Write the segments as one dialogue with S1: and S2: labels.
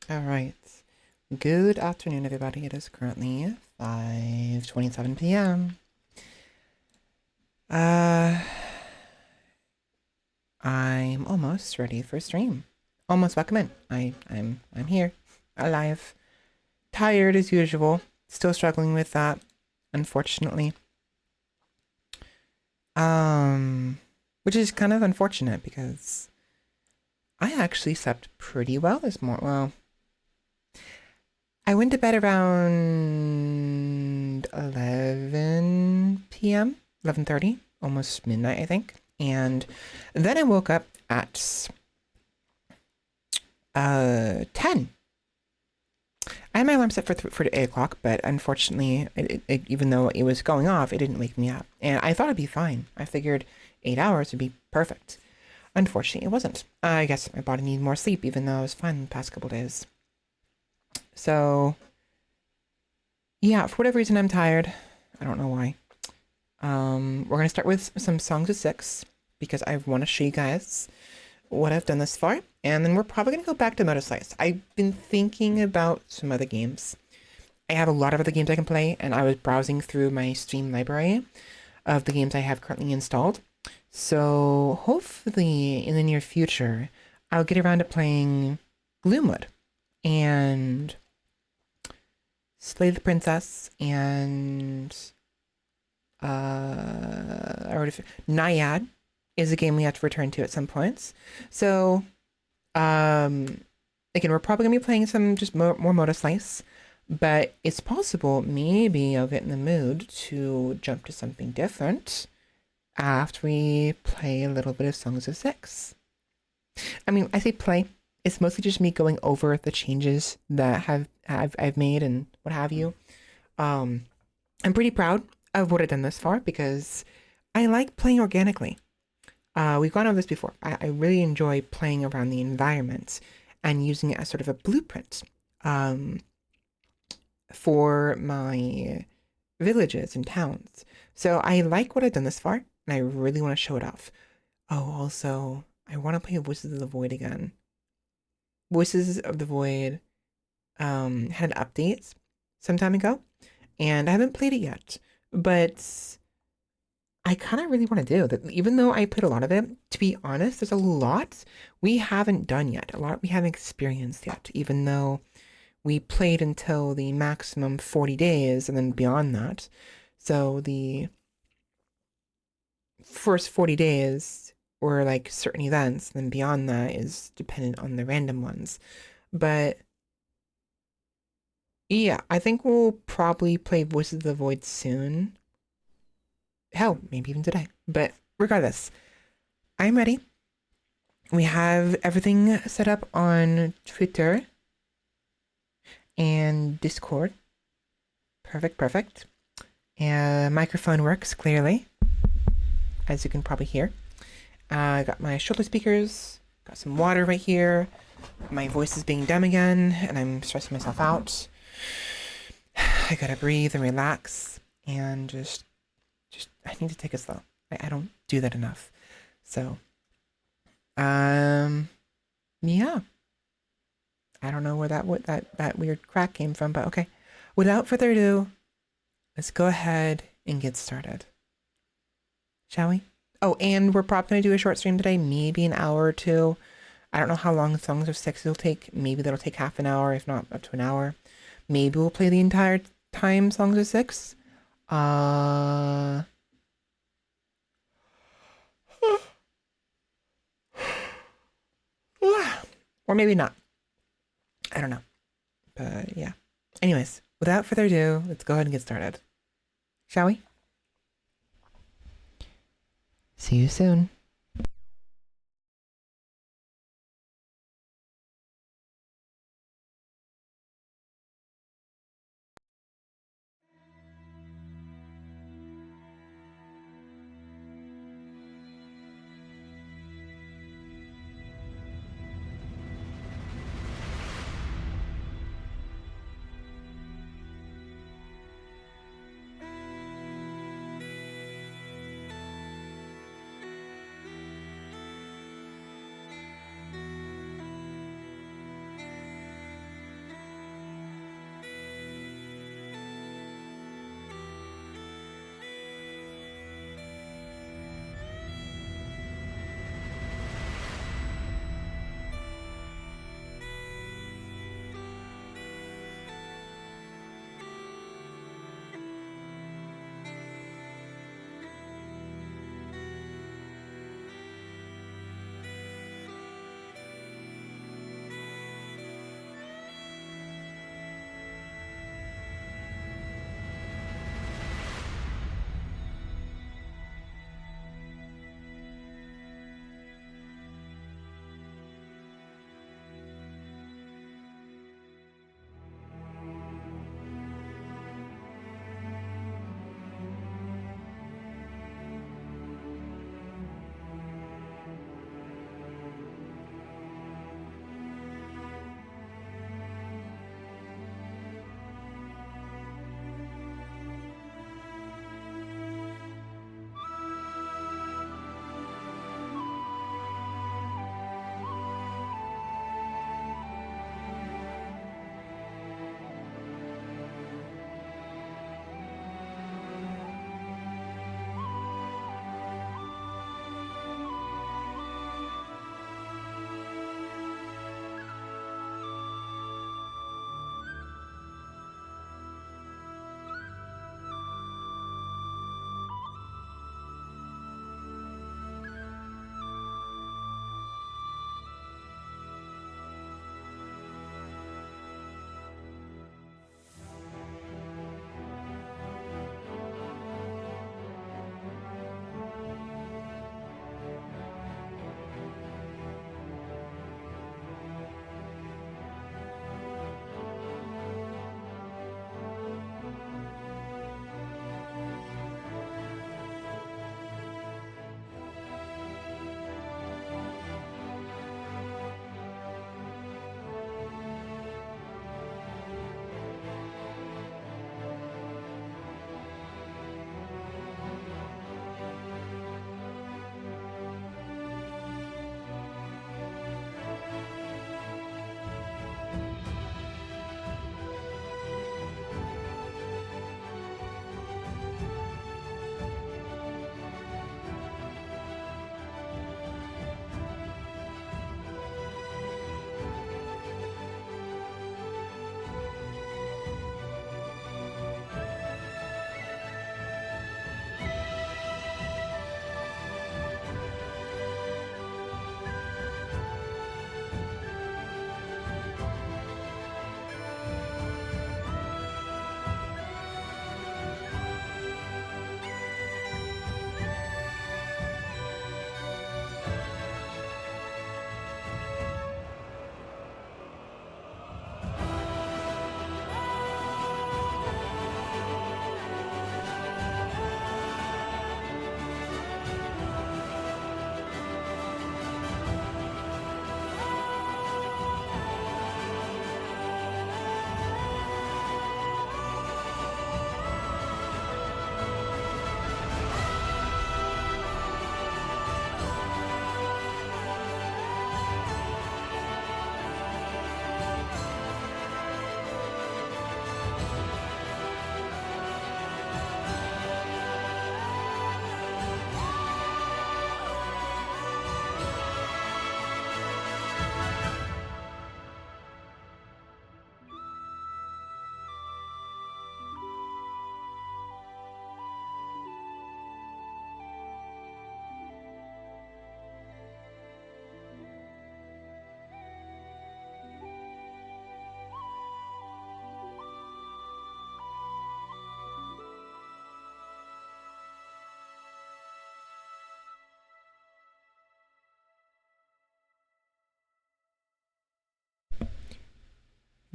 S1: All right. Good afternoon, everybody. It is currently 5:27 p.m. Uh, I'm almost ready for stream. Almost welcome in. I'm here, alive, tired as usual. Still struggling with that, unfortunately. Which is kind of unfortunate because I actually slept pretty well this morning. Well, I went to bed around 11 p.m., 11:30, almost midnight, I think. And then I woke up at 10. I had my alarm set for 8 o'clock, but unfortunately, even though it was going off, it didn't wake me up. And I thought it'd be fine. I figured 8 hours would be perfect. Unfortunately, it wasn't. I guess my body needed more sleep, even though I was fine the past couple days. So, yeah, for whatever reason, I'm tired. I don't know why. We're gonna start with some Songs of Syx because I want to show you guys what I've done this far, and then we're probably gonna go back to Motor Slice. I've been thinking about some other games. I have a lot of other games I can play, and I was browsing through my Steam library of the games I have currently installed. So hopefully in the near future, I'll get around to playing Gloomwood and Slay the Princess and Naiad is a game we have to return to at some points. So, again, we're probably gonna be playing some just more Motor Slice, but it's possible maybe I'll get in the mood to jump to something different after we play a little bit of Songs of Syx. I mean, I say play. It's mostly just me going over the changes that I've made and what have you. I'm pretty proud of what I've done thus far because I like playing organically. We've gone over this before. I really enjoy playing around the environment and using it as sort of a blueprint for my villages and towns. So I like what I've done this far, and I really want to show it off. Oh, also, I want to play Voices of the Void again. Voices of the Void had updates some time ago, and I haven't played it yet, but I kind of really want to do that. Even though I put a lot of it, to be honest, there's a lot we haven't done yet, a lot we haven't experienced yet, even though we played until the maximum 40 days and then beyond that. So the first 40 days were like certain events, and then beyond that is dependent on the random ones. But yeah, I think we'll probably play Voices of the Void soon. Hell, maybe even today. But regardless, I'm ready. We have everything set up on Twitter and Discord. Perfect, perfect. And microphone works clearly, as you can probably hear. I got my shoulder speakers, got some water right here. My voice is being dumb again, and I'm stressing myself out. I gotta breathe and relax, and just I need to take it slow. I don't do that enough. So, yeah. I don't know where that weird crack came from, but okay. Without further ado, let's go ahead and get started. Shall we? Oh, and we're probably going to do a short stream today, maybe an hour or two. I don't know how long Songs of Syx will take. Maybe that'll take half an hour, if not up to an hour. Maybe we'll play the entire time Songs of Syx. Or maybe not. I don't know. But yeah. Anyways, without further ado, let's go ahead and get started. Shall we? See you soon.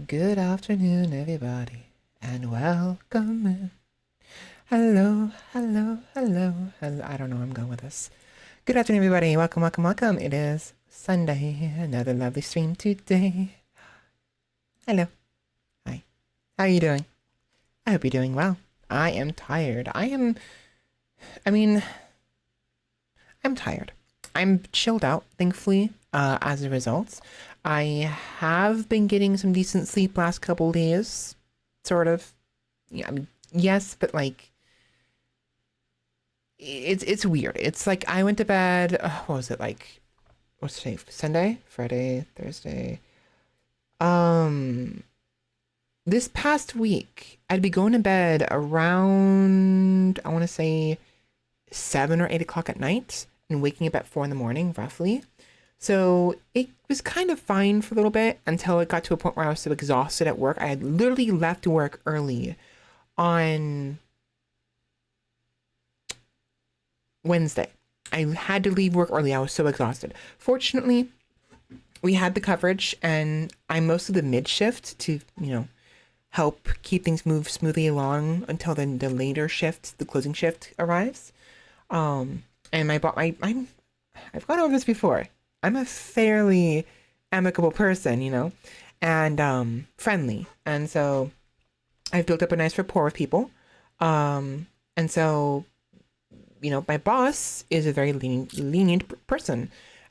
S1: Good afternoon, everybody, and welcome. Hello, hello, hello, hello. I don't know where I'm going with this. Good afternoon, everybody. Welcome, welcome, welcome. It is Sunday. Another lovely stream today. Hello. Hi. How are you doing? I hope you're doing well. I am tired. I'm tired. I'm chilled out, thankfully, as a result. I have been getting some decent sleep last couple days. Sort of. Yeah, I mean, yes, but like, it's weird. It's like I went to bed, what was it, like, what's today? Sunday? Friday? Thursday? Um, this past week, I'd be going to bed around, I want to say 7 or 8 o'clock at night and waking up at 4 in the morning, roughly. So it was kind of fine for a little bit until it got to a point where I was so exhausted at work. I had literally left work early on Wednesday. I had to leave work early. I was so exhausted. Fortunately, we had the coverage and I'm mostly the mid shift to, help keep things move smoothly along until then the later shift, the closing shift arrives. And I've gone over this before. I'm a fairly amicable person, and friendly. And so I've built up a nice rapport with people. And so, my boss is a very lenient person.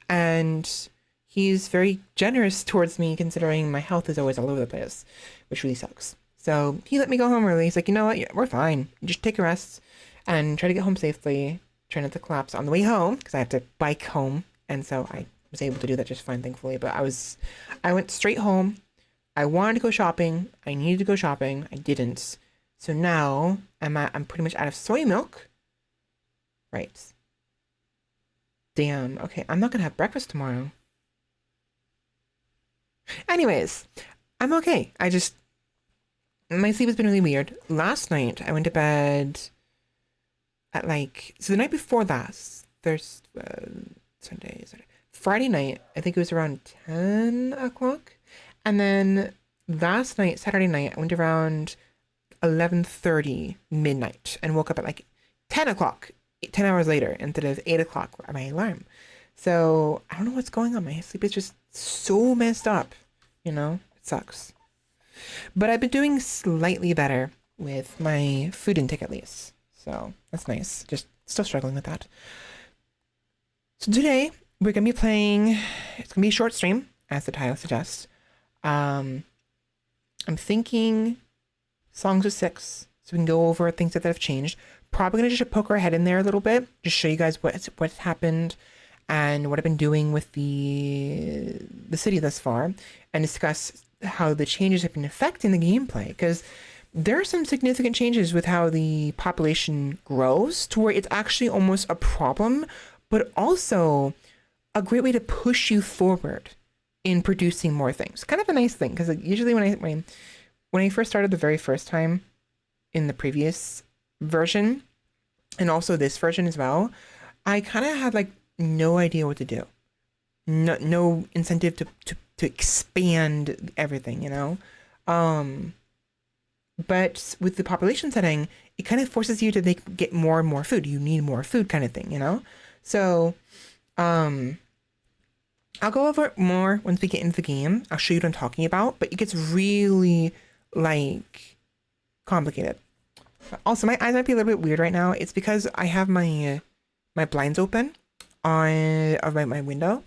S1: And he's very generous towards me considering my health is always all over the place, which really sucks. So he let me go home early. He's like, you know what? Yeah, we're fine. Just take a rest and try to get home safely. Try not to collapse on the way home because I have to bike home. And so I was able to do that just fine, thankfully. But I went straight home. I wanted to go shopping. I needed to go shopping. I didn't. So now I'm pretty much out of soy milk. Right. Damn. Okay, I'm not gonna have breakfast tomorrow. Anyways, I'm okay. My sleep has been really weird. Last night I went to bed at the night before last, Sunday, Friday night, I think it was around 10 o'clock. And then last night, Saturday night, I went around 11:30 midnight and woke up at like 10 o'clock, 10 hours later instead of 8 o'clock at my alarm. So I don't know what's going on. My sleep is just so messed up, it sucks. But I've been doing slightly better with my food intake at least. So that's nice. Just still struggling with that. So today we're gonna be playing. It's gonna be a short stream, as the title suggests. I'm thinking Songs of Syx, so we can go over things that have changed. Probably gonna just poke our head in there a little bit, just show you guys what's happened and what I've been doing with the city thus far, and discuss how the changes have been affecting the gameplay, because there are some significant changes with how the population grows to where it's actually almost a problem, but also a great way to push you forward in producing more things. Kind of a nice thing, because usually when I first started the very first time in the previous version, and also this version as well, I kind of had like no idea what to do. No incentive to expand everything, But with the population setting, it kind of forces you to get more and more food. You need more food kind of thing, So, I'll go over it more once we get into the game. I'll show you what I'm talking about, but it gets really, complicated. Also, my eyes might be a little bit weird right now. It's because I have my blinds open of my window,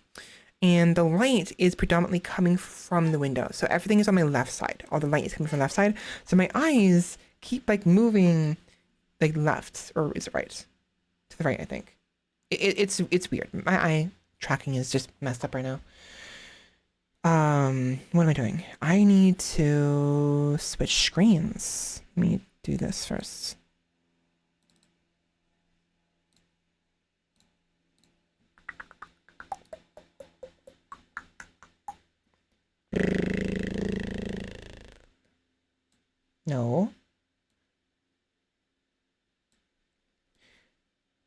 S1: and the light is predominantly coming from the window. So everything is on my left side. All the light is coming from the left side. So my eyes keep moving left, or is it right? To the right, I think. It's weird. My eye tracking is just messed up right now. What am I doing? I need to switch screens. Let me do this first. No.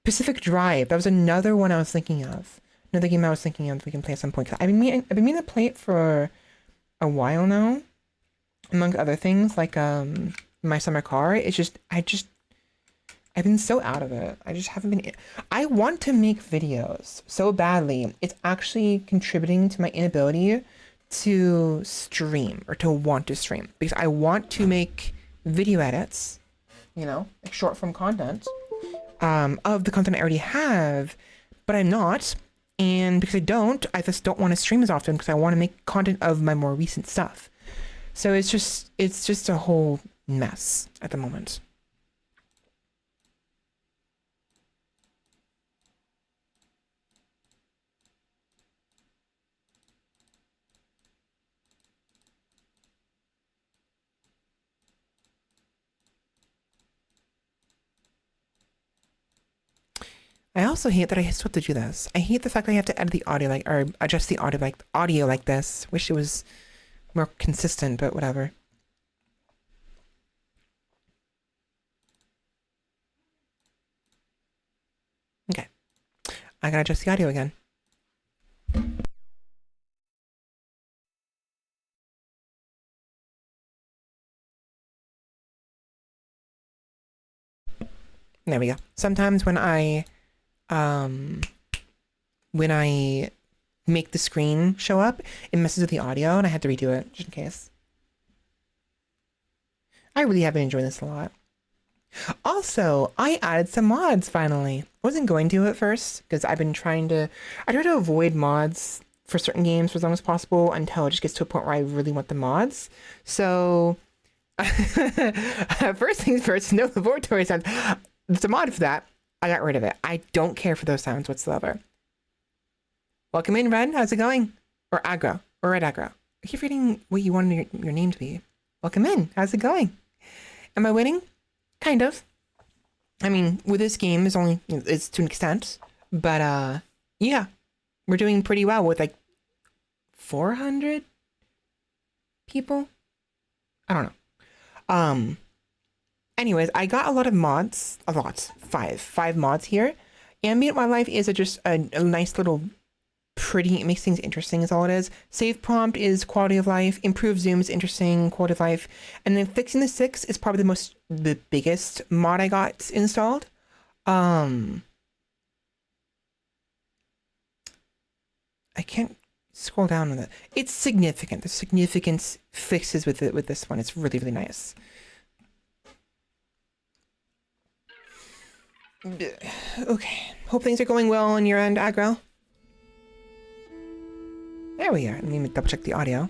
S1: Pacific Drive. That was another one I was thinking of. Another game I was thinking of we can play at some point. I've been meaning to play it for a while now. among other things, like my summer car. It's just I've been so out of it. I just haven't been. I want to make videos so badly. It's actually contributing to my inability to stream or to want to stream, because I want to make video edits, you know, like short form content of the content I already have, but I'm not. And because I just don't want to stream as often because I want to make content of my more recent stuff. So it's just a whole mess at the moment. I also hate that I still have to do this. I hate the fact that I have to edit the audio or adjust the audio like this. Wish it was more consistent, but whatever. Okay. I gotta adjust the audio again. There we go. Sometimes when I make the screen show up, it messes with the audio and I had to redo it just in case. I really have been enjoying this a lot. Also, I added some mods finally. I wasn't going to at first because I try to avoid mods for certain games for as long as possible until it just gets to a point where I really want the mods. So first things first, no laboratory sounds. There's a mod for that. I got rid of it. I don't care for those sounds whatsoever. Welcome in, Red. How's it going? Or Aggro. Or Red Aggro. I keep reading what you wanted your name to be. Welcome in. How's it going? Am I winning? Kind of. I mean, with this game, it's to an extent. But, yeah. We're doing pretty well with, like, 400 people? I don't know. Anyways, I got a lot of mods. Five mods here. Ambient wildlife is just a nice little pretty, it makes things interesting is all it is. Save prompt is quality of life. Improve zoom is interesting, quality of life. And then fixing the Syx is probably the biggest mod I got installed. I can't scroll down with it. It's significant. There's significant fixes with this one. It's really, really nice. Okay. Hope things are going well on your end, Aggro. There we are. Let me double check the audio.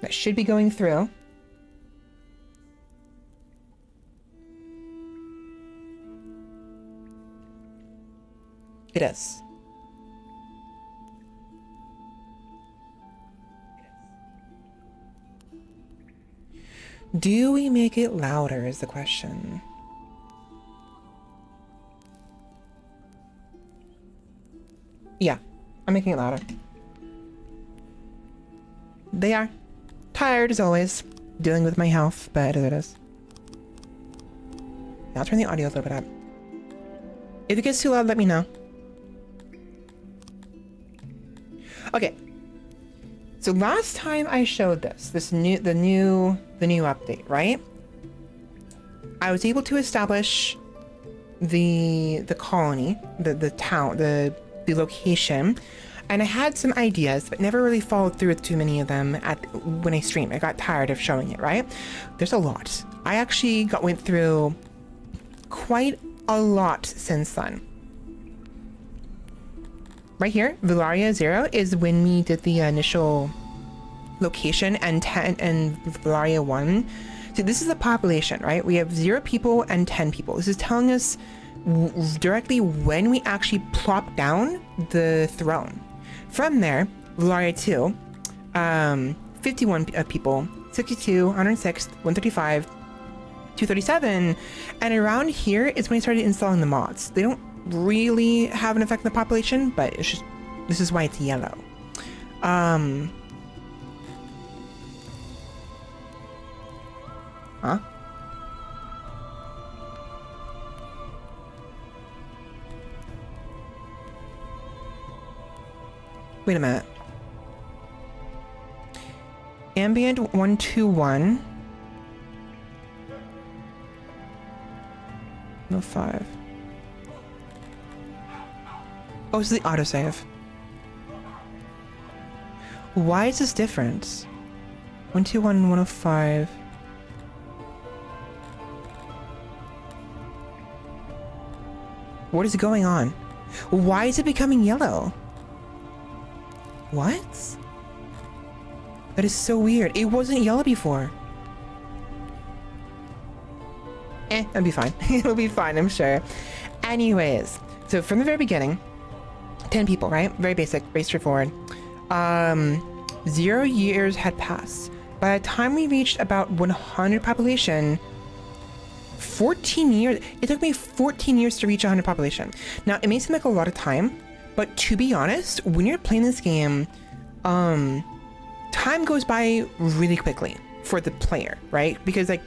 S1: That should be going through. It is. Do we make it louder is the question. Yeah, I'm making it louder. They are. Tired as always. Dealing with my health, but it is. Now I'll turn the audio a little bit up. If it gets too loud, let me know. Okay. So last time I showed the new update, right? I was able to establish the colony, the town, the location, and I had some ideas, but never really followed through with too many of them when I streamed. I got tired of showing it, right? There's a lot. I actually went through quite a lot since then. Right here, Valaria 0 is when we did the initial location, and Valaria 1. So this is the population, right? We have 0 people and 10 people. This is telling us directly when we actually plop down the throne. From there, Valaria 2, 51 people, 62, 106, 135, 237, and around here is when I started installing the mods. They don't really have an effect on the population, but it's just, this is why it's yellow. Huh? Wait a minute. Ambient 121. 105. Oh, this is the autosave. Why is this different? 121, 105. What is going on? Why is it becoming yellow? What? That is so weird. It wasn't yellow before. That'll be fine. It'll be fine, I'm sure. Anyways, so from the very beginning, 10 people, right? Very basic, very straightforward. 0 years had passed. By the time we reached about 100 population, 14 years, it took me 14 years to reach 100 population. Now, it may seem like a lot of time, but to be honest, when you're playing this game, time goes by really quickly for the player, right? Because like,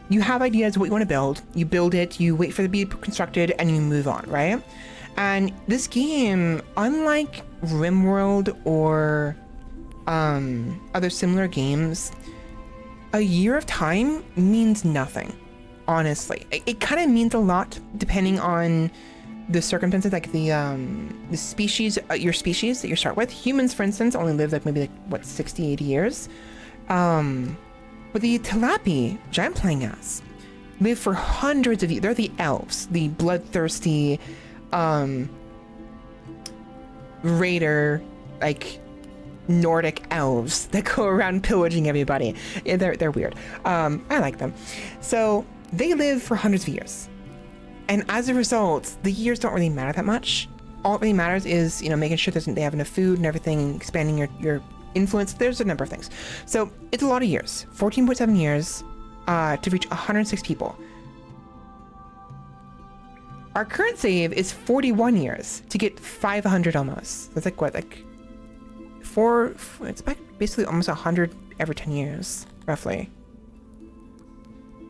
S1: you have ideas of what you want to build, you build it, you wait for it to be constructed, and you move on, right? And this game, unlike RimWorld or other similar games, a year of time means nothing, honestly. It kind of means a lot depending on the circumstances, like the species, your species that you start with. Humans, for instance, only live like maybe like, what, 60, 80 years. But the Talapi, which I'm playing as, live for hundreds of years. They're the elves, the bloodthirsty, raider, like Nordic elves that go around pillaging everybody. Yeah, they're weird. I like them. So they live for hundreds of years. And as a result, the years don't really matter that much. All that really matters is, you know, making sure they have enough food and everything, expanding your influence. There's a number of things. So it's a lot of years, 14.7 years to reach 106 people. Our current save is 41 years to get 500 almost. That's like what, like it's basically almost 100 every 10 years, roughly.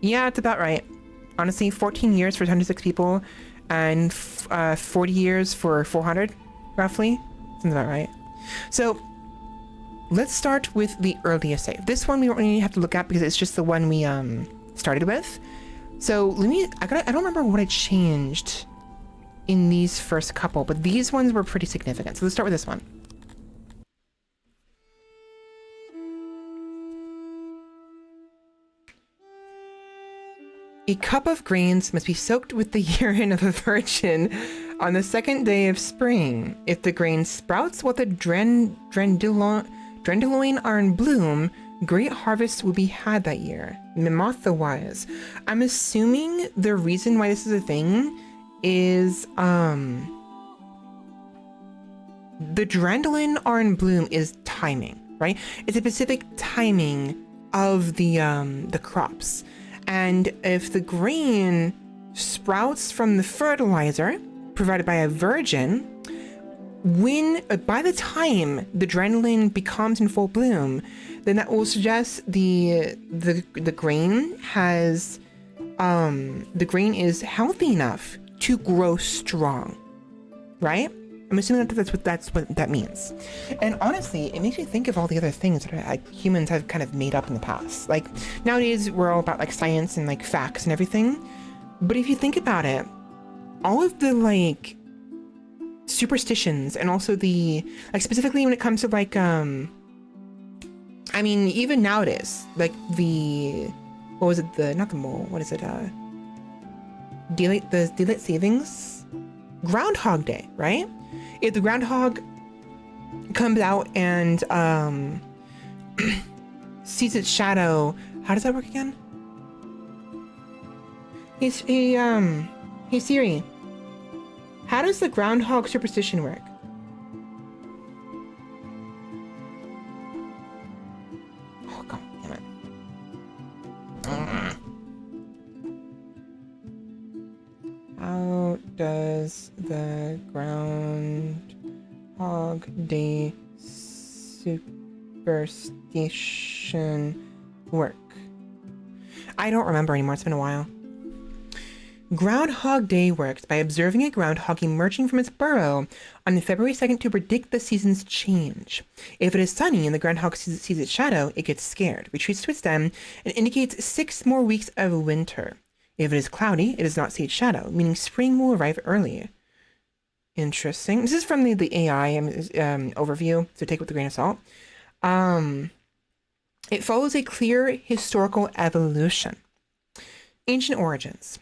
S1: Yeah, it's about right. Honestly, 14 years for 106 people and 40 years for 400, roughly. Sounds about right. So let's start with the earliest save. This one we don't really have to look at because it's just the one we started with. So I don't remember what I changed in these first couple, but these ones were pretty significant. So let's start with this one. A cup of grains must be soaked with the urine of a virgin on the second day of spring. If the grain sprouts while the Drendaloin are in bloom, great harvests will be had that year. Mimoth the Wise. I'm assuming the reason why this is a thing is the Drendalin are in bloom is timing, right? It's a specific timing of the crops. And if the grain sprouts from the fertilizer provided by a virgin, by the time the Drendalin becomes in full bloom, then that will suggest the grain has the grain is healthy enough to grow strong, right? I'm assuming that's what that means. And honestly, it makes me think of all the other things that like humans have kind of made up in the past. Like nowadays we're all about like science and like facts and everything. But if you think about it, all of the like superstitions and also the like specifically when it comes to like I mean even nowadays, like the what was it, not the mole, what is it, daylight savings, Groundhog Day, right? If the groundhog comes out and sees its shadow, how does that work again? Hey Siri, how does the groundhog superstition work? Oh god damn it. How does the Groundhog Day superstition work? I don't remember anymore. It's been a while. Groundhog Day works by observing a groundhog emerging from its burrow on February 2nd to predict the season's change. If it is sunny and the groundhog sees its shadow, it gets scared, retreats to its den, and indicates 6 more weeks of winter. If it is cloudy, it does not see its shadow, meaning spring will arrive early. Interesting. This is from the AI overview, so take it with a grain of salt. It follows a clear historical evolution. Ancient origins.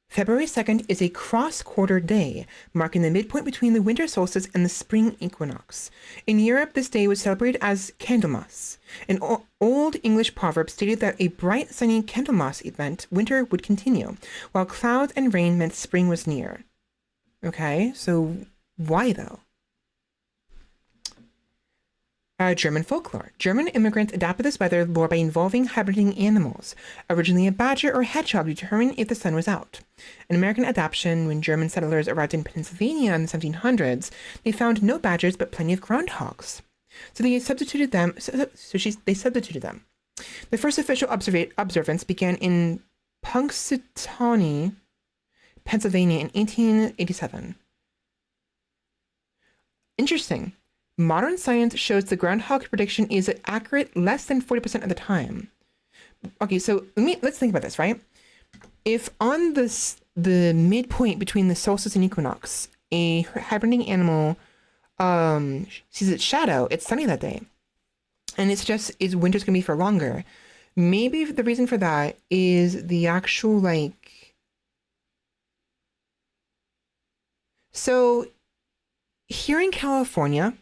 S1: February 2nd is a cross-quarter day, marking the midpoint between the winter solstice and the spring equinox. In Europe, this day was celebrated as Candlemas. An old English proverb stated that a bright, sunny Candlemas event, winter would continue, while clouds and rain meant spring was near. Okay, so why though? German folklore. German immigrants adapted this weather lore by involving hibernating animals. Originally a badger or hedgehog to determine if the sun was out. An American adaptation, when German settlers arrived in Pennsylvania in the 1700s, they found no badgers but plenty of groundhogs. So they substituted them. They substituted them. The first official observance began in Punxsutawney, Pennsylvania in 1887. Interesting. Modern science shows the groundhog prediction is accurate less than 40% of the time. Okay, so let's think about this, right? If on the midpoint between the solstice and equinox, a hibernating animal sees its shadow, it's sunny that day, and winter's gonna be for longer. Maybe the reason for that is the actual so here in California,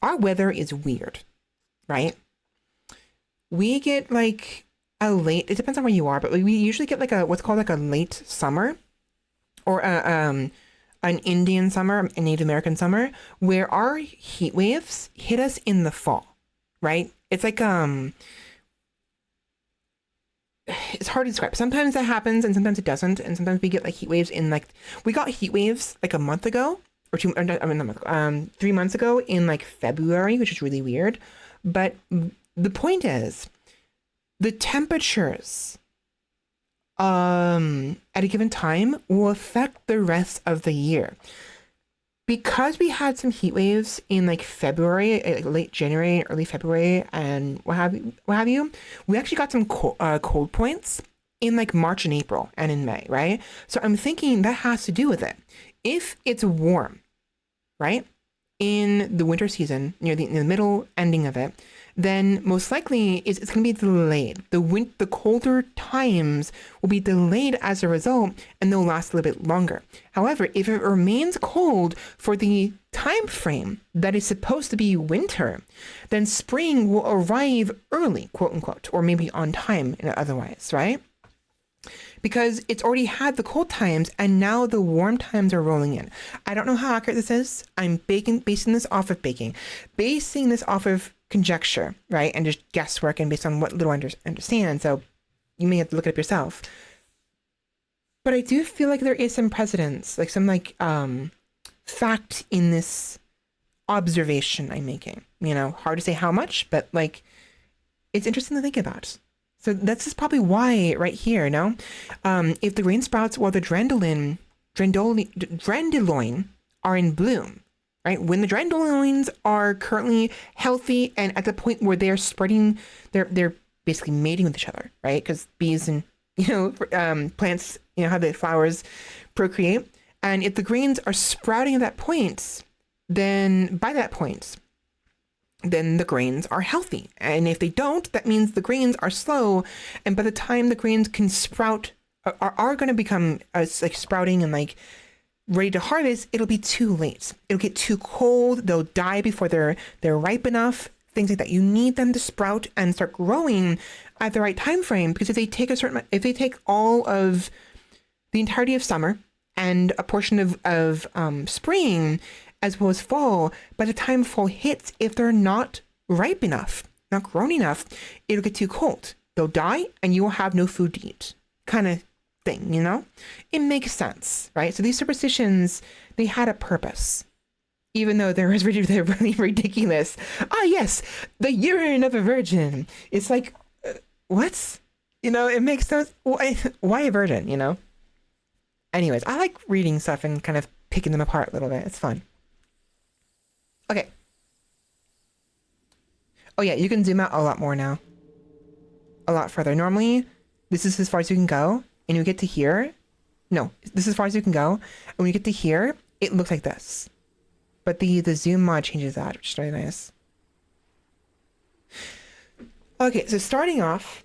S1: our weather is weird, right? We get it depends on where you are, but we usually get what's called a late summer, or an Indian summer, a Native American summer, where our heat waves hit us in the fall, right? It's it's hard to describe. Sometimes that happens and sometimes it doesn't, and sometimes we get heat waves we got heat waves a month ago, or 3 months ago in February, which is really weird. But the point is, the temperatures at a given time will affect the rest of the year. Because we had some heat waves in February, late January, early February, and what have you, we actually got some cold points in March and April and in May, right? So I'm thinking that has to do with it. If it's warm, right, in the winter season, near the middle ending of it, then most likely it's going to be delayed. The colder times will be delayed as a result, and they'll last a little bit longer. However, if it remains cold for the time frame that is supposed to be winter, then spring will arrive early, quote unquote, or maybe on time otherwise, right? Because it's already had the cold times and now the warm times are rolling in. I don't know how accurate this is. I'm basing this off of conjecture, right? And just guesswork and based on what little I understand. So you may have to look it up yourself. But I do feel like there is some precedence, some fact in this observation I'm making. Hard to say how much, but it's interesting to think about. So that's just probably why right here, no? If the grain sprouts while the dandelion are in bloom, right? When the dandelions are currently healthy and at the point where they're spreading, they're basically mating with each other, right? Because bees and, plants, how the flowers procreate. And if the grains are sprouting at that point, then by that point, then the grains are healthy. And if they don't, that means the grains are slow. And by the time the grains can sprout, are going to become sprouting and ready to harvest, it'll be too late. It'll get too cold. They'll die before they're ripe enough. Things like that. You need them to sprout and start growing at the right time frame, because if they take all of the entirety of summer and a portion of spring, as well as fall, by the time fall hits, if they're not ripe enough, not grown enough, it'll get too cold. They'll die and you will have no food to eat, kind of thing, It makes sense, right? So these superstitions, they had a purpose, even though they're really ridiculous. Ah, yes, the urine of a virgin. It's what? It makes sense. Why a virgin, Anyways, I like reading stuff and kind of picking them apart a little bit. It's fun. Okay. Oh yeah, you can zoom out a lot more now. A lot further. Normally, this is as far as you can go, and you get to here. No, this is as far as you can go, and when you get to here, it looks like this. But the zoom mod changes that, which is really nice. Okay, so starting off,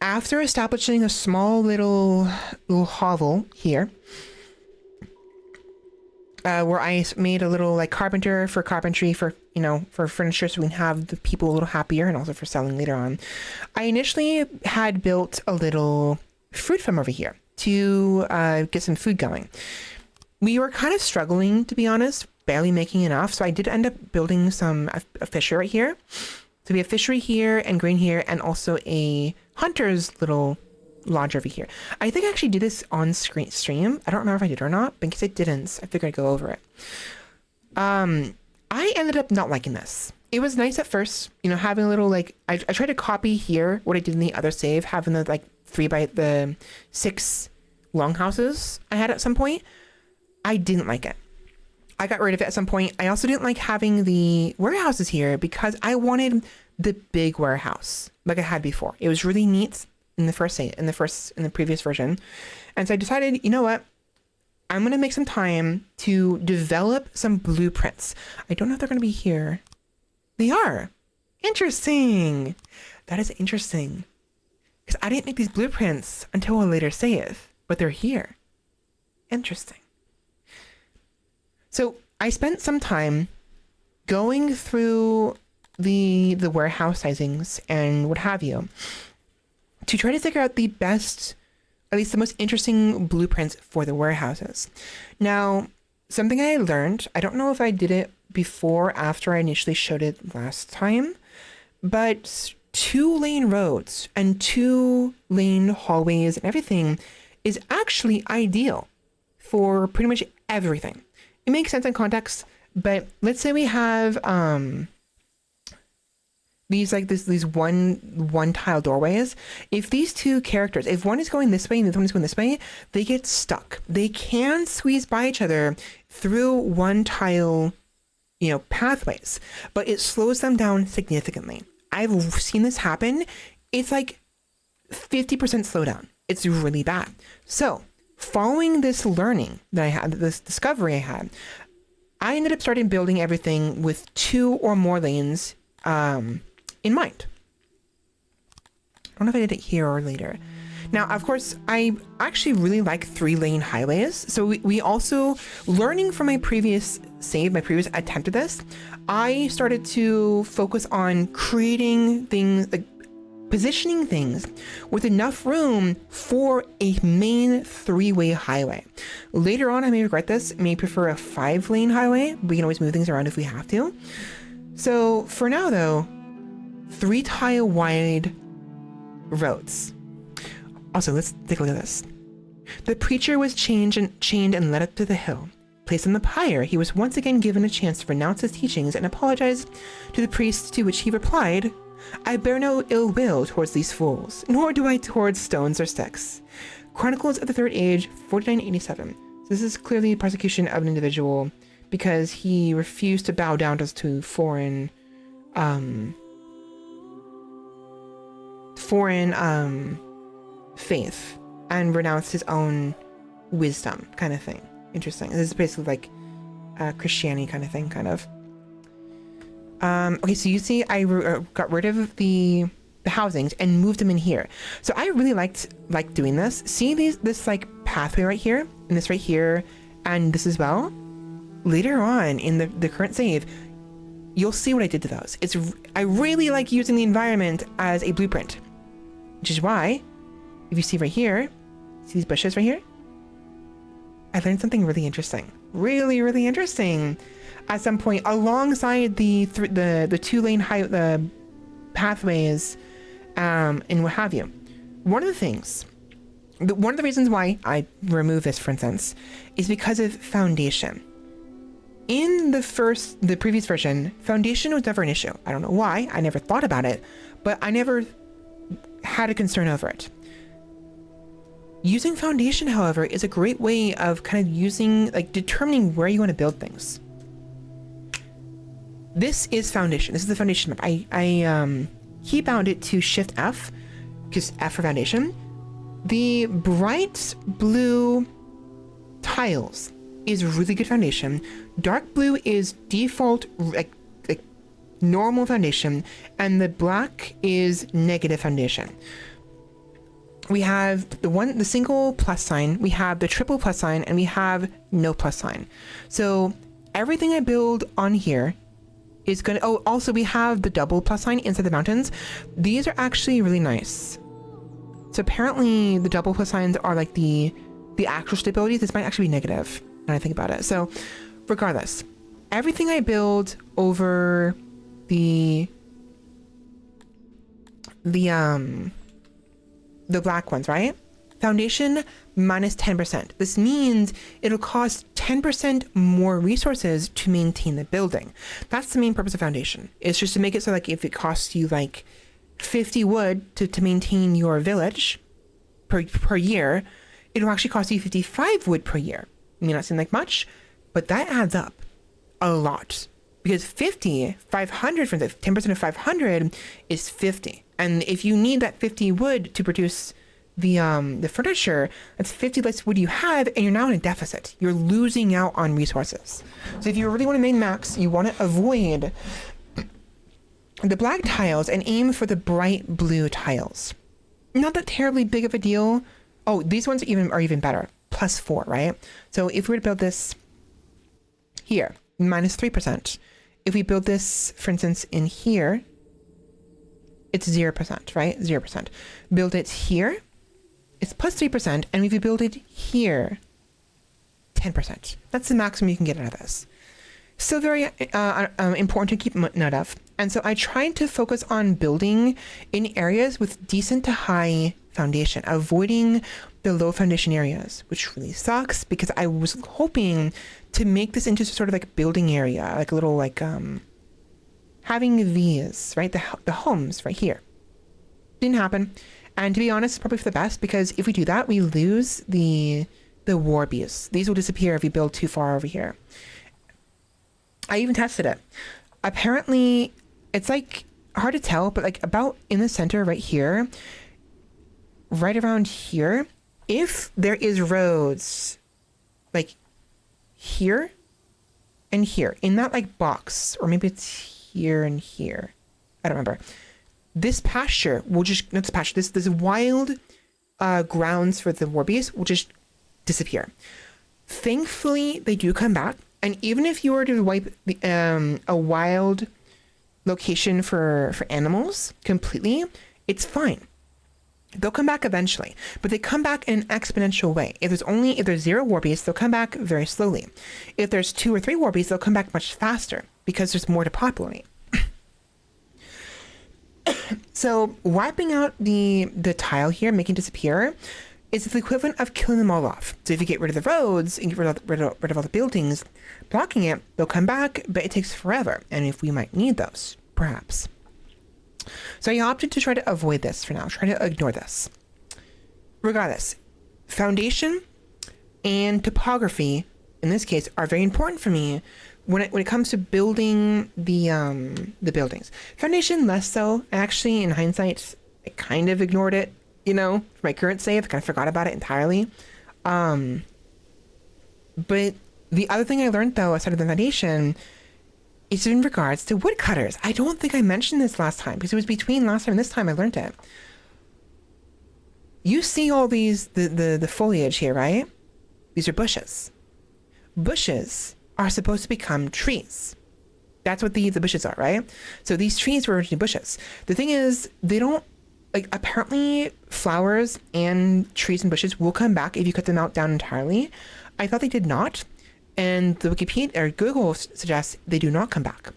S1: after establishing a small little hovel here, where I made a little like carpenter for carpentry for, you know, for furniture so we can have the people a little happier and also for selling later on. I initially had built a little fruit farm over here to get some food going. We were kind of struggling, to be honest, barely making enough. So I did end up building a fishery right here. So we have fishery here and grain here and also a hunter's little lodge over here. I think I actually did this on stream. I don't remember if I did or not, but in case I didn't, I figured I'd go over it. I ended up not liking this. It was nice at first, you know, having a little like, I tried to copy here what I did in the other save, having the like 3x6 longhouses I had at some point. I didn't like it. I got rid of it at some point. I also didn't like having the warehouses here because I wanted the big warehouse like I had before. It was really neat in the previous version. And so I decided, you know what? I'm going to make some time to develop some blueprints. I don't know if they're going to be here. They are. Interesting. That is interesting. Because I didn't make these blueprints until a later save, but they're here. Interesting. So I spent some time going through the warehouse sizings and what have you to try to figure out the best, at least the most interesting blueprints for the warehouses. Now, something I learned, I don't know if I did it before or after I initially showed it last time, but 2-lane roads and 2-lane hallways and everything is actually ideal for pretty much everything. It makes sense in context, but let's say we have these one tile doorways. If these two characters, if one is going this way and the other one is going this way, they get stuck. They can squeeze by each other through one tile, you know, pathways, but it slows them down significantly. I've seen this happen. It's like 50% slowdown. It's really bad. So following this learning that I had, this discovery I had, I ended up starting building everything with 2 or more lanes in mind. I don't know if I did it here or later. Now, of course, I actually really like 3-lane highways. So we also, learning from my previous save, my previous attempt at this, I started to focus on creating things, like positioning things with enough room for a main 3-way highway. Later on, I may regret this, may prefer a 5-lane highway. We can always move things around if we have to. So for now though, 3 tile wide roads. Also, let's take a look at this. The preacher was chained and led up to the hill. Placed on the pyre, he was once again given a chance to renounce his teachings and apologize to the priests, to which he replied, "I bear no ill will towards these fools, nor do I towards stones or sticks." Chronicles of the Third Age, 4987. So this is clearly persecution of an individual because he refused to bow down to foreign faith and renounced his own wisdom, kind of thing. Interesting. This is basically like Christianity kind of thing, kind of. Okay, so you see I got rid of the housings and moved them in here. So I really liked doing this. See this like pathway right here, and this right here, and this as well. Later on in the current save, you'll see what I did to those. I really like using the environment as a blueprint, which is why, if you see right here, see these bushes right here? I learned something really interesting. Really, really interesting. At some point, alongside the 2-lane the pathways, and what have you. One of the reasons why I remove this, for instance, is because of foundation. In the previous version, foundation was never an issue. I don't know why. I never thought about it, but I never had a concern over it. Using foundation, however, is a great way of kind of using, like, determining where you want to build things. This is foundation. This is the foundation map. I key bound it to Shift F, because F for foundation. The bright blue tiles is really good foundation. Dark blue is default, like normal foundation, and the black is negative foundation. We have the single plus sign, we have the triple plus sign, and we have no plus sign. So everything I build on here is gonna, oh, also we have the double plus sign inside the mountains. These are actually really nice. So apparently the double plus signs are like the actual stability. This might actually be negative when I think about it. So regardless, everything I build over the black ones, right? Foundation minus 10%. This means it'll cost 10% more resources to maintain the building. That's the main purpose of foundation. It's just to make it so, like, if it costs you like 50 wood to maintain your village per year, it'll actually cost you 55 wood per year. It may not seem like much, but that adds up a lot. Because 500 from the 10% of 500 is 50. And if you need that 50 wood to produce the furniture, that's 50 less wood you have, and you're now in a deficit. You're losing out on resources. So if you really want to main max, you want to avoid the black tiles and aim for the bright blue tiles. Not that terribly big of a deal. Oh, these ones are even better. +4, right? So if we were to build this here, -3%. If we build this, for instance, in here, it's 0%, right? 0%. Build it here, it's +3%, and if you build it here, 10%. That's the maximum you can get out of this. Still very important to keep note of. And so I tried to focus on building in areas with decent to high foundation, avoiding the low foundation areas, which really sucks because I was hoping to make this into sort of like a building area, like a little like having these, right? The homes right here. Didn't happen. And to be honest, it's probably for the best, because if we do that, we lose the warbies. These will disappear if we build too far over here. I even tested it. Apparently, it's like hard to tell, but like about in the center right here, right around here, if there is roads like here and here in that like box, or maybe it's here and here, I don't remember. This pasture will just, not this pasture, this wild grounds for the warbies will just disappear. Thankfully, they do come back. And even if you were to wipe a wild location for animals completely, it's fine. They'll come back eventually, but they come back in an exponential way. If there's 0 warbies, they'll come back very slowly. If there's 2 or 3 warbies, they'll come back much faster because there's more to populate. So wiping out the tile here, making it disappear, is the equivalent of killing them all off. So if you get rid of the roads and get rid of all the buildings blocking it, they'll come back, but it takes forever. And if we might need those, perhaps. So I opted to try to avoid this for now, try to ignore this. Regardless, foundation and topography, in this case, are very important for me when it comes to building the buildings. Foundation, less so. Actually, in hindsight, I kind of ignored it. You know, for my current save, I kind of forgot about it entirely. But the other thing I learned, though, aside of the foundation, is in regards to woodcutters. I don't think I mentioned this last time, because it was between last time and this time I learned it. You see all these, the foliage here, right? These are bushes. Bushes are supposed to become trees. That's what the bushes are, right? So these trees were originally bushes. The thing is, they don't, like, apparently flowers and trees and bushes will come back if you cut them out down entirely. I thought they did not. And the Wikipedia or Google suggests they do not come back.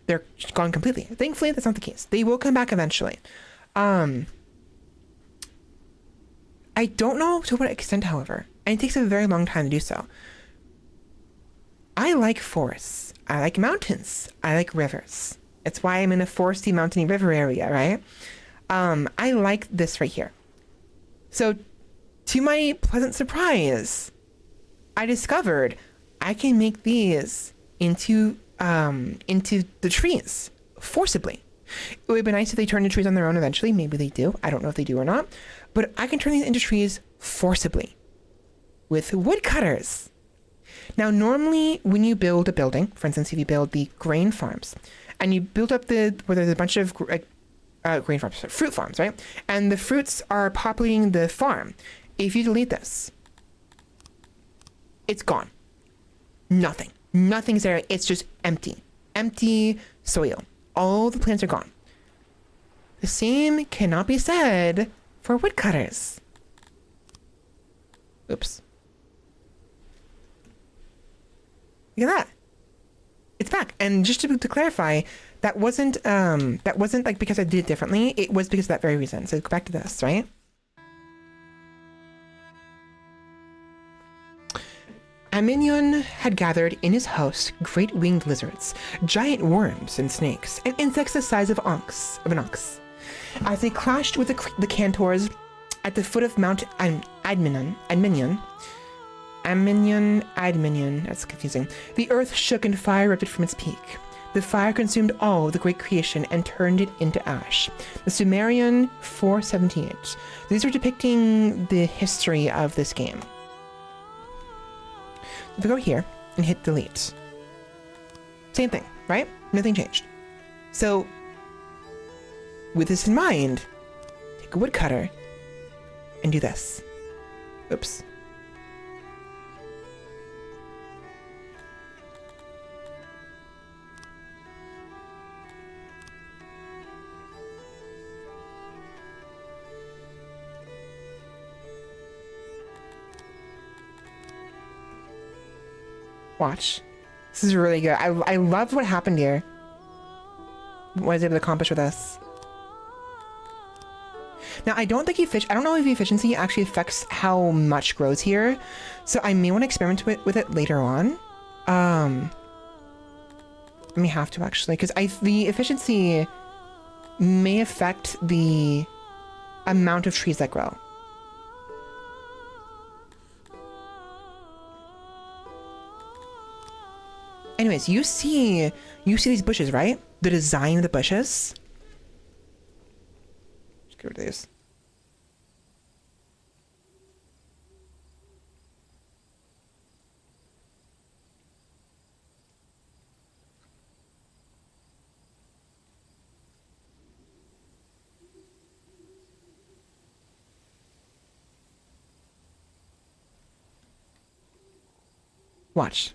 S1: They're gone completely. Thankfully, that's not the case. They will come back eventually. I don't know to what extent, however, and it takes a very long time to do so. I like forests. I like mountains. I like rivers. It's why I'm in a foresty, mountainy, river area, right? I like this right here. So To my pleasant surprise, I discovered I can make these into the trees forcibly. It would be nice if they turned into trees on their own eventually. Maybe they do. I don't know if they do or not. But I can turn these into trees forcibly with woodcutters. Now, normally when you build a building, for instance, if you build the grain farms, and you build up where there's a bunch of grain farms, fruit farms, right? And the fruits are populating the farm. If you delete this, it's gone. Nothing. Nothing's there. It's just empty. Empty soil. All the plants are gone. The same cannot be said for woodcutters. Oops. Look at that. It's back. And just to clarify, that wasn't like because I did it differently. It was because of that very reason. So go back to this, right? Aminion had gathered in his house great winged lizards, giant worms and snakes, and insects the size of an ox. As they clashed with the cantors at the foot of Mount Adminion, that's confusing. The earth shook and fire erupted from its peak. The fire consumed all the great creation and turned it into ash. The Sumerian 478. These are depicting the history of this game. If we go here and hit delete, same thing, right? Nothing changed. So, with this in mind, take a woodcutter and do this. Oops. Watch. This is really good. I love what happened here. What I was able to accomplish with this. Now, I don't think I don't know if the efficiency actually affects how much grows here. So I may want to experiment with it later on. I may have to actually, because the efficiency may affect the amount of trees that grow. Anyways, you see these bushes, right? The design of the bushes. Let's get rid of these. Watch.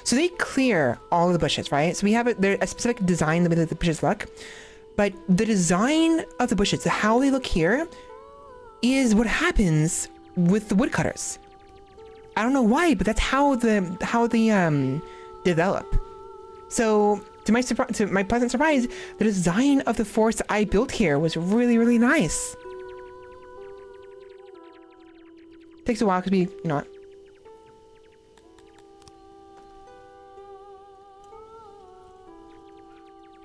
S1: So they clear all of the bushes, right? So we have a specific design the way that the bushes look, but the design of the bushes, how they look here, is what happens with the woodcutters. I don't know why, but that's how they develop. So to my pleasant surprise, the design of the forest I built here was really, really nice. Takes a while because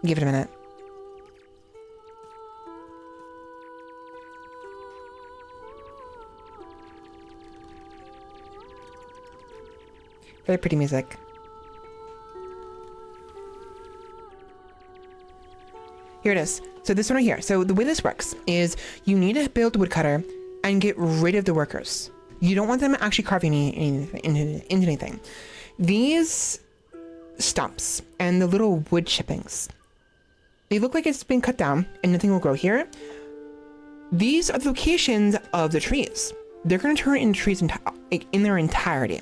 S1: give it a minute. Very pretty music. Here it is. So this one right here. So the way this works is you need to build a woodcutter and get rid of the workers. You don't want them actually carving into anything. These stumps and the little wood chippings, they look like it's been cut down and nothing will grow here. These are the locations of the trees. They're going to turn into trees in their entirety.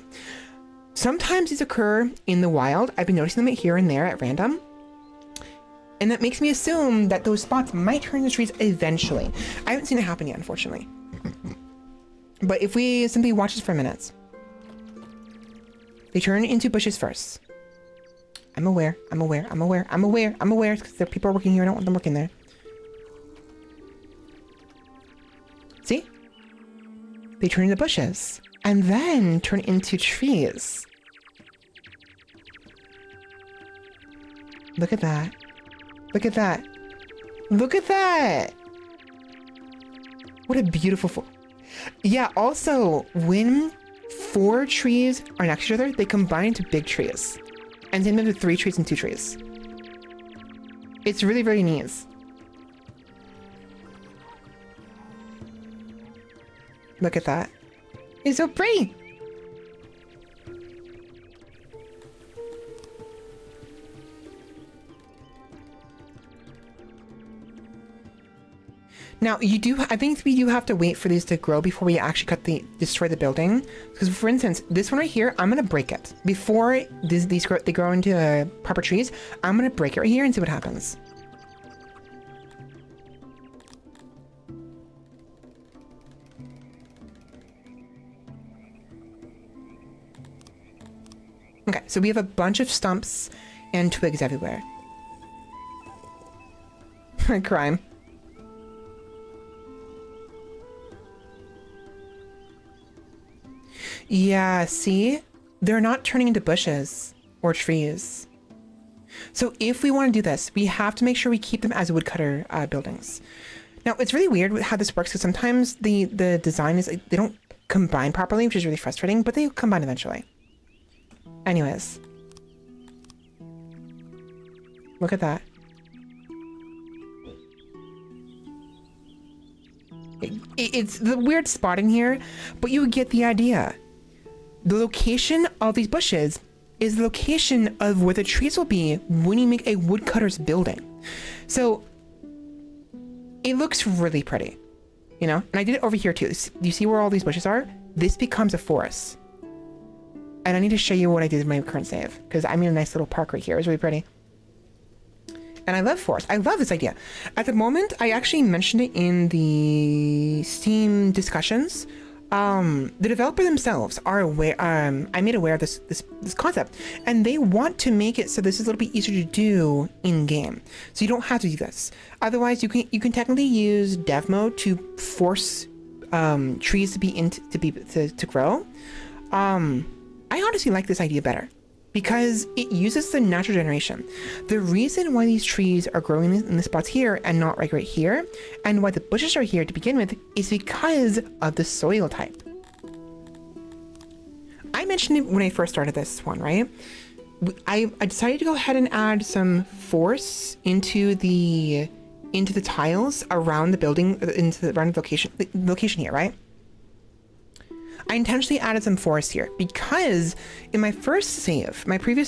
S1: Sometimes these occur in the wild. I've been noticing them here and there at random. And that makes me assume that those spots might turn into trees eventually. I haven't seen it happen yet, unfortunately. But if we simply watch this for a minute, they turn into bushes first. I'm aware, because there are people working here. I don't want them working there. See? They turn into bushes and then turn into trees. Look at that. Look at that. Look at that. What a beautiful yeah, also, when 4 trees are next to each other, they combine into big trees. And same with 3 trees and 2 trees. It's really, really neat. Look at that. It's so pretty. Now, I think we do have to wait for these to grow before we actually destroy the building. Because for instance, this one right here, I'm going to break it. Before they grow into proper trees, I'm going to break it right here and see what happens. Okay, so we have a bunch of stumps and twigs everywhere. Crime. Yeah, see? They're not turning into bushes or trees. So if we want to do this, we have to make sure we keep them as woodcutter buildings. Now, it's really weird how this works because sometimes the design is, they don't combine properly, which is really frustrating, but they combine eventually. Anyways. Look at that. It's the weird spotting here, but you get the idea. The location of these bushes is the location of where the trees will be when you make a woodcutter's building. So it looks really pretty, you know? And I did it over here too. You see where all these bushes are? This becomes a forest. And I need to show you what I did in my current save because I made a nice little park right here. It's really pretty. And I love forest. I love this idea. At the moment, I actually mentioned it in the Steam discussions. The developer themselves are aware. I made aware of this concept, and they want to make it so this is a little bit easier to do in game. So you don't have to do this. Otherwise, you can technically use dev mode to force trees to grow. I honestly like this idea better because it uses the natural generation. The reason why these trees are growing in the spots here and not right here, and why the bushes are here to begin with, is because of the soil type. I mentioned it when I first started this one, right? I decided to go ahead and add some force into the tiles around the building, around the location here, right? I intentionally added some forest here because in my previous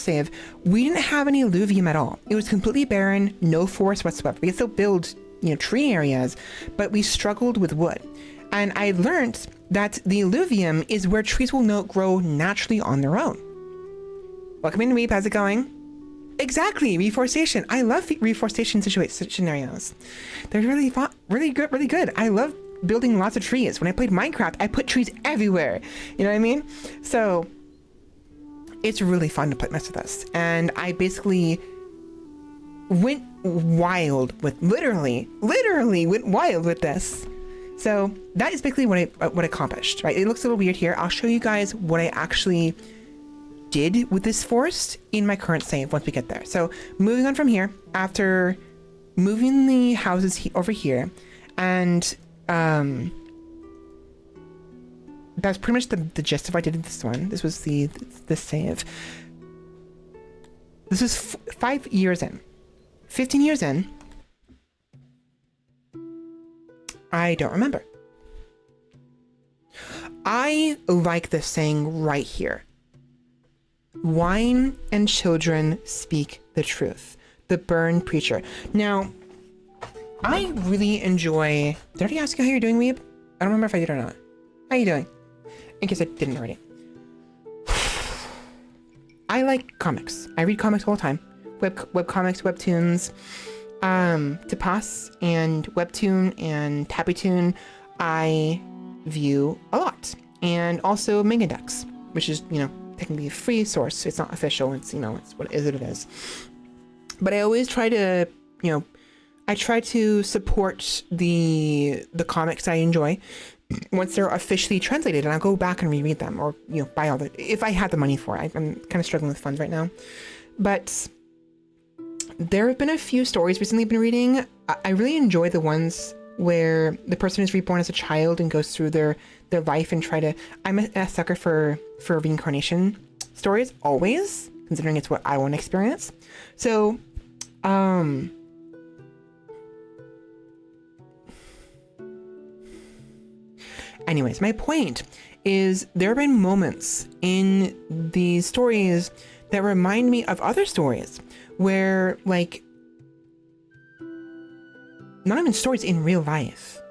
S1: save, we didn't have any alluvium at all. It was completely barren, no forest whatsoever. We could still build, tree areas, but we struggled with wood. And I learned that the alluvium is where trees will grow naturally on their own. Welcome in, Weep. How's it going? Exactly, reforestation. I love reforestation scenarios. They're really fun, really good. I love building lots of trees. When I played Minecraft, I put trees everywhere. You know what I mean? So it's really fun to mess with this. And I basically went wild with literally went wild with this. So that is basically what I accomplished, right? It looks a little weird here. I'll show you guys what I actually did with this forest in my current save once we get there. So moving on from here, after moving the houses over here, and that's pretty much the gist of what I did in this one. This was the save. This is 5 years in. 15 years in. I don't remember. I like this saying right here. Wine and children speak the truth. The Burn Preacher. Now, I really enjoy... Did I already ask you how you're doing, Weeb? I don't remember if I did or not. How you doing? In case I didn't already. I like comics. I read comics all the time. Web comics, webtoons. Tapas and Webtoon and Tabbytoon I view a lot. And also Mangadex, which is, technically a free source. It's not official. It's, it's what it is. But I always try to, I try to support the comics I enjoy once they're officially translated, and I'll go back and reread them or, buy all the, if I had the money for it. I'm kind of struggling with funds right now. But there have been a few stories recently I've been reading. I really enjoy the ones where the person is reborn as a child and goes through their life and try to. I'm a sucker for reincarnation stories always, considering it's what I want to experience. So, anyways, my point is there have been moments in these stories that remind me of other stories where, like, not even stories, in real life.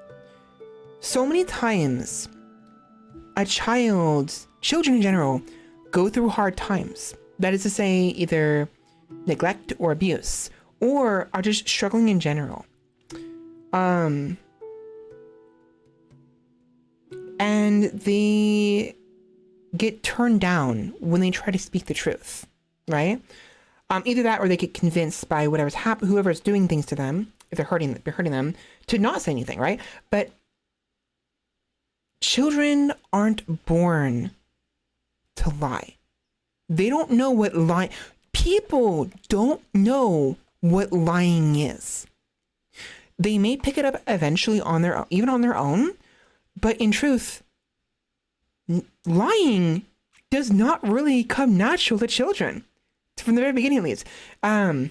S1: So many times, children in general, go through hard times. That is to say, either neglect or abuse, or are just struggling in general. And they get turned down when they try to speak the truth, right? Either that, or they get convinced by whoever's doing things to them, if they're hurting them, to not say anything, right? But children aren't born to lie. They don't know what lying. People don't know what lying is. They may pick it up eventually on their own, even on their own, but in truth, lying does not really come natural to children, from the very beginning at least. They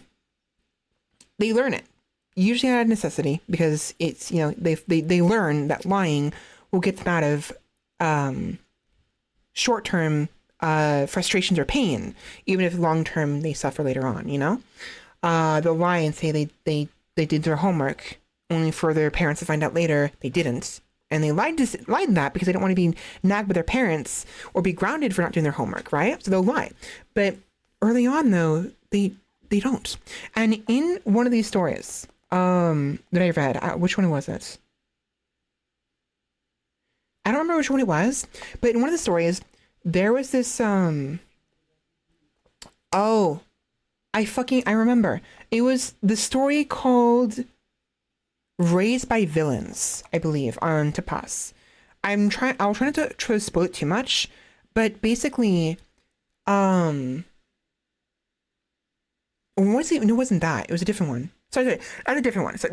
S1: learn it, usually out of necessity, because it's, they learn that lying will get them out of short-term frustrations or pain, even if long-term they suffer later on, they'll lie and say they did their homework, only for their parents to find out later they didn't. And they lied that because they don't want to be nagged by their parents or be grounded for not doing their homework, right? So they'll lie. But early on, though, they don't. And in one of these stories that I read, which one was it? I don't remember which one it was, but in one of the stories, there was this, I remember. It was the story called Raised by Villains, I believe, on Tapas. I'll try not to spoil it too much, but basically, it wasn't that. It was a different one. Sorry, not a different one. So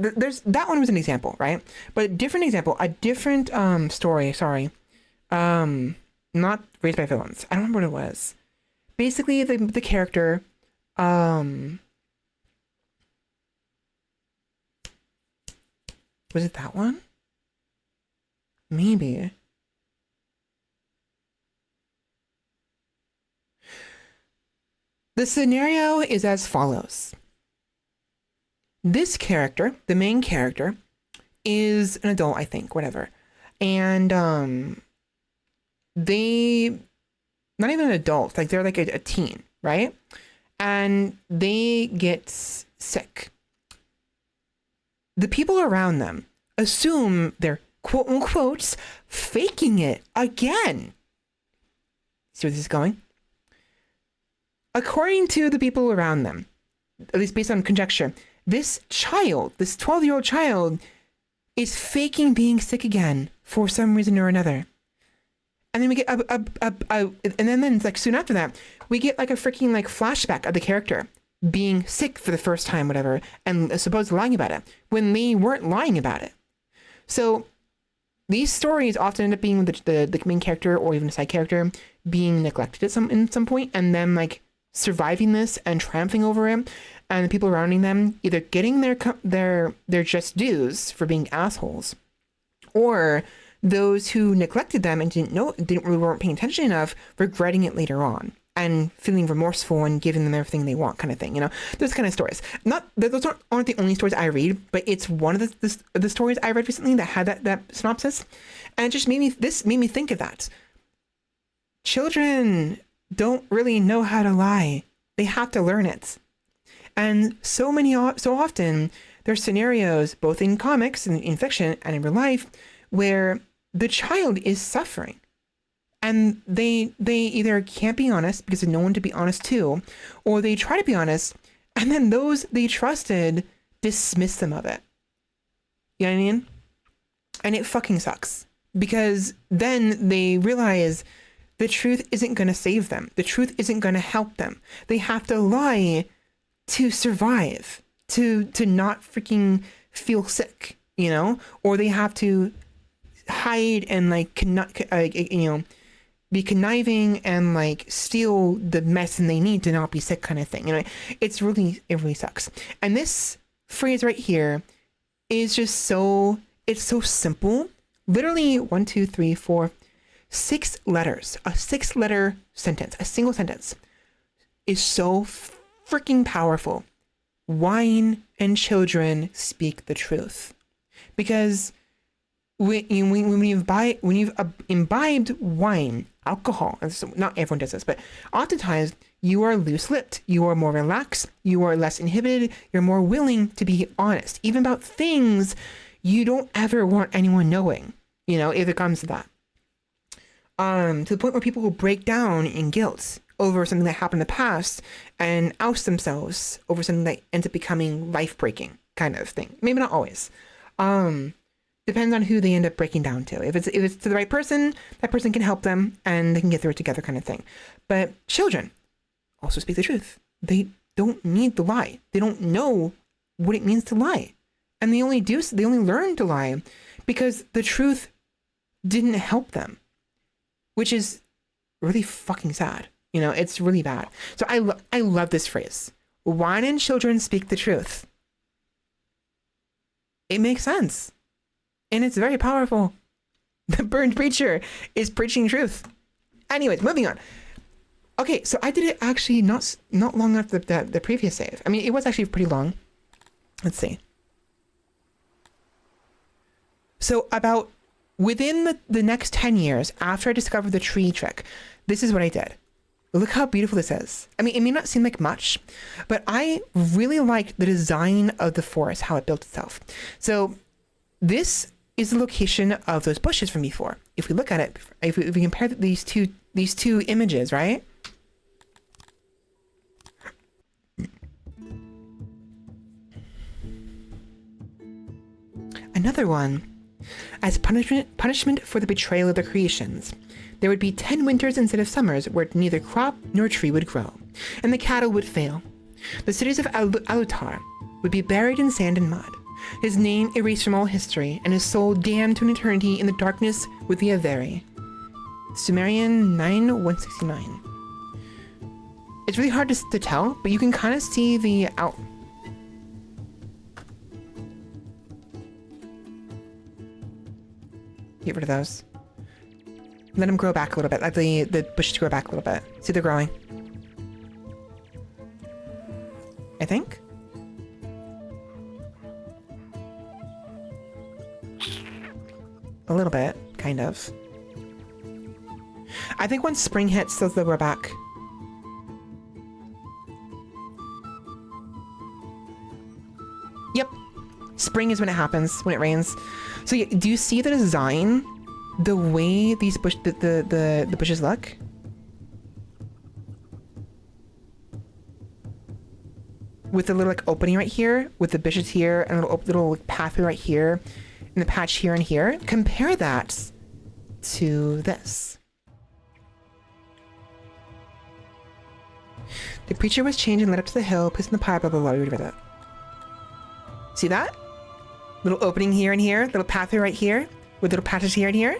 S1: that one was an example, right? But a different story, sorry. Not Raised by Villains. I don't remember what it was. Basically, the character, was it that one? Maybe. The scenario is as follows. This character, the main character, is an adult, I think, whatever. And they, not even an adult, like they're like a teen, right? And they get sick. The people around them assume they're, quote unquote, faking it again. See where this is going? According to the people around them, at least based on conjecture, this 12-year-old child, is faking being sick again for some reason or another. And then we get and then like soon after that, we get like a freaking like flashback of the character being sick for the first time, whatever, and supposedly lying about it when they weren't lying about it. So these stories often end up being the main character or even a side character being neglected at some point, and then like surviving this and triumphing over it, and the people surrounding them either getting their just dues for being assholes, or those who neglected them and weren't paying attention enough, regretting it later on and feeling remorseful and giving them everything they want, kind of thing. Those kind of stories. Those aren't the only stories I read, but it's one of the stories I read recently that had that synopsis, and it just made me think of that. Children don't really know how to lie. They have to learn it. And so often there's scenarios, both in comics and in fiction and in real life, where the child is suffering. And they either can't be honest because there's no one to be honest to, or they try to be honest, and then those they trusted dismiss them of it. You know what I mean? And it fucking sucks. Because then they realize the truth isn't going to save them. The truth isn't going to help them. They have to lie to survive, to not freaking feel sick, you know, or they have to hide and like be conniving and like steal the medicine they need to not be sick, kind of thing. You know, it really sucks. And this phrase right here is just it's so simple. Literally 1, 2, 3, 4, 6 letters. A 6-letter sentence, a single sentence, is so freaking powerful. Wine and children speak the truth. Because when you've imbibed wine, alcohol, and so not everyone does this, but oftentimes you are loose-lipped, you are more relaxed, you are less inhibited, you're more willing to be honest, even about things you don't ever want anyone knowing, you know, if it comes to that. To the point where people will break down in guilt over something that happened in the past and oust themselves over something that ends up becoming life-breaking kind of thing. Maybe not always. Depends on who they end up breaking down to. If it's to the right person, that person can help them and they can get through it together, kind of thing. But children also speak the truth. They don't need to lie. They don't know what it means to lie. And they only learn to lie because the truth didn't help them, which is really fucking sad. You know, it's really bad. So I love this phrase. Wine and children speak the truth. It makes sense. And it's very powerful. The burned preacher is preaching truth. Anyways, moving on. Okay, so I did it actually not long after the previous save. I mean, it was actually pretty long. Let's see. So about within the next 10 years after I discovered the tree trick, this is what I did. Look how beautiful this is. I mean, it may not seem like much, but I really liked the design of the forest, how it built itself. So this is the location of those bushes from before. If we look at it, if we compare these two images, right? Another one. As punishment for the betrayal of the creations, there would be 10 winters instead of summers where neither crop nor tree would grow, and the cattle would fail. The cities of Alutar would be buried in sand and mud, his name erased from all history, and his soul damned to an eternity in the darkness with the Averi. Sumerian 9:169. It's really hard to tell, but you can kind of see the Get rid of those. Let them grow back a little bit. Let the bushes grow back a little bit. See, they're growing. I think. A little bit, kind of. I think once spring hits, they'll grow back. Yep. Spring is when it happens, when it rains. So yeah, do you see the design? The way these the bushes look? With the little like opening right here, with the bushes here, and a little pathway right here, and the patch here and here. Compare that to this. The preacher was changed and led up to the hill, placed in the pile, blah blah blah. Read about that. See that? Little opening here and here, little pathway right here, with little patches here and here.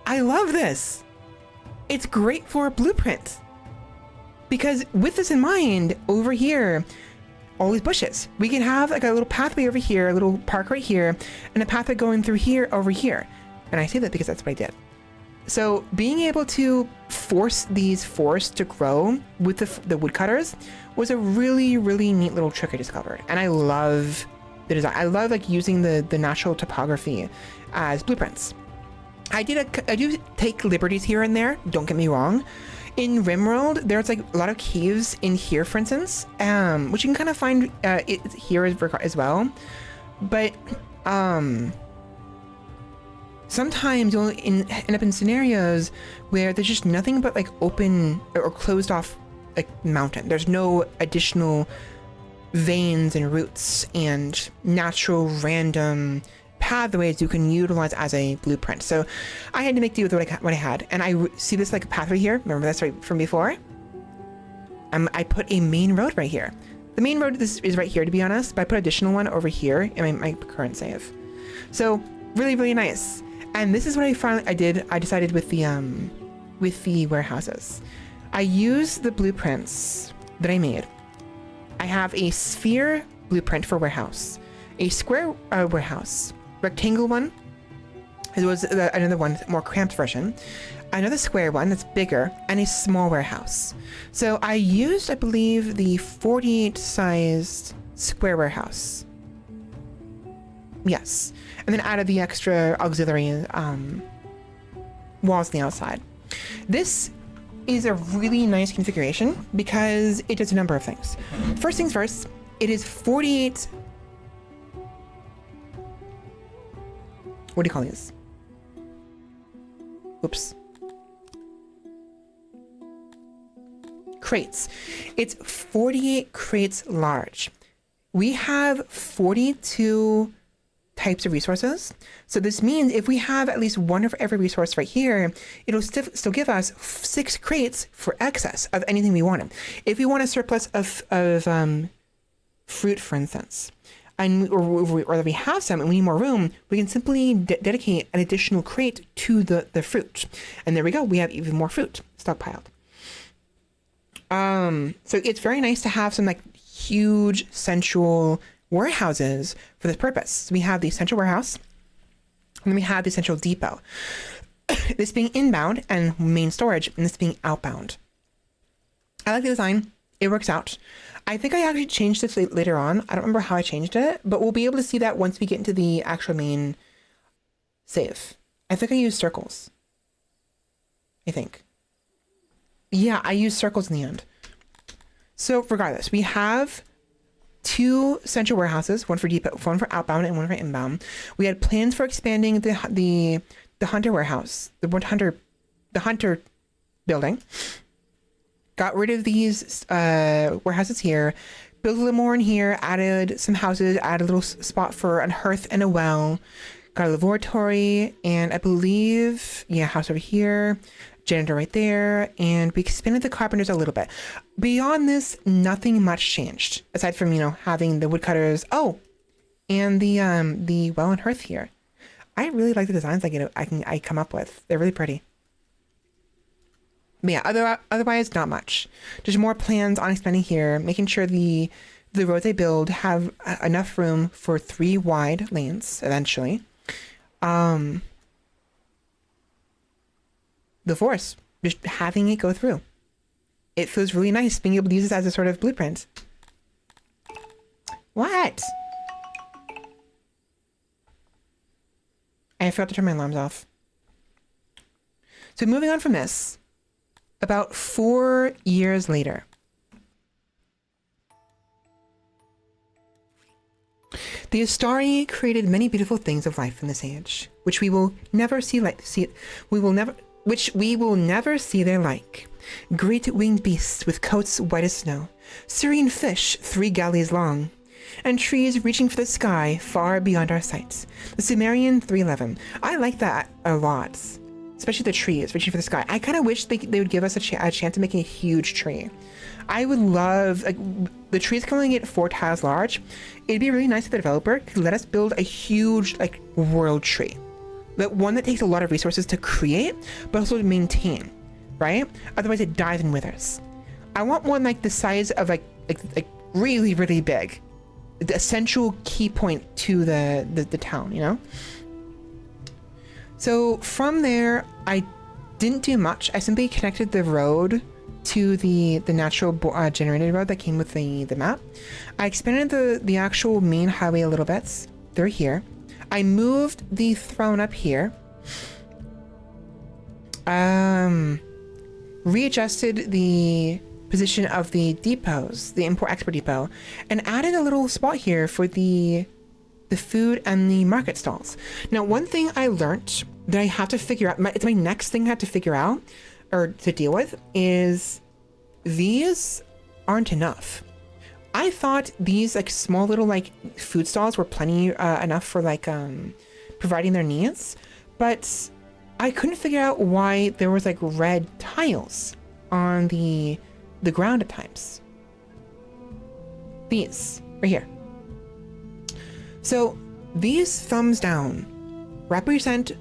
S1: I love this. It's great for a blueprint. Because with this in mind, over here, all these bushes, we can have like a little pathway over here, a little park right here, and a pathway going through here over here. And I say that because that's what I did. So being able to force these forests to grow with the woodcutters was a really, really neat little trick I discovered. And I love the design. I love like using the natural topography as blueprints. I do take liberties here and there, don't get me wrong. In RimWorld, there's like a lot of caves in here, for instance, which you can kind of find here as well. But sometimes you'll end up in scenarios where there's just nothing but like open or closed off like mountain. There's no additional veins and roots and natural random pathways you can utilize as a blueprint. So I had to make do with what I had. And I see this like pathway here. Remember that's right from before? I put a main road right here. The main road is right here, to be honest, but I put additional one over here in my current save. So really, really nice. And this is what I decided with the warehouses. I used the blueprints that I made. I have a sphere blueprint for warehouse, a square warehouse, rectangle one. There was another one, more cramped version, another square one that's bigger, and a small warehouse. So I used, I believe, the 48 sized square warehouse. Yes. And then added the extra auxiliary walls on the outside. This is a really nice configuration because it does a number of things. First things first, it is 48... What do you call these? Oops. Crates. It's 48 crates large. We have 42 types of resources. So this means if we have at least one of every resource right here, it'll still give us 6 crates for excess of anything we wanted. If we want a surplus of fruit, for instance, or we have some and we need more room, we can simply dedicate an additional crate to the fruit. And there we go. We have even more fruit stockpiled. So it's very nice to have some like huge central warehouses for this purpose. So we have the central warehouse, and then we have the central depot. This being inbound and main storage, and this being outbound. I like the design. It works out. I think I actually changed this later on. I don't remember how I changed it, but we'll be able to see that once we get into the actual main save. I think I used circles. I think. Yeah, I used circles in the end. So regardless, we have 2 central warehouses, one for depot, one for outbound, and one for inbound. We had plans for expanding the hunter warehouse, the hunter building. Got rid of these warehouses here, built a little more in here, added some houses, added a little spot for a hearth and a well. Got a laboratory, and I believe, yeah, house over here, janitor right there, and we expanded the carpenters a little bit. Beyond this, nothing much changed aside from, having the woodcutters. Oh, and the well and hearth here. I really like the designs I come up with. They're really pretty. But yeah, otherwise not much. Just more plans on expanding here, making sure the roads I build have enough room for 3 wide lanes eventually. The forest, just having it go through. It feels really nice being able to use this as a sort of blueprint. What? I forgot to turn my alarms off. So moving on from this, about 4 years later, the Astari created many beautiful things of life in this age, which we will never see their like. Great winged beasts with coats white as snow, serene fish 3 galleys long, and trees reaching for the sky far beyond our sight. The Sumerian 311. I like that a lot, especially the trees reaching for the sky. I kind of wish they would give us a chance of making a huge tree. I would love, the trees can only get 4 tiles large. It'd be really nice if the developer could let us build a huge, world tree. But one that takes a lot of resources to create, but also to maintain, right? Otherwise it dies and withers. I want one the size of really, really big. The essential key point to the town, So from there, I didn't do much. I simply connected the road to the natural generated road that came with the map. I expanded the actual main highway a little bit through here. I moved the throne up here. Readjusted the position of the depots, the import-export depot, and added a little spot here for the food and the market stalls. Now, one thing I learned that I have to figure out, it's my next thing I have to figure out, or to deal with, is these aren't enough. I thought these small little food stalls were plenty enough for providing their needs, but I couldn't figure out why there was red tiles on the ground at times. These, right here. So these thumbs down represent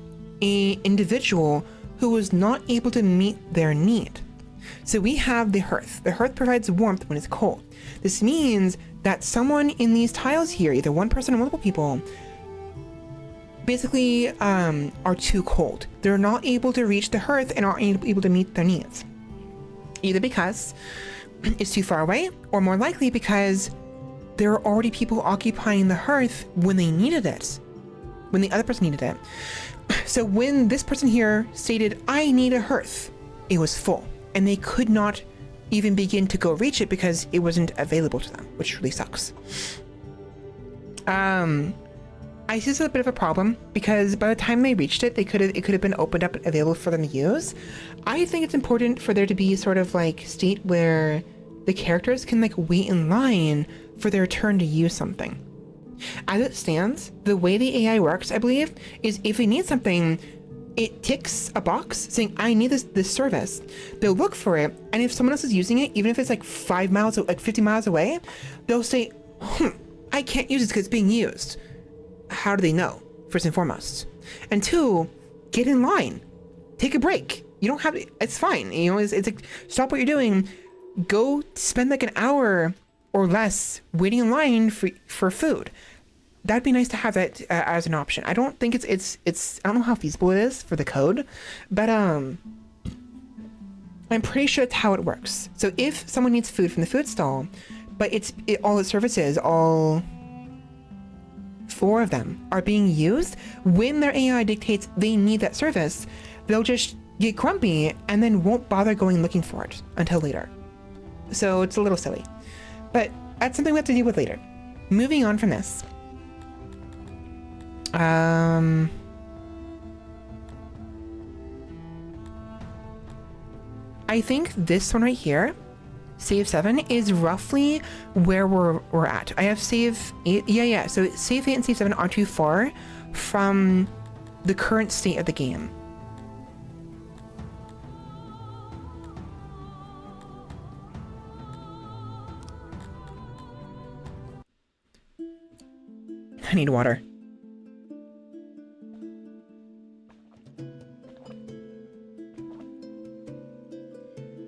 S1: a individual who was not able to meet their need. So we have the hearth. The hearth provides warmth when it's cold. This means that someone in these tiles here, either one person or multiple people, basically are too cold. They're not able to reach the hearth and aren't able to meet their needs. Either because it's too far away, or more likely because there are already people occupying the hearth when they needed it, when the other person needed it. So when this person here stated, I need a hearth, it was full, and they could not even begin to go reach it because it wasn't available to them, which really sucks. I see this as a bit of a problem because by the time they reached it, it could have been opened up and available for them to use. I think it's important for there to be sort of like state where the characters can like wait in line for their turn to use something. As it stands, the way the AI works, I believe, is if they need something, it ticks a box saying, I need this service. They'll look for it, and if someone else is using it, even if it's like 5 miles, like 50 miles away, they'll say, I can't use it because it's being used. How do they know, first and foremost? And two, get in line. Take a break. You don't have to, it's fine. You know, it's like, stop what you're doing. Go spend like an hour or less waiting in line for food. That'd be nice to have that as an option. I don't think it's I don't know how feasible it is for the code, but I'm pretty sure that's how it works. So if someone needs food from the food stall, but all the services, all 4 of them are being used, when their AI dictates they need that service, they'll just get grumpy and then won't bother going looking for it until later. So it's a little silly, but that's something we have to deal with later. Moving on from this. I think this one right here, save 7, is roughly where we're at. I have save 8. Yeah. So save 8 and save 7 aren't too far from the current state of the game. I need water.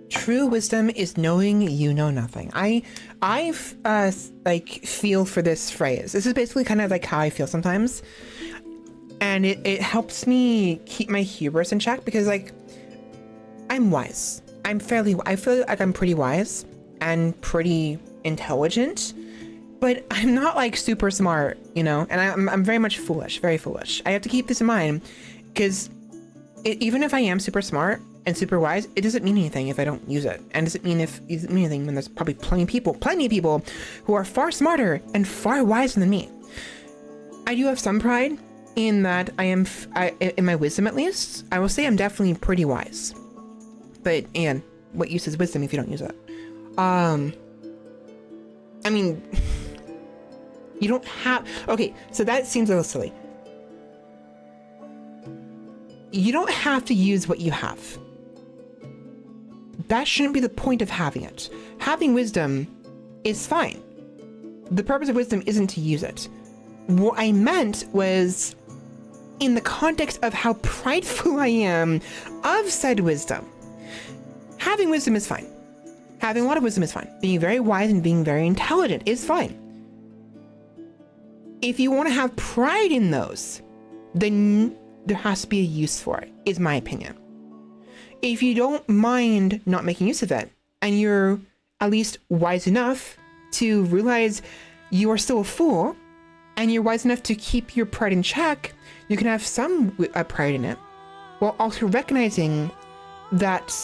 S1: True wisdom is knowing you know nothing. I like feel for this phrase. This is basically kind of like how I feel sometimes, and it helps me keep my hubris in check because like I'm wise. I feel like I'm pretty wise and pretty intelligent, but I'm not like super smart, you know. And I'm very much foolish, very foolish. I have to keep this in mind because even if I am super smart and super wise, it doesn't mean anything if I don't use it. And it doesn't mean anything when there's probably plenty of people who are far smarter and far wiser than me. I do have some pride in that in my wisdom at least. I will say I'm definitely pretty wise. But, and what use is wisdom if you don't use it? I mean, you don't have, okay, so that seems a little silly. You don't have to use what you have. That shouldn't be the point of having it. Having wisdom is fine. The purpose of wisdom isn't to use it. What I meant was in the context of how prideful I am of said wisdom. Having wisdom is fine. Having a lot of wisdom is fine. Being very wise and being very intelligent is fine. If you want to have pride in those, then there has to be a use for it, is my opinion. If you don't mind not making use of it, and you're at least wise enough to realize you are still a fool, and you're wise enough to keep your pride in check, you can have some pride in it, while also recognizing that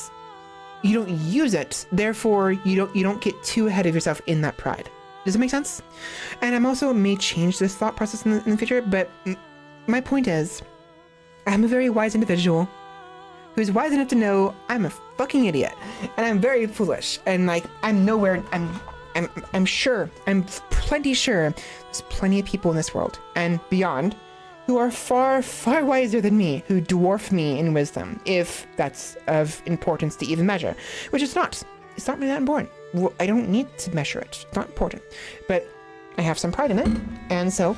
S1: you don't use it, therefore you don't get too ahead of yourself in that pride. Does it make sense? And I'm also may change this thought process in the future, but my point is, I'm a very wise individual who's wise enough to know I'm a fucking idiot and I'm very foolish and like I'm plenty sure there's plenty of people in this world and beyond who are far, far wiser than me, who dwarf me in wisdom, if that's of importance to even measure, which it's not. It's not really that important. well, I don't need to measure it. It's not important. But I have some pride in it. And so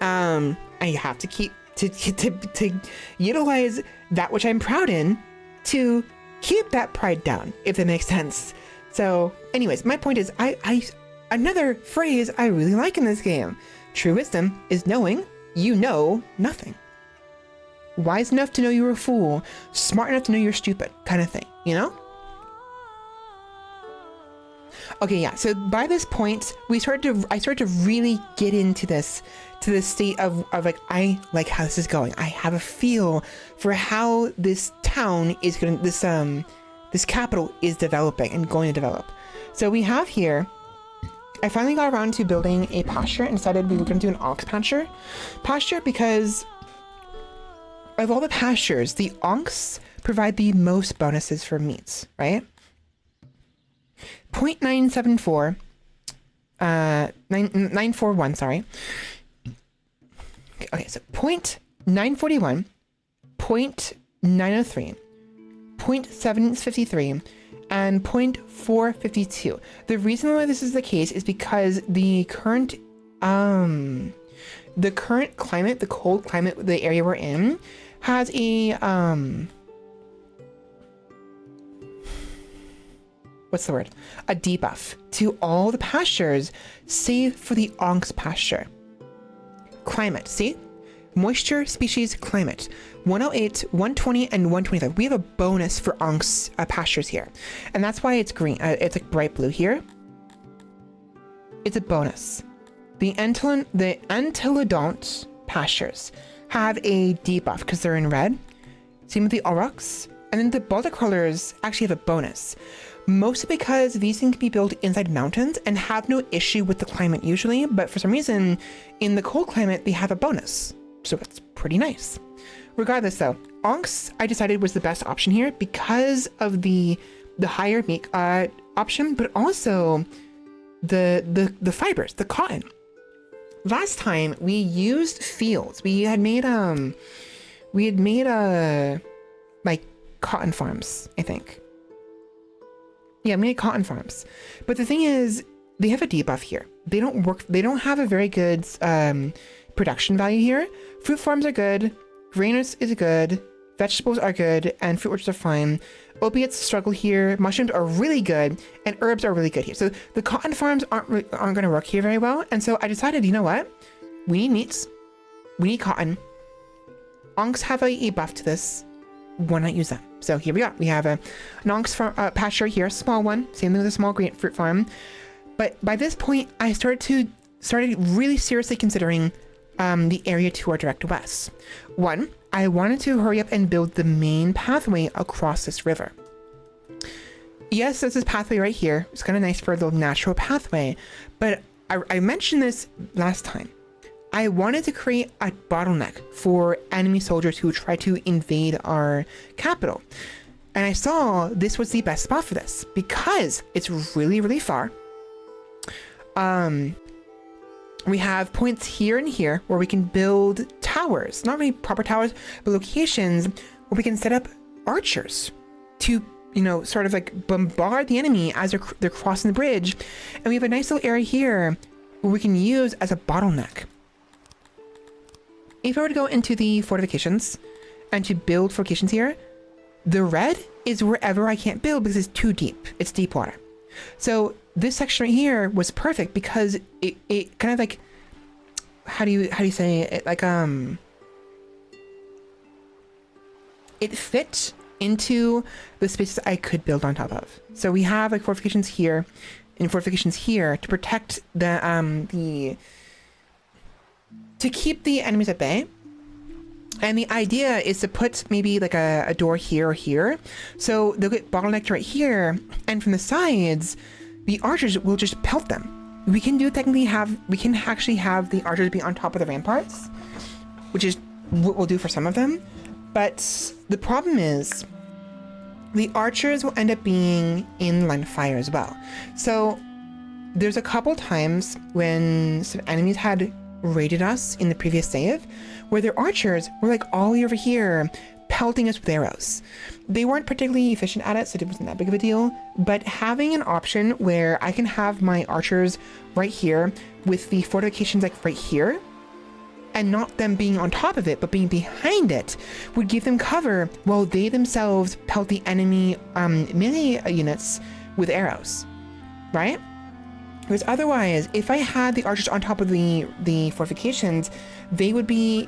S1: I have to keep to utilize that which I'm proud in to keep that pride down, if that makes sense. So anyways, my point is I another phrase I really like in this game. True wisdom is knowing you know nothing. Wise enough to know you're a fool, smart enough to know you're stupid, kind of thing, you know? Okay, yeah, so by this point, I started to really get into this, to this state of like, I like how this is going. I have a feel for how this town is going to, this capital is developing and going to develop. So we have here, I finally got around to building a pasture and decided we were going to do an ox pasture because of all the pastures, the ox provide the most bonuses for meats, right? 0.974, 941, sorry. Okay, so 0.941, 0.903, 0.753, and 0.452. The reason why this is the case is because the current climate, the cold climate, the area we're in, has a what's the word? A debuff to all the pastures, save for the ox pasture. Climate, see? Moisture, species, climate. 108, 120, and 125. We have a bonus for ox pastures here. And that's why it's green. It's like bright blue here. It's a bonus. The Entelodont pastures have a debuff because they're in red. Same with the aurochs. And then the boulder crawlers actually have a bonus. Mostly because these things can be built inside mountains and have no issue with the climate usually, but for some reason, in the cold climate, they have a bonus. So it's pretty nice. Regardless though, ox I decided was the best option here because of the higher meat option, but also the fibers, the cotton. Last time we used fields. We had made like cotton farms, I think. Yeah, made cotton farms. But the thing is, they have a debuff here. They don't work. They don't have a very good production value here. Fruit farms are good. Grain is good. Vegetables are good, and fruit orchards are fine. Opiates struggle here. Mushrooms are really good, and herbs are really good here. So the cotton farms aren't going to work here very well. And so I decided, you know what? We need meats. We need cotton. Onks have a buff to this. Why not use them? So here we are. We have an ox pasture here, a small one. Same thing with a small grapefruit farm. But by this point, I started really seriously considering the area to our direct west. One, I wanted to hurry up and build the main pathway across this river. Yes, there's this pathway right here. It's kind of nice for a little natural pathway. But I mentioned this last time. I wanted to create a bottleneck for enemy soldiers who try to invade our capital. And I saw this was the best spot for this because it's really, really far. We have points here and here where we can build towers, not really proper towers, but locations where we can set up archers to, you know, sort of like bombard the enemy as they're crossing the bridge. And we have a nice little area here where we can use as a bottleneck. If I were to go into the fortifications and to build fortifications here, the red is wherever I can't build because it's too deep. It's deep water. So this section right here was perfect because it kind of like, how do you say it? Like, it fit into the spaces I could build on top of. So we have like fortifications here and fortifications here to protect to keep the enemies at bay. And the idea is to put maybe like a door here or here. So they'll get bottlenecked right here. And from the sides, the archers will just pelt them. We can actually have the archers be on top of the ramparts, which is what we'll do for some of them. But the problem is the archers will end up being in line of fire as well. So there's a couple times when some enemies had raided us in the previous save where their archers were like all the way over here pelting us with arrows. They weren't particularly efficient at it, so it wasn't that big of a deal. But having an option where I can have my archers right here with the fortifications like right here, and not them being on top of it, but being behind it, would give them cover while they themselves pelt the enemy melee units with arrows, right? Because otherwise, if I had the archers on top of the fortifications, they would be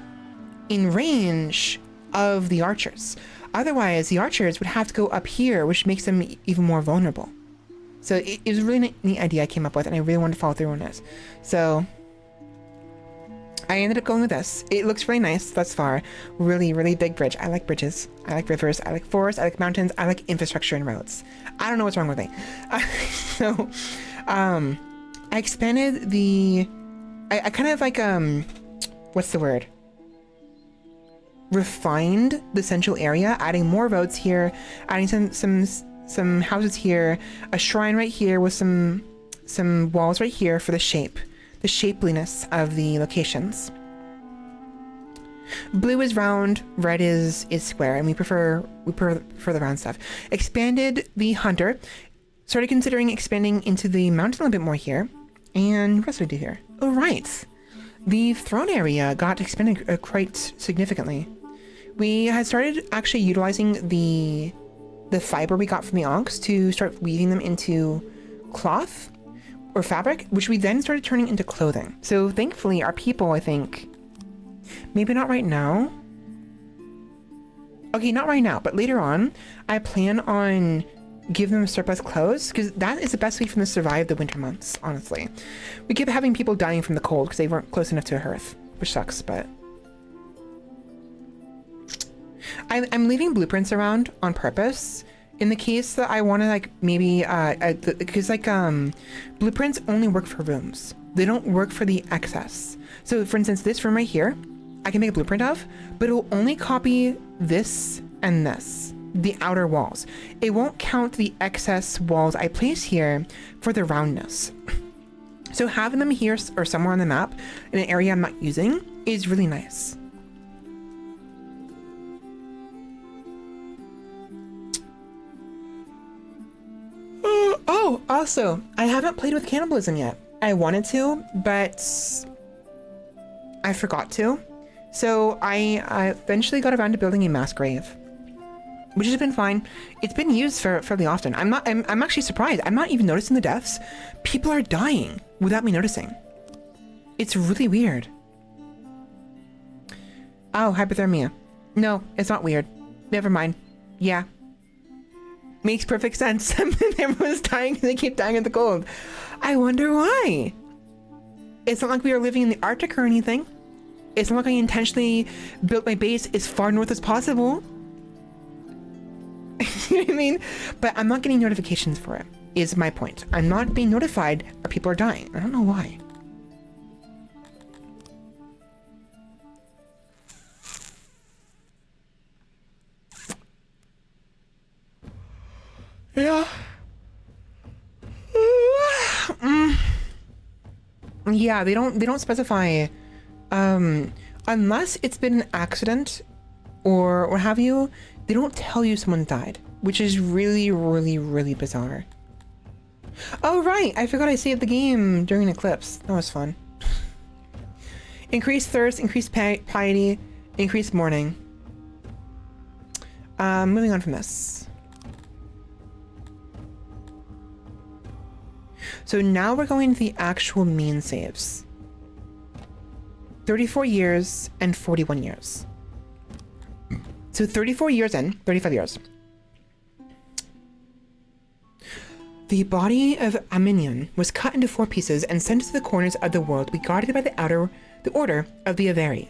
S1: in range of the archers. Otherwise, the archers would have to go up here, which makes them even more vulnerable. So it was a really neat idea I came up with, and I really wanted to follow through on this. So I ended up going with this. It looks really nice thus far. Really, really big bridge. I like bridges. I like rivers. I like forests. I like mountains. I like infrastructure and roads. I don't know what's wrong with me. I expanded the... I kind of like, what's the word? Refined the central area, adding more roads here, adding some houses here, a shrine right here with some walls right here for the shapeliness of the locations. Blue is round, red is square, and we prefer the round stuff. Expanded the hunter, started considering expanding into the mountain a little bit more here, and what else did we do here? Oh right, the throne area got expanded quite significantly. We had started actually utilizing the fiber we got from the ox to start weaving them into cloth or fabric, which we then started turning into clothing. So thankfully our people, I think, maybe not right now. Okay, not right now, but later on, I plan on giving them surplus clothes, because that is the best way for them to survive the winter months, honestly. We keep having people dying from the cold because they weren't close enough to a hearth, which sucks, but... I'm leaving blueprints around on purpose in the case that I want to like maybe because like blueprints only work for rooms. They don't work for the excess. So for instance, this room right here, I can make a blueprint of, but it will only copy this and this, the outer walls. It won't count the excess walls I place here for the roundness. So having them here or somewhere on the map in an area I'm not using is really nice. Oh, also, I haven't played with cannibalism yet. I wanted to, but I forgot to. So I eventually got around to building a mass grave, which has been fine. It's been used fairly often. I'm actually surprised. I'm not even noticing the deaths. People are dying without me noticing. It's really weird. Oh, hypothermia. No, it's not weird. Never mind. Yeah. Makes perfect sense. Everyone's dying and they keep dying in the cold. I wonder why. It's not like we are living in the Arctic or anything. It's not like I intentionally built my base as far north as possible. You know what I mean? But I'm not getting notifications for it, is my point. I'm not being notified or people are dying. I don't know why. Yeah. Yeah, they don't specify unless it's been an accident or what have you. They don't tell you someone died, which is really, really, really bizarre. Oh right, I forgot I saved the game during an eclipse. That was fun. Increased thirst, increased piety, increased mourning. Moving on from this. So now we're going to the actual mean saves. 34 years and 41 years. So 34 years in, 35 years. The body of Aminion was cut into 4 pieces and sent to the corners of the world to be guarded by the Order of the Avari.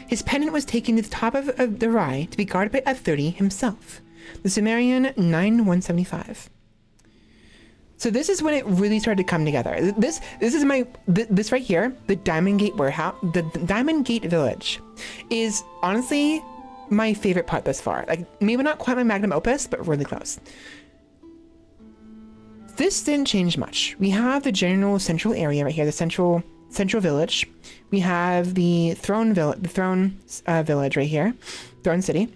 S1: His pendant was taken to the top of the Rai to be guarded by F30 himself, the Sumerian 9175. So this is when it really started to come together. This is this right here, the Diamond Gate warehouse, the Diamond Gate village, is honestly my favorite part thus far. Like maybe not quite my magnum opus, but really close. This didn't change much. We have the general central area right here, the central village. We have the throne village right here, Throne City.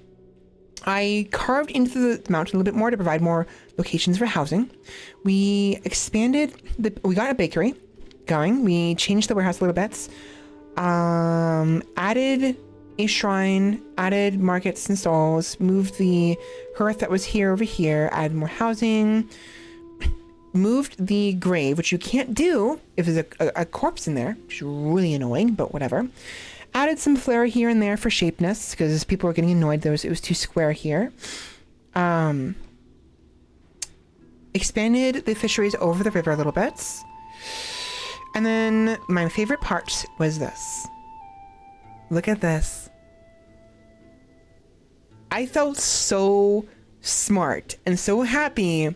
S1: I carved into the mountain a little bit more to provide more locations for housing. We expanded we got a bakery going. We changed the warehouse a little bit. Added a shrine, added markets and stalls, moved the hearth that was here over here, added more housing, moved the grave, which you can't do if there's a corpse in there, which is really annoying, but whatever. Added some flair here and there for shapeness because people were getting annoyed it was too square here. Expanded the fisheries over the river a little bit. And then my favorite part was this. Look at this. I felt so smart and so happy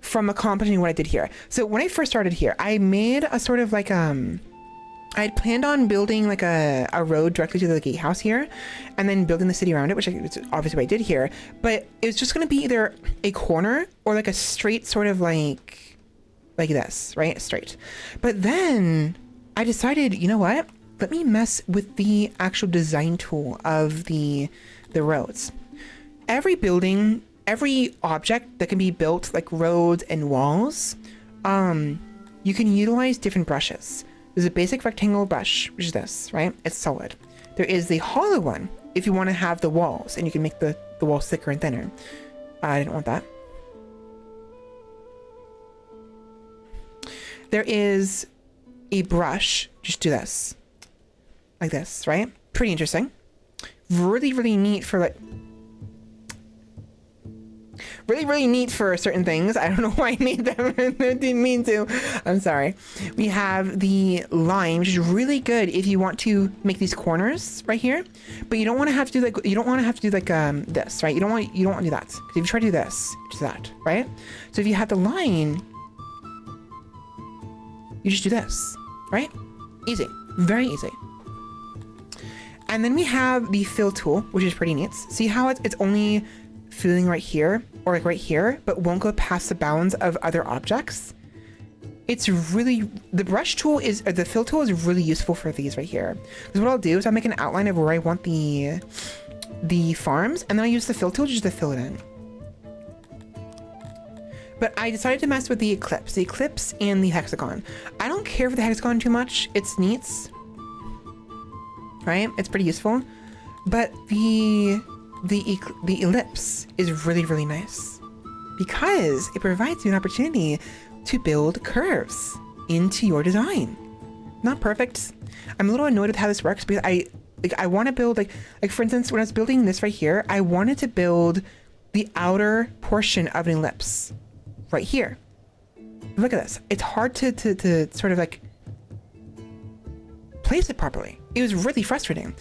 S1: from accomplishing what I did here. So when I first started here, I made a sort of like I had planned on building like a road directly to the gatehouse here and then building the city around it, which is obviously what I did here. But it was just going to be either a corner or like a straight sort of like this, right? Straight. But then I decided, you know what? Let me mess with the actual design tool of the roads. Every building, every object that can be built like roads and walls, you can utilize different brushes. There's a basic rectangle brush, which is this, right? It's solid. There is the hollow one if you want to have the walls and you can make the walls thicker and thinner. I didn't want that. There is a brush, just do this. Like this, right? Pretty interesting. Really, really neat for like... Really, really neat for certain things. I don't know why I made them. I didn't mean to. I'm sorry. We have the line, which is really good if you want to make these corners right here. But you don't want to have to do like this, right? You don't want to do that. Because if you try to do this, it's that, right? So if you have the line, you just do this, right? Easy. Very easy. And then we have the fill tool, which is pretty neat. See how it's only filling right here or like right here, but won't go past the bounds of other objects. It's really, the brush tool is, or the fill tool is really useful for these right here. Because what I'll do is I'll make an outline of where I want the farms, and then I use the fill tool just to fill it in. But I decided to mess with the eclipse and the hexagon. I don't care for the hexagon too much. It's neat, right? It's pretty useful, but the ellipse is really, really nice because it provides you an opportunity to build curves into your design. Not perfect. I'm a little annoyed with how this works because I want to build like for instance, when I was building this right here, I wanted to build the outer portion of an ellipse right here. Look at this. It's hard to sort of like place it properly. It was really frustrating.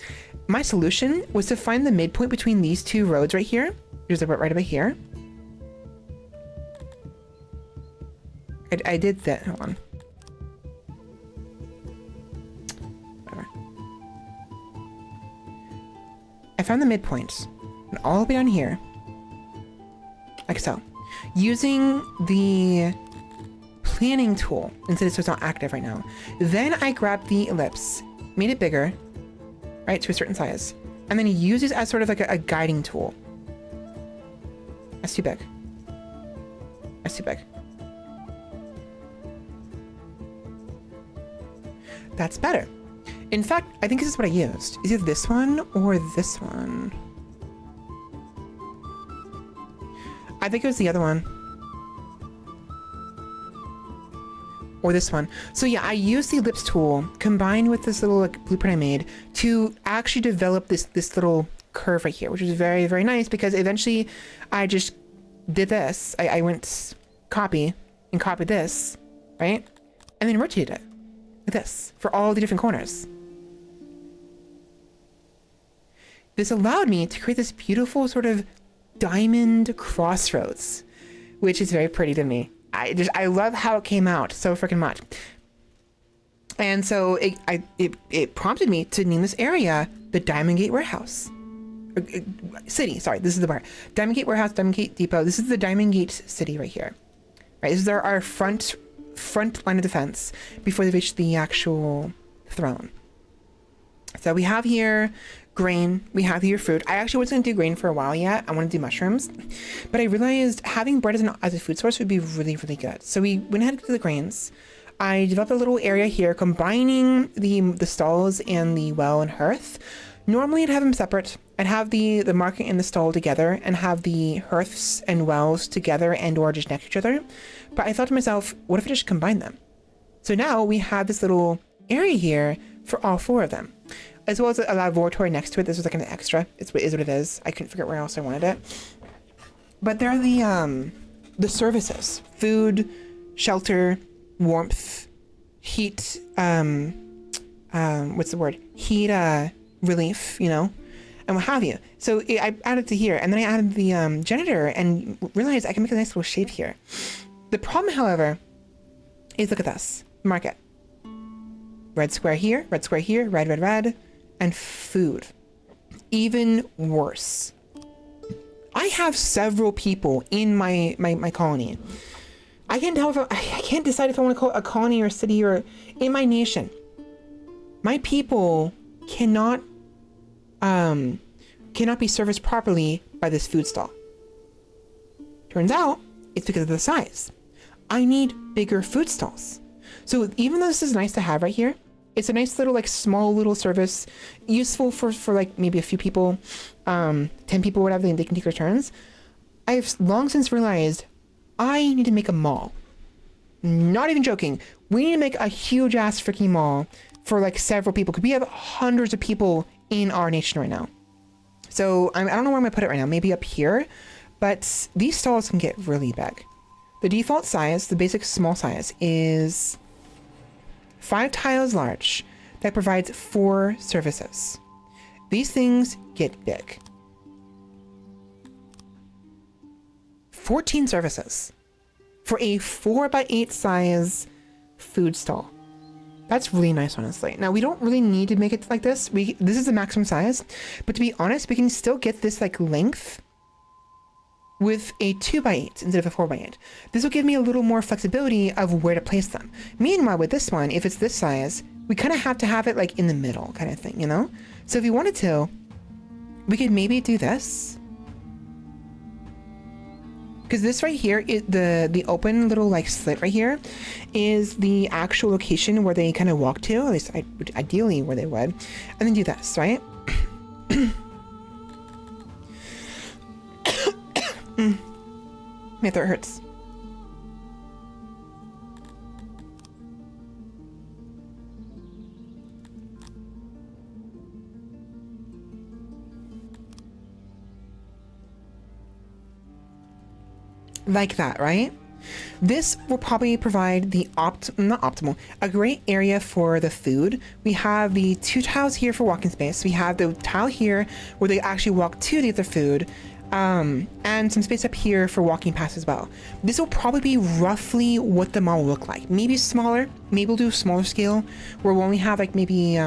S1: My solution was to find the midpoint between these two roads right here. Here's the right about here. I did that. Hold on. Whatever. I found the midpoint. And all the way down here. Like so. Using the planning tool instead so it's not active right now. Then I grabbed the ellipse, made it bigger, right, to a certain size, and then use it as sort of like a guiding tool. That's too big. That's too big. That's better. In fact, I think this is what I used. Is it this one or this one? I think it was the other one. Or this one. So yeah, I used the ellipse tool combined with this little like blueprint I made to actually develop this little curve right here, which was very, very nice because eventually I just did this. I went copy and copied this, right? And then rotated it like this for all the different corners. This allowed me to create this beautiful sort of diamond crossroads, which is very pretty to me. I love how it came out so freaking much. And so it prompted me to name this area the Diamond Gate Warehouse. City, sorry, this is the part. Diamond Gate Warehouse, Diamond Gate Depot. This is the Diamond Gate City right here. Right, this is our front line of defense before they reach the actual throne. So we have here grain, we have your fruit. I actually wasn't gonna do grain for a while yet. I want to do mushrooms, but I realized having bread as a food source would be really, really good. So we went ahead to the grains. I developed a little area here combining the stalls and the well and hearth. Normally I'd have them separate. I'd have the market and the stall together and have the hearths and wells together and or just next to each other. But I thought to myself, what if I just combine them? So now we have this little area here for all 4 of them, as well as a laboratory next to it. This was like an extra. It is what it is. I couldn't figure out where else I wanted it. But they're the services: food, shelter, warmth, heat. What's the word? Heat relief. You know, and what have you. So I added to here, and then I added the janitor, and realized I can make a nice little shape here. The problem, however, is look at this market. Red square here, red square here, red, red, red, and food. Even worse. I have several people in my colony. I can't tell if I can't decide if I want to call it a colony or a city or in my nation. My people cannot be serviced properly by this food stall. Turns out it's because of the size. I need bigger food stalls. So even though this is nice to have right here, it's a nice little, like, small little service, useful for like maybe a few people, 10 people, whatever, they can take their turns. I've long since realized I need to make a mall. Not even joking. We need to make a huge ass freaking mall for like several people, because we have hundreds of people in our nation right now. So I don't know where I'm gonna put it right now. Maybe up here, but these stalls can get really big. The default size, the basic small size, is 5 tiles large that provides 4 services. These things get big. 14 services for a 4x8 size food stall. That's really nice, honestly. Now, we don't really need to make it like this. This is the maximum size, but to be honest, we can still get this like length with a 2x8 instead of a 4x8. This will give me a little more flexibility of where to place them. Meanwhile, with this one, if it's this size, we kind of have to have it like in the middle kind of thing, you know? So if you wanted to, we could maybe do this. Because this right here, the open little like slit right here is the actual location where they kind of walk to, at least ideally where they would, and then do this, right? My throat hurts. Like that, right? This will probably provide the not optimal, a great area for the food. We have the 2 tiles here for walking space. We have the tile here where they actually walk to get their food, and some space up here for walking past as well. This will probably be roughly what the mall will look like. Maybe smaller. Maybe we'll do a smaller scale where we'll only have like maybe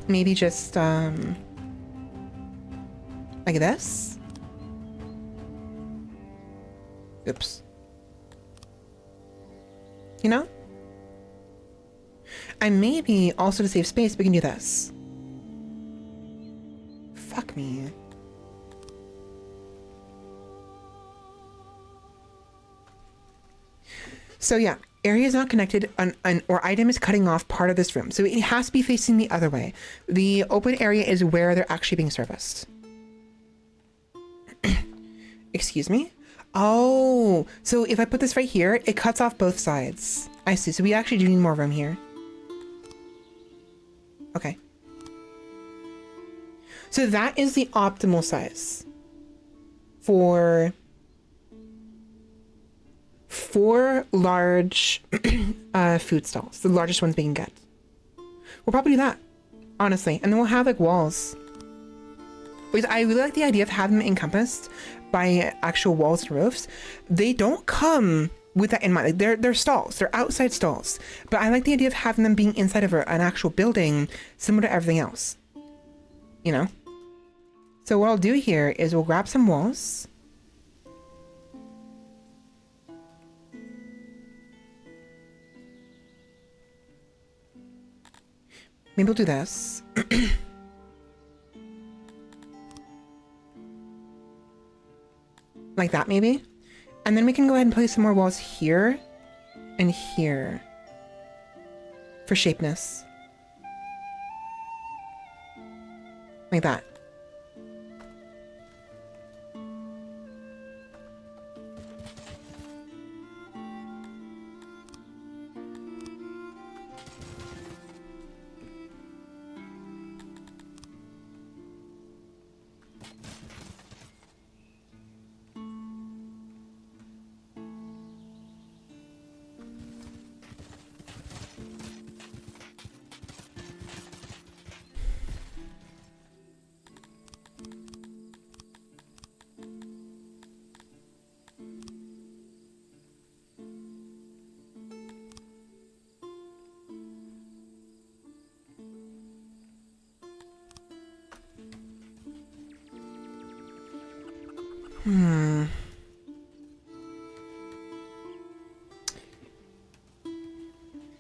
S1: maybe just like this. Oops. You know? And maybe also to save space, we can do this. Fuck me. So yeah, area is not connected or item is cutting off part of this room. So it has to be facing the other way. The open area is where they're actually being serviced. Excuse me? Oh, so if I put this right here, it cuts off both sides. I see. So we actually do need more room here. Okay. So that is the optimal size for 4 large food stalls, the largest ones we can get. We'll probably do that, honestly. And then we'll have like walls. Because I really like the idea of having them encompassed by actual walls and roofs. They don't come with that in mind. Like they're stalls, they're outside stalls. But I like the idea of having them being inside of an actual building, similar to everything else. You know? So what I'll do here is we'll grab some walls. Maybe we'll do this. like that maybe. And then we can go ahead and place some more walls here and here for shapeness. Like that.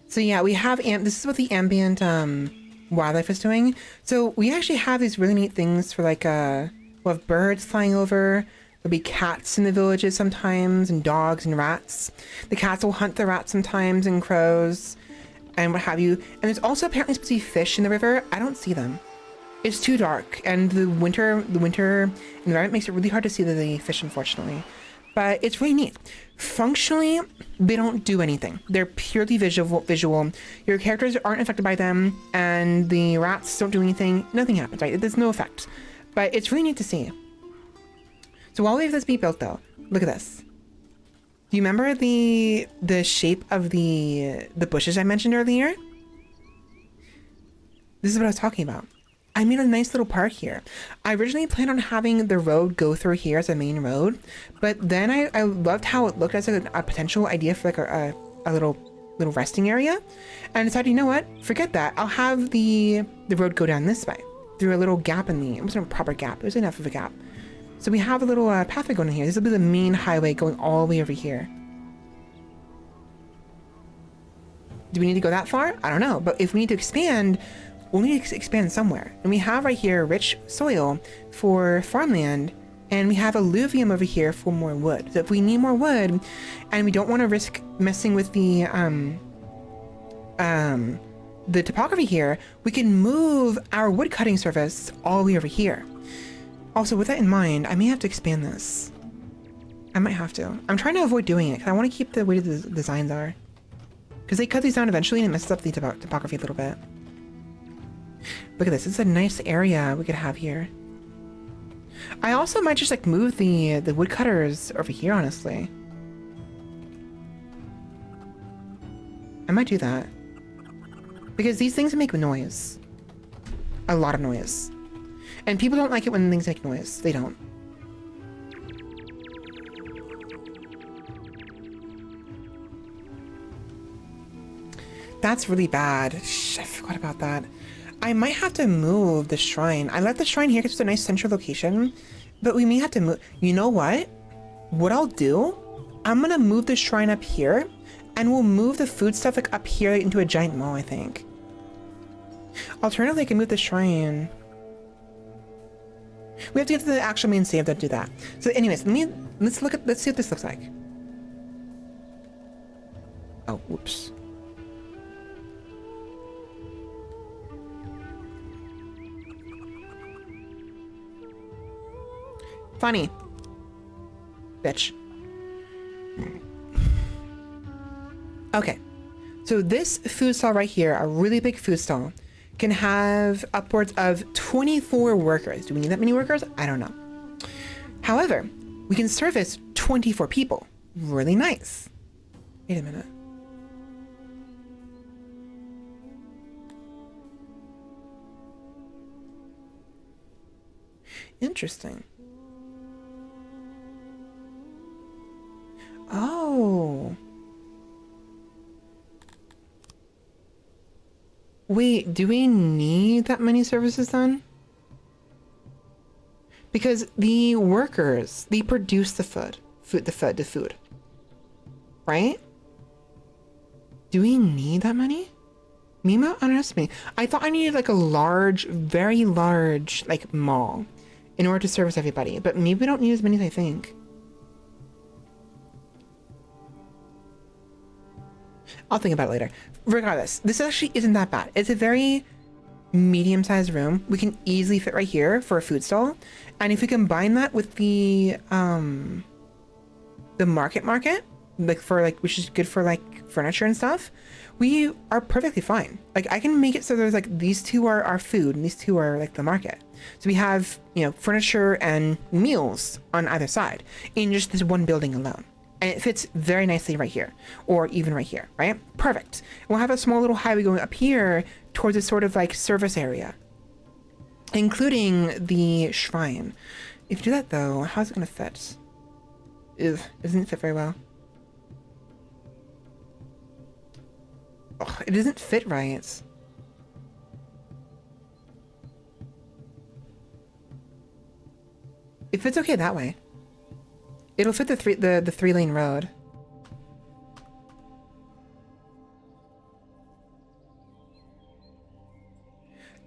S1: So yeah, we have this is what the ambient wildlife is doing. So we actually have these really neat things for like we'll have birds flying over. There'll be cats in the villages sometimes, and dogs and rats. The cats will hunt the rats sometimes, and crows, and what have you. And there's also apparently supposed to be fish in the river. I don't see them. It's too dark, and the winter environment makes it really hard to see the fish, unfortunately. But it's really neat. Functionally, they don't do anything. They're purely visual. Your characters aren't affected by them, and the rats don't do anything. Nothing happens, right? There's no effect. But it's really neat to see. So while we have this be built, though, look at this. Do you remember the shape of the bushes I mentioned earlier? This is what I was talking about. I made a nice little park here. I originally planned on having the road go through here as a main road, but then I loved how it looked as a potential idea for like a little resting area, and I decided, you know what? Forget that. I'll have the road go down this way through a little gap in it wasn't a proper gap. It was enough of a gap. So we have a little pathway going in here. This will be the main highway going all the way over here. Do we need to go that far? I don't know, but if we need to expand, we'll need to expand somewhere. And we have right here rich soil for farmland, and we have alluvium over here for more wood. So if we need more wood, and we don't want to risk messing with the topography here, we can move our wood cutting service all the way over here. Also, with that in mind, I may have to expand this. I might have to. I'm trying to avoid doing it because I want to keep the way the designs are. Because they cut these down eventually and it messes up the topography a little bit. Look at this. It's a nice area we could have here. I also might just like move the woodcutters over here, honestly. I might do that. Because these things make noise. A lot of noise. And people don't like it when things make noise. They don't. That's really bad. Shh, I forgot about that. I might have to move the shrine. I left the shrine here because it's a nice central location, but we may have to move. You know what? What I'll do, I'm gonna move the shrine up here, and we'll move the food stuff like up here into a giant mall, I think. Alternatively, I can move the shrine. We have to get to the actual main save to do that. So anyways, let's see what this looks like. Oh, whoops. Funny. Bitch. Okay. So this food stall right here, a really big food stall, can have upwards of 24 workers. Do we need that many workers? I don't know. However, we can service 24 people. Really nice. Wait a minute. Interesting. Oh. Wait, do we need that many services then? Because the workers, they produce the food. Right? Do we need that many? Maybe I'm underestimating. I thought I needed like a large, very large, like mall in order to service everybody, but maybe we don't need as many as I think. I'll think about it later. Regardless, this actually isn't that bad. It's a very medium-sized room. We can easily fit right here for a food stall. And if we combine that with the market, like for like, which is good for like furniture and stuff, we are perfectly fine. Like I can make it so there's like, these two are our food and these two are like the market. So we have, you know, furniture and meals on either side in just this one building alone. And it fits very nicely right here, or even right here, right? Perfect. We'll have a small little highway going up here towards a sort of like service area, including the shrine. If you do that though, how's it gonna fit? It doesn't fit very well. Oh, it doesn't fit right. It fits okay that way. It'll fit the 3-lane road.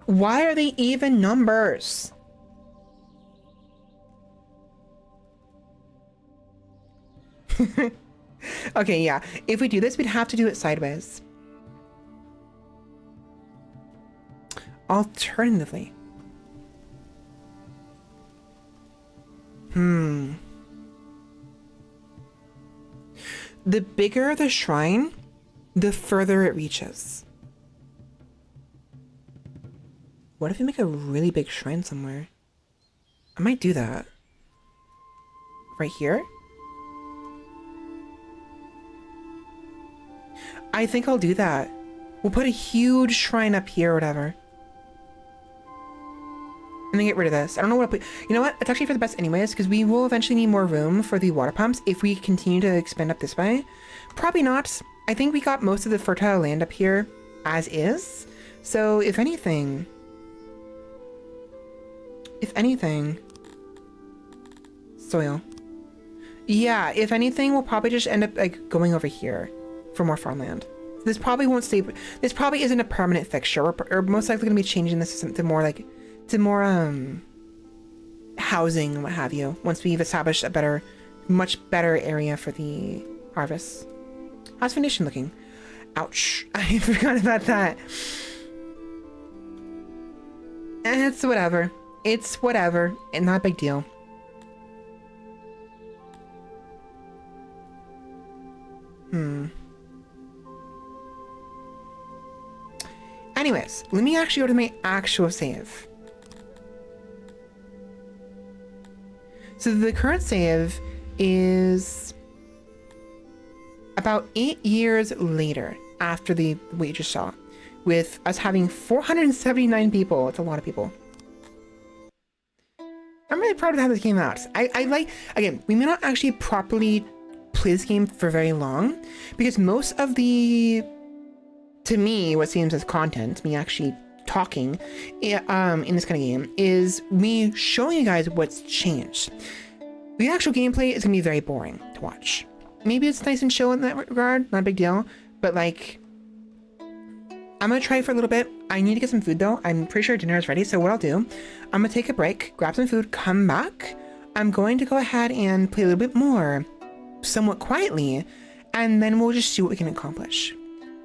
S1: Why are they even numbers? Okay, yeah. If we do this, we'd have to do it sideways. Alternatively. The bigger the shrine, the further it reaches. What if we make a really big shrine somewhere? I might do that. Right here? I think I'll do that. We'll put a huge shrine up here or whatever. And then get rid of this. I don't know what I'll put. You know what? It's actually for the best anyways, because we will eventually need more room for the water pumps if we continue to expand up this way. Probably not. I think we got most of the fertile land up here as is. So if anything, soil. Yeah, if anything, we'll probably just end up like going over here for more farmland. This probably won't stay. This probably isn't a permanent fixture. We're most likely going to be changing this to more like, to more housing and what have you, once we've established a better, much better area for the harvest. How's foundation looking? Ouch. I forgot about that. It's whatever. It's whatever. And not a big deal. Anyways, let me actually go to my actual save. So the current save is about 8 years later after what you just saw, with us having 479 people. It's a lot of people. I'm really proud of how this came out. I like, again, we may not actually properly play this game for very long, because most of the, to me, what seems as content, me actually talking in this kind of game, is me showing you guys what's changed. The actual gameplay is gonna be very boring to watch. Maybe it's nice and chill in that regard, not a big deal, but like, I'm gonna try for a little bit. I need to get some food though. I'm pretty sure dinner is ready, so what I'll do, I'm gonna take a break, grab some food, come back. I'm going to go ahead and play a little bit more, somewhat quietly, and then we'll just see what we can accomplish.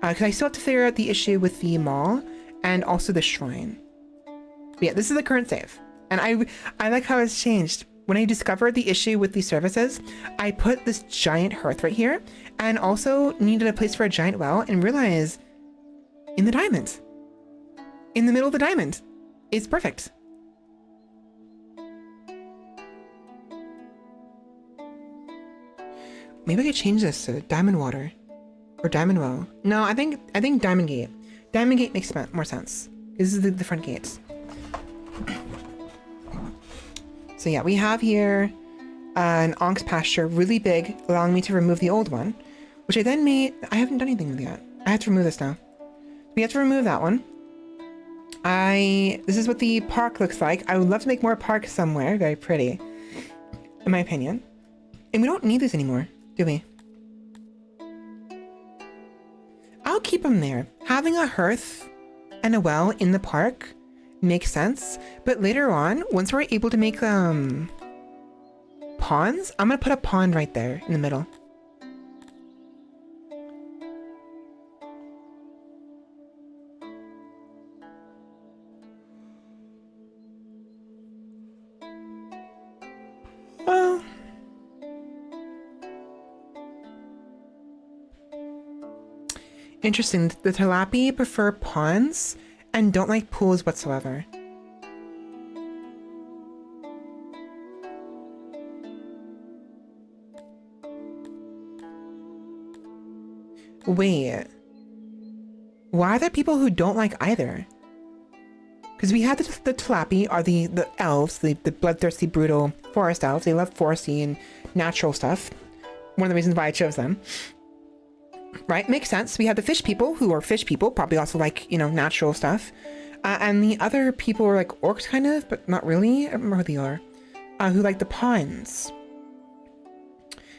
S1: Because I still have to figure out the issue with the mall and also the shrine. But yeah, this is the current save. And I like how it's changed. When I discovered the issue with the services, I put this giant hearth right here, and also needed a place for a giant well, and realized in the diamond. In the middle of the diamond. It's perfect. Maybe I could change this to diamond water. Or diamond well. No, I think diamond gate. Diamond gate makes more sense. This is the front gates. So yeah, we have here an ox pasture, really big, allowing me to remove the old one, which I then made. I haven't done anything with yet. I have to remove this now. We have to remove that one. This is what the park looks like. I would love to make more parks somewhere. Very pretty, in my opinion. And we don't need this anymore, do we? I'll keep them there. Having a hearth and a well in the park makes sense, but later on, once we're able to make ponds, I'm gonna put a pond right there in the middle. Interesting. The tilapia prefer ponds and don't like pools whatsoever. Wait. Why are there people who don't like either? Because we had the tilapia are the elves, the bloodthirsty, brutal forest elves. They love foresty and natural stuff. One of the reasons why I chose them. Right? Makes sense. We have the fish people who are fish people, probably also like, you know, natural stuff. And the other people are like orcs kind of, but not really. I don't remember who they are. Who like the ponds.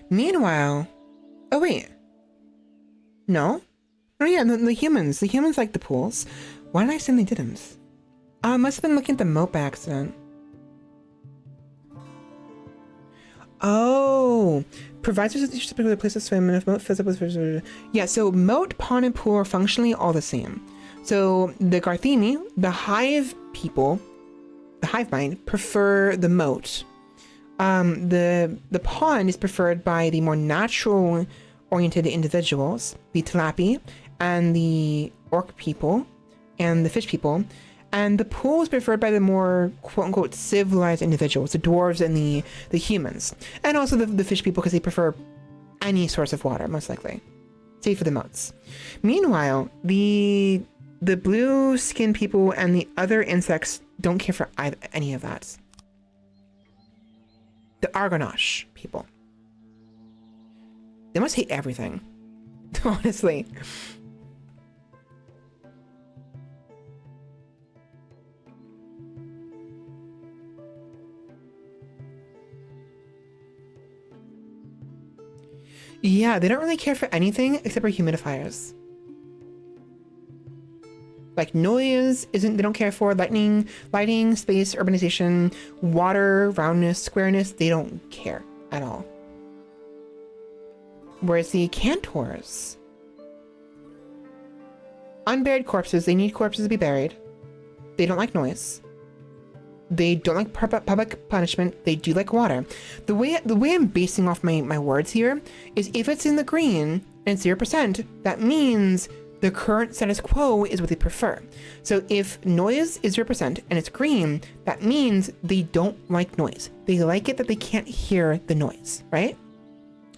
S1: Meanwhile, oh wait. No? Oh yeah, the humans. The humans like the pools. Why did I assume they didn't? I must have been looking at the moat by accident. Oh, provides us with a place to swim, and if moat fills up with... Yeah, so moat, pond, and pool are functionally all the same. So the Garthimi, the hive people, the hive mind, prefer the moat. The pond is preferred by the more natural-oriented individuals, the Tilapia, and the orc people, and the fish people. And the pool is preferred by the more quote-unquote civilized individuals, the dwarves and the humans. And also the fish people, because they prefer any source of water, most likely. Save for the moats. Meanwhile, the blue skin people and the other insects don't care for any of that. The Argonash people. They must hate everything, honestly. Yeah, they don't really care for anything except for humidifiers. Like noise they don't care for. Lighting, space, urbanization, water, roundness, squareness, they don't care at all. Whereas the Cantors, unburied corpses, they need corpses to be buried. They don't like noise. They don't like public punishment. They do like water. The way I'm basing off my words here is if it's in the green and it's 0%, that means the current status quo is what they prefer. So if noise is 0% and it's green, that means they don't like noise. They like it that they can't hear the noise, right?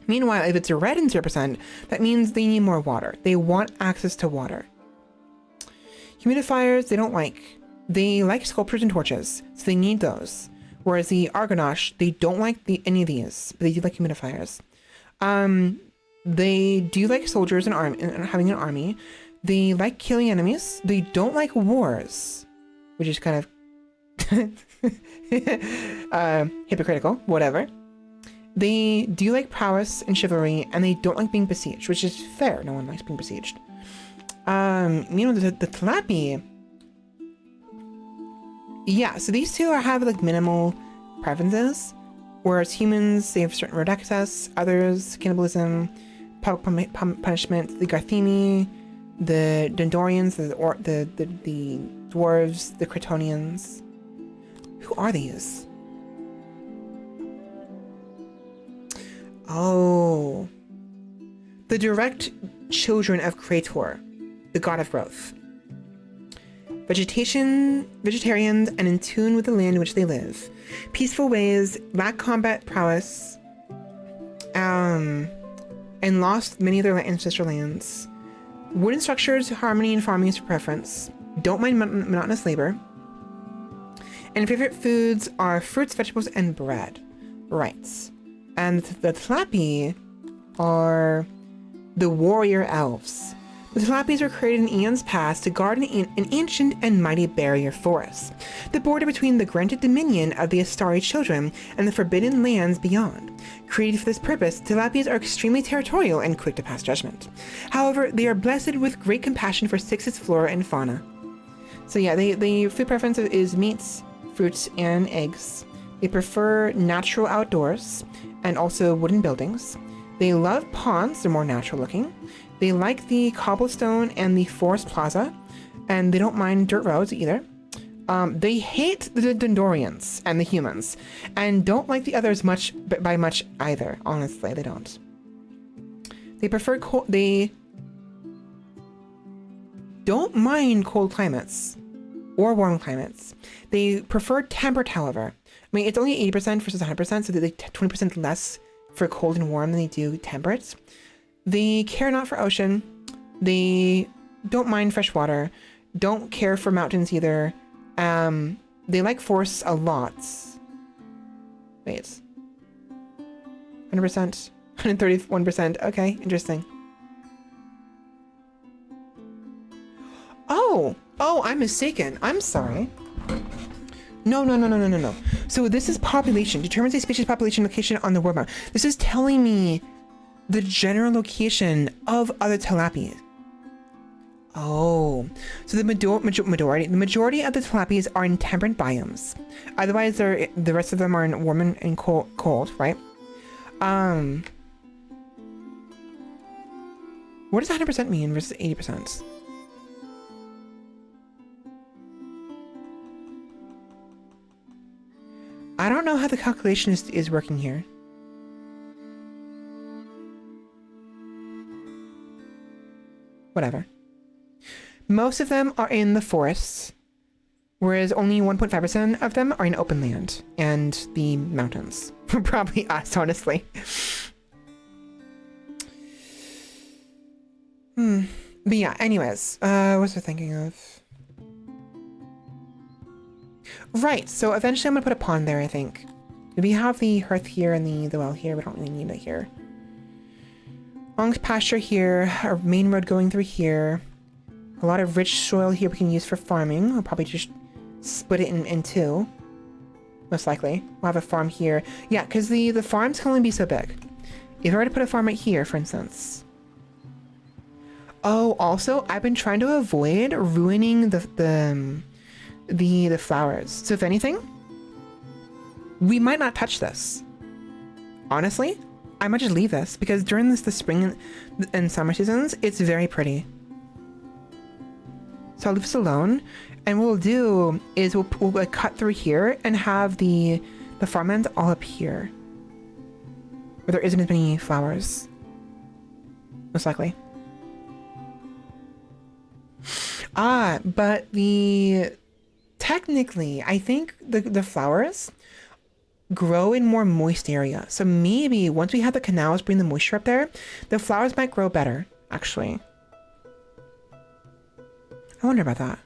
S1: Meanwhile, if it's red and 0%, that means they need more water. They want access to water. Humidifiers, they don't like. They like sculptures and torches, so they need those. Whereas the Argonash, they don't like any of these, but they do like humidifiers. They do like soldiers and having an army. They like killing enemies. They don't like wars, which is kind of hypocritical, whatever. They do like prowess and chivalry, and they don't like being besieged, which is fair. No one likes being besieged. The Tilapia, yeah, so these two have like minimal preferences, whereas humans, they have certain road access, others, cannibalism, public punishment, the Garthimi, the Dendorians, the dwarves, the Cretonians. Who are these? Oh, the direct children of Krator, the god of growth. Vegetarians and in tune with the land in which they live. Peaceful ways, lack combat prowess, and lost many of their ancestral lands. Wooden structures, harmony, and farming is their preference. Don't mind monotonous labor. And favorite foods are fruits, vegetables, and bread. Right. And the Tilapia are the warrior elves. The Tilapias were created in eons past to guard an ancient and mighty barrier forest, the border between the granted dominion of the Astari children and the forbidden lands beyond. Created for this purpose, Tilapias are extremely territorial and quick to pass judgment. However, they are blessed with great compassion for Syx's flora and fauna. So yeah, the food preference is meats, fruits, and eggs. They prefer natural outdoors and also wooden buildings. They love ponds, they're more natural looking. They like the cobblestone and the forest plaza, and they don't mind dirt roads either. They hate the Dendorians and the humans, and don't like the others by much either. Honestly, they don't. They prefer don't mind cold climates or warm climates. They prefer temperate, however. I mean, it's only 80% versus 100%, so they 20% less for cold and warm than they do temperate. They care not for ocean. They don't mind fresh water. Don't care for mountains either. They like forests a lot. Wait. 100%? 131%. Okay, interesting. Oh, I'm mistaken. I'm sorry. No. So this is population. Determines a species population location on the world map. This is telling me the general location of other tilapias. Oh, so the majority of the tilapias are in temperate biomes. Otherwise, the rest of them are in warm and cold, right? What does 100% mean versus 80%? I don't know how the calculation is working here. Whatever. Most of them are in the forests, whereas only 1.5% of them are in open land and the mountains. Probably us, honestly. But yeah, anyways, what was I thinking of? Right, so eventually I'm gonna put a pond there, I think. We have the hearth here and the well here. We don't really need it here. Long pasture here, our main road going through here. A lot of rich soil here we can use for farming. I'll probably just split it in two. Most likely. We'll have a farm here. Yeah, because the farms can only be so big. If I were to put a farm right here, for instance. Oh, also, I've been trying to avoid ruining the flowers. So if anything, we might not touch this. Honestly, I might just leave this because during the spring and summer seasons, it's very pretty. So I'll leave this alone, and what we'll do is we'll like cut through here and have the farmlands all up here, where there isn't as many flowers. Most likely. But technically, I think the flowers grow in more moist area. So maybe once we have the canals bring the moisture up there, the flowers might grow better, actually. I wonder about that.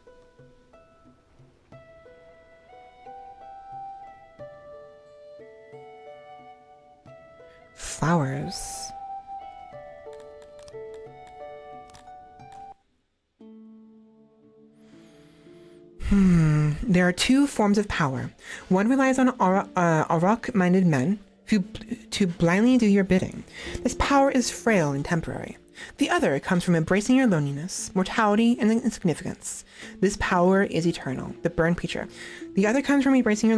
S1: Flowers. There are two forms of power. One relies on Auroch-minded men to blindly do your bidding. This power is frail and temporary. The other comes from embracing your loneliness, mortality, and insignificance. This power is eternal. The Burn Preacher. The other comes from embracing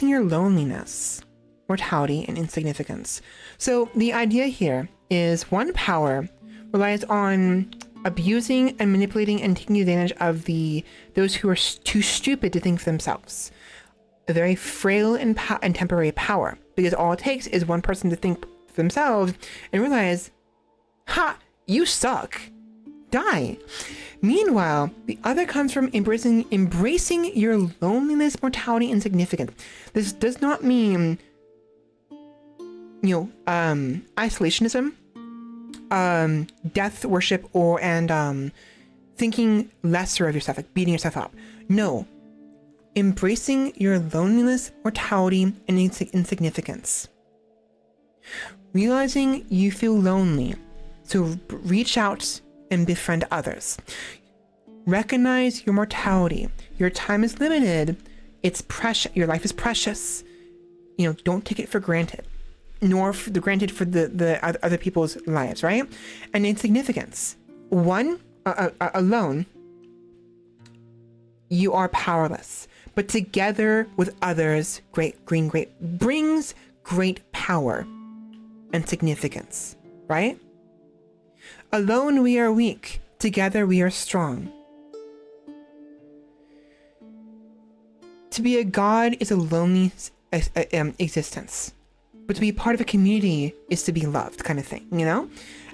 S1: your loneliness, mortality, and insignificance. So the idea here is one power relies on abusing and manipulating and taking advantage of those who are too stupid to think for themselves. A very frail and temporary power, because all it takes is one person to think for themselves and realize, ha, you suck. Die. Meanwhile, the other comes from embracing your loneliness, mortality, and insignificance. This does not mean, isolationism, death worship, and thinking lesser of yourself, like beating yourself up. No. Embracing your loneliness, mortality, and insignificance. Realizing you feel lonely, so reach out and befriend others. Recognize your mortality. Your time is limited. It's precious. Your life is precious. Don't take it for granted, nor for granted for the other people's lives, right? And insignificance. One alone, you are powerless. But together with others, brings great power and significance, right? Alone we are weak, together we are strong. To be a god is a lonely existence, but to be part of a community is to be loved, kind of thing,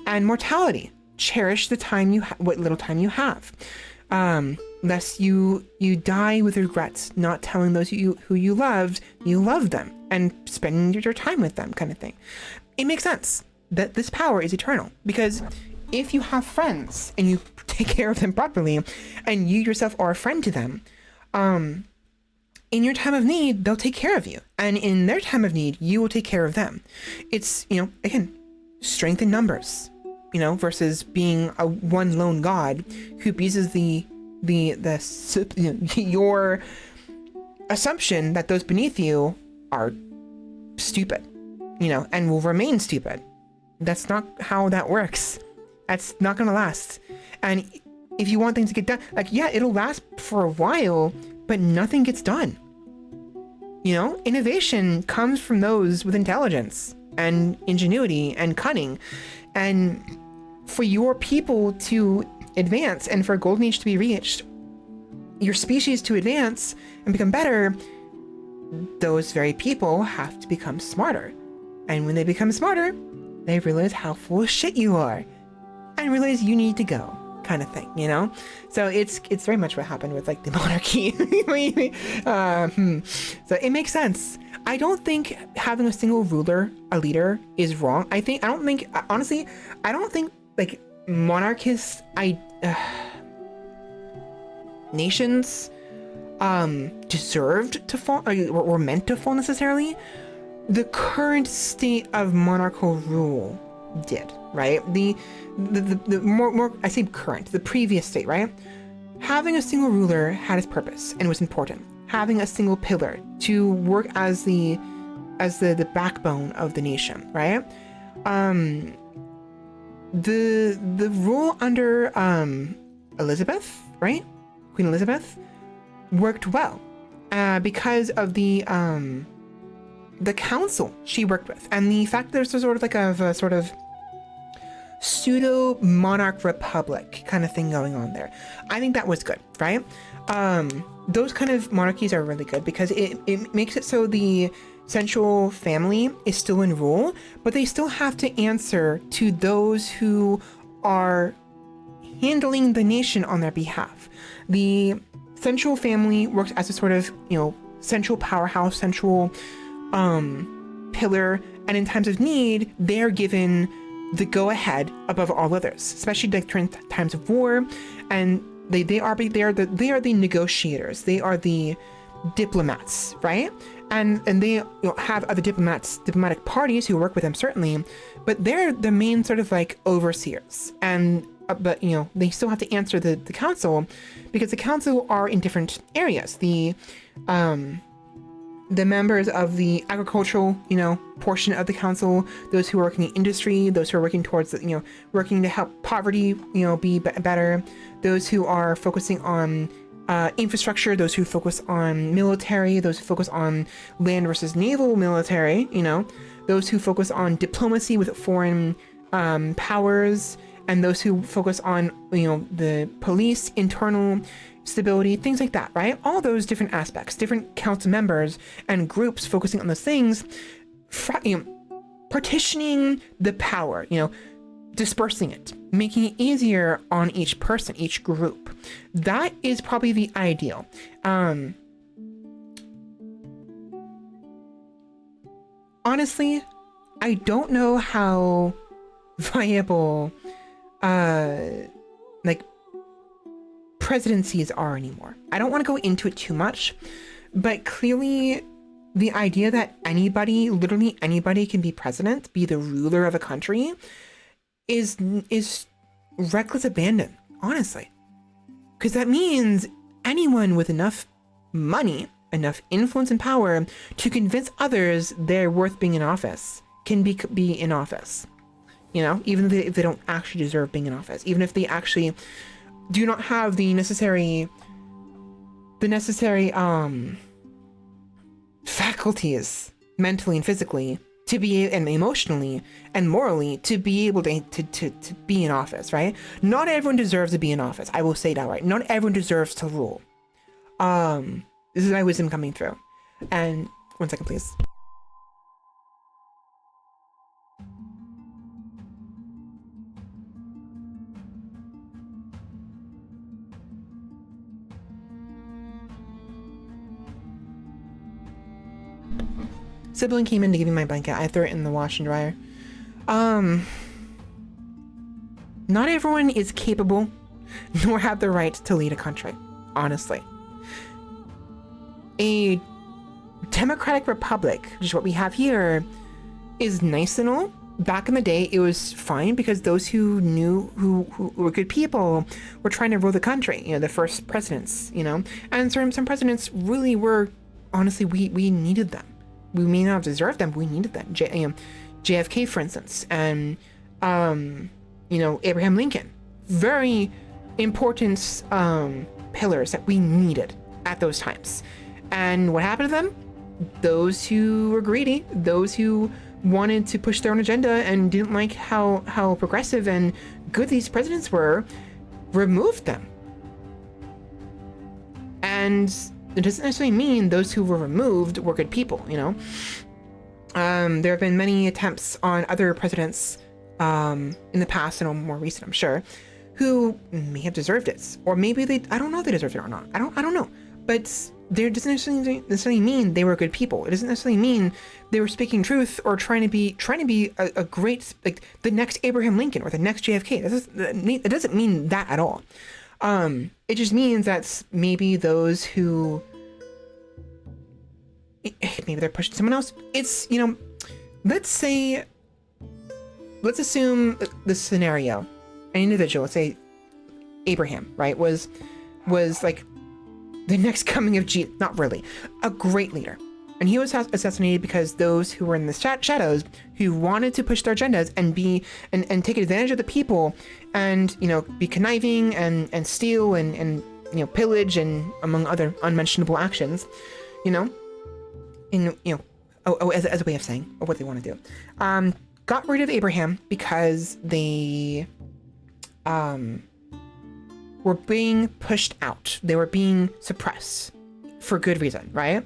S1: And mortality, cherish the time what little time you have. lest you die with regrets, not telling those who you loved you love them and spending your time with them, kind of thing. It makes sense that this power is eternal, because if you have friends and you take care of them properly, and you yourself are a friend to them, in your time of need, they'll take care of you. And in their time of need, you will take care of them. It's, again, strength in numbers, versus being a one lone god who abuses your assumption that those beneath you are stupid, and will remain stupid. That's not how that works. That's not going to last. And if you want things to get done, it'll last for a while, but nothing gets done. Innovation comes from those with intelligence and ingenuity and cunning. And for your people to advance and for a golden age to be reached, your species to advance and become better, those very people have to become smarter. And when they become smarter, they realize how full of shit you are and realize you need to go, kind of thing, So it's very much what happened with the monarchy. So it makes sense. I don't think having a single ruler, a leader, is wrong. Honestly, I don't think monarchist nations deserved to fall or meant to fall necessarily. The current state of monarchical rule did, right? The more I say current, the previous state, right? Having a single ruler had its purpose and was important. Having a single pillar to work as the backbone of the nation, right? The rule under Elizabeth, right? Queen Elizabeth worked well because of the council she worked with, and the fact that there's a sort of pseudo monarch republic kind of thing going on there. I think that was good, right? Those kind of monarchies are really good because it makes it so the central family is still in rule, but they still have to answer to those who are handling the nation on their behalf. The central family works as a sort of, central powerhouse, central pillar, and in times of need, they're given the go-ahead above all others, especially during times of war, and they are the negotiators, they are the diplomats, right? And they have other diplomatic parties who work with them, certainly, but they're the main sort of overseers, and but they still have to answer the council, because the council are in different areas. The members of the agricultural, portion of the council, those who are working in industry, those who are working towards, working to help poverty, be better, those who are focusing on infrastructure, those who focus on military, those who focus on land versus naval military, those who focus on diplomacy with foreign powers, and those who focus on, the police, internal stability, things like that, right? All those different aspects, different council members and groups focusing on those things, partitioning the power, dispersing it, making it easier on each person, each group. That is probably the ideal. Honestly, I don't know how viable presidencies are anymore. I don't want to go into it too much, but clearly the idea that literally anybody can be president, be the ruler of a country, is reckless abandon, honestly. Because that means anyone with enough money, enough influence and power to convince others they're worth being in office can be in office. Even if they don't actually deserve being in office, even if they actually do not have the necessary faculties, mentally and physically, to be, and emotionally and morally, to be able to be in office, right? Not everyone deserves to be in office. I will say that, right? Not everyone deserves to rule. This is my wisdom coming through. And 1 second, please. Sibling came in to give me my blanket. I threw it in the wash and dryer. Not everyone is capable nor have the right to lead a country, honestly. A democratic republic, which is what we have here, is nice and all. Back in the day, it was fine because those who knew who were good people were trying to rule the country, you know, the first presidents, you know, and some presidents really were, honestly, we needed them. We may not have deserved them, but we needed them. JFK, for instance, and, you know, Abraham Lincoln, very important pillars that we needed at those times. And what happened to them? Those who were greedy, those who wanted to push their own agenda and didn't like how progressive and good these presidents were, removed them. And it doesn't necessarily mean those who were removed were good people, you know? There have been many attempts on other presidents in the past and more recent, I'm sure, who may have deserved it. Or maybe I don't know if they deserved it or not. I don't know. But there doesn't necessarily mean they were good people. It doesn't necessarily mean they were speaking truth or trying to be a great, like the next Abraham Lincoln or the next JFK. It doesn't mean that at all. It just means that maybe those who, maybe they're pushing someone else. It's, you know, let's assume this scenario, an individual, let's say Abraham, right, was like the next coming of Jesus, not really, a great leader. And he was assassinated because those who were in the shadows, who wanted to push their agendas and and take advantage of the people and, you know, be conniving and steal and, you know, pillage and among other unmentionable actions, you know, as a way of saying what they want to do, got rid of Abraham because they, were being pushed out. They were being suppressed for good reason, right?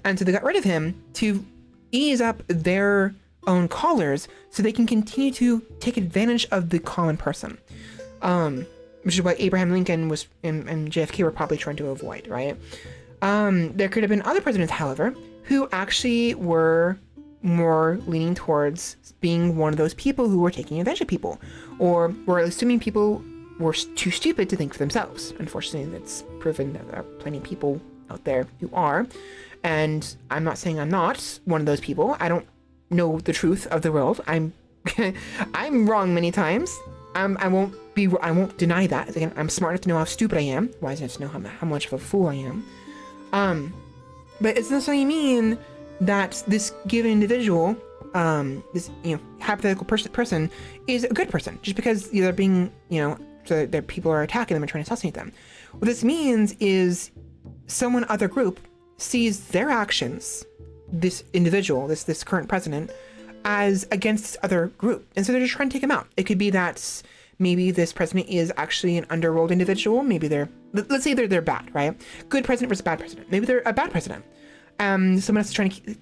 S1: And so they got rid of him to ease up their own collars so they can continue to take advantage of the common person. Which is what Abraham Lincoln was and JFK were probably trying to avoid, right? There could have been other presidents, however, who actually were more leaning towards being one of those people who were taking advantage of people, or were assuming people were too stupid to think for themselves. Unfortunately, it's proven that there are plenty of people out there who are, and I'm not saying I'm not one of those people. I don't know the truth of the world. I'm wrong many times. I won't deny that. Again, I'm smart enough to know how stupid I am, wise enough to know how much of a fool I am. But it doesn't necessarily mean that this given individual, this, you know, hypothetical person is a good person just because they're being, you know, so that people are attacking them and trying to assassinate them. What this means is someone, other group, sees their actions, this individual, this current president, as against this other group. And so they're just trying to take him out. It could be that maybe this president is actually an underworld individual. Maybe let's say they're bad, right? Good president versus bad president. Maybe they're a bad president. Someone else is trying to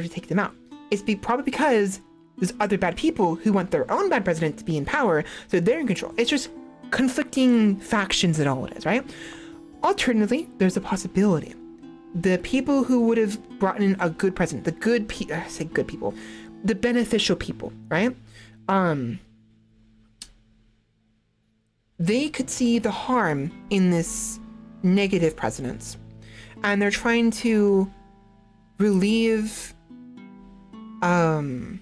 S1: take them out. It's probably because there's other bad people who want their own bad president to be in power, so they're in control. It's just conflicting factions that all it is, right? Alternatively, there's a possibility. The people who would have brought in a good president, the beneficial people, right? They could see the harm in this negative president, and they're trying to relieve the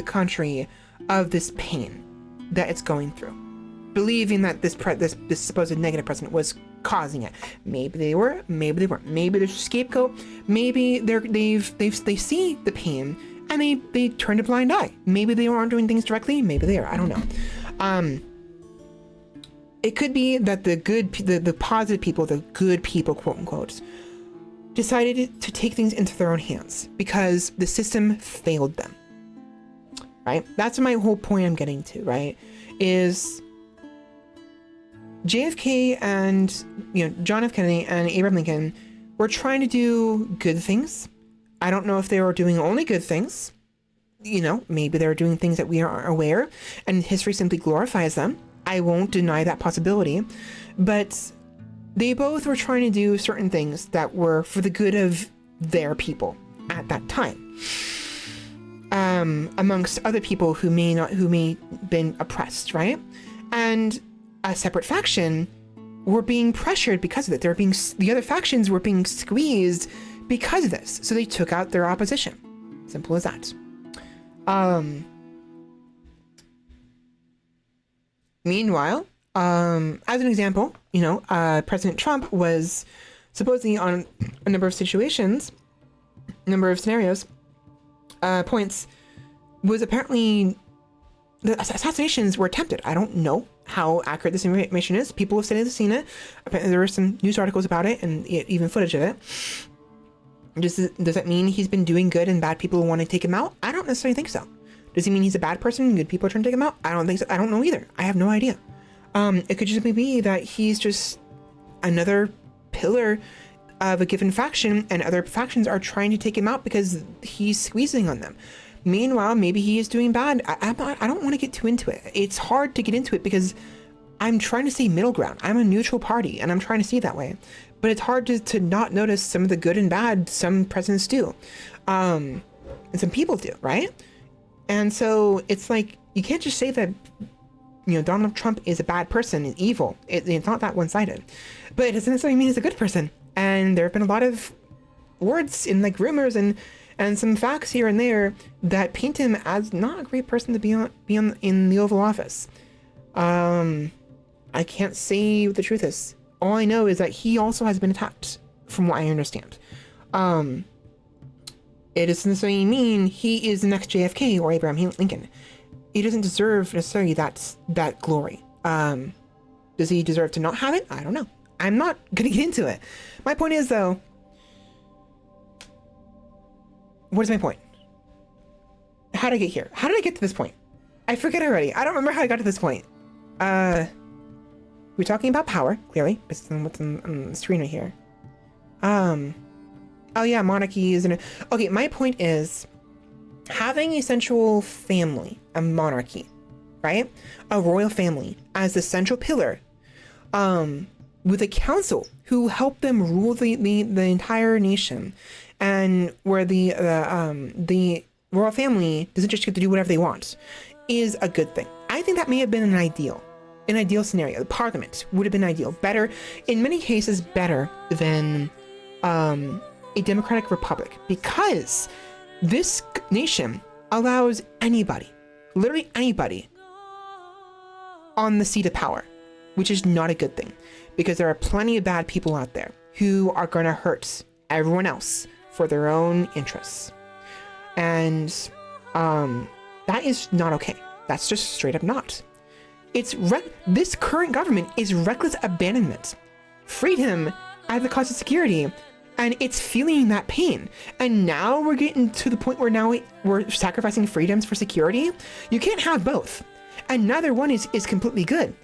S1: country of this pain that it's going through, believing that this supposed negative president was causing it. Maybe they were, maybe they weren't. Maybe there's a scapegoat. Maybe they see the pain and they turn a blind eye. Maybe they aren't doing things directly. Maybe they are. I don't know. It could be that the positive people, the good people, quote unquote, decided to take things into their own hands because the system failed them. Right? That's my whole point I'm getting to, right? Is JFK and, you know, John F. Kennedy and Abraham Lincoln were trying to do good things. I don't know if they were doing only good things. You know, maybe they're doing things that we aren't aware, and history simply glorifies them. I won't deny that possibility. But they both were trying to do certain things that were for the good of their people at that time, amongst other people who may been oppressed, right? And a separate faction were being pressured because of it. The other factions were being squeezed because of this. So they took out their opposition. Simple as that. Meanwhile, as an example, President Trump was supposedly on a number of scenarios, points, was apparently the assassinations were attempted. I don't know how accurate this information is. People have said they've seen it. Apparently there were some news articles about it and even footage of it. Does that mean he's been doing good and bad people want to take him out? I don't necessarily think so. Does he mean he's a bad person and good people are trying to take him out? I don't think so. I don't know either. I have no idea. It could just be that he's just another pillar of a given faction and other factions are trying to take him out because he's squeezing on them. Meanwhile, maybe he is doing bad. I don't want to get too into it. It's hard to get into it because I'm trying to stay middle ground. I'm a neutral party and I'm trying to see it that way. But it's hard to not notice some of the good and bad some presidents do. And some people do, right? And so it's like, you can't just say that, Donald Trump is a bad person and evil. It's not that one-sided. But it doesn't necessarily mean he's a good person. And there have been a lot of words in like rumors and some facts here and there that paint him as not a great person to be in the Oval Office. I can't say what the truth is. All I know is that he also has been attacked, from what I understand. It doesn't necessarily mean he is the next JFK or Abraham Lincoln. He doesn't deserve necessarily that glory. Does he deserve to not have it? I don't know. I'm not gonna get into it. My point is though, what is my point? How did I get here? How did I get to this point? I forget already. I don't remember how I got to this point. We're talking about power, clearly. Based on what's on the screen right here. Oh yeah, monarchy is okay, my point is having a central family, a monarchy, right? A royal family as the central pillar, with a council who help them rule the entire nation, and where the royal family doesn't just get to do whatever they want, is a good thing. I think that may have been an ideal scenario. The parliament would have been ideal, better in many cases, better than a democratic republic, because this nation allows anybody, literally anybody, on the seat of power, which is not a good thing, because there are plenty of bad people out there who are going to hurt everyone else for their own interests. And that is not okay. That's just straight up not. This current government is reckless abandonment. Freedom at the cost of security, and it's feeling that pain. And now we're getting to the point where now we're sacrificing freedoms for security. You can't have both, and neither one is completely good,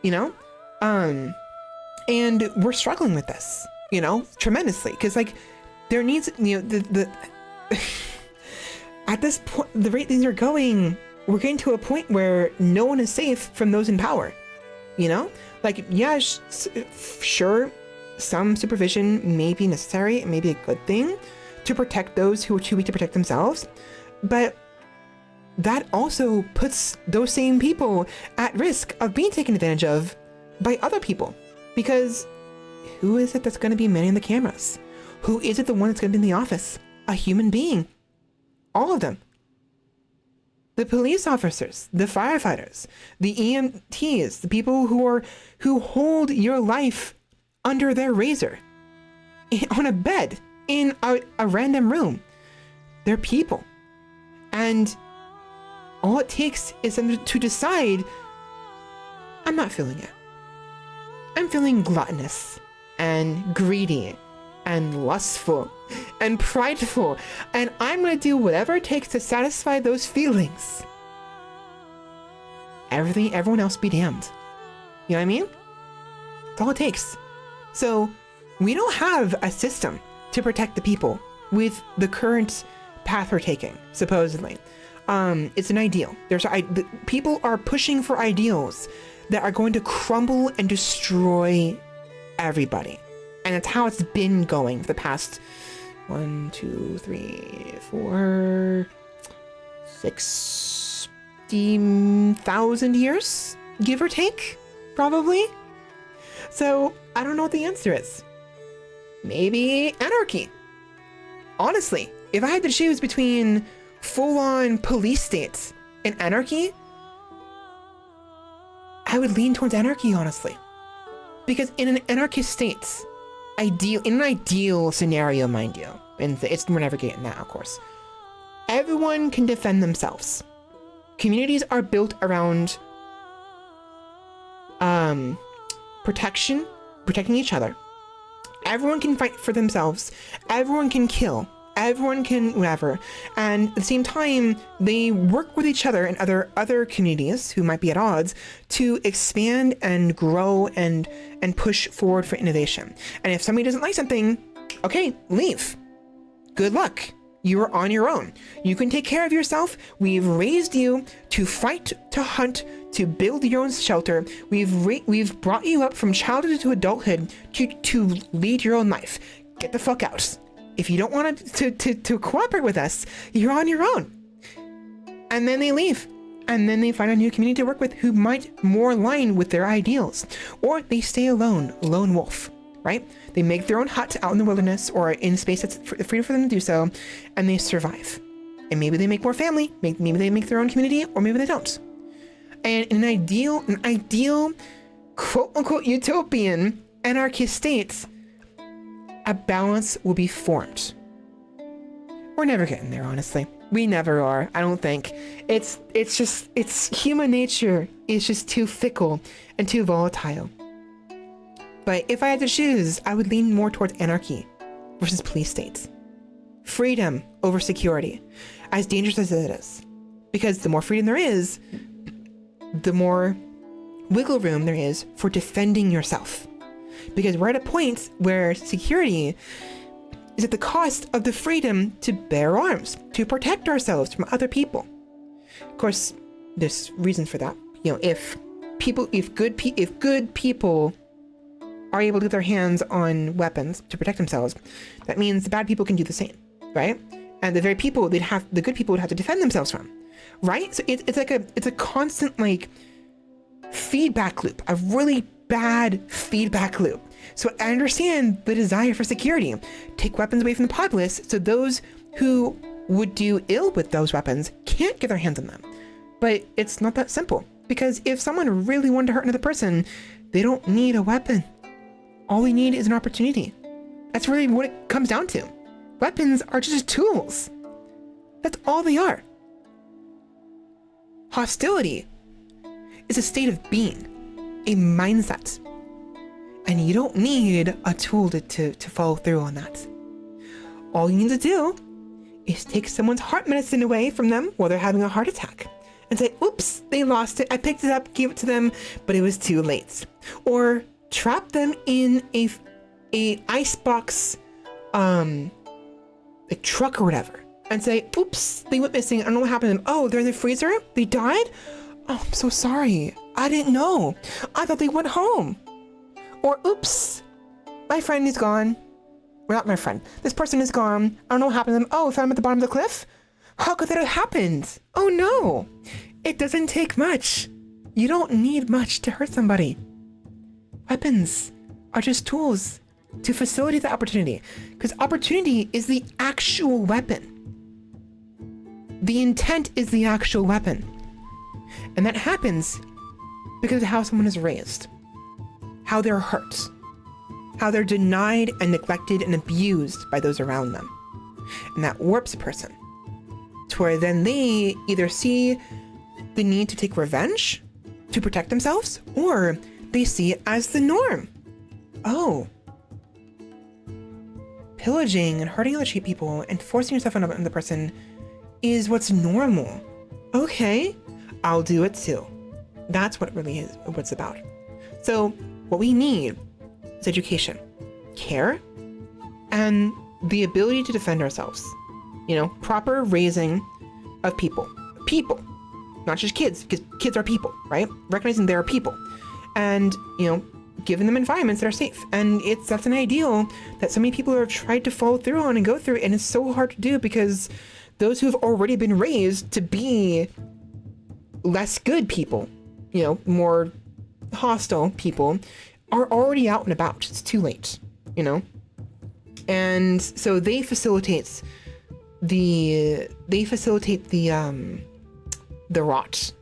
S1: and we're struggling with this, tremendously, because like there needs, the at this point, the rate things are going, we're getting to a point where no one is safe from those in power, like, yeah, sure, some supervision may be necessary, it may be a good thing to protect those who are too weak to protect themselves, but that also puts those same people at risk of being taken advantage of by other people, because who is it that's going to be manning the cameras? Who is it the one that's going to be in the office? A human being. All of them. The police officers, the firefighters, the EMTs, the people who hold your life under their razor, on a bed, in a random room. They're people. And all it takes is them to decide, I'm not feeling it. I'm feeling gluttonous and greedy and lustful and prideful, and I'm going to do whatever it takes to satisfy those feelings. Everyone else be damned. You know what I mean? That's all it takes. So we don't have a system to protect the people with the current path we're taking, supposedly. It's an ideal. People are pushing for ideals that are going to crumble and destroy everybody. And that's how it's been going for the past, 1, 2, 3, 4, 60,000 years, give or take, probably. So I don't know what the answer is. Maybe anarchy. Honestly, if I had to choose between full-on police states and anarchy, I would lean towards anarchy, honestly. Because in an anarchist state, in an ideal scenario, mind you, and we're never getting that, of course, everyone can defend themselves. Communities are built around protecting each other. Everyone can fight for themselves. Everyone can kill. Everyone can whatever. And at the same time, they work with each other and other communities who might be at odds to expand and grow and push forward for innovation. And if somebody doesn't like something, okay, leave. Good luck. You are on your own. You can take care of yourself. We've raised you to fight, to hunt, to build your own shelter. We've brought you up from childhood to adulthood to lead your own life. Get the fuck out. If you don't want to cooperate with us, you're on your own. And then they leave. And then they find a new community to work with who might more align with their ideals. Or they stay alone, lone wolf, right? They make their own hut out in the wilderness or in space that's free for them to do so, and they survive. And maybe they make more family, maybe they make their own community, or maybe they don't. And in an ideal quote-unquote utopian anarchist state, a balance will be formed. We're never getting there, honestly. We never are, I don't think. It's human nature is just too fickle and too volatile. But if I had to choose, I would lean more towards anarchy versus police states. Freedom over security, as dangerous as it is. Because the more freedom there is, the more wiggle room there is for defending yourself. Because we're at a point where security is at the cost of the freedom to bear arms, to protect ourselves from other people. Of course, there's reasons for that. You know, if good people are able to get their hands on weapons to protect themselves, that means the bad people can do the same, right? And the good people would have to defend themselves from, right? So it's a constant like feedback loop, a really bad feedback loop. So I understand the desire for security. Take weapons away from the populace so those who would do ill with those weapons can't get their hands on them. But it's not that simple, because if someone really wanted to hurt another person, they don't need a weapon. All they need is an opportunity. That's really what it comes down to. Weapons are just tools. That's all they are. Hostility is a state of being, a mindset. And you don't need a tool to follow through on that. All you need to do is take someone's heart medicine away from them while they're having a heart attack and say, oops, they lost it. I picked it up, gave it to them, but it was too late. Or trap them in a icebox, a truck or whatever, and say, oops, they went missing. I don't know what happened to them. Oh, they're in the freezer? They died? Oh, I'm so sorry. I didn't know. I thought they went home. Or, oops, my friend is gone. Well, not my friend. This person is gone. I don't know what happened to them. Oh, I found them at the bottom of the cliff? How could that have happened? Oh no. It doesn't take much. You don't need much to hurt somebody. Weapons are just tools to facilitate the opportunity, because opportunity is the actual weapon. The intent is the actual weapon. And that happens because of how someone is raised, how they're hurt, how they're denied and neglected and abused by those around them. And that warps a person to where then they either see the need to take revenge to protect themselves, or they see it as the norm. Oh, pillaging and hurting other people and forcing yourself on another person is what's normal. Okay, I'll do it too. That's what it really is, what it's about. So what we need is education, care, and the ability to defend ourselves. You know, proper raising of people, not just kids, because kids are people, right? Recognizing they are people, and, you know, giving them environments that are safe. And that's an ideal that so many people have tried to follow through on and go through, and it's so hard to do because those who have already been raised to be less good people, you know, more hostile people, are already out and about. It's too late, you know? And so they facilitate the rot,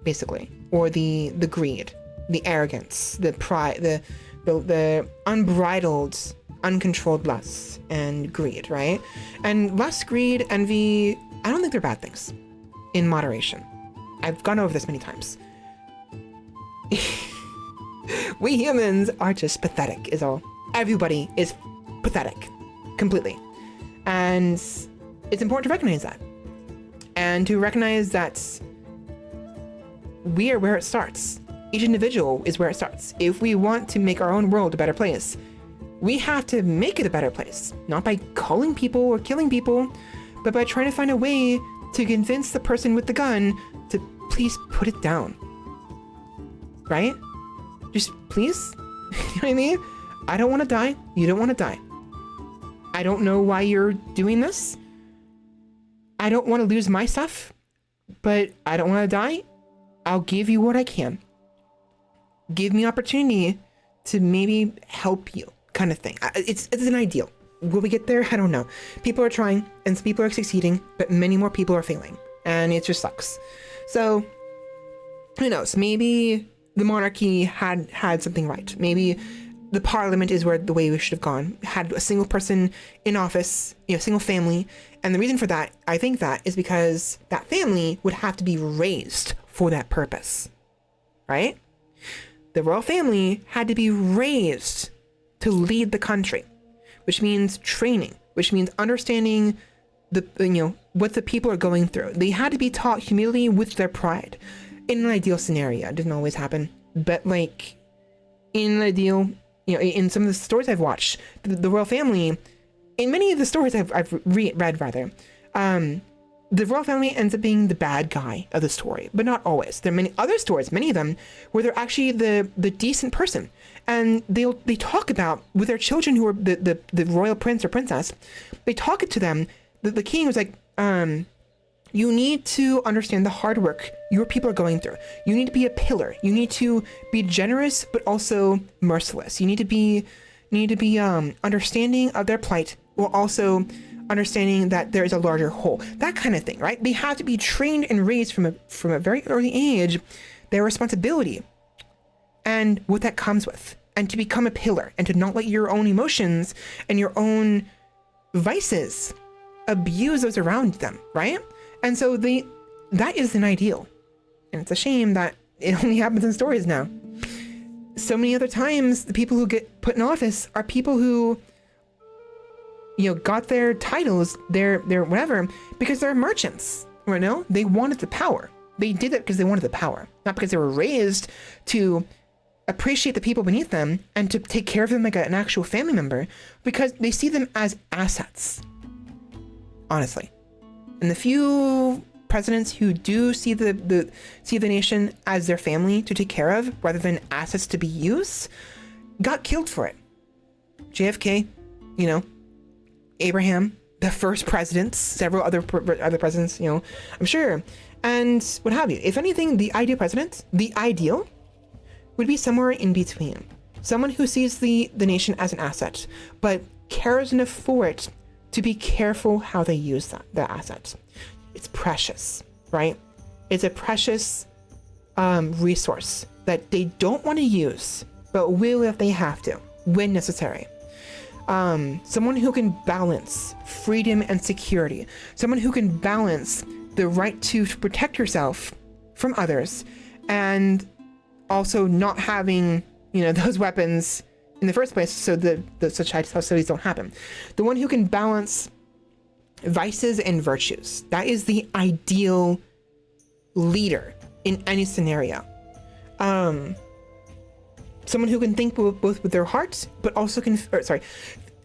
S1: basically, or the greed, the arrogance, the pride, the unbridled, uncontrolled lust and greed, right? And lust, greed, envy, I don't think they're bad things in moderation. I've gone over this many times. We humans are just pathetic is all. Everybody is pathetic, completely. And it's important to recognize that. And to recognize that we are where it starts. Each individual is where it starts. If we want to make our own world a better place, we have to make it a better place. Not by calling people or killing people, but by trying to find a way to convince the person with the gun to please put it down. Right? Just please? You know what I mean? I don't want to die. You don't want to die. I don't know why you're doing this. I don't want to lose my stuff, but I don't want to die. I'll give you what I can. Give me opportunity to maybe help you, kind of thing. It's an ideal. Will we get there? I don't know. People are trying, and some people are succeeding, but many more people are failing, and it just sucks. So, who knows? Maybe the monarchy had something right. Maybe the parliament is where the way we should have gone. Had a single person in office, you know, single family. And the reason for that, I think that, is because that family would have to be raised for that purpose, right? The royal family had to be raised to lead the country, which means training, which means understanding what the people are going through. They had to be taught humility with their pride. In an ideal scenario, it didn't always happen, but like in an ideal, you know, in some of the stories I've watched, the royal family, in many of the stories I've read rather, the royal family ends up being the bad guy of the story, but not always. There are many other stories, many of them, where they're actually the decent person, and they talk about with their children who are the royal prince or princess. They talk it to them. The king was like, you need to understand the hard work your people are going through. You need to be a pillar. You need to be generous, but also merciless. You need to be understanding of their plight, while also understanding that there is a larger whole. That kind of thing, right? They have to be trained and raised from a very early age, their responsibility and what that comes with, and to become a pillar, and to not let your own emotions and your own vices abuse those around them, right? And so that is an ideal. And it's a shame that it only happens in stories now. So many other times, the people who get put in office are people who, you know, got their titles, their whatever, because they're merchants, you know? They wanted the power. They did it because they wanted the power, not because they were raised to appreciate the people beneath them and to take care of them like an actual family member, because they see them as assets, honestly. And the few presidents who do see the nation as their family to take care of rather than assets to be used got killed for it. JFK, you know, Abraham, the first presidents, several other presidents, you know, I'm sure, and what have you. If anything, the ideal president, the ideal, would be somewhere in between. Someone who sees the nation as an asset, but cares enough for it to be careful how they use that asset. It's precious, right? It's a precious resource that they don't want to use, but will if they have to, when necessary. Someone who can balance freedom and security. Someone who can balance the right to protect yourself from others, and also not having, you know, those weapons in the first place, so the such hostilities don't happen. The one who can balance vices and virtues. That is the ideal leader in any scenario. Someone who can think both with their heart, but also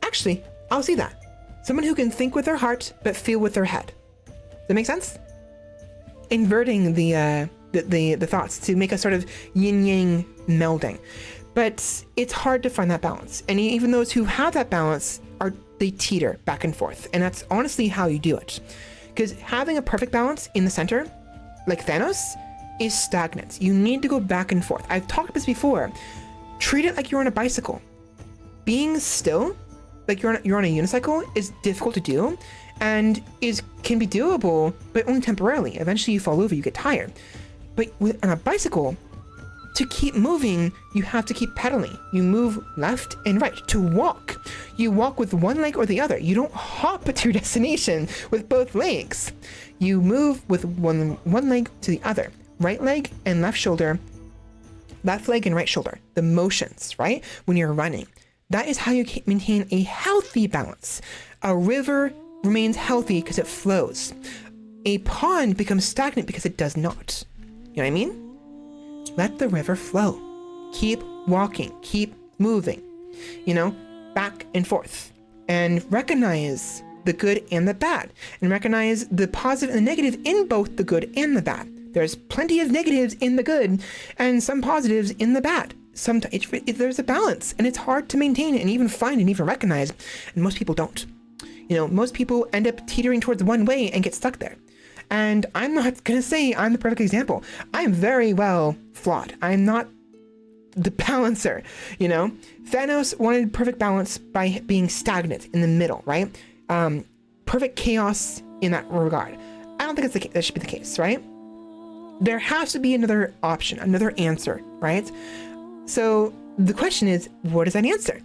S1: actually, I'll see that. Someone who can think with their heart, but feel with their head. Does that make sense? Inverting the thoughts to make a sort of yin-yang melding. But it's hard to find that balance. And even those who have that balance they teeter back and forth. And that's honestly how you do it. Because having a perfect balance in the center, like Thanos, is stagnant. You need to go back and forth. I've talked about this before. Treat it like you're on a bicycle. Being still, like you're on a unicycle, is difficult to do and can be doable, but only temporarily. Eventually you fall over, you get tired. But on a bicycle, to keep moving, you have to keep pedaling. You move left and right. To walk, you walk with one leg or the other. You don't hop to your destination with both legs. You move with one leg to the other. Right leg and left shoulder, left leg and right shoulder. The motions, right? When you're running. That is how you maintain a healthy balance. A river remains healthy because it flows. A pond becomes stagnant because it does not. You know what I mean? Let the river flow. Keep walking, keep moving, back and forth. And recognize the good and the bad. And recognize the positive and the negative in both the good and the bad. There's plenty of negatives in the good and some positives in the bad. Sometimes there's a balance, and it's hard to maintain and even find and even recognize. And most people don't. Most people end up teetering towards one way and get stuck there. And I'm not going to say I'm the perfect example. I'm very well flawed. I'm not the balancer, Thanos wanted perfect balance by being stagnant in the middle, right? Perfect chaos in that regard. I don't think that should be the case, right? There has to be another option, another answer, right? So the question is, what is that answer?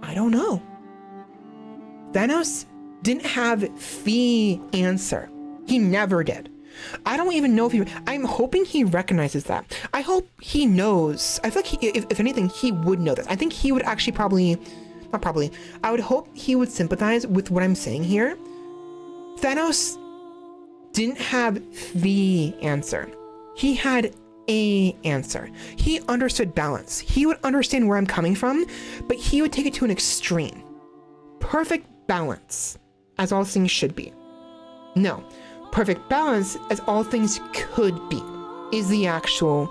S1: I don't know. Thanos didn't have the answer. He never did. I don't even know I'm hoping he recognizes that. I hope he knows. I feel like if anything, he would know this. I think he would actually I would hope he would sympathize with what I'm saying here. Thanos didn't have the answer. He had a answer. He understood balance. He would understand where I'm coming from, but he would take it to an extreme. Perfect balance, as all things should be. No, perfect balance as all things could be is the actual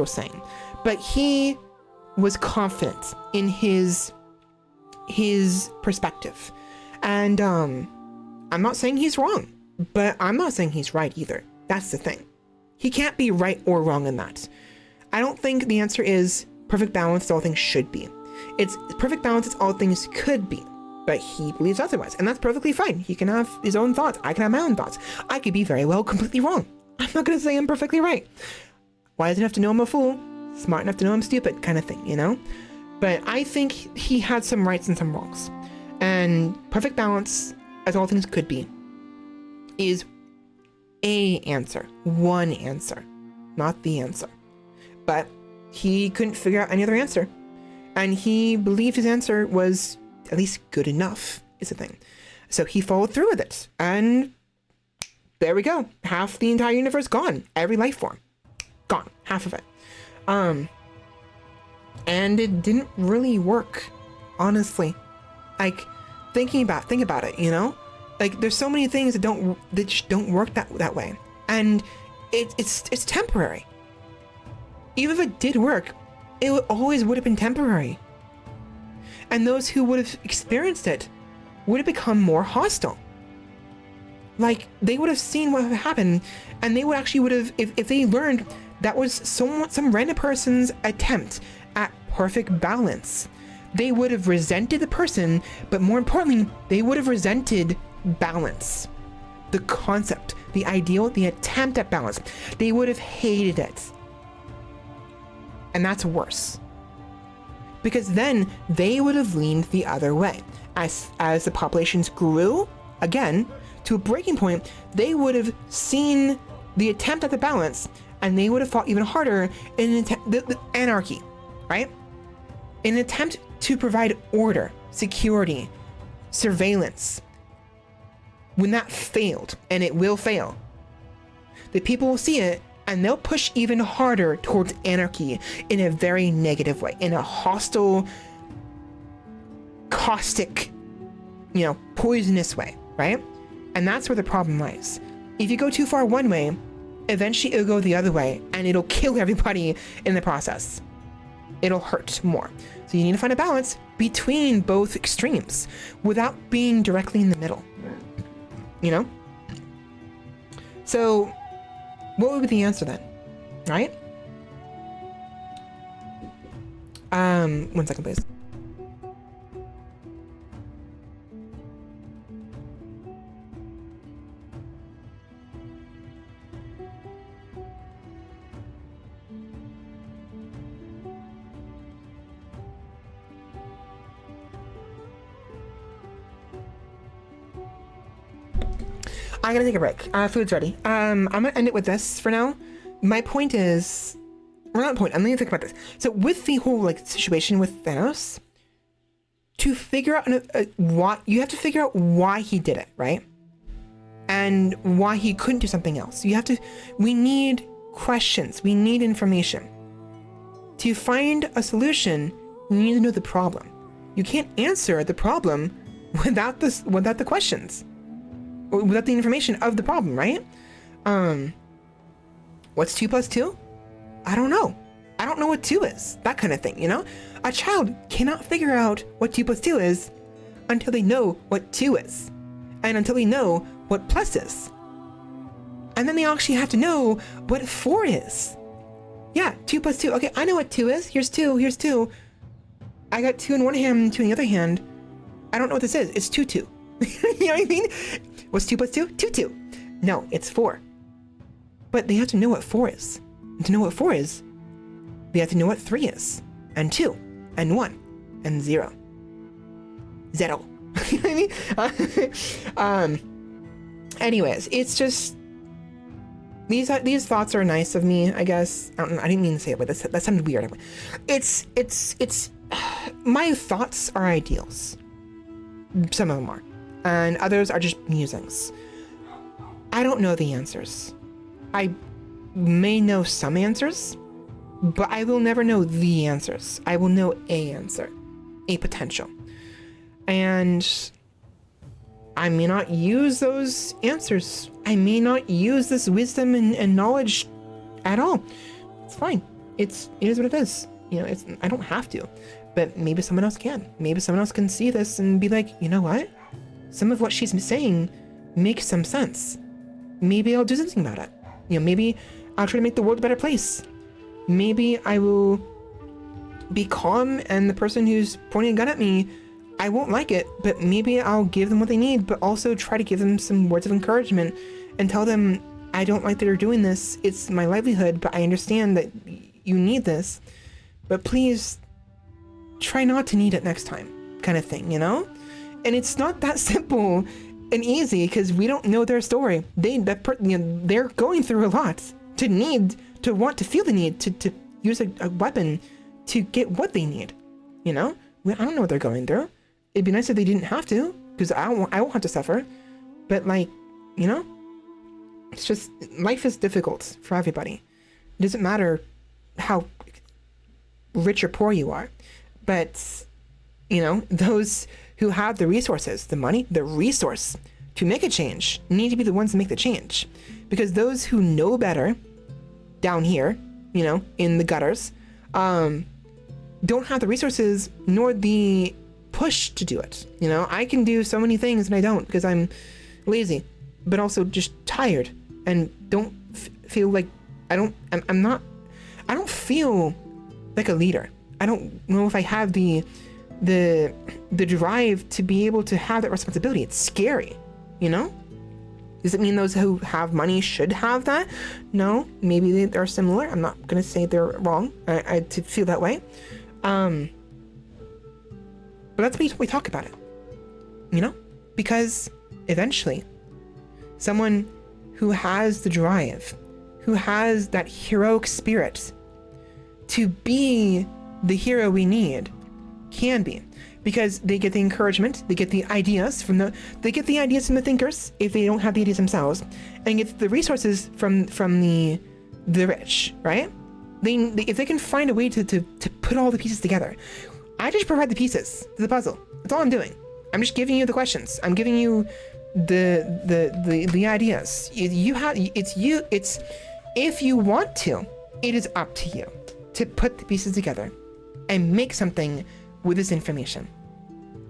S1: saying. But he was confident in his perspective. And I'm not saying he's wrong, but I'm not saying he's right either. That's the thing. He can't be right or wrong in that. I don't think the answer is perfect balance as all things should be. It's perfect balance as all things could be. But he believes otherwise, and that's perfectly fine. He can have his own thoughts. I can have my own thoughts. I could be very well completely wrong. I'm not going to say I'm perfectly right. Wise enough to know I'm a fool, smart enough to know I'm stupid, kind of thing, But I think he had some rights and some wrongs. And perfect balance, as all things could be, is a answer, one answer, not the answer. But he couldn't figure out any other answer. And he believed his answer was at least good enough, is the thing. So he followed through with it. And there we go. Half the entire universe gone. Every life form. Gone. Half of it. And it didn't really work, honestly. Like, think about it, Like, there's so many things that just don't work that way. And it's temporary. Even if it did work, it always would have been temporary. And those who would have experienced it would have become more hostile. Like, they would have seen what happened, and they would have, if they learned that was some random person's attempt at perfect balance, they would have resented the person, but more importantly, they would have resented balance. The concept, the ideal, the attempt at balance. They would have hated it. And that's worse. Because then they would have leaned the other way. As the populations grew, again, to a breaking point, they would have seen the attempt at the balance, and they would have fought even harder in the anarchy, right? In an attempt to provide order, security, surveillance. When that failed, and it will fail, the people will see it, and they'll push even harder towards anarchy in a very negative way, in a hostile, caustic, poisonous way, right? And that's where the problem lies. If you go too far one way, eventually it'll go the other way and it'll kill everybody in the process. It'll hurt more. So you need to find a balance between both extremes without being directly in the middle, you know? So what would be the answer then, right? 1 second, please. I gotta take a break. Food's ready. I'm gonna end it with this for now. My point is, or not point, I'm gonna think about this. So with the whole like situation with Thanos, to figure out why, you have to figure out why he did it, right? And why he couldn't do something else. We need questions. We need information. To find a solution, you need to know the problem. You can't answer the problem without the questions. Without the information of the problem, right? What's 2 plus 2? I don't know. I don't know what 2 is. That kind of thing, you know? A child cannot figure out what 2 plus 2 is until they know what 2 is. And until they know what plus is. And then they actually have to know what 4 is. Yeah, 2 plus 2. Okay, I know what 2 is. Here's 2, here's 2. I got 2 in one hand and 2 in the other hand. I don't know what this is. It's 2, 2. You know what I mean? What's 2 plus 2? 2, 2. No, it's 4. But they have to know what 4 is. And to know what 4 is, they have to know what 3 is. And 2. And 1. And 0. Zero. You know what I mean? Anyways, it's just... These thoughts are nice of me, I guess. I didn't mean to say it, but that sounded weird. It's... My thoughts are ideals. Some of them are. And others are just musings. I don't know the answers. I may know some answers, but I will never know the answers. I will know a answer, a potential. And I may not use those answers. I may not use this wisdom and knowledge at all. It's fine. It is what it is. You know, I don't have to, but maybe someone else can. Maybe someone else can see this and be like, you know what? Some of what she's saying makes some sense. Maybe I'll do something about it. You know, maybe I'll try to make the world a better place. Maybe I will be calm and the person who's pointing a gun at me, I won't like it, but maybe I'll give them what they need, but also try to give them some words of encouragement and tell them, I don't like that you're doing this. It's my livelihood, but I understand that you need this, but please try not to need it next time, kind of thing, you know? And it's not that simple and easy because we don't know their story. They're going through a lot to want to feel the need to use a weapon to get what they need, you know? I don't know what they're going through. It'd be nice if they didn't have to, because I won't have to suffer. But like, you know, it's just, life is difficult for everybody. It doesn't matter how rich or poor you are, but you know, those who have the resources, the money, the resource to make a change need to be the ones to make the change, because those who know better down here, you know, in the gutters, don't have the resources nor the push to do it. You know, I can do so many things and I don't because I'm lazy, but also just tired and don't feel like I don't feel like a leader. I don't know if I have the drive to be able to have that responsibility. It's scary, you know? Does it mean those who have money should have that? No, maybe they are similar. I'm not going to say they're wrong. I to feel that way. But that's why we talk about it, you know? Because eventually, someone who has the drive, who has that heroic spirit to be the hero we need, can be. Because they get the encouragement, they get the ideas from the thinkers if they don't have the ideas themselves, and get the resources from the rich, right? If they can find a way to put all the pieces together. I just provide the pieces to the puzzle. That's all I'm doing. I'm just giving you the questions. I'm giving you the ideas. If you want to, it is up to you to put the pieces together and make something with this information,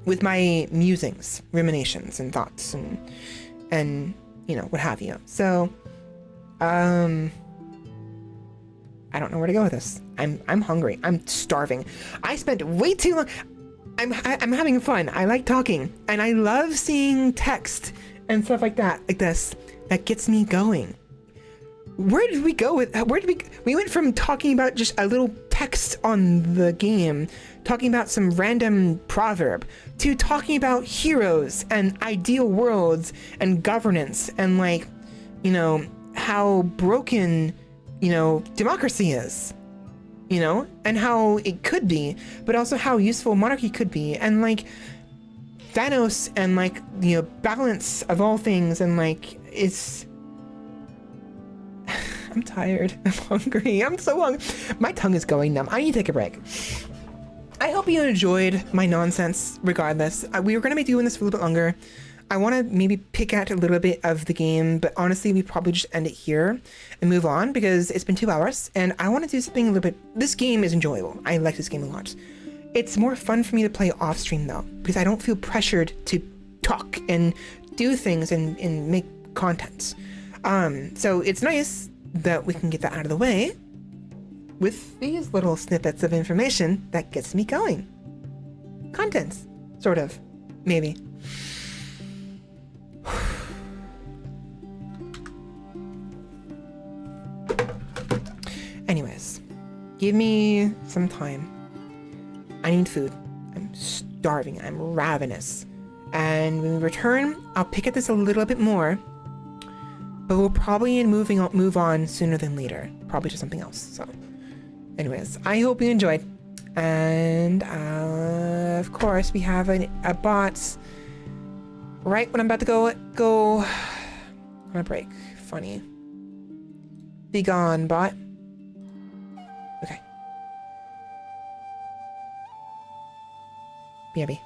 S1: with my musings, ruminations, and thoughts, and what have you. So, I don't know where to go with this. I'm hungry. I'm starving. I spent way too long. I'm having fun. I like talking, and I love seeing text and stuff like that, like this. That gets me going. Where did we go with? We went from talking about just a little text on the game, talking about some random proverb, to talking about heroes and ideal worlds and governance and how broken, democracy is, and how it could be, but also how useful monarchy could be, and Thanos and balance of all things, and it's. I'm tired. I'm hungry. I'm so hungry. My tongue is going numb. I need to take a break. I hope you enjoyed my nonsense regardless. We were going to be doing this for a little bit longer. I want to maybe pick out a little bit of the game, but honestly, we probably just end it here and move on because it's been 2 hours and I want to do something a little bit. This game is enjoyable. I like this game a lot. It's more fun for me to play off stream though, because I don't feel pressured to talk and do things and make content. So it's nice that we can get that out of the way with these little snippets of information that gets me going. Contents, sort of, maybe. Anyways, give me some time. I need food. I'm starving. I'm ravenous. And when we return, I'll pick at this a little bit more. But we'll probably move on sooner than later. Probably to something else. So, anyways, I hope you enjoyed. And, of course, we have a bot right when I'm about to go on a break. Funny. Be gone, bot. Okay. BRB.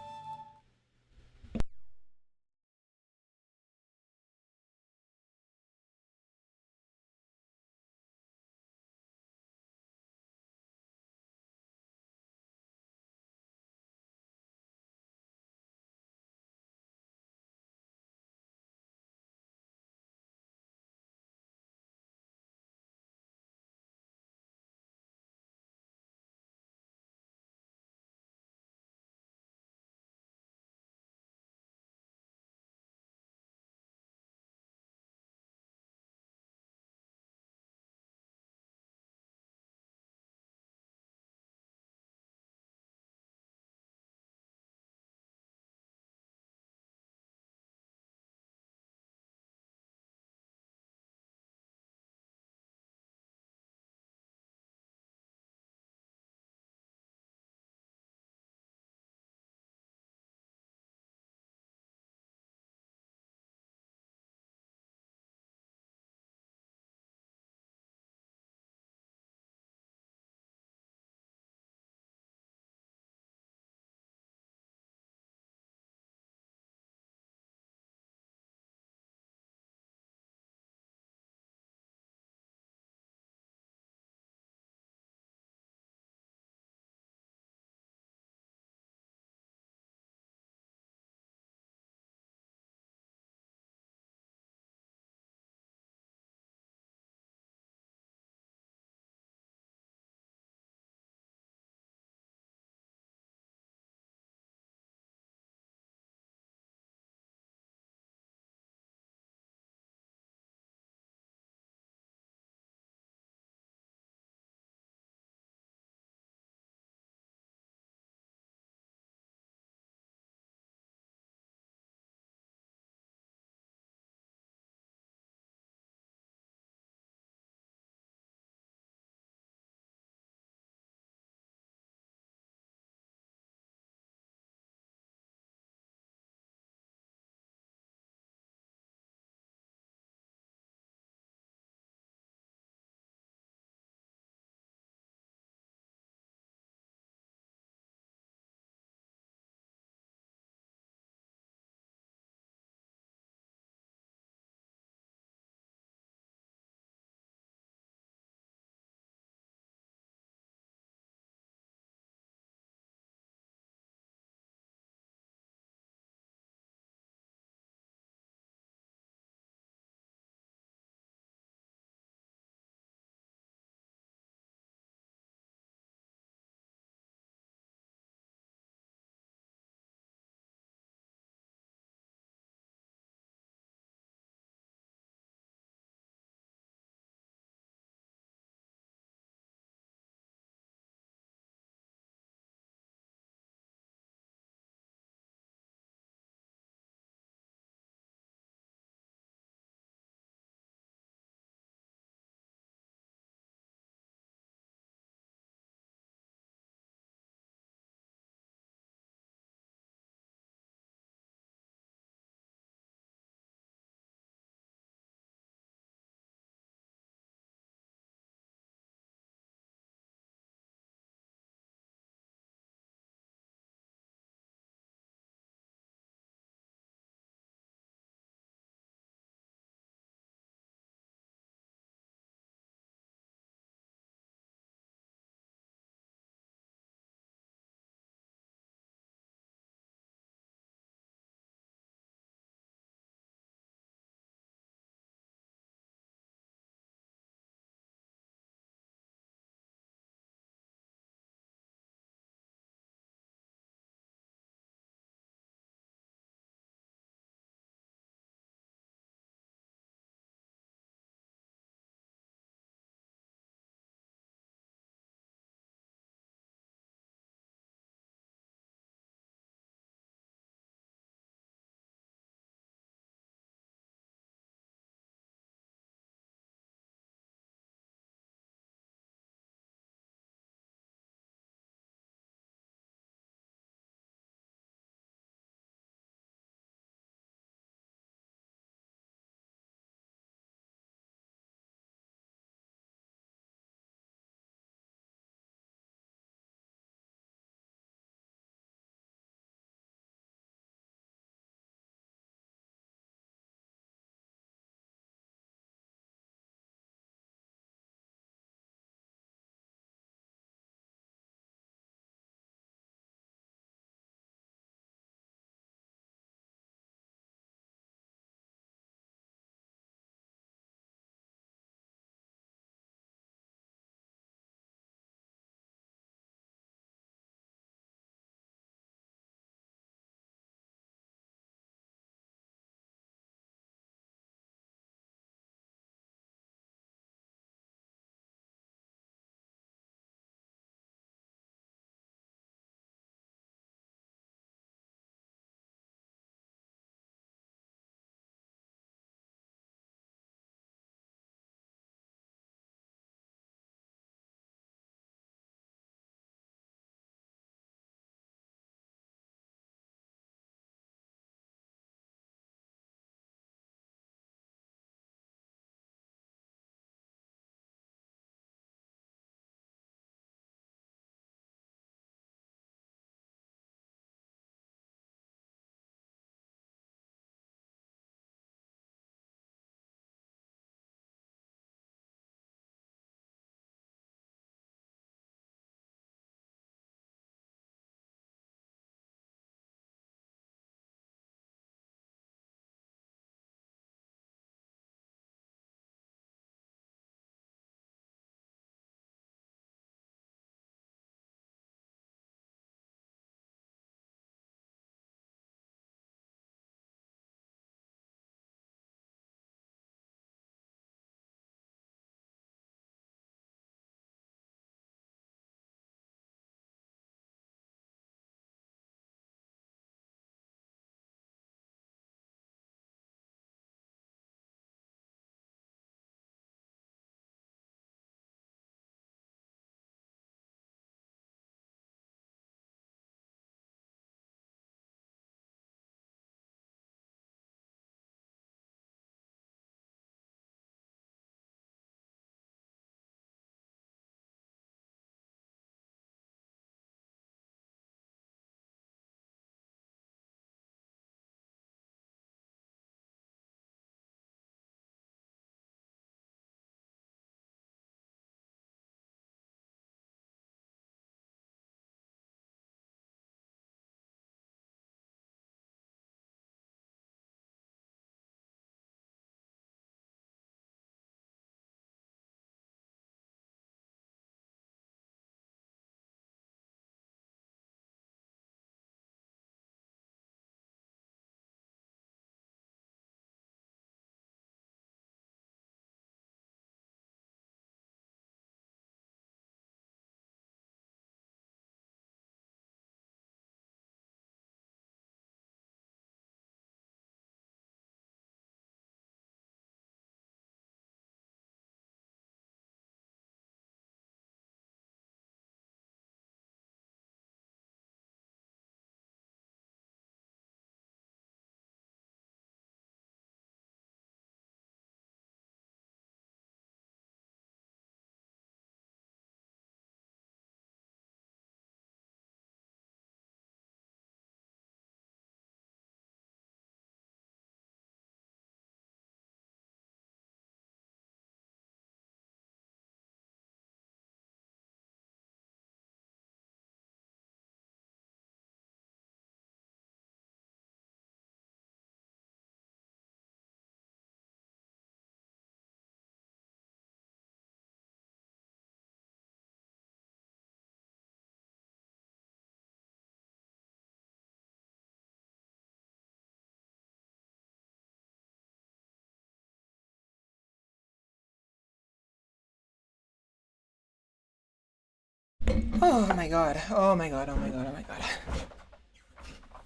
S1: Oh my god. Oh my god. Oh my god. Oh my god.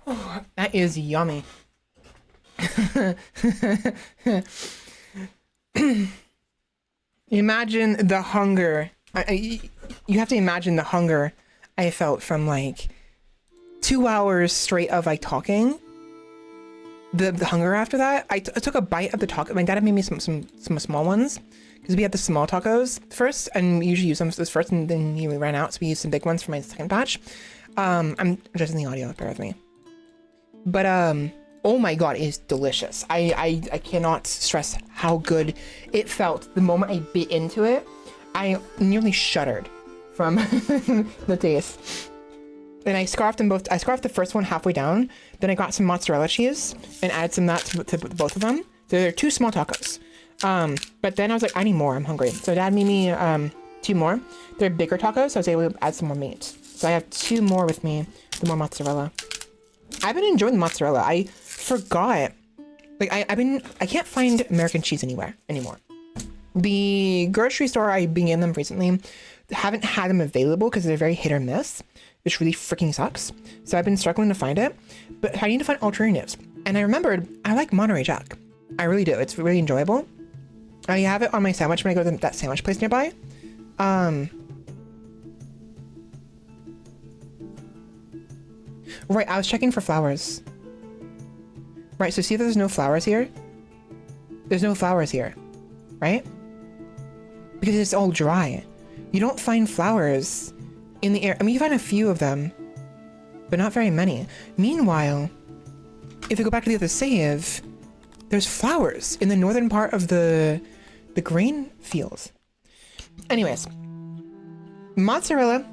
S1: Oh, that is yummy. Imagine the hunger. You have to imagine the hunger I felt from like 2 hours straight of like talking. The hunger after that. I took a bite of the taco. My dad had made me some small ones because we had the small tacos first, and we usually use them first, and then we ran out, so we used some big ones for my second batch. I'm adjusting the audio. Bear with me. But oh my god, it is delicious. I cannot stress how good it felt the moment I bit into it. I nearly shuddered from the taste. And I scarfed them both. I scarfed the first one halfway down. Then I got some mozzarella cheese and added some of that to both of them. So they're 2 small tacos. But then I was like, I need more. I'm hungry. So Dad made me 2 more. They're bigger tacos, so I was able to add some more meat. So I have 2 more with me, the more mozzarella. I've been enjoying the mozzarella. I forgot. Like I can't find American cheese anywhere anymore. The grocery store I've been in them recently haven't had them available because they're very hit or miss, which really freaking sucks. So I've been struggling to find it, but I need to find alternatives. And I remembered I like Monterey Jack. I really do. It's really enjoyable. I have it on my sandwich when I go to that sandwich place nearby. Right, I was checking for flowers. Right, so see if there's no flowers here? There's no flowers here, right? Because it's all dry. You don't find flowers in the air. I mean, you find a few of them, but not very many. Meanwhile, if you go back to the other save, there's flowers in the northern part of the grain fields. Anyways, mozzarella,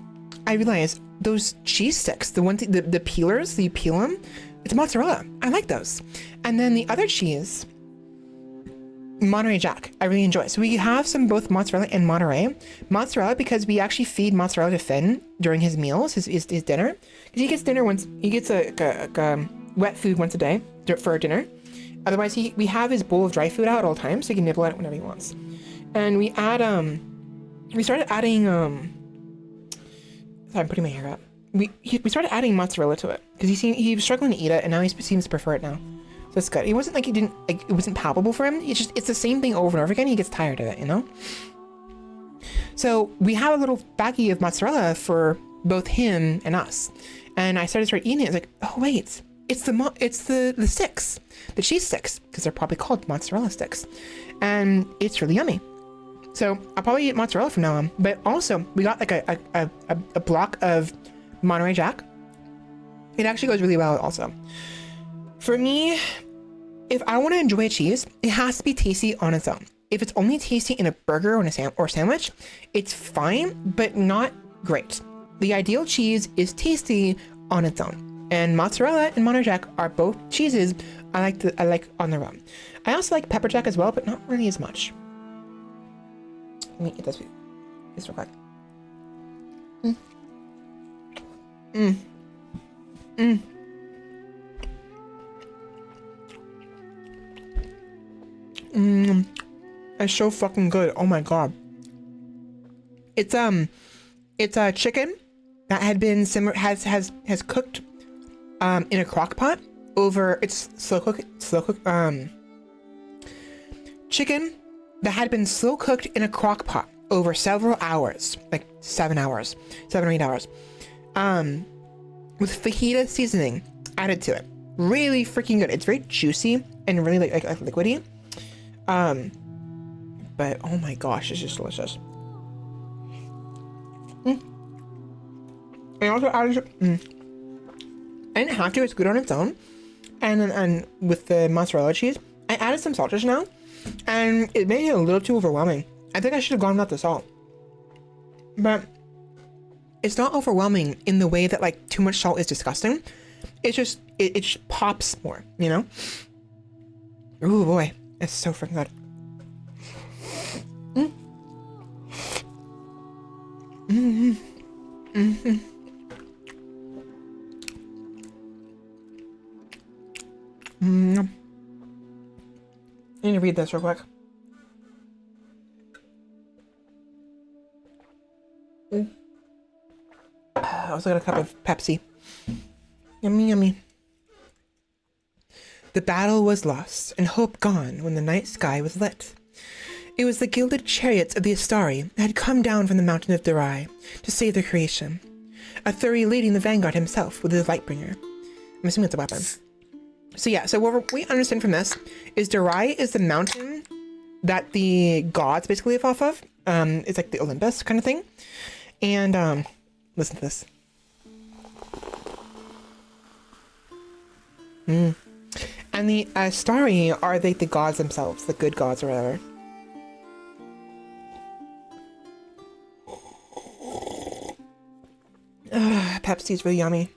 S1: I realized those cheese sticks, the peelers, you peel them, it's mozzarella. I like those. And then the other cheese, Monterey Jack, I really enjoy. So we have some both mozzarella and Monterey. Mozzarella because we actually feed mozzarella to Finn during his meals, his dinner. Because he gets dinner once, he gets a wet food once a day for dinner. Otherwise, we have his bowl of dry food out at all times, so he can nibble at it whenever he wants. And we add we started adding sorry, I'm putting my hair up. We started adding mozzarella to it because he was struggling to eat it, and now he seems to prefer it now. So it's good. It wasn't like it wasn't palpable for him. It's the same thing over and over again. He gets tired of it, you know. So we have a little baggie of mozzarella for both him and us, and I started eating it. It's like, oh wait, it's the sticks, the cheese sticks, because they're probably called mozzarella sticks, and it's really yummy. So I'll probably eat mozzarella from now on. But also we got like a block of Monterey Jack. It actually goes really well also. For me, if I want to enjoy a cheese, it has to be tasty on its own. If it's only tasty in a burger or sandwich, it's fine, but not great. The ideal cheese is tasty on its own. And mozzarella and Monterey Jack are both cheeses I like on their own. I also like pepper jack as well, but not really as much. Let me eat this real quick. It's so fucking good. Oh my god. It's a chicken that had been has cooked in a crock pot over slow cook chicken that had been slow cooked in a crock pot over several hours, like 7 or 8 hours, with fajita seasoning added to it. Really freaking good. It's very juicy and really like liquidy. But oh my gosh, it's just delicious. I also added, I didn't have to, it's good on its own. And with the mozzarella cheese, I added some salt just now, and it made it a little too overwhelming. I think I should have gone without the salt. But it's not overwhelming in the way that like too much salt is disgusting. It's just, it just pops more, you know? Ooh boy, it's so freaking good. I need to read this real quick. also got a cup of Pepsi. Yummy, yummy. The battle was lost, and hope gone when the night sky was lit. It was the gilded chariots of the Astari that had come down from the mountain of Durai to save their creation. A Thuri leading the vanguard himself with his Lightbringer. I'm assuming it's a weapon. So yeah, so what we understand from this is Durai is the mountain that the gods basically live off of. It's like the Olympus kind of thing. And listen to this. And the Astari are the gods themselves, the good gods or whatever. Pepsi's really yummy.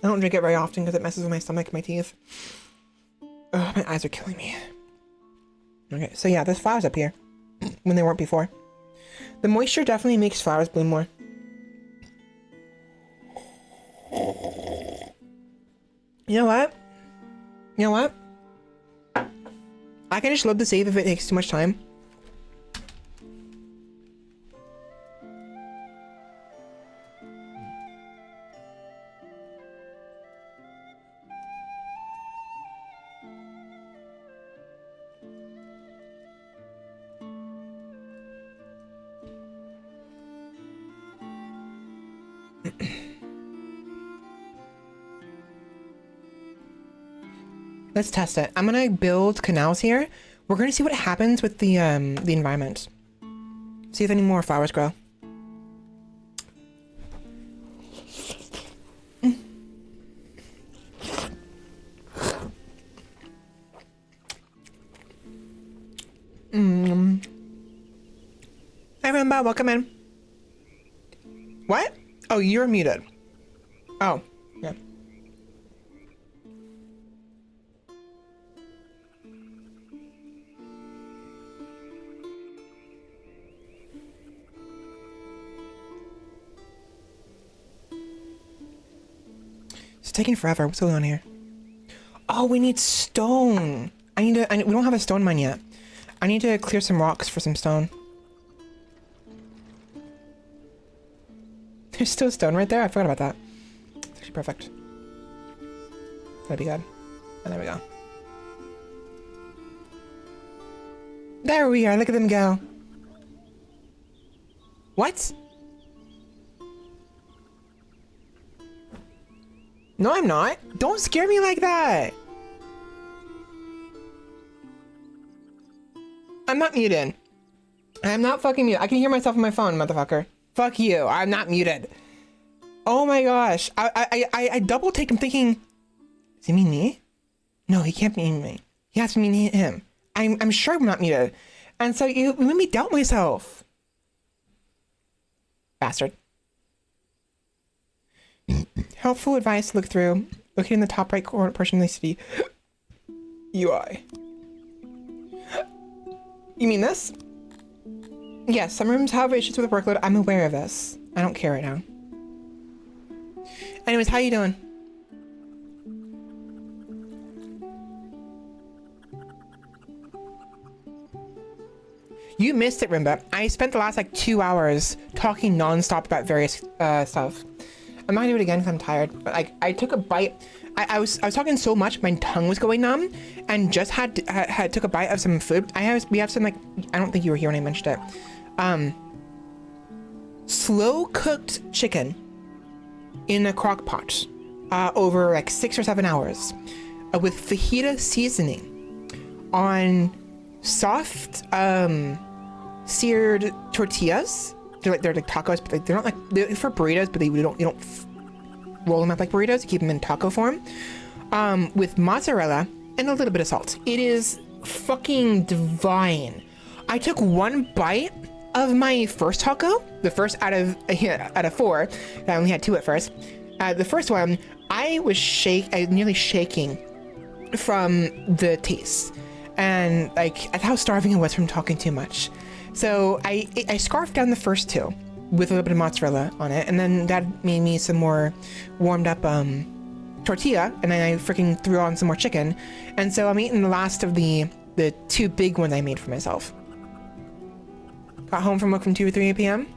S1: I don't drink it very often because it messes with my stomach and my teeth. My eyes are killing me. Okay, so yeah, there's flowers up here when there weren't before. The moisture definitely makes flowers bloom more. You know what? You know what? I can just load the save if it takes too much time. Let's test it. I'm gonna build canals here. We're gonna see what happens with the environment. See if any more flowers grow. Hi Rimba, welcome in. What? Oh, you're muted. Oh, yeah. It's taking forever. What's going on here? Oh, we need stone. we don't have a stone mine yet. I need to clear some rocks for some stone. There's still stone right there? I forgot about that. It's actually perfect. That'd be good. And there we go. There we are. Look at them go. What? No, I'm not. Don't scare me like that. I'm not muted. I'm not fucking muted. I can hear myself on my phone, motherfucker. Fuck you. I'm not muted. Oh my gosh. I double take him thinking, does he mean me? No, he can't mean me. He has to mean him. I'm sure I'm not muted. And so you made me doubt myself. Bastard. Helpful advice to look through. Looking in the top right corner portion of the city. UI. You mean this? Yes, some rooms have issues with workload. I'm aware of this. I don't care right now. Anyways, how you doing? You missed it, Rimba. I spent the last like 2 hours talking nonstop about various stuff. I'm not gonna do it again because I'm tired. But like, I took a bite. I was talking so much, my tongue was going numb, and just took a bite of some food. We have some like, I don't think you were here when I mentioned it. Slow cooked chicken in a crock pot over like 6 or 7 hours with fajita seasoning on soft seared tortillas. They're like tacos, but they're not like, they're for burritos, but you don't roll them up like burritos. You keep them in taco form with mozzarella and a little bit of salt. It is fucking divine. I took one bite of my first taco, the first out of 4. I only had 2 at first. The first one, I was nearly shaking from the taste, and like at how starving I was from talking too much. So I scarfed down the first 2 with a little bit of mozzarella on it, and then that made me some more warmed up tortilla, and then I freaking threw on some more chicken, and so I'm eating the last of the 2 big ones I made for myself. Got home from work from 2 or 3 p.m.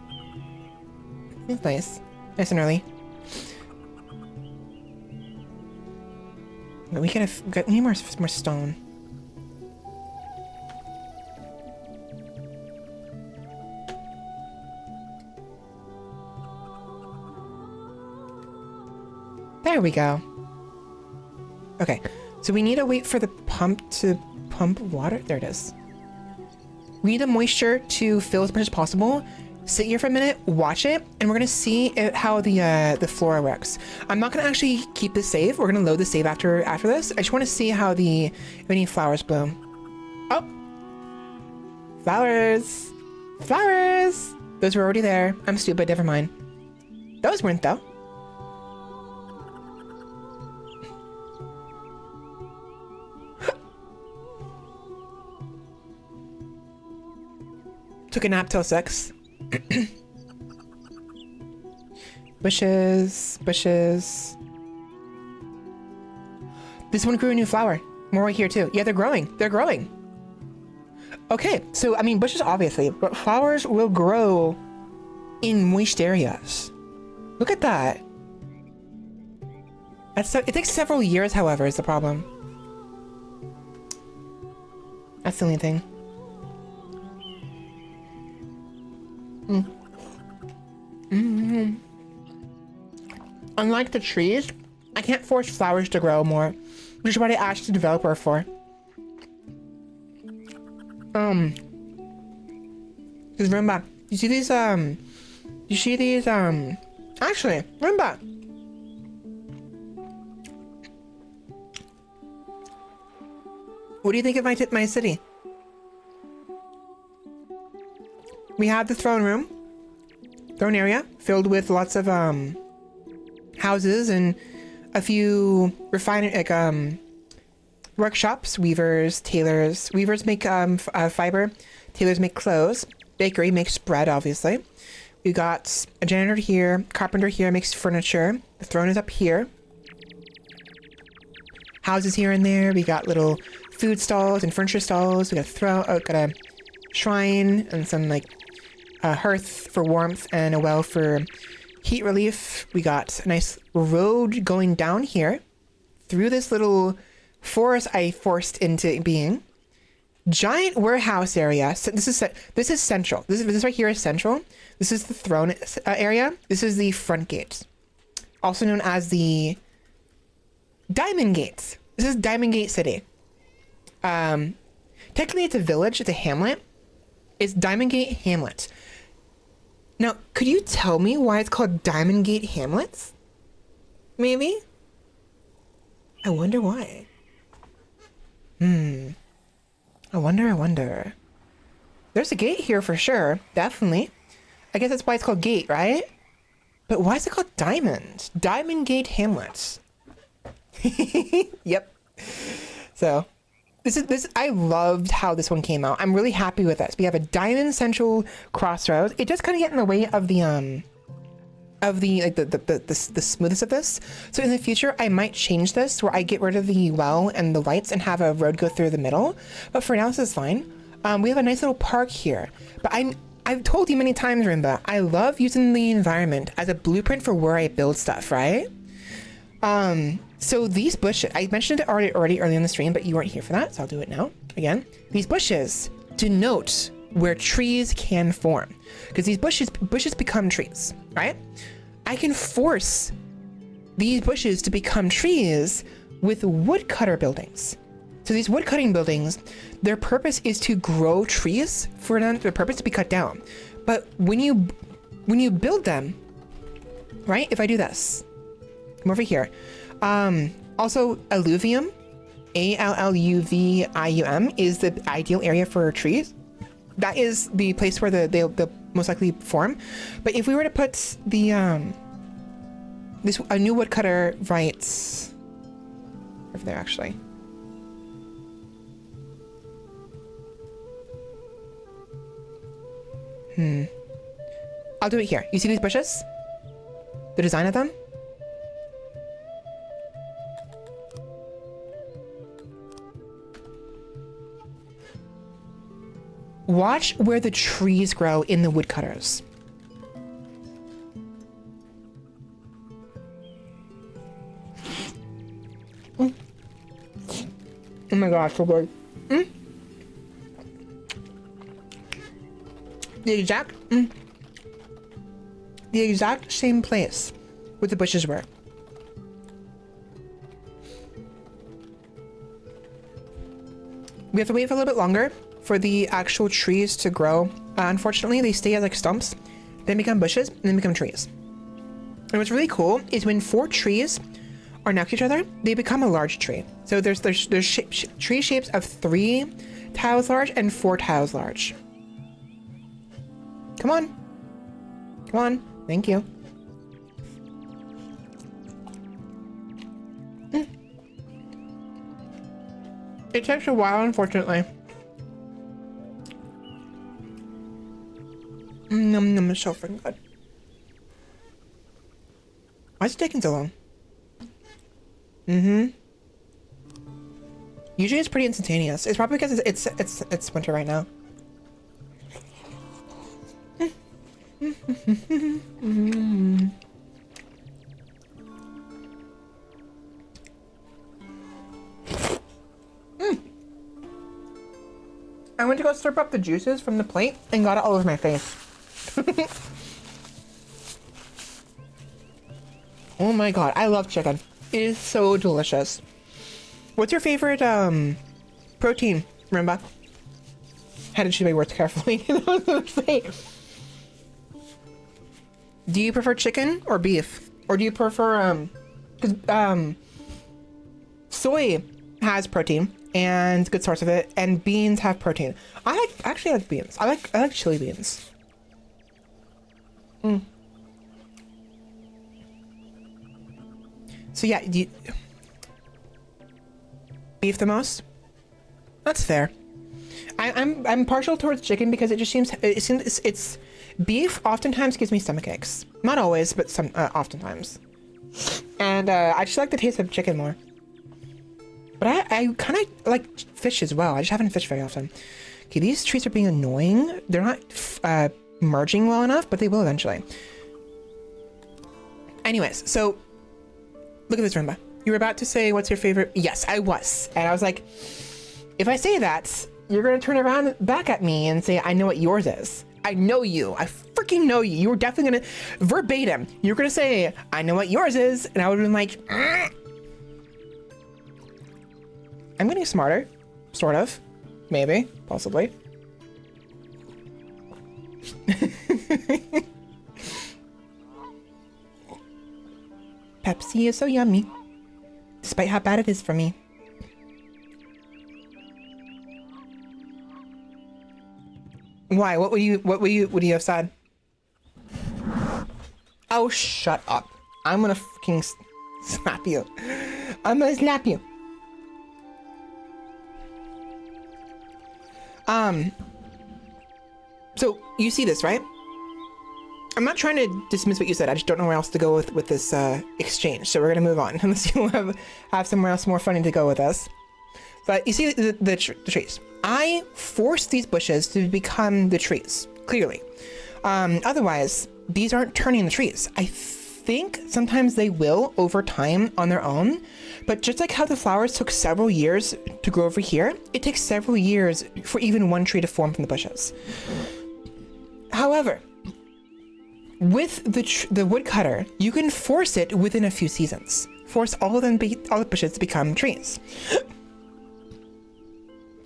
S1: It's nice and early. We need more stone. There we go. Okay, so we need to wait for the pump to pump water. There it is. We need the moisture to fill as much as possible. Sit here for a minute, watch it, and we're gonna see how the flora works. I'm not gonna actually keep this save. We're gonna load the save after this. I just want to see how if any flowers bloom. Oh, flowers, flowers. Those were already there. I'm stupid. Never mind. Those weren't though. Took a nap till 6. Bushes, bushes. This one grew a new flower. More right here too. Yeah, they're growing. They're growing. Okay, so I mean bushes obviously, but flowers will grow in moist areas. Look at that. It takes several years, however, is the problem. That's the only thing. Unlike the trees, I can't force flowers to grow more, which is what I asked the developer for. Because remember, you see these, actually, remember. What do you think of my city? We have the throne area filled with lots of houses and a few refinery workshops, weavers, tailors. Weavers make fiber, tailors make clothes, bakery makes bread, obviously. We got a janitor here, carpenter here makes furniture. The throne is up here. Houses here and there. We got little food stalls and furniture stalls. We got got a shrine and some like a hearth for warmth and a well for heat relief. We got a nice road going down here through this little forest I forced into being. Giant warehouse area. So this is central. This right here is central. This is the throne area. This is the front gate, also known as the Diamond Gate. This is Diamond Gate City. Technically it's a village. It's a hamlet. It's Diamond Gate Hamlet. Now, could you tell me why it's called Diamond Gate Hamlets? Maybe? I wonder why. I wonder. There's a gate here for sure. Definitely. I guess that's why it's called Gate, right? But why is it called Diamond? Diamond Gate Hamlets. Yep. So... This I loved how this one came out. I'm really happy with this. We have a diamond central crossroads. It does kind of get in the way of the smoothness of this. So in the future, I might change this where I get rid of the well and the lights and have a road go through the middle. But for now, this is fine. We have a nice little park here. But I've told you many times, Rimba, I love using the environment as a blueprint for where I build stuff, right? So these bushes, I mentioned it already early in the stream, but you weren't here for that, so I'll do it now. Again, these bushes denote where trees can form, because these bushes become trees, right? I can force these bushes to become trees with woodcutter buildings. So these woodcutting buildings, their purpose is to grow trees for their purpose to be cut down. But when you build them, right? If I do this, come over here. Also alluvium, alluvium is the ideal area for trees. That is the place where they'll most likely form. But if we were to put the a new woodcutter right over there, actually. I'll do it here. You see these bushes? The design of them? Watch where the trees grow in the woodcutters. my gosh, so good. The exact same place where the bushes were. We have to wait for a little bit longer for the actual trees to grow. Unfortunately, they stay as like stumps, then become bushes, and then become trees. And what's really cool is when 4 trees are next to each other, they become a large tree. So there's tree shapes of 3 tiles large and 4 tiles large. Come on. Come on. Thank you. It takes a while, unfortunately. It's so freaking good. Why is it taking so long? Usually it's pretty instantaneous. It's probably because it's winter right now. I went to go slurp up the juices from the plate and got it all over my face. Oh my god, I love chicken. It is so delicious. What's your favorite protein, Rimba? Had to choose my words carefully. Do you prefer chicken or beef? Or do you prefer soy has protein and good source of it, and beans have protein. I actually like beans. I like chili beans. So yeah, beef the most? That's fair. I'm partial towards chicken because it seems it's beef oftentimes gives me stomach aches. Not always, but some oftentimes. And I just like the taste of chicken more. But I kind of like fish as well. I just haven't fished very often. Okay, these trees are being annoying. They're not merging well enough, but they will eventually. Anyways, so look at this, Rimba. You were about to say, what's your favorite? Yes, I was. And I was like, if I say that, you're going to turn around back at me and say, I know what yours is. I know you. I freaking know you. You were definitely going to, verbatim, you're going to say, I know what yours is. And I would have been like, I'm getting smarter. Sort of. Maybe. Possibly. Pepsi is so yummy. Despite how bad it is for me. Why? What would you have said? Oh, shut up. I'm gonna fucking slap you. I'm gonna slap you. So you see this, right? I'm not trying to dismiss what you said. I just don't know where else to go with this exchange. So we're gonna move on unless you have somewhere else more funny to go with us. But you see the trees. I forced these bushes to become the trees, clearly. Otherwise, these aren't turning the trees. I think sometimes they will over time on their own, but just like how the flowers took several years to grow over here, it takes several years for even one tree to form from the bushes. However, with the woodcutter, you can force it within a few seasons. Force all the bushes to become trees.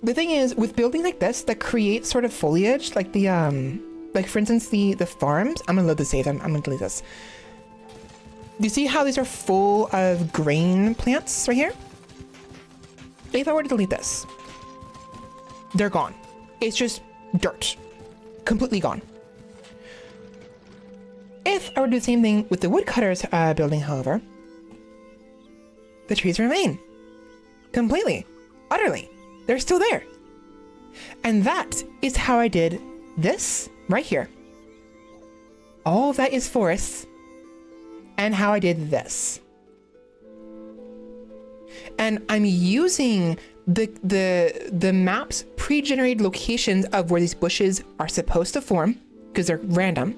S1: The thing is, with building like this that creates sort of foliage, like the like for instance the farms. I'm gonna load the save. I'm gonna delete this. Do you see how these are full of grain plants right here? If I were to delete this, they're gone. It's just dirt, completely gone. If I were to do the same thing with the woodcutters building, however, the trees remain completely, utterly. They're still there. And that is how I did this right here. All of that is forests, and how I did this. And I'm using the map's pre-generated locations of where these bushes are supposed to form, because they're random,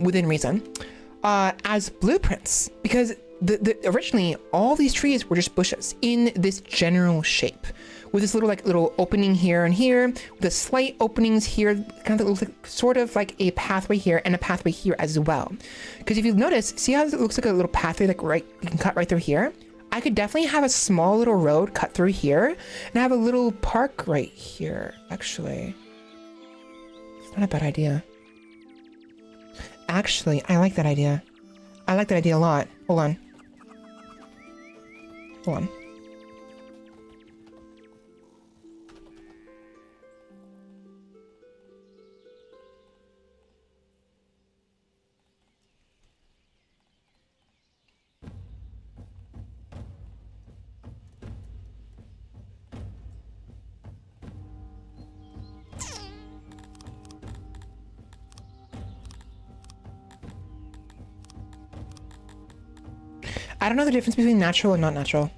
S1: within reason, as blueprints. Because originally all these trees were just bushes in this general shape, with this little little opening here and here, with the slight openings here, kind of looks like sort of like a pathway here and a pathway here as well. Because if you notice, see how it looks like a little pathway like right, you can cut right through here? I could definitely have a small little road cut through here and have a little park right here, actually. It's not a bad idea. Actually, I like that idea. I like that idea a lot. Hold on. Hold on. I don't know the difference between natural and not natural.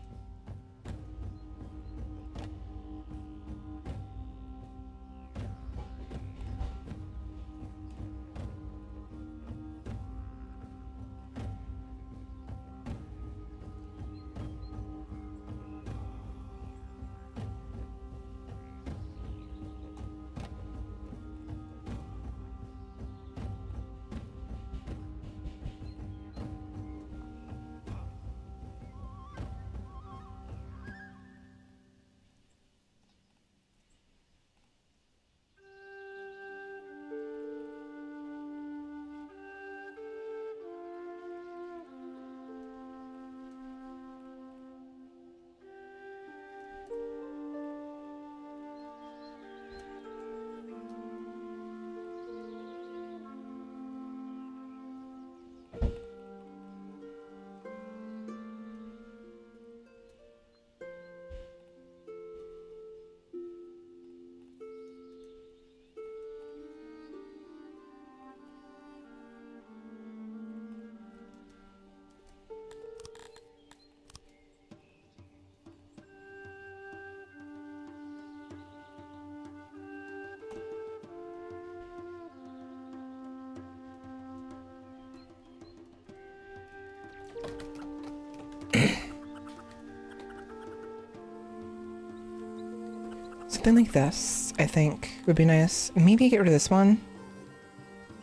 S1: Something like this, I think, would be nice. Maybe get rid of this one.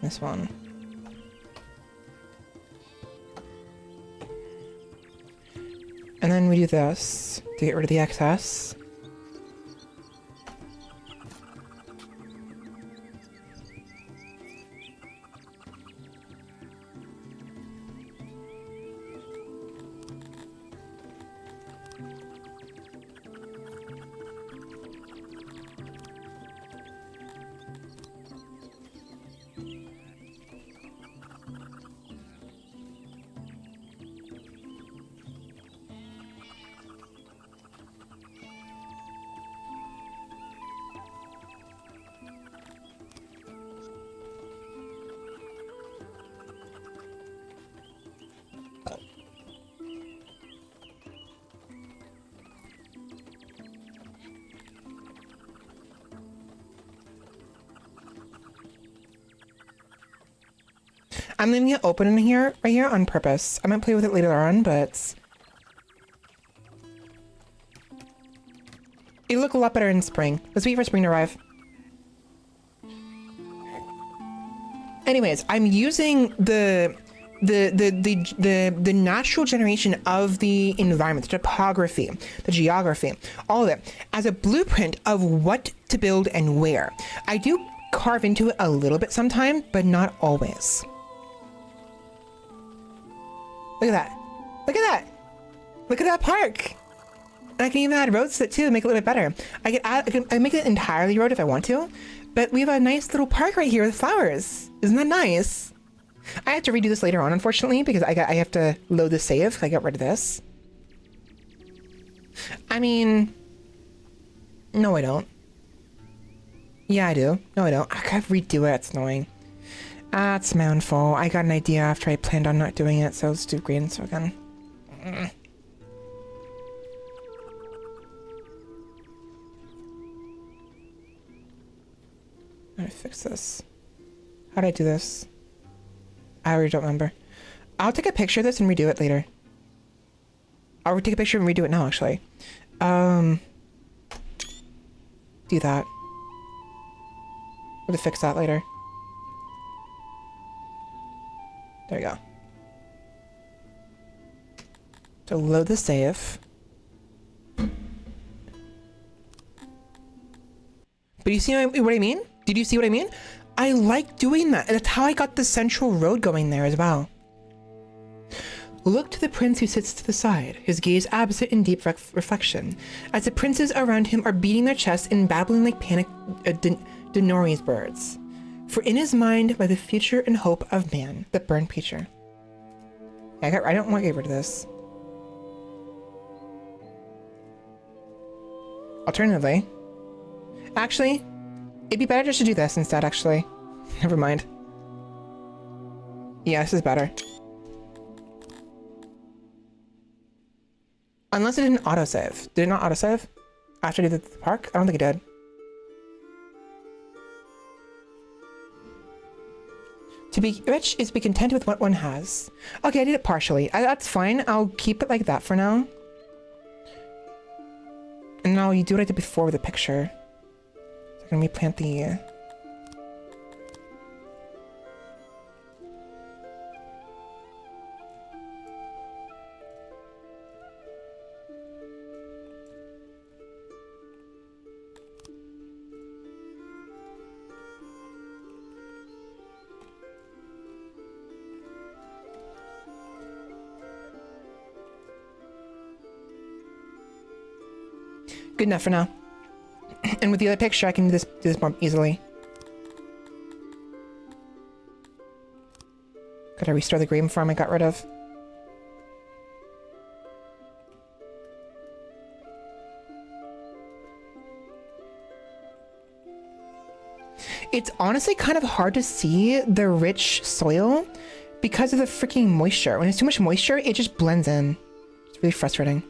S1: This one. And then we do this to get rid of the excess. I'm leaving it open in here, right here, on purpose. I might play with it later on, but it'll look a lot better in spring. Let's wait for spring to arrive. Anyways, I'm using the natural generation of the environment, the topography, the geography, all of it as a blueprint of what to build and where. I do carve into it a little bit sometime, but not always. Look at that. Look at that. Look at that park. And I can even add roads to it too to make it a little bit better. I can make it entirely road if I want to, but we have a nice little park right here with flowers. Isn't that nice? I have to redo this later on, unfortunately, because I have to load the save. I got rid of this. I mean, no, I don't. Yeah, I do. No, I don't. I gotta redo it. It's annoying. That's my own fault. I got an idea after I planned on not doing it, so let's do green so again. How do I fix this? How do I do this? I already don't remember. I'll take a picture of this and redo it later. I'll take a picture and redo it now, actually. do that. We'll fix that later. There you go. So load the save. But you see what I mean? Did you see what I mean? I like doing that. That's how I got the central road going there as well. Look to the prince who sits to the side, his gaze absent in deep reflection, as the princes around him are beating their chests and babbling like panicked Denori's birds. For in his mind lie the future and hope of man, the burned preacher. I don't want to get rid of this. Alternatively, actually, it'd be better just to do this instead, actually. Never mind. Yeah, this is better. Unless it didn't autosave. Did it not autosave? After I did the park? I don't think it did. To be rich is to be content with what one has. Okay, I did it partially. That's fine. I'll keep it like that for now. And now you do what I did before with the picture. So I'm gonna replant the... Good enough for now. And with the other picture, I can do this more easily. Gotta restore the green farm I got rid of. It's honestly kind of hard to see the rich soil because of the freaking moisture. When there's too much moisture, it just blends in. It's really frustrating.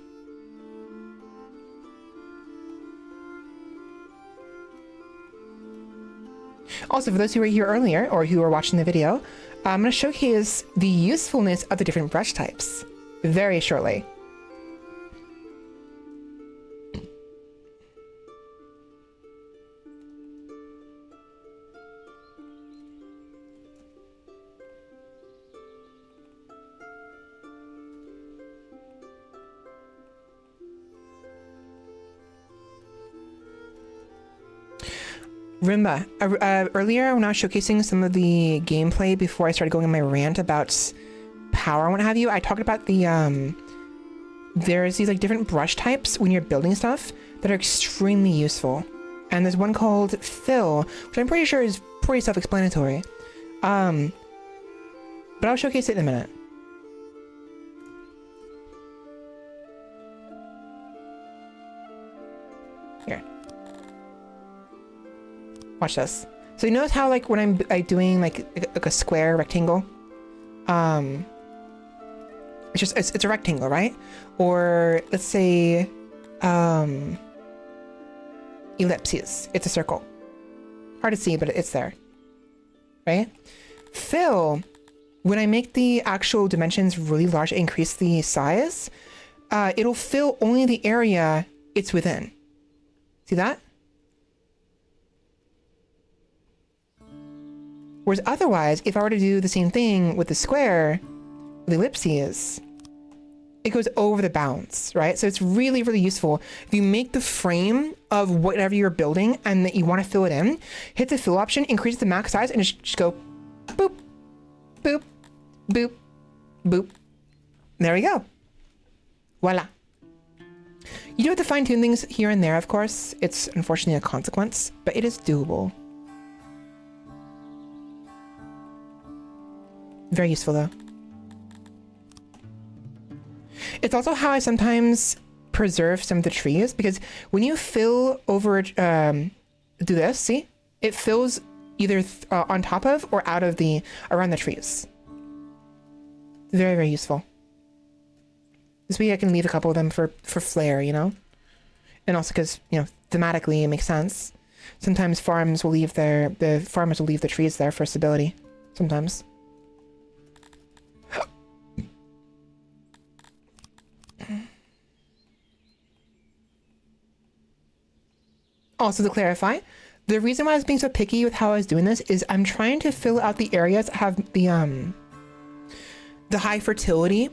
S1: Also, for those who were here earlier or who are watching the video, I'm going to showcase the usefulness of the different brush types very shortly. Remember, earlier when I was showcasing some of the gameplay before I started going on my rant about power and what have you, I talked about the, there's these like different brush types when you're building stuff that are extremely useful. And there's one called Fill, which I'm pretty sure is pretty self-explanatory. But I'll showcase it in a minute. Here. Watch this. So you notice how like when I'm doing like a square rectangle, it's a rectangle, right? Or let's say ellipses. It's a circle. Hard to see, but it's there, right? Fill, when I make the actual dimensions really large, increase the size, it'll fill only the area it's within. See that? Whereas otherwise, if I were to do the same thing with the square, with the ellipses, it goes over the bounds, right? So it's really, really useful. If you make the frame of whatever you're building and that you want to fill it in, hit the fill option, increase the max size, and just go boop, boop, boop, boop. There we go. Voila. You do have to fine tune things here and there, of course. It's unfortunately a consequence, but it is doable. Very useful though. It's also how I sometimes preserve some of the trees, because when you fill over, do this, see? It fills either on top of or out of around the trees. Very, very useful. This way I can leave a couple of them for flair, you know? And also because, you know, thematically it makes sense. Sometimes farmers will leave the trees there for stability. Sometimes. Also, to clarify, the reason why I was being so picky with how I was doing this is I'm trying to fill out the areas that have the high fertility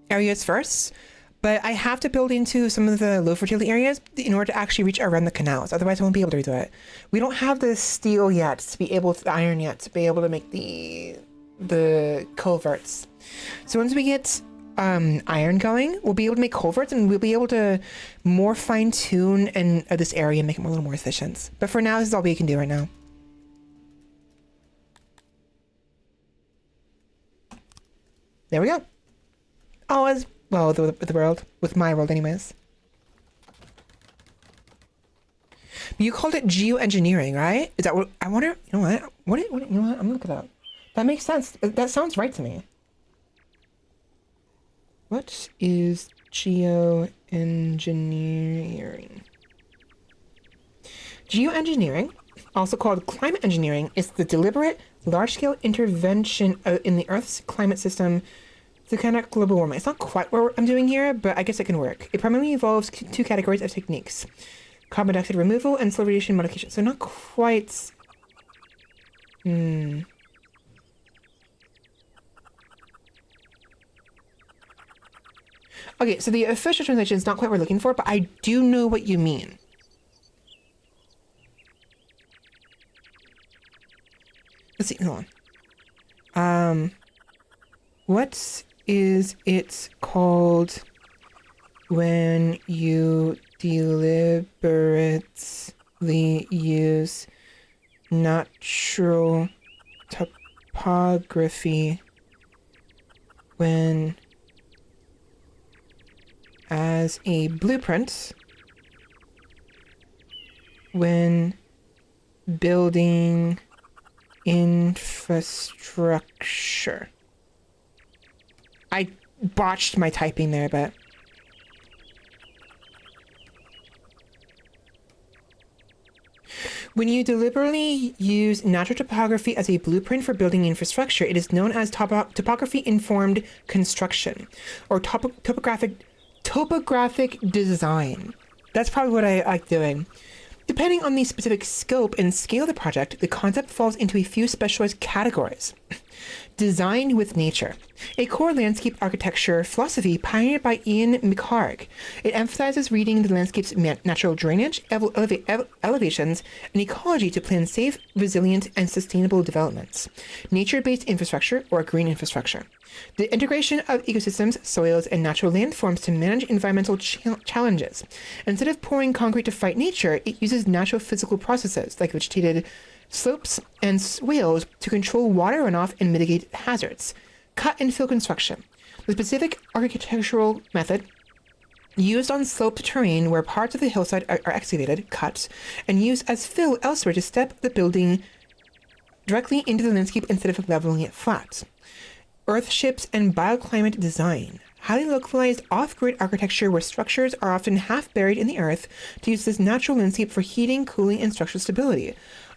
S1: areas first, but I have to build into some of the low fertility areas in order to actually reach around the canals. Otherwise, I won't be able to do it. We don't have the steel yet to be able to, the iron yet to be able to make the culverts. So once we get iron going, we'll be able to make culverts, and we'll be able to more fine tune and this area and make it a little more efficient. But for now, this is all we can do right now. There we go. Oh, as well, the world, with my world anyways. You called it geoengineering, right? Is that what, I wonder, you know what, you know what, I'm gonna look it up. That makes sense. That sounds right to me. What is geoengineering? Geoengineering, also called climate engineering, is the deliberate, large-scale intervention in the Earth's climate system to counteract global warming. It's not quite what I'm doing here, but I guess it can work. It primarily involves two categories of techniques: carbon dioxide removal and solar radiation modification. So not quite... Okay, so the official translation is not quite what we're looking for, but I do know what you mean. Let's see, hold on. What is it called when you deliberately use natural topography when as a blueprint when building infrastructure? I botched my typing there, but when you deliberately use natural topography as a blueprint for building infrastructure, it is known as topography-informed construction, or topographic design. That's probably what I like doing. Depending on the specific scope and scale of the project, the concept falls into a few specialized categories. Design with nature, a core landscape architecture philosophy pioneered by Ian McHarg. It emphasizes reading the landscape's natural drainage, elevations, and ecology to plan safe, resilient, and sustainable developments. Nature-based infrastructure, or green infrastructure. The integration of ecosystems, soils, and natural landforms to manage environmental challenges. Instead of pouring concrete to fight nature, it uses natural physical processes like vegetated slopes and swales to control water runoff and mitigate hazards. Cut and fill construction. The specific architectural method used on sloped terrain where parts of the hillside are excavated, cut, and used as fill elsewhere to step the building directly into the landscape instead of leveling it flat. Earthships and bioclimate design. Highly localized off-grid architecture where structures are often half buried in the earth to use this natural landscape for heating, cooling, and structural stability.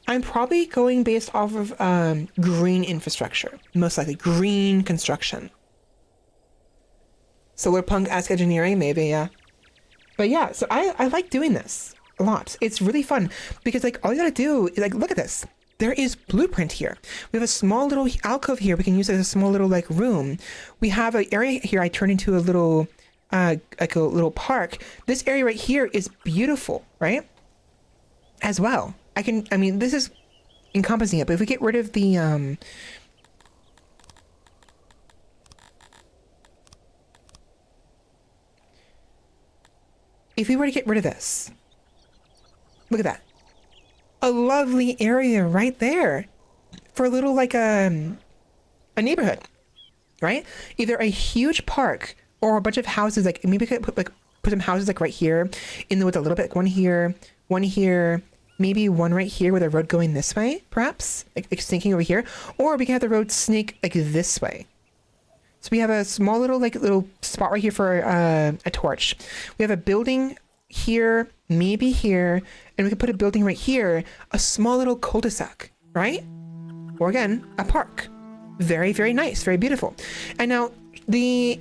S1: I'm probably going based off of green infrastructure, most likely green construction. Solar punk-esque engineering, maybe, yeah. But yeah, so I like doing this a lot. It's really fun because like all you gotta do is like, look at this. There is blueprint here. We have a small little alcove here. We can use it as a small little like room. We have an area here I turned into a little, like a little park. This area right here is beautiful, right? As well. I mean, this is encompassing it, but if we get rid of the, if we were to get rid of this, look at that. A lovely area right there for a little, like, a neighborhood, right? Either a huge park or a bunch of houses, like, maybe we could put some houses, like, right here in the woods a little bit, like one here, maybe one right here with a road going this way, perhaps, like snaking over here, or we can have the road snake like this way. So we have a small little spot right here for a torch. We have a building here, maybe here, and we could put a building right here, a small little cul-de-sac, right? Or again, a park. Very, very nice, very beautiful. And now the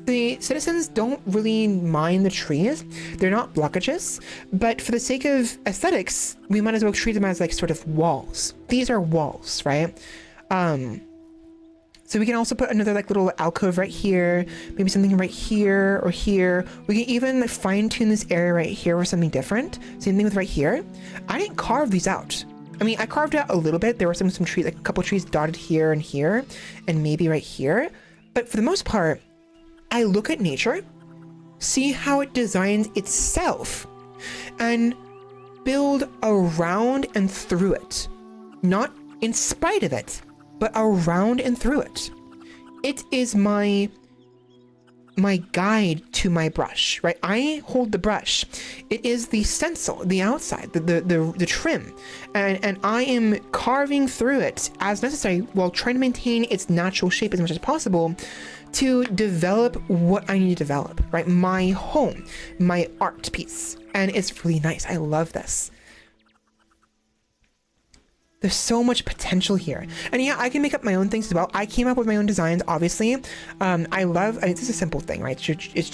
S1: the citizens don't really mind the trees. They're not blockages, but for the sake of aesthetics, we might as well treat them as like sort of walls. These are walls, right? So we can also put another like little alcove right here, maybe something right here or here. We can even fine tune this area right here with something different. Same thing with right here. I didn't carve these out. I mean, I carved out a little bit. There were some trees, like a couple trees dotted here, and maybe right here. But for the most part, I look at nature, see how it designs itself, and build around and through it. Not in spite of it, but around and through it. It is my guide to my brush, right? I hold the brush. It is the stencil, the outside, the trim, and I am carving through it as necessary while trying to maintain its natural shape as much as possible to develop what I need to develop, right? My home, my art piece, and it's really nice. I love this. There's so much potential here. And yeah, I can make up my own things as well. I came up with my own designs, obviously. I mean, this is a simple thing, right? It's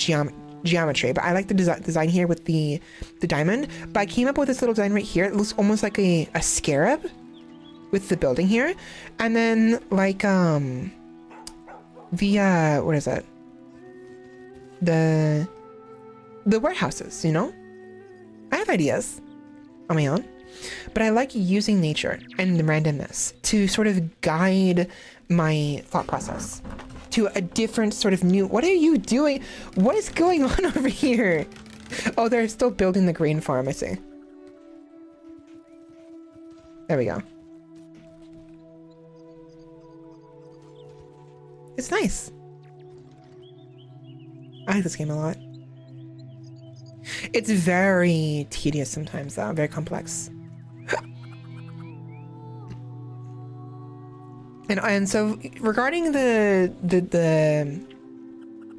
S1: geometry, but I like the design here with the diamond. But I came up with this little design right here. It looks almost like a scarab with the building here. And then like, what is it? The warehouses, you know? I have ideas on my own. But I like using nature and the randomness to sort of guide my thought process to a different sort of new... What are you doing? What is going on over here? Oh, they're still building the grain farm, I see. There we go. It's nice. I like this game a lot. It's very tedious sometimes, though. Very complex. And so regarding the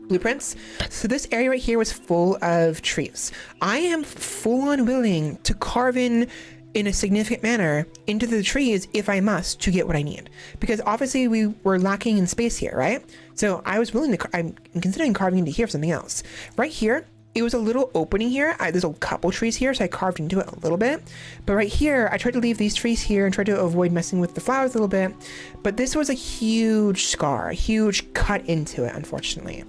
S1: blueprints, so this area right here was full of trees. I am full on willing to carve in a significant manner into the trees if I must to get what I need, because obviously we were lacking in space here, right? So I was willing to, I'm considering carving into here for something else. Right here, it was a little opening here. There's a couple trees here, so I carved into it a little bit. But right here, I tried to leave these trees here and tried to avoid messing with the flowers a little bit. But this was a huge scar, a huge cut into it, unfortunately.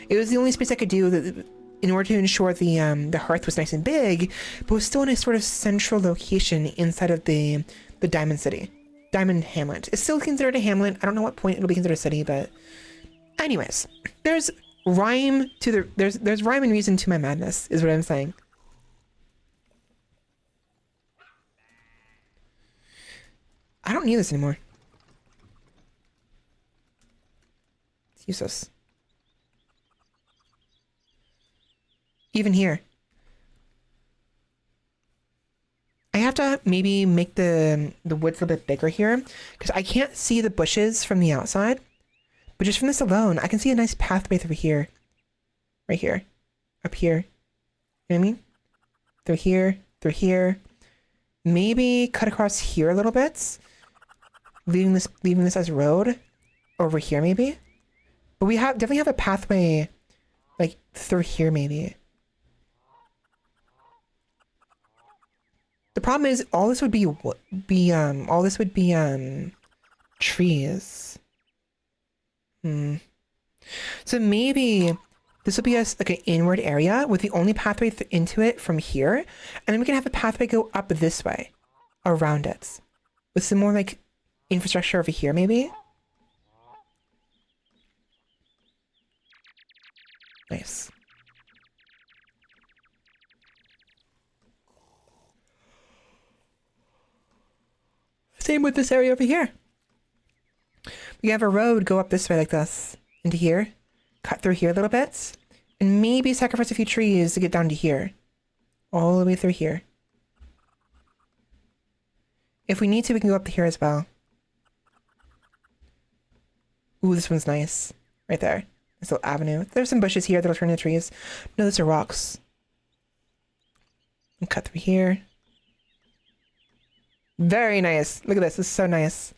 S1: It was the only space I could do in order to ensure the hearth was nice and big, but was still in a sort of central location inside of the Diamond City. Diamond Hamlet. It's still considered a hamlet. I don't know what point it'll be considered a city, but anyways, there's rhyme to there's rhyme and reason to my madness, is what I'm saying. I don't need this anymore. It's useless. Even here. I have to maybe make the woods a little bit bigger here, because I can't see the bushes from the outside. But just from this alone, I can see a nice pathway through here. Right here. Up here. You know what I mean? Through here. Through here. Maybe cut across here a little bit. Leaving this as road. Over here maybe. But we definitely have a pathway like through here maybe. The problem is all this would be trees. So maybe this will be like an inward area with the only pathway into it from here, and then we can have a pathway go up this way around it with some more like infrastructure over here maybe. Nice. Same with this area over here. We have a road go up this way like this, into here, cut through here a little bit, and maybe sacrifice a few trees to get down to here. All the way through here. If we need to, we can go up to here as well. Ooh, this one's nice. Right there. This little avenue. There's some bushes here that'll turn into trees. No, those are rocks. And cut through here. Very nice. Look at this. This is so nice.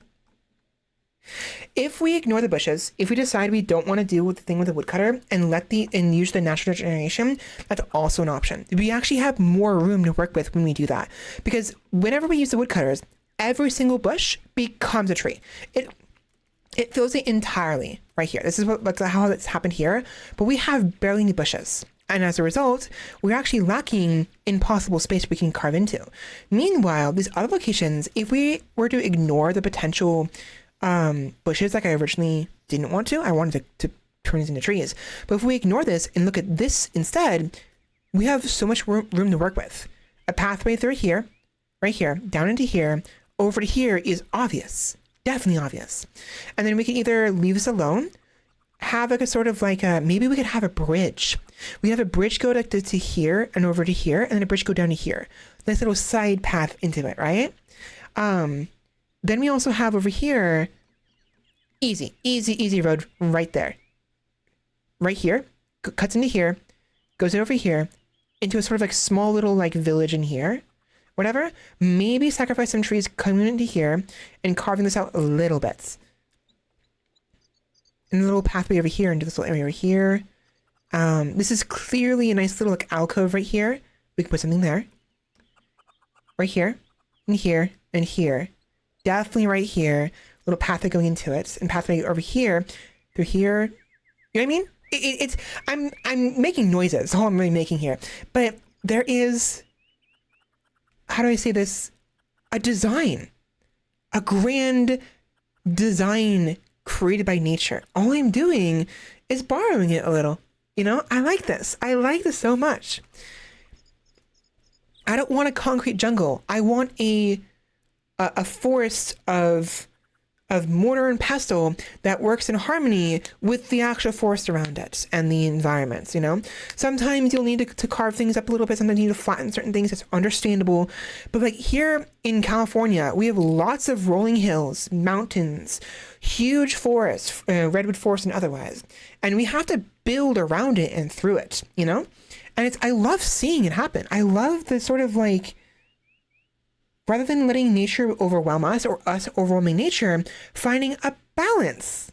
S1: If we ignore the bushes, if we decide we don't want to do the thing with the woodcutter and use the natural regeneration, that's also an option. We actually have more room to work with when we do that, because whenever we use the woodcutters, every single bush becomes a tree. It fills it entirely right here. This is how it's happened here, but we have barely any bushes. And as a result, we're actually lacking impossible space we can carve into. Meanwhile, these other locations, if we were to ignore the potential bushes like I originally didn't want to, I wanted to turn these into trees. But if we ignore this and look at this instead, we have so much room to work with. A pathway through here, right here, down into here, over to here is obvious. Definitely obvious. And then we can either leave this alone, have like a sort of like maybe we could have a bridge. We have a bridge go to here and over to here, and then a bridge go down to here. Nice little side path into it, right? Then we also have over here, easy road right there. Right here, cuts into here, goes over here, into a sort of like small little like village in here. Whatever, maybe sacrifice some trees coming into here and carving this out a little bit. And a little pathway over here into this little area over here. This is clearly a nice little like alcove right here. We can put something there. Right here, and here, and here. Definitely right here. Little pathway going into it, and pathway over here, through here. You know what I mean? It's I'm making noises. That's all I'm really making here. But there is, how do I say this? A design, a grand design created by nature. All I'm doing is borrowing it a little. You know, I like this. I like this so much. I don't want a concrete jungle. I want a forest of mortar and pestle that works in harmony with the actual forest around it and the environments, you know? Sometimes you'll need to carve things up a little bit. Sometimes you need to flatten certain things. It's understandable. But like here in California, we have lots of rolling hills, mountains, huge forests, redwood forest and otherwise. And we have to build around it and through it, you know? And I love seeing it happen. I love the sort of like, rather than letting nature overwhelm us or us overwhelming nature, finding a balance.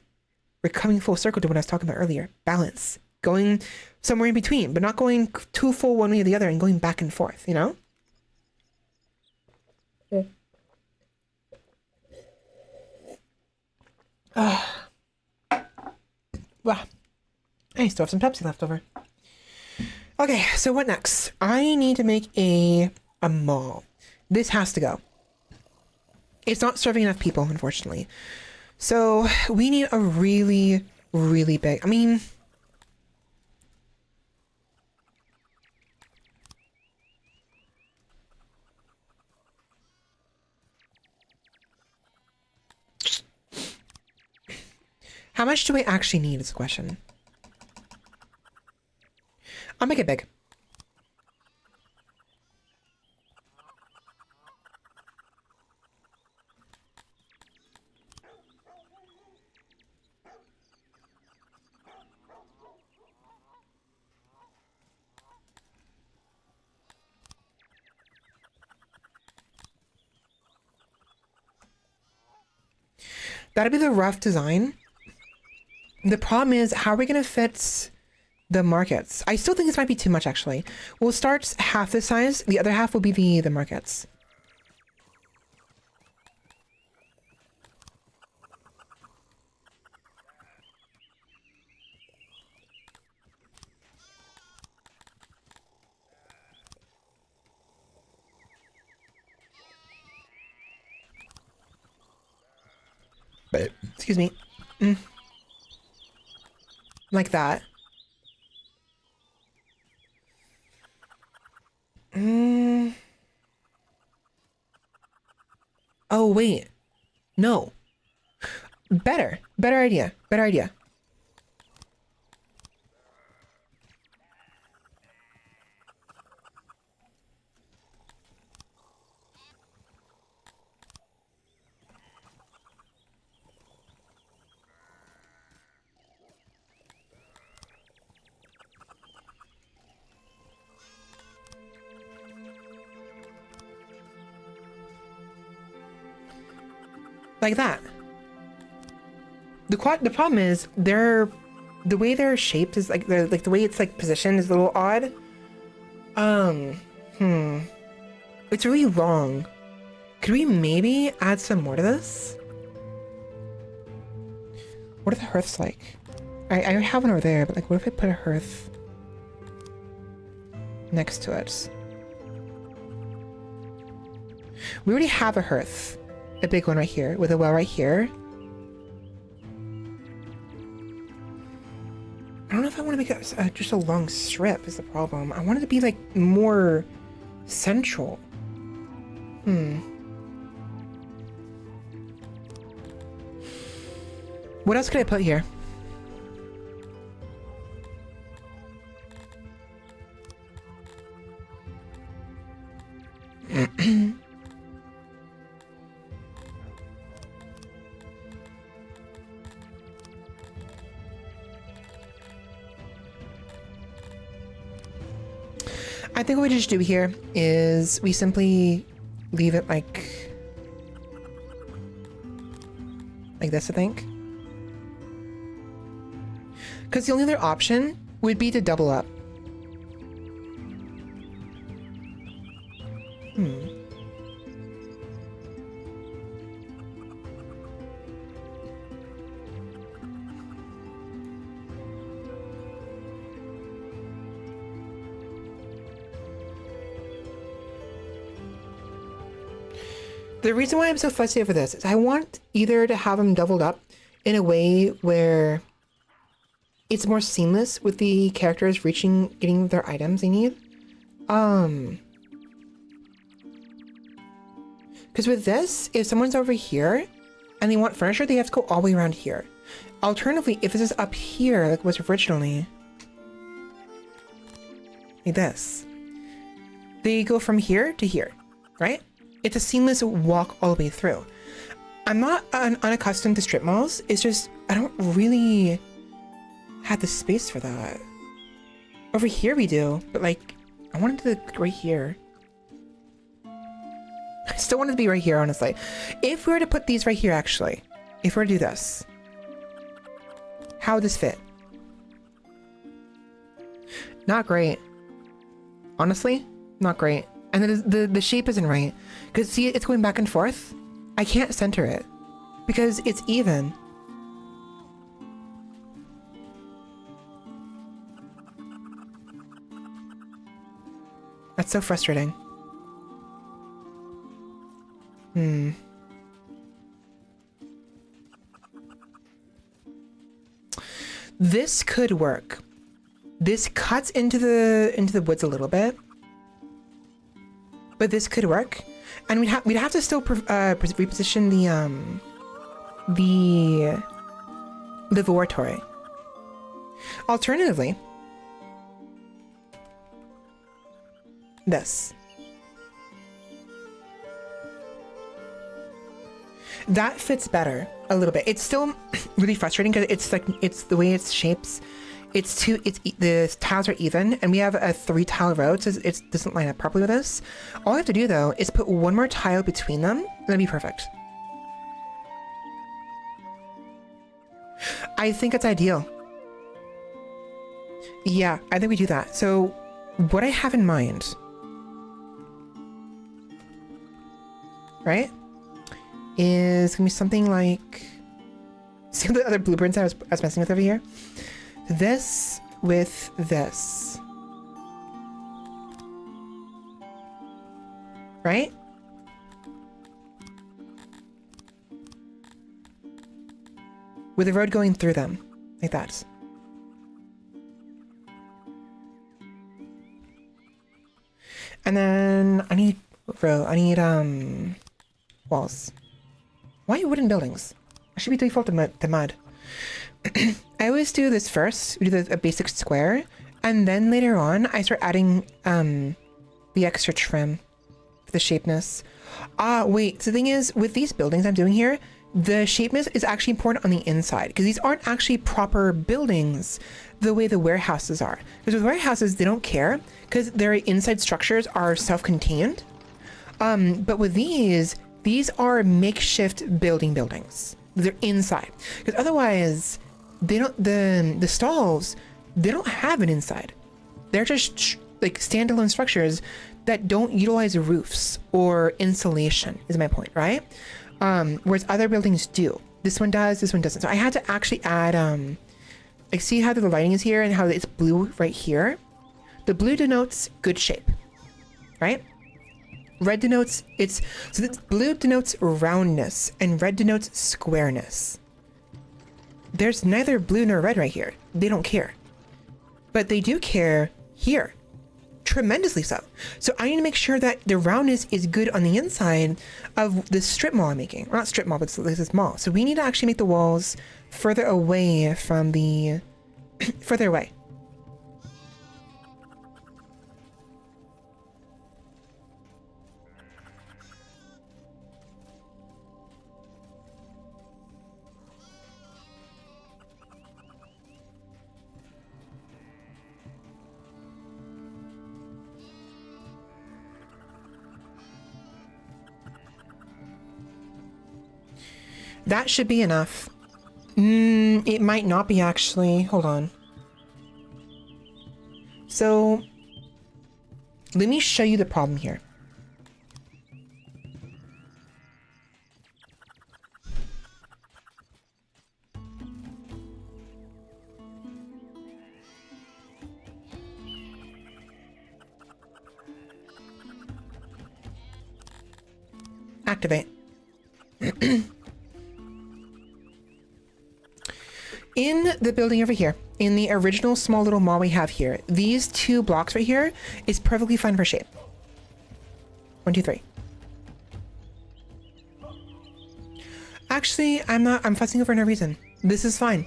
S1: We're coming full circle to what I was talking about earlier. Balance. Going somewhere in between, but not going too full one way or the other and going back and forth, you know? Wow. I still have some Pepsi left over. Okay, so what next? I need to make a mall. This has to go. It's not serving enough people, unfortunately. So we need a really, really big, I mean, how much do I actually need is the question. I'll make it big. That'd be the rough design. The problem is, how are we going to fit the markets? I still think this might be too much, actually. We'll start half the size. The other half will be the markets. But, excuse me. Like that. Oh, wait. No. Better idea. Better idea. Like that. The problem is the way they're shaped is like the way it's like positioned is a little odd. It's really long. Could we maybe add some more to this? What are the hearths like? I have one over there, but like, what if I put a hearth next to it? We already have a hearth, a big one right here, with a well right here. I don't know if I want to make it just a long strip is the problem. I want it to be like more central. What else could I put here? I think what we just do here is we simply leave it like this, I think. Because the only other option would be to double up. The reason why I'm so fussy over this is I want either to have them doubled up in a way where it's more seamless with the characters getting their items they need. Because with this, if someone's over here and they want furniture, they have to go all the way around here. Alternatively, if this is up here, like it was originally, like this, they go from here to here, right? It's a seamless walk all the way through. I'm not unaccustomed to strip malls. It's just, I don't really have the space for that. Over here we do, but like, I wanted to go right here. I still wanted to be right here, honestly. If we were to put these right here, actually, if we were to do this, how would this fit? Not great. Honestly, not great. And then the shape isn't right. Because see, it's going back and forth. I can't center it. Because it's even. That's so frustrating. This could work. This cuts into the woods a little bit. But this could work, and we'd have to still reposition the laboratory. Alternatively, this. That fits better a little bit. It's still really frustrating because it's the way it's shapes. The tiles are even, and we have a 3-tile road, so it doesn't line up properly with this. All I have to do though is put one more tile between them, and that'd be perfect. I think it's ideal. Yeah, I think we do that. So what I have in mind, right, is gonna be something like, see the other blueprints I was messing with over here? This with this. Right? With the road going through them. Like that. And then I need walls. Why wooden buildings? I should be default to mud. I always do this first. We do a basic square, and then later on I start adding the extra trim for the shapeness. Wait, so the thing is, with these buildings I'm doing here, the shapeness is actually important on the inside, because these aren't actually proper buildings the way the warehouses are. Because with warehouses, they don't care, because their inside structures are self-contained. But with these are makeshift buildings. They're inside. Because otherwise, they don't, the stalls, they don't have an inside. They're just like standalone structures that don't utilize roofs or insulation, is my point, right? Whereas other buildings do. This one does, this one doesn't. So I had to actually add, like, see how the lighting is here and how it's blue right here? The blue denotes good shape, right? Red denotes, so the blue denotes roundness and red denotes squareness. There's neither blue nor red right here. They don't care. But they do care here. Tremendously so. So I need to make sure that the roundness is good on the inside of the strip mall I'm making. Or not strip mall, but this mall. So we need to actually make the walls further away from the... further away. That should be enough. It might not be actually. Hold on. So, let me show you the problem here. Activate. In the building over here, in the original small little mall we have here, these two blocks right here is perfectly fine for shape. 1, 2, 3. Actually, I'm fussing over no reason. This is fine.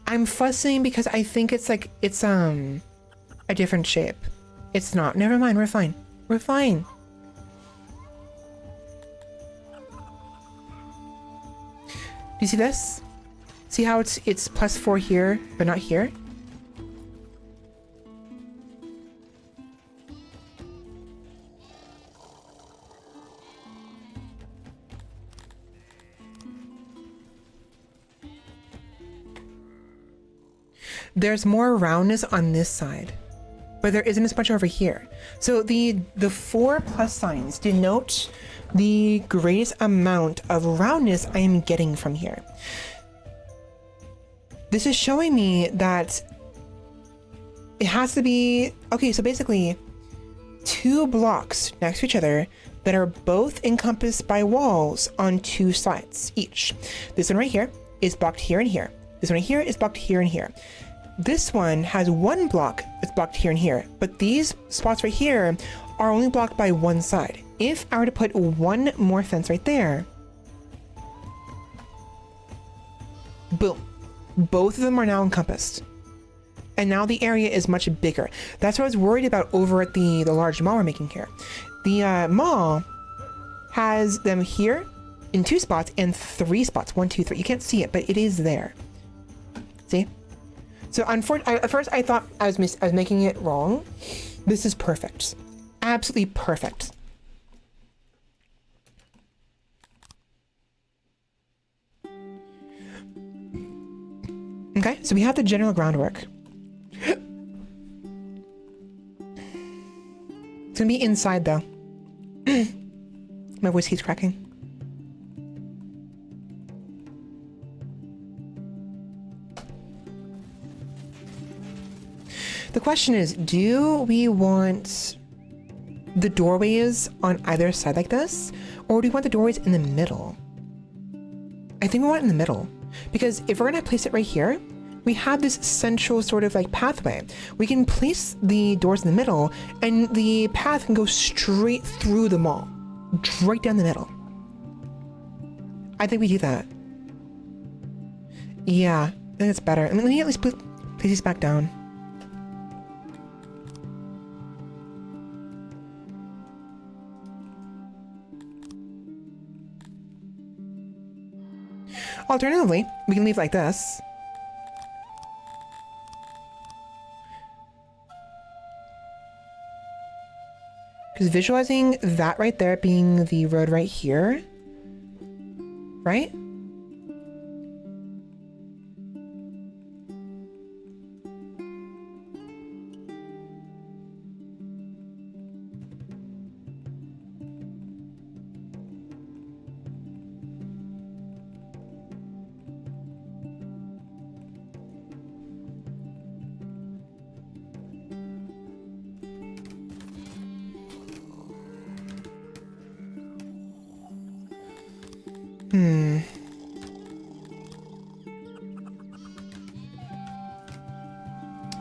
S1: I'm fussing because I think it's like, it's a different shape. It's not. Never mind, we're fine. We're fine. Do you see this? See how it's +4 here, but not here? There's more roundness on this side, but there isn't as much over here. So the 4 plus signs denote the greatest amount of roundness I am getting from here. This is showing me that it has to be, okay, so basically 2 blocks next to each other that are both encompassed by walls on 2 sides each. This one right here is blocked here and here. This one right here is blocked here and here. This one has 1 block that's blocked here and here, but these spots right here are only blocked by 1 side. If I were to put 1 more fence right there, boom. Both of them are now encompassed. And now the area is much bigger. That's what I was worried about over at the large mall we're making here. The mall has them here in 2 spots and 3 spots. 1, 2, 3. You can't see it, but it is there. See? So at first I thought I was making it wrong. This is perfect. Absolutely perfect. Okay, so we have the general groundwork. It's gonna be inside though. My voice keeps cracking. The question is, do we want the doorways on either side like this? Or do we want the doorways in the middle? I think we want it in the middle. Because if we're gonna place it right here, we have this central sort of like pathway. We can place the doors in the middle and the path can go straight through the mall. Right down the middle. I think we do that. Yeah, I think it's better. Let me at least place these back down. Alternatively, we can leave like this. Because visualizing that right there being the road right here, right?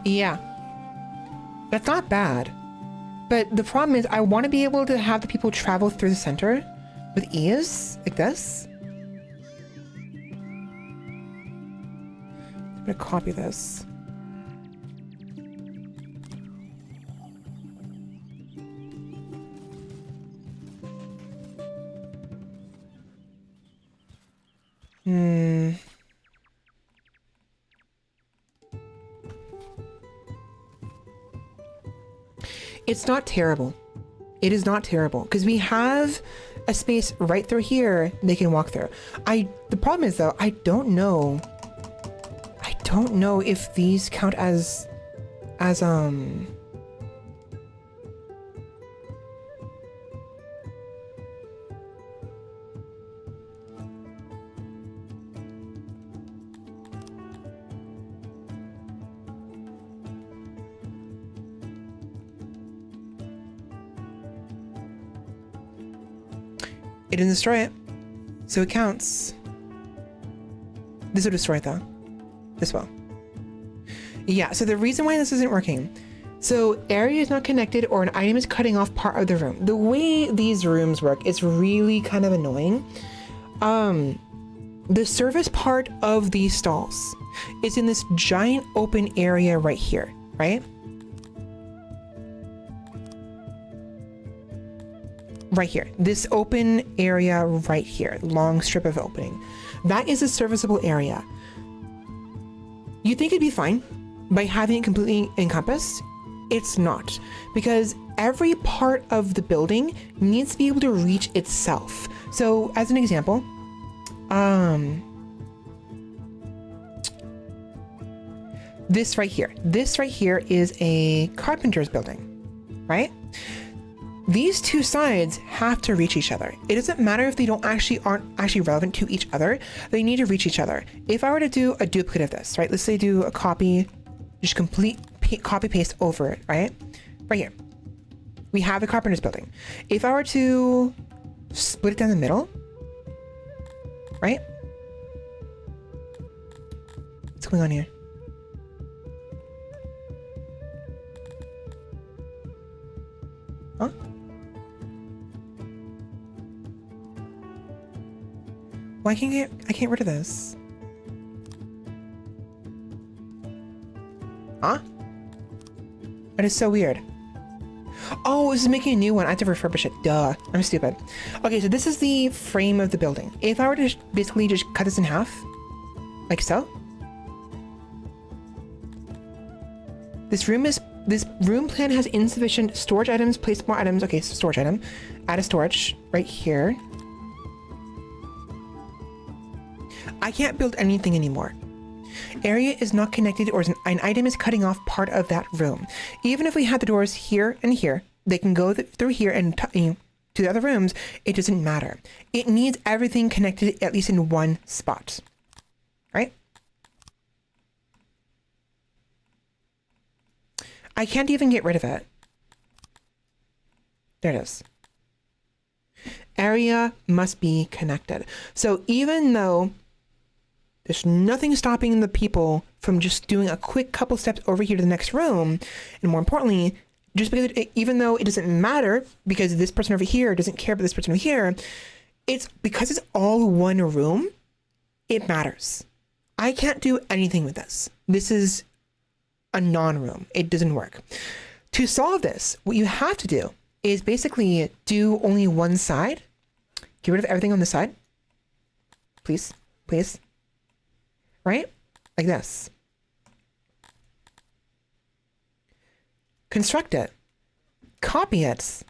S1: Yeah. That's not bad. But the problem is I want to be able to have the people travel through the center with ease, like this. I'm gonna copy this. It's not terrible. It is not terrible because we have a space right through here they can walk through. The problem is though, I don't know if these count as it didn't destroy it, so it counts. This will destroy it though. This will. Yeah, so the reason why this isn't working, so area is not connected or an item is cutting off part of the room. The way these rooms work is really kind of annoying. The service part of these stalls is in this giant open area right here, right? Right here, this open area right here, long strip of opening. That is a serviceable area. You think it'd be fine by having it completely encompassed? It's not, because every part of the building needs to be able to reach itself. So as an example, this right here is a carpenter's building, right? These two sides have to reach each other. It doesn't matter if they aren't actually relevant to each other. They need to reach each other. If I were to do a duplicate of this, right? Let's say do a copy, just complete copy paste over it, right? Right here. We have the carpenter's building. If I were to split it down the middle, right? What's going on here? Huh? Why can't I can't get rid of this? Huh? That is so weird. Oh, this is making a new one. I have to refurbish it. Duh. I'm stupid. Okay, so this is the frame of the building. If I were to basically just cut this in half, like so. This room plan has insufficient storage items. Place more items. Okay, so storage item. Add a storage right here. I can't build anything anymore. Area is not connected or an item is cutting off part of that room. Even if we had the doors here and here, they can go through here and to the other rooms. It doesn't matter. It needs everything connected at least in one spot, right? I can't even get rid of it. There it is. Area must be connected. So even though there's nothing stopping the people from just doing a quick couple steps over here to the next room, and more importantly, just because even though it doesn't matter because this person over here doesn't care about this person over here, it's because it's all one room, it matters. I can't do anything with this. This is a non-room. It doesn't work. To solve this, what you have to do is basically do only one side. Get rid of everything on the side. Please, please. Right? Like this. Construct it. Copy it.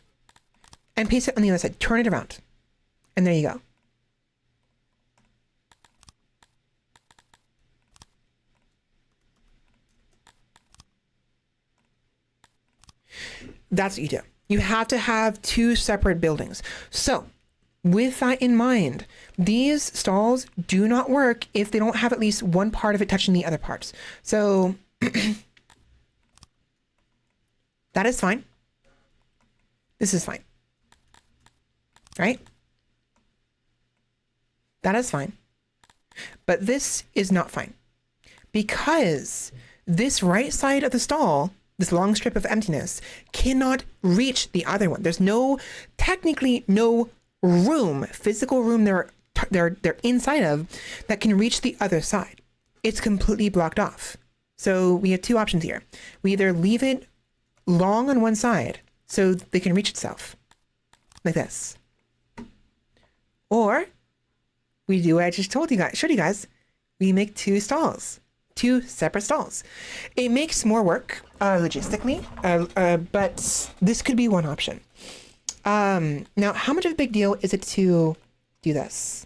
S1: And paste it on the other side. Turn it around. And there you go. That's what you do. You have to have two separate buildings. So with that in mind, these stalls do not work if they don't have at least one part of it touching the other parts. So that is fine. This is fine. Right? That is fine. But this is not fine. Because this right side of the stall, this long strip of emptiness, cannot reach the other one. There's technically no room, physical room they're inside of that can reach the other side. It's completely blocked off. So we have two options here. We either leave it long on one side so they can reach itself, like this. Or we do what I just showed you guys. We make two stalls. Two separate stalls. It makes more work logistically, but this could be one option. Now, how much of a big deal is it to do this?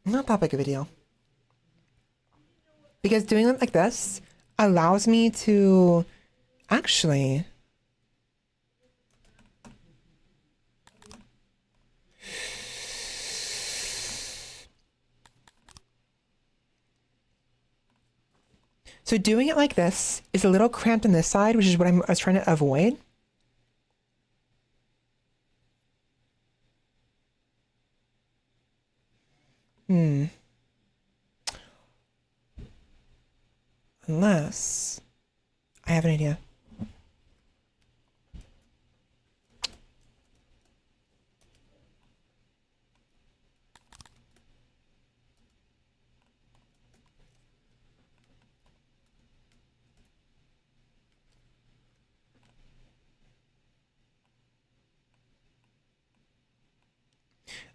S1: Not that big of a deal. Because doing it like this allows me to actually so doing it like this is a little cramped on this side, which is what I was trying to avoid. Unless I have an idea.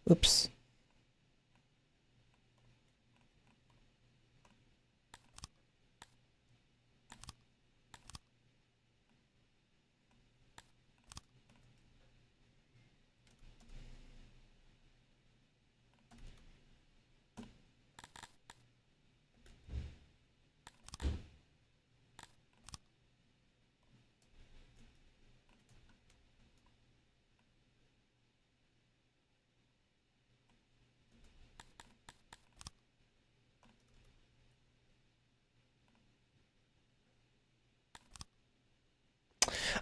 S1: Oops.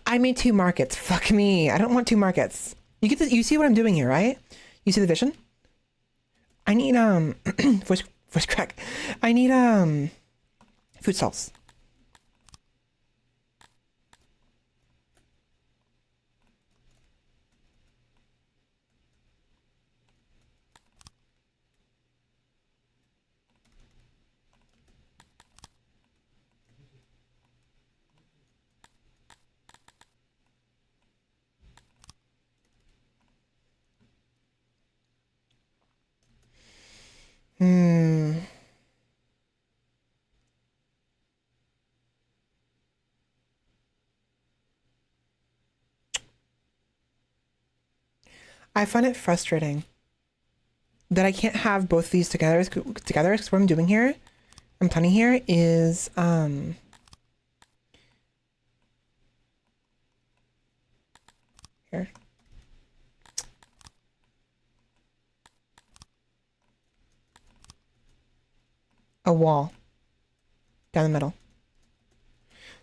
S1: I made two markets. Fuck me. I don't want two markets. You get this, you see what I'm doing here, right? You see the vision? I need voice crack. I need food stalls. I find it frustrating that I can't have both these together because what I'm doing here, I'm planning here is here. A wall down the middle.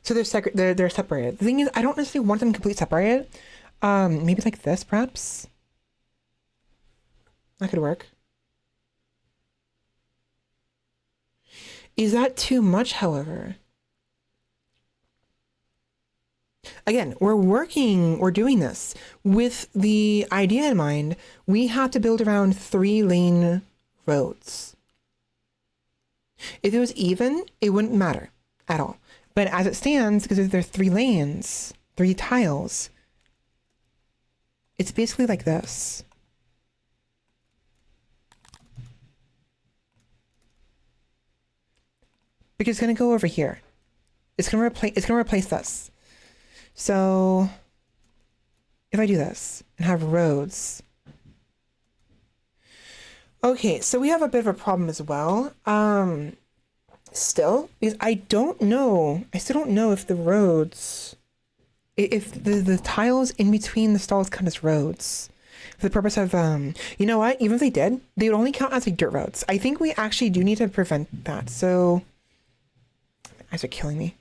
S1: So they're separated. The thing is, I don't necessarily want them completely separated. Maybe like this, perhaps. That could work. Is that too much, however? Again, we're doing this with the idea in mind. We have to build around 3-lane roads. If it was even, it wouldn't matter at all. But as it stands, because there are 3 lanes, 3 tiles, It's basically like this. Because it's gonna go over here. It's gonna replace this. So if I do this and have roads. Okay, so we have a bit of a problem as well. Still, because I still don't know if the roads, if the tiles in between the stalls count as roads. For the purpose of, you know what? Even if they did, they would only count as like dirt roads. I think we actually do need to prevent that. So, my eyes are killing me.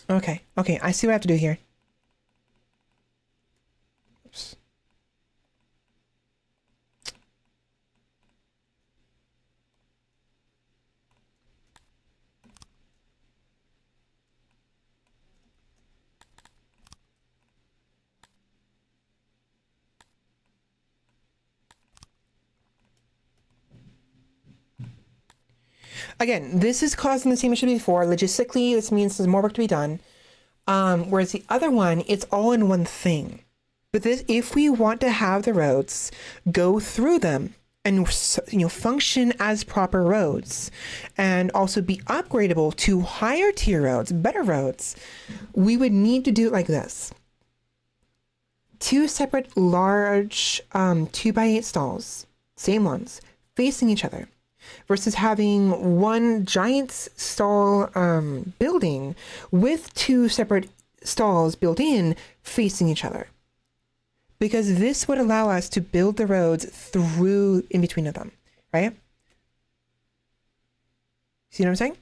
S1: Okay, I see what I have to do here. Oops. Again, this is causing the same issue before. Logistically, this means there's more work to be done. Whereas the other one, it's all in one thing. But this, if we want to have the roads go through them and function as proper roads, and also be upgradable to higher tier roads, better roads, we would need to do it like this: 2 separate large 2x8 stalls, same ones, facing each other, versus having one giant stall building with 2 separate stalls built in facing each other. Because this would allow us to build the roads through in between of them, right? See what I'm saying?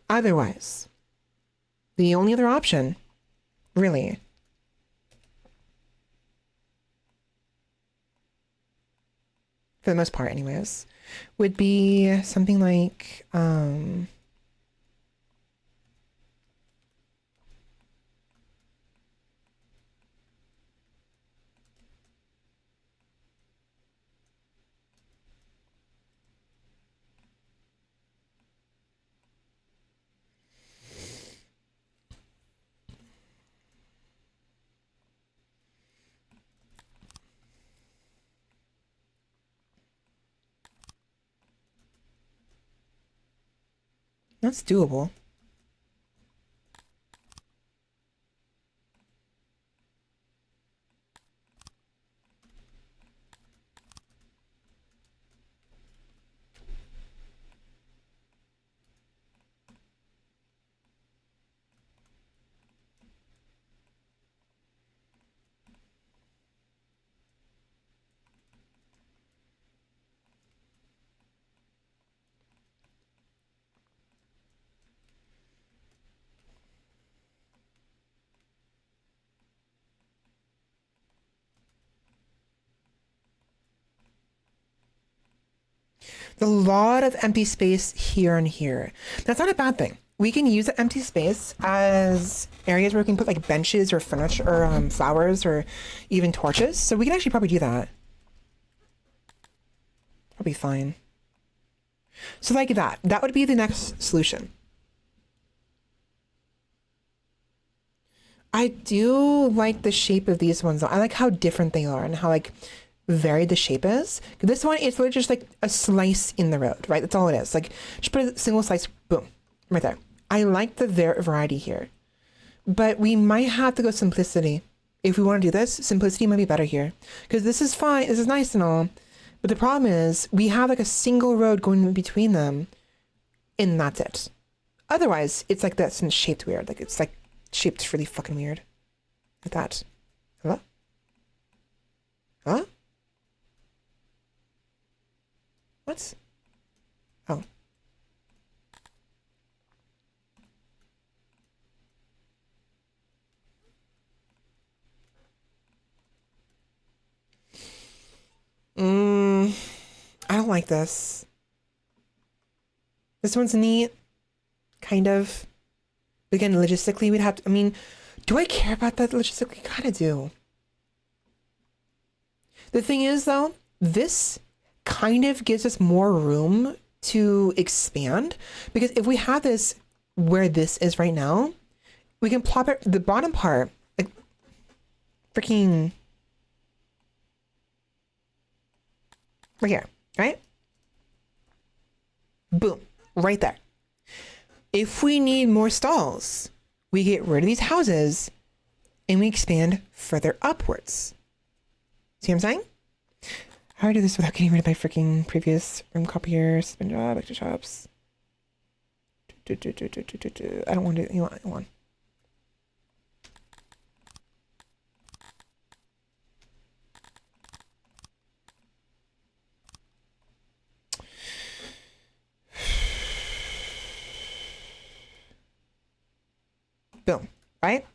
S1: Otherwise, the only other option, really, for the most part anyways, would be something like that's doable. A lot of empty space here and here. That's not a bad thing. We can use the empty space as areas where we can put like benches or furniture or flowers or even torches. So we can actually probably do that. That'll be fine. So like that. That would be the next solution. I do like the shape of these ones. I like how different they are and how like varied the shape is. This one, it's literally just like a slice in the road, right? That's all it is. Like just put a single slice, boom, right there. I like the variety here, but we might have to go simplicity. If we want to do this, simplicity might be better here, because this is fine. This is nice and all, but the problem is we have like a single road going in between them, and that's it. Otherwise, it's like this and it's shaped weird. Like it's like shaped really fucking weird, like that. Hello? Huh? What? Oh. I don't like this. This one's neat, kind of. But again, logistically, we'd have to, I mean, do I care about that logistically? Kind of do. The thing is, though, this kind of gives us more room to expand, because if we have this where this is right now, we can plop it, the bottom part, like freaking right here, right? Boom, right there. If we need more stalls, we get rid of these houses and we expand further upwards. See what I'm saying? How do I do this without getting rid of my freaking previous room copier, spin job, extra shops? I don't want to, you know what, I want. Boom, right?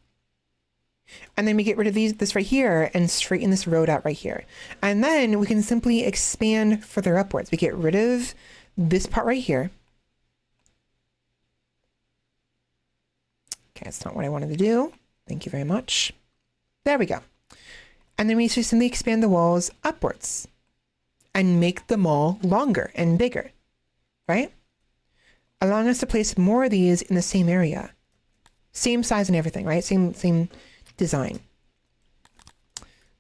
S1: And then we get rid of this right here and straighten this road out right here. And then we can simply expand further upwards. We get rid of this part right here. Okay, that's not what I wanted to do. Thank you very much. There we go. And then we just simply expand the walls upwards and make the mall longer and bigger, right? Allowing us to place more of these in the same area. Same size and everything, right? Same design.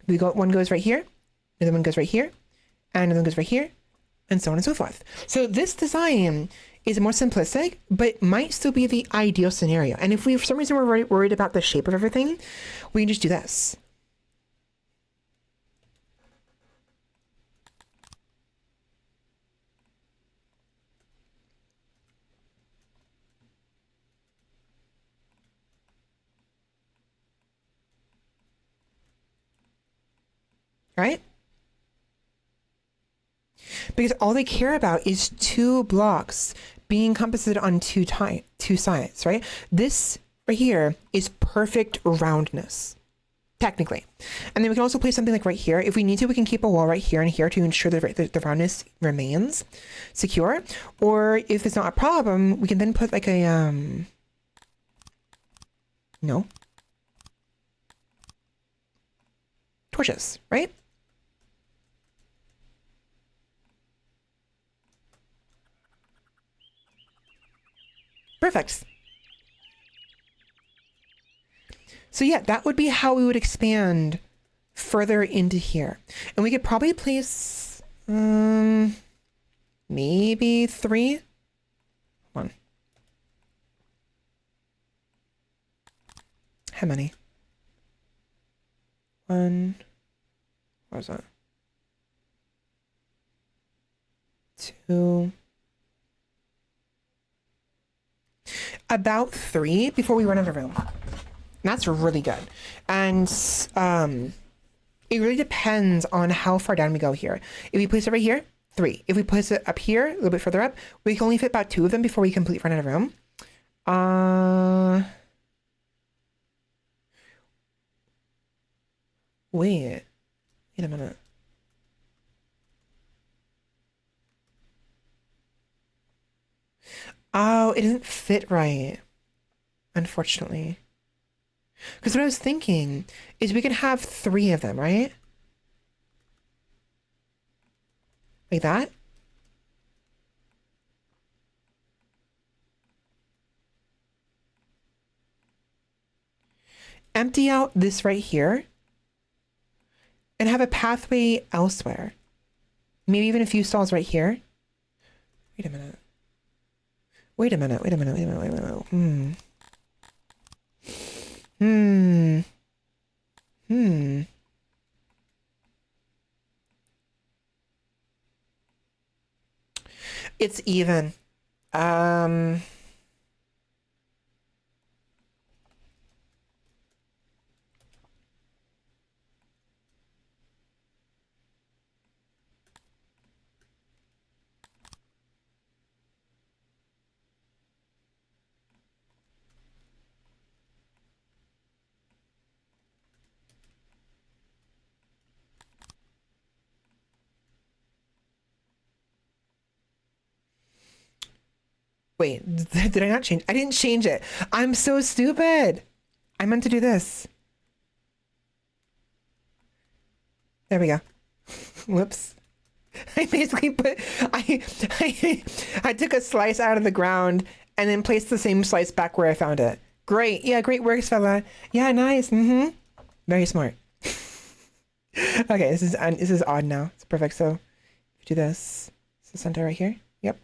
S1: One goes right here, another one goes right here, and another one goes right here, and so on and so forth. So this design is more simplistic, but might still be the ideal scenario. And if we, for some reason, we're worried about the shape of everything, we can just do this. Right? Because all they care about is 2 blocks being composited on two sides, right? This right here is perfect roundness, technically. And then we can also place something like right here. If we need to, we can keep a wall right here and here to ensure that the roundness remains secure. Or if it's not a problem, we can then put like a, torches, right? Perfect. So yeah, that would be how we would expand further into here. And we could probably place maybe 3. Hold on. How many? 1. What was that? 2. About 3 before we run out of room. And that's really good. And it really depends on how far down we go here. If we place it right here, 3. If we place it up here, a little bit further up, we can only fit about 2 of them before we completely run out of room. Wait a minute. Oh, it doesn't fit right, unfortunately. Because what I was thinking is we can have 3 of them, right? Like that. Empty out this right here and have a pathway elsewhere. Maybe even a few stalls right here. Wait a minute. Wait a minute. It's even. Wait, did I not change? I didn't change it. I'm so stupid. I meant to do this. There we go. Whoops. I basically I took a slice out of the ground and then placed the same slice back where I found it. Great. Yeah, great work, Svela. Yeah, nice. Mm-hmm. Very smart. Okay, this is odd now. It's perfect. So if you do this, it's the center right here. Yep.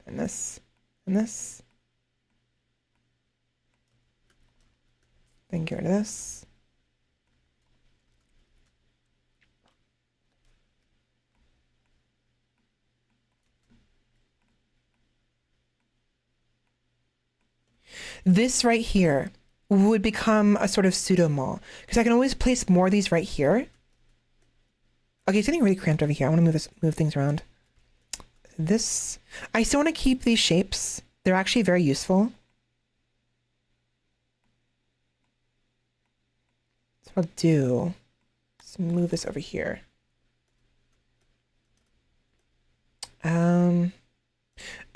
S1: And this. And this. Then get rid of this. This right here would become a sort of pseudo mall because I can always place more of these right here. Okay, it's getting really cramped over here. I want to move things around. This, I still want to keep these shapes. They're actually very useful. So what I'll do, let's move this over here.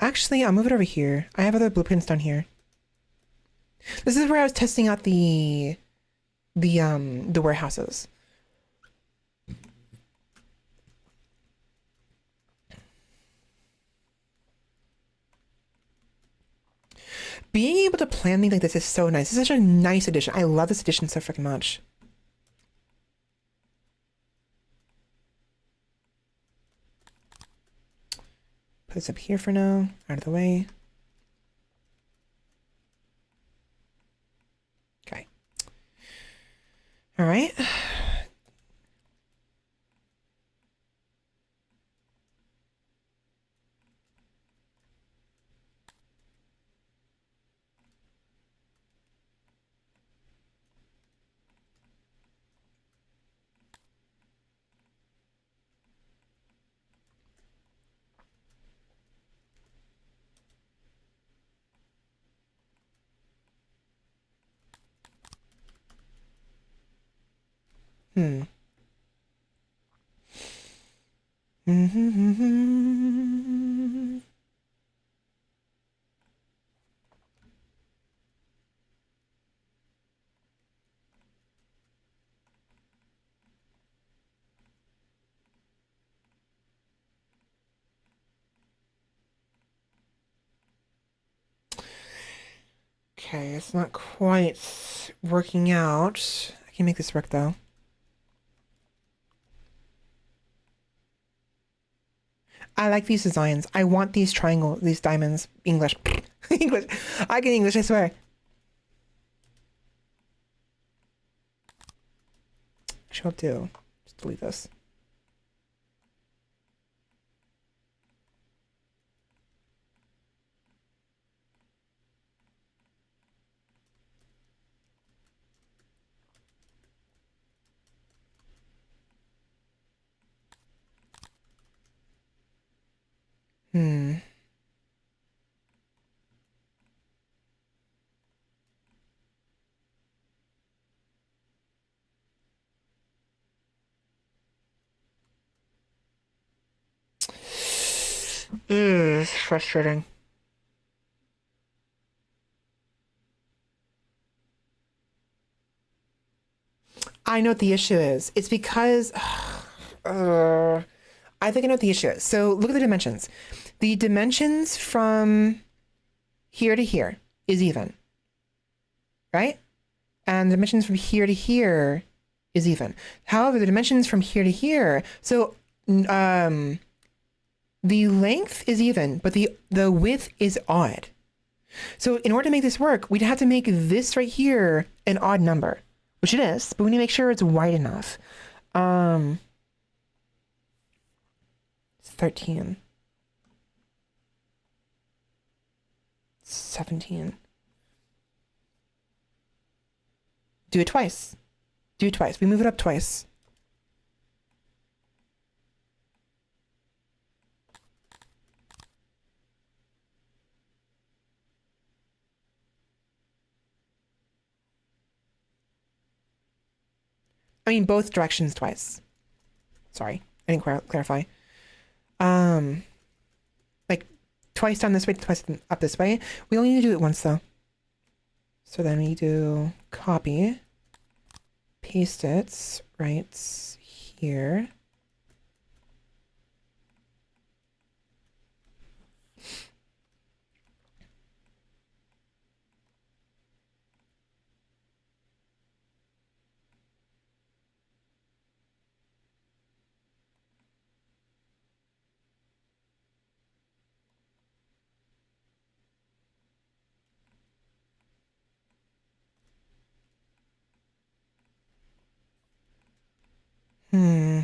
S1: Actually, I'll move it over here. I have other blueprints down here. This is where I was testing out the warehouses. Being able to plan things like this is so nice. It's such a nice addition. I love this addition so freaking much. Put this up here for now, out of the way. Okay. All right. Hmm. Okay, it's not quite working out. I can make this work though. I like these designs. I want these these diamonds. English. English. I can English, I swear. Actually, I'll do. Just delete this. Hmm. It's frustrating. I know what the issue is. It's because I think I know what the issue is. So look at the dimensions. The dimensions from here to here is even, right? And the dimensions from here to here is even. However, the dimensions from here to here, so the length is even, but the width is odd. So in order to make this work, we'd have to make this right here an odd number, which it is, but we need to make sure it's wide enough. It's 13. 17. Do it twice. Do it twice. We move it up twice. I mean, both directions twice. Sorry, I didn't clarify. Like twice down this way, twice up this way. We only need to do it once though. So then we do copy, paste it right here. Hmm.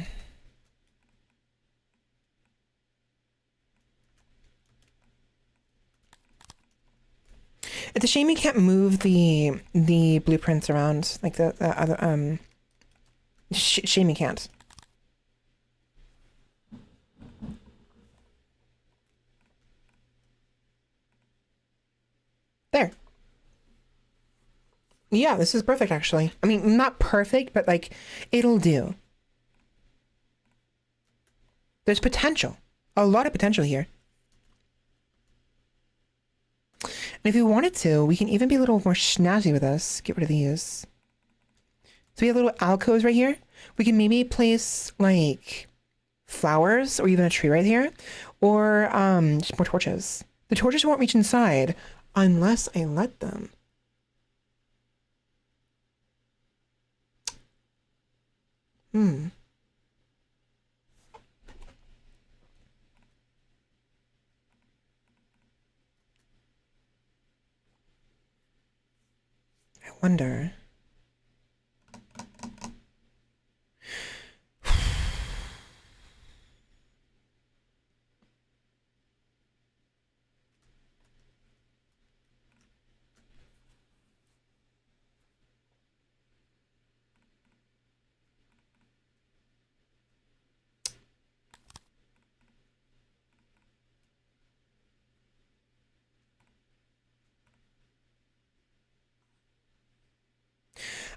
S1: It's a shame you can't move the blueprints around like the other shame you can't. There. Yeah, this is perfect actually. I mean, not perfect, but like it'll do. There's potential. A lot of potential here. And if we wanted to, we can even be a little more snazzy with this. Get rid of these. So we have little alcoves right here. We can maybe place like flowers or even a tree right here. Or just more torches. The torches won't reach inside unless I let them. Hmm. I wonder.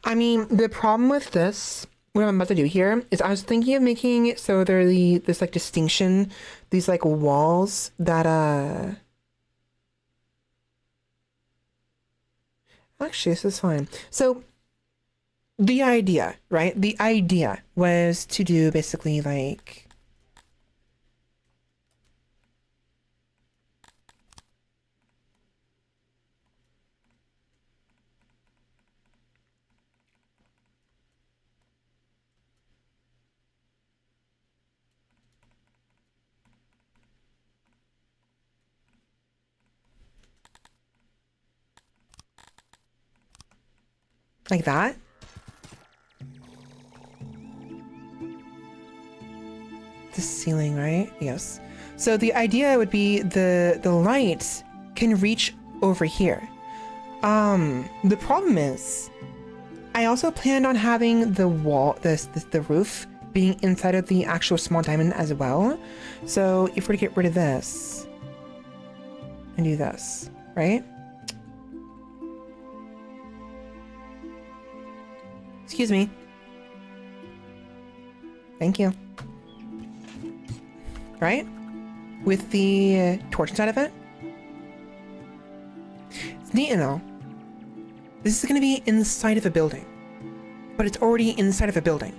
S1: I mean, the problem with this, what I'm about to do here, is I was thinking of making it so there are this like distinction, these like walls that actually this is fine. So the idea, right? The idea was to do basically like that. The ceiling, right? Yes. So the idea would be the light can reach over here. The problem is I also planned on having the wall, the roof being inside of the actual small diamond as well. So if we're to get rid of this and do this, right? Excuse me. Thank you. Right? With the torch inside of it. It's neat and all. This is going to be inside of a building, but it's already inside of a building.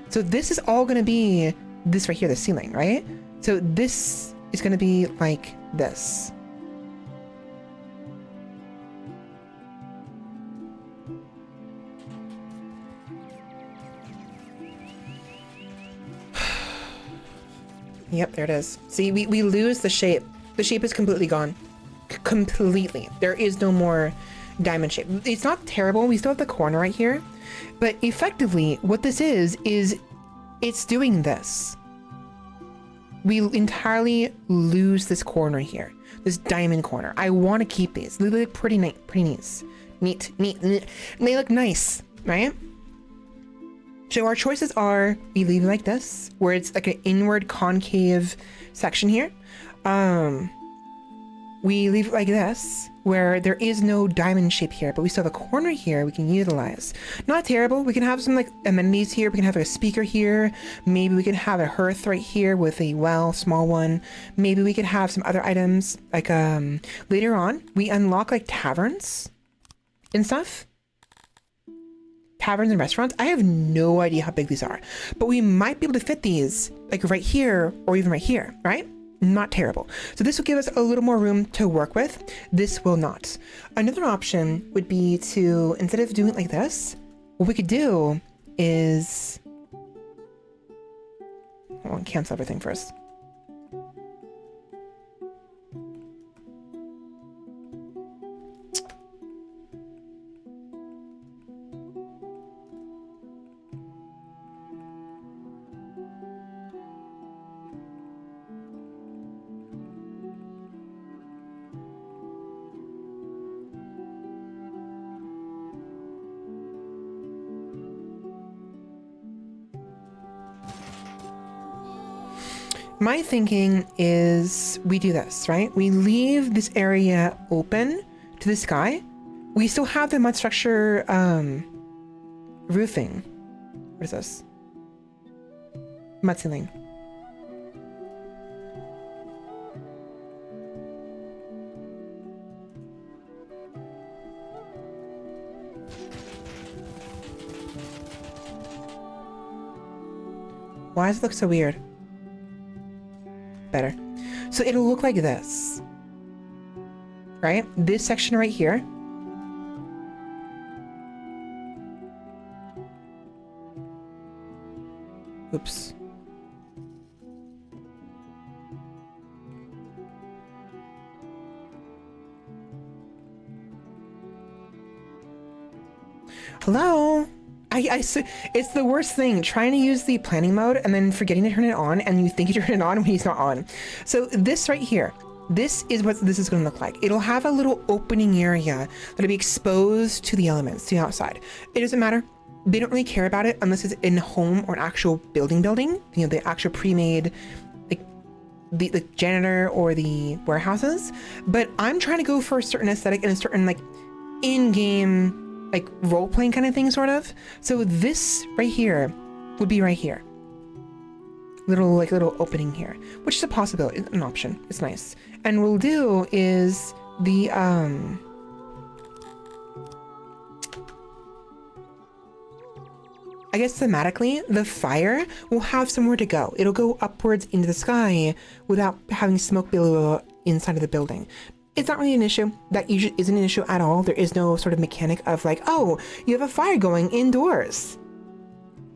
S1: So this is all going to be this right here, the ceiling, right? So this is going to be like this. Yep, there it is. See, we lose the shape. The shape is completely gone. Completely. There is no more diamond shape. It's not terrible. We still have the corner right here. But effectively, what this is it's doing this. We entirely lose this corner here. This diamond corner. I want to keep these. They look pretty neat. Pretty neat. Neat. And they look nice, right? So our choices are we leave it like this, where it's like an inward concave section here. We leave it like this, where there is no diamond shape here, but we still have a corner here we can utilize. Not terrible. We can have some like amenities here. We can have a speaker here. Maybe we can have a hearth right here with a well, small one. Maybe we could have some other items like later on we unlock like taverns and stuff. Taverns and restaurants. I have no idea how big these are, but we might be able to fit these like right here or even right here, right? Not terrible. So this will give us a little more room to work with. This will not. Another option would be to, instead of doing it like this, what we could do is, I'll cancel everything first. My thinking is we do this, right? We leave this area open to the sky. We still have the mud structure roofing. What is this? Mud ceiling. Why does it look so weird? Better. So it'll look like this, right? This section right here. Oops. Hello? It's the worst thing, trying to use the planning mode and then forgetting to turn it on, and you think you turn it on when he's not on. So this right here, this is what this is going to look like. It'll have a little opening area that'll be exposed to the elements, to the outside. It doesn't matter. They don't really care about it unless it's in a home or an actual building, you know, the actual pre-made, like the janitor or the warehouses. But I'm trying to go for a certain aesthetic and a certain like in-game like role-playing kind of thing, sort of. So this right here would be right here. Little opening here, which is a possibility, an option. It's nice. And what we'll do is the I guess thematically, the fire will have somewhere to go. It'll go upwards into the sky without having smoke billow inside of the building. It's not really an issue. That usually isn't an issue at all. There is no sort of mechanic of like, oh, you have a fire going indoors.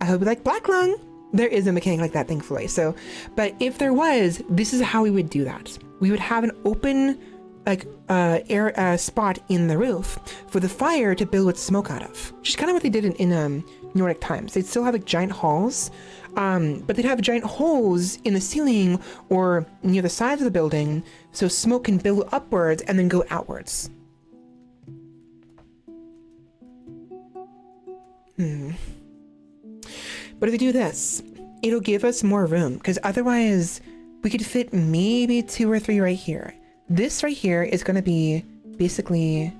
S1: I hope you like Black Lung. There is a mechanic like that, thankfully. So, but if there was, this is how we would do that. We would have an open like air spot in the roof for the fire to build its smoke out of, which is kind of what they did in Nordic times. They'd still have like giant halls, but they'd have giant holes in the ceiling or near the sides of the building, so smoke can build upwards and then go outwards. But if we do this, it'll give us more room, because otherwise we could fit maybe 2 or 3 right here. This right here is going to be basically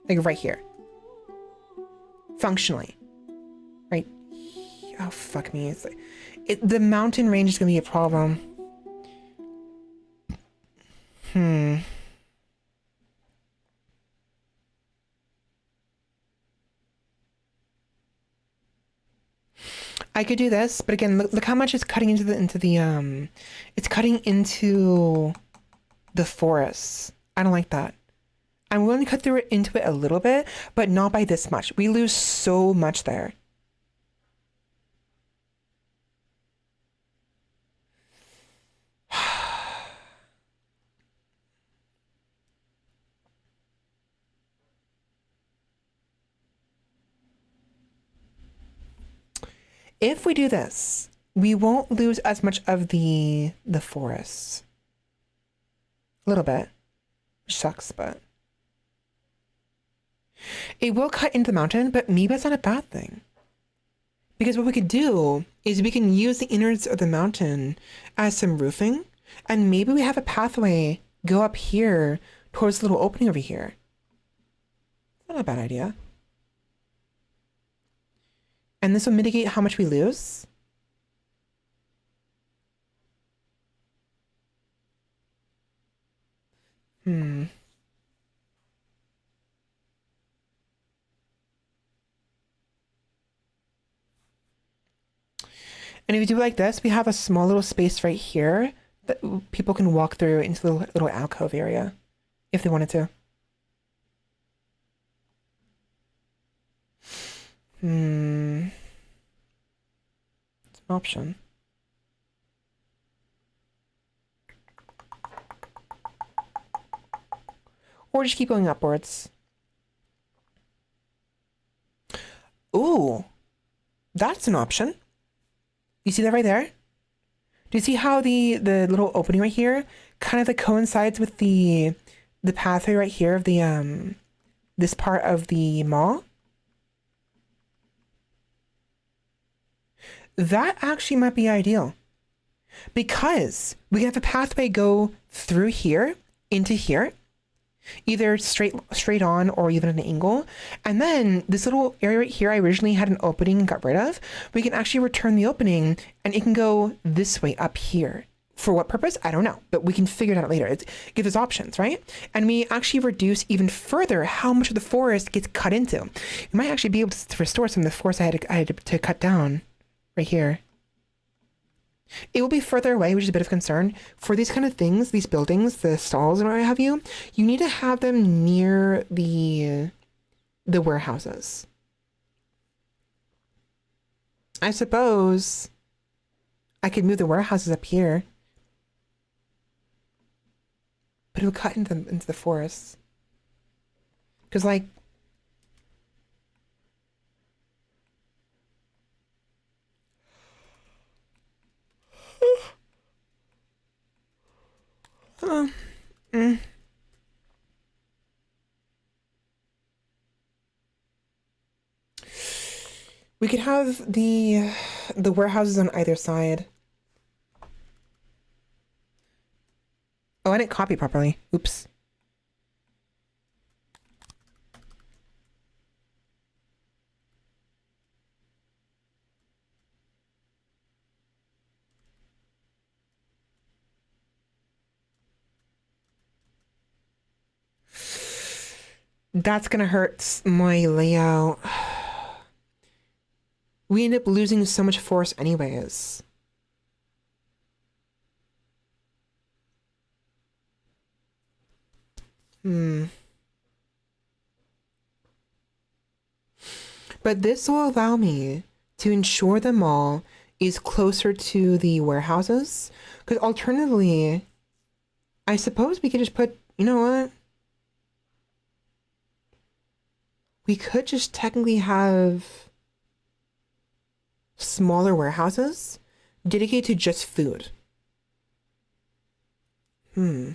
S1: like right here. Functionally. Right. Oh, fuck me. It's like, the mountain range is going to be a problem. I could do this, but again, look how much it's cutting into the it's cutting into the forest. I don't like that. I'm willing to cut through it into it a little bit, but not by this much. We lose so much there. If we do this, we won't lose as much of the forest. A little bit. Which sucks, but it will cut into the mountain, but maybe that's not a bad thing. Because what we could do is we can use the innards of the mountain as some roofing, and maybe we have a pathway go up here towards the little opening over here. Not a bad idea. And this will mitigate how much we lose. And if we do it like this, we have a small little space right here that people can walk through into the little alcove area if they wanted to. It's an option. Or just keep going upwards. Ooh, that's an option. You see that right there? Do you see how the little opening right here kind of like coincides with the pathway right here of the this part of the mall? that actually might be ideal, because we can have a pathway go through here into here, either straight on or even at an angle. And then this little area right here, I originally had an opening and got rid of. We can actually return the opening and it can go this way up here. For what purpose? I don't know, but we can figure it out later. It gives us options, right? And we actually reduce even further how much of the forest gets cut into. We might actually be able to restore some of the forest I had to cut down right here. It will be further away, which is a bit of concern. For these kind of things, these buildings, the stalls and what have you need to have them near the warehouses. I suppose I could move the warehouses up here, but it would cut into the forests. Because, like, we could have the warehouses on either side. Oh, I didn't copy properly. Oops. That's gonna hurt my layout. We end up losing so much force anyways. But this will allow me to ensure the mall is closer to the warehouses. Because alternatively, I suppose we could just put, you know what? We could just technically have smaller warehouses dedicated to just food. We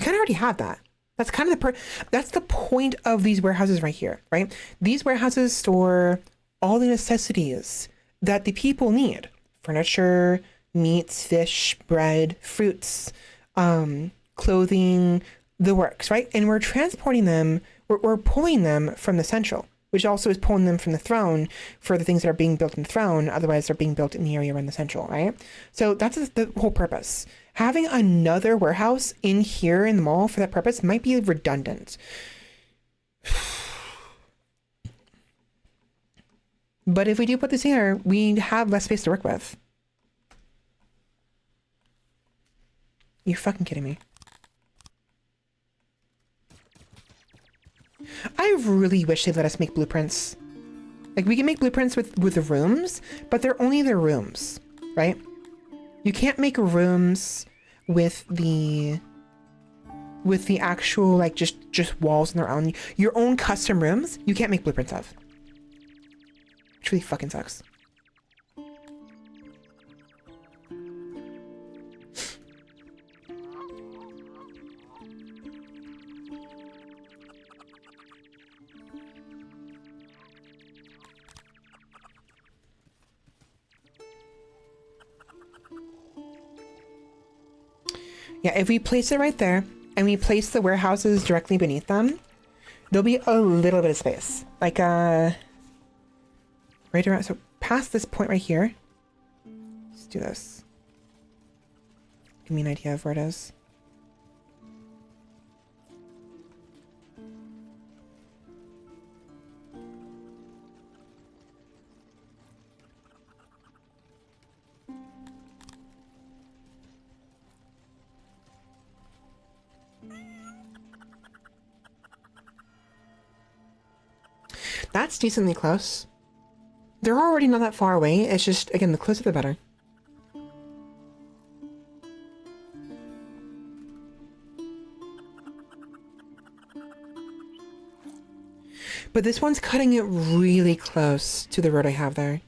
S1: kind of already have that. That's kind of that's the point of these warehouses right here, right? These warehouses store all the necessities that the people need. Furniture, meats, fish, bread, fruits, clothing, the works, right? And we're transporting them, we're pulling them from the central, which also is pulling them from the throne for the things that are being built in the throne. Otherwise, they're being built in the area around the central, right? So that's the whole purpose. Having another warehouse in here in the mall for that purpose might be redundant. But if we do put this here, we have less space to work with. You're fucking kidding me. I really wish they let us make blueprints. Like, we can make blueprints with the rooms, but they're only the rooms, right? You can't make rooms with the actual, like, just walls on their own. Your own custom rooms, you can't make blueprints of. Which really fucking sucks. Yeah, if we place it right there and we place the warehouses directly beneath them, there'll be a little bit of space. Like, right around, so past this point right here. Let's do this. Give me an idea of where it is. That's decently close. They're already not that far away. It's just, again, the closer the better. But this one's cutting it really close to the road I have there.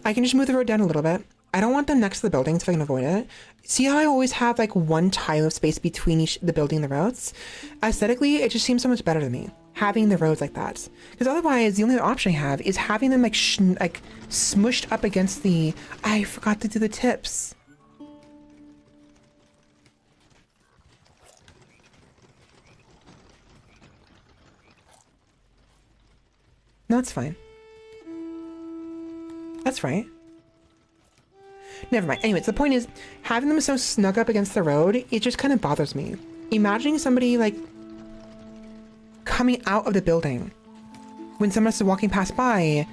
S1: I can just move the road down a little bit. I don't want them next to the buildings if I can avoid it. See how I always have like one tile of space between the building and the roads? Aesthetically, it just seems so much better to me. having the roads like that. Because otherwise, the only option I have is having them like smushed up against the... I forgot to do the tips. No, that's fine. That's right. Never mind. Anyways, the point is, having them so snug up against the road, it just kind of bothers me. Imagining somebody, like, coming out of the building when someone's walking past by.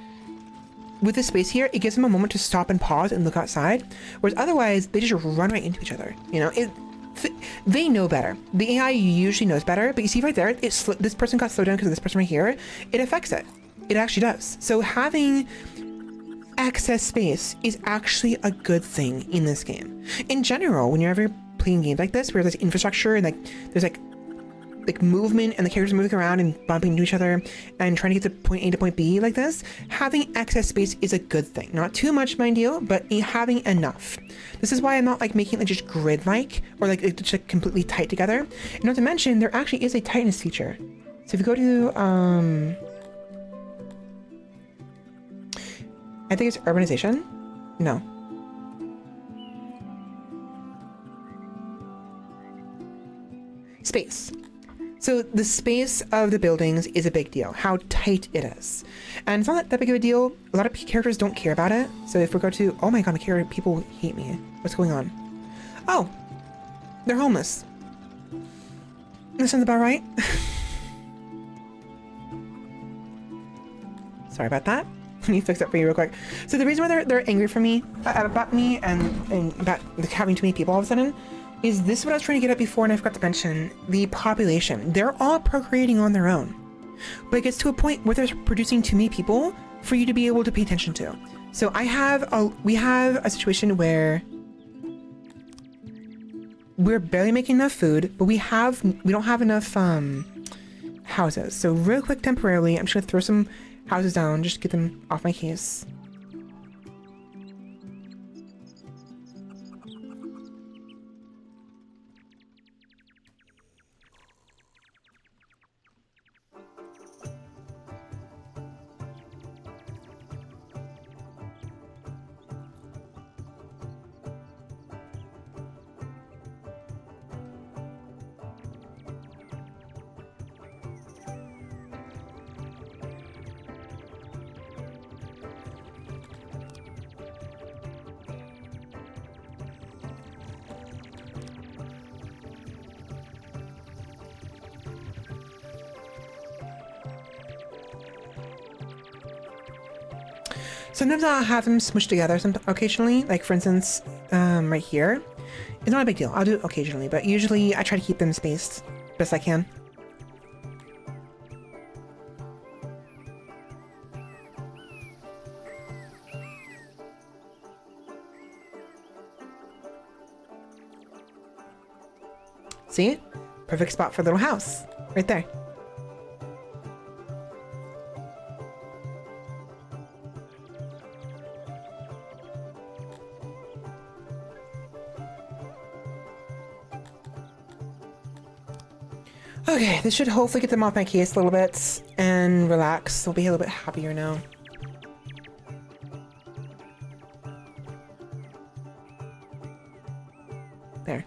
S1: With this space here, it gives them a moment to stop and pause and look outside. Whereas otherwise, they just run right into each other. You know, they know better. The AI usually knows better. But you see right there, this person got slowed down because of this person right here. It affects it. It actually does. So having excess space is actually a good thing in this game. In general, when you're ever playing games like this, where there's infrastructure and there's movement and the characters moving around and bumping into each other and trying to get to point A to point B like this, having excess space is a good thing. Not too much, mind you, but having enough. This is why I'm not like making it just grid-like or like just like completely tight together. And not to mention, there actually is a tightness feature. So if you go to I think it's urbanization. No. Space. So the space of the buildings is a big deal, how tight it is. And it's not that big of a deal. A lot of characters don't care about it. So if we go to, oh my god, people hate me. What's going on? Oh, they're homeless. That sounds about right. Sorry about that. Let me fix that for you real quick. So the reason why they're angry for me, about me and about having too many people all of a sudden, is this what I was trying to get at before and I forgot to mention? The population. They're all procreating on their own. But it gets to a point where they're producing too many people for you to be able to pay attention to. So we have a situation where we're barely making enough food, but we don't have enough houses. So real quick, temporarily, I'm just gonna throw some houses down, just to get them off my case. Sometimes I'll have them smushed together occasionally, like for instance, right here. It's not a big deal. I'll do it occasionally, but usually I try to keep them spaced best I can. See? Perfect spot for a little house. Right there. Okay, this should hopefully get them off my case a little bit and relax. They'll be a little bit happier now. There.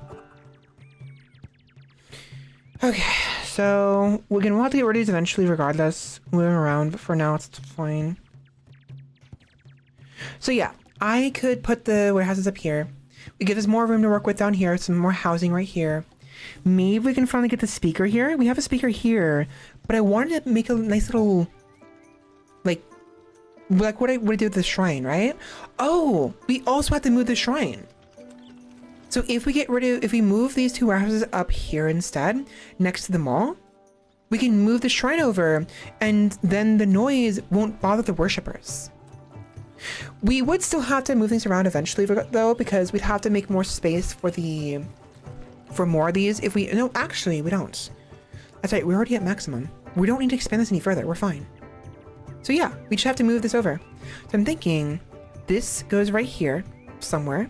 S1: Okay, so we're gonna have to get rid of these eventually regardless, moving around, but for now it's fine. So yeah, I could put the warehouses up here. We give us more room to work with down here, some more housing right here. Maybe we can finally get the speaker here. We have a speaker here, but I wanted to make a nice little, like what I did with the shrine, right? Oh, we also have to move the shrine. So if we move these two warehouses up here instead, next to the mall, we can move the shrine over, and then the noise won't bother the worshippers. We would still have to move things around eventually, though, because we'd have to make more space for more of these. No, actually, we don't. That's right, we're already at maximum. We don't need to expand this any further, we're fine. So yeah, we just have to move this over. So I'm thinking this goes right here somewhere.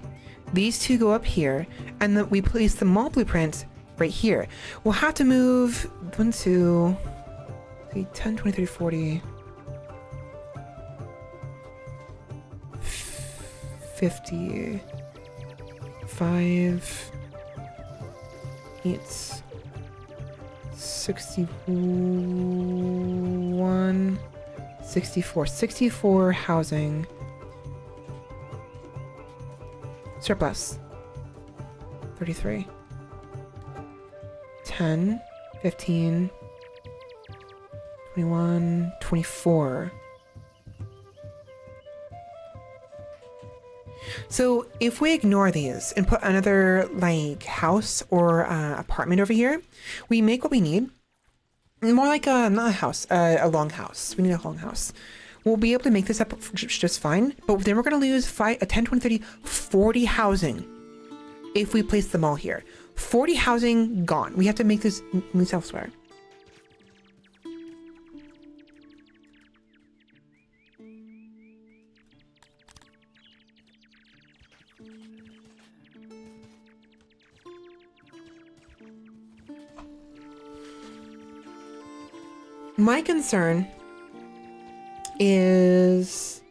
S1: These two go up here, and then we place the mall blueprint right here. We'll have to move 1, 2, See, 10, 20, 30, 40. 50. 5. 8. 61. 64. 64 housing. Surplus. 33. 10. 15. 21. 24. So if we ignore these and put another like house or apartment over here, we make what we need. More like not a house, a long house. We need a long house. We'll be able to make this up just fine, but then we're going to lose 10, 20, 30, 40 housing if we place them all here. 40 housing gone. We have to make this move elsewhere. My concern is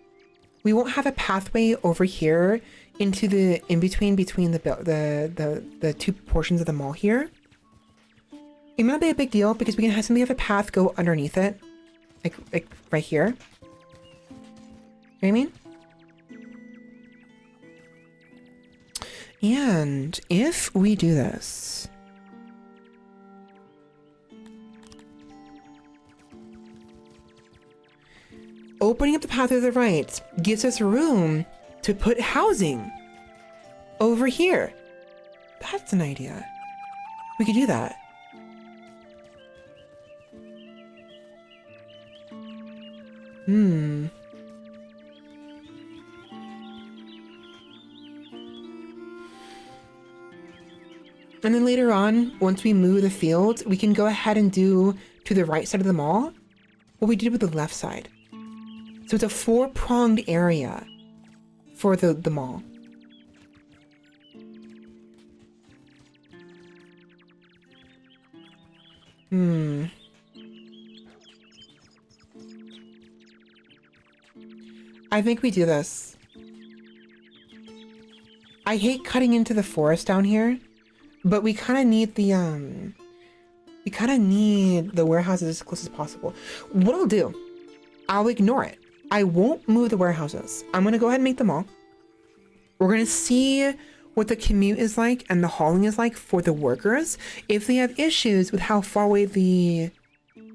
S1: we won't have a pathway over here into the in-between between the two portions of the mall here. It might not be a big deal because we can have somebody have a path go underneath it. Like right here. You know what I mean? And if we do this, opening up the path to the right gives us room to put housing over here. That's an idea. We could do that. And then later on, once we move the field, we can go ahead and do to the right side of the mall what we did with the left side. So it's a 4-pronged area for the mall. I think we do this. I hate cutting into the forest down here, but we kind of need the warehouses as close as possible. What I'll do, I'll ignore it. I won't move the warehouses. I'm going to go ahead and make them all. We're going to see what the commute is like and the hauling is like for the workers. If they have issues with how far away the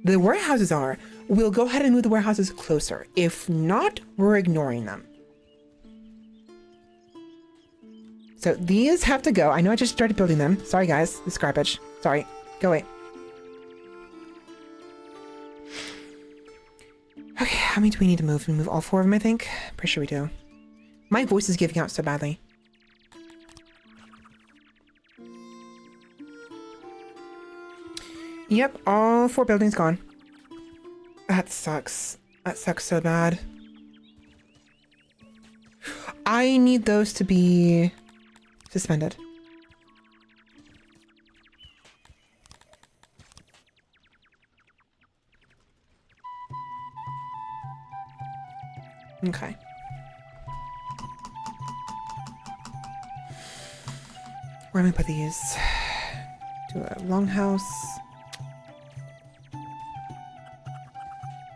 S1: warehouses are, we'll go ahead and move the warehouses closer. If not, we're ignoring them. So these have to go. I know I just started building them. Sorry guys, this is garbage. Sorry, go away. Okay, how many do we need to move? We move all 4 of them, I think. Pretty sure we do. My voice is giving out so badly. Yep, all 4 buildings gone. That sucks. That sucks so bad. I need those to be suspended. Okay. Where am I gonna put these? Do a longhouse.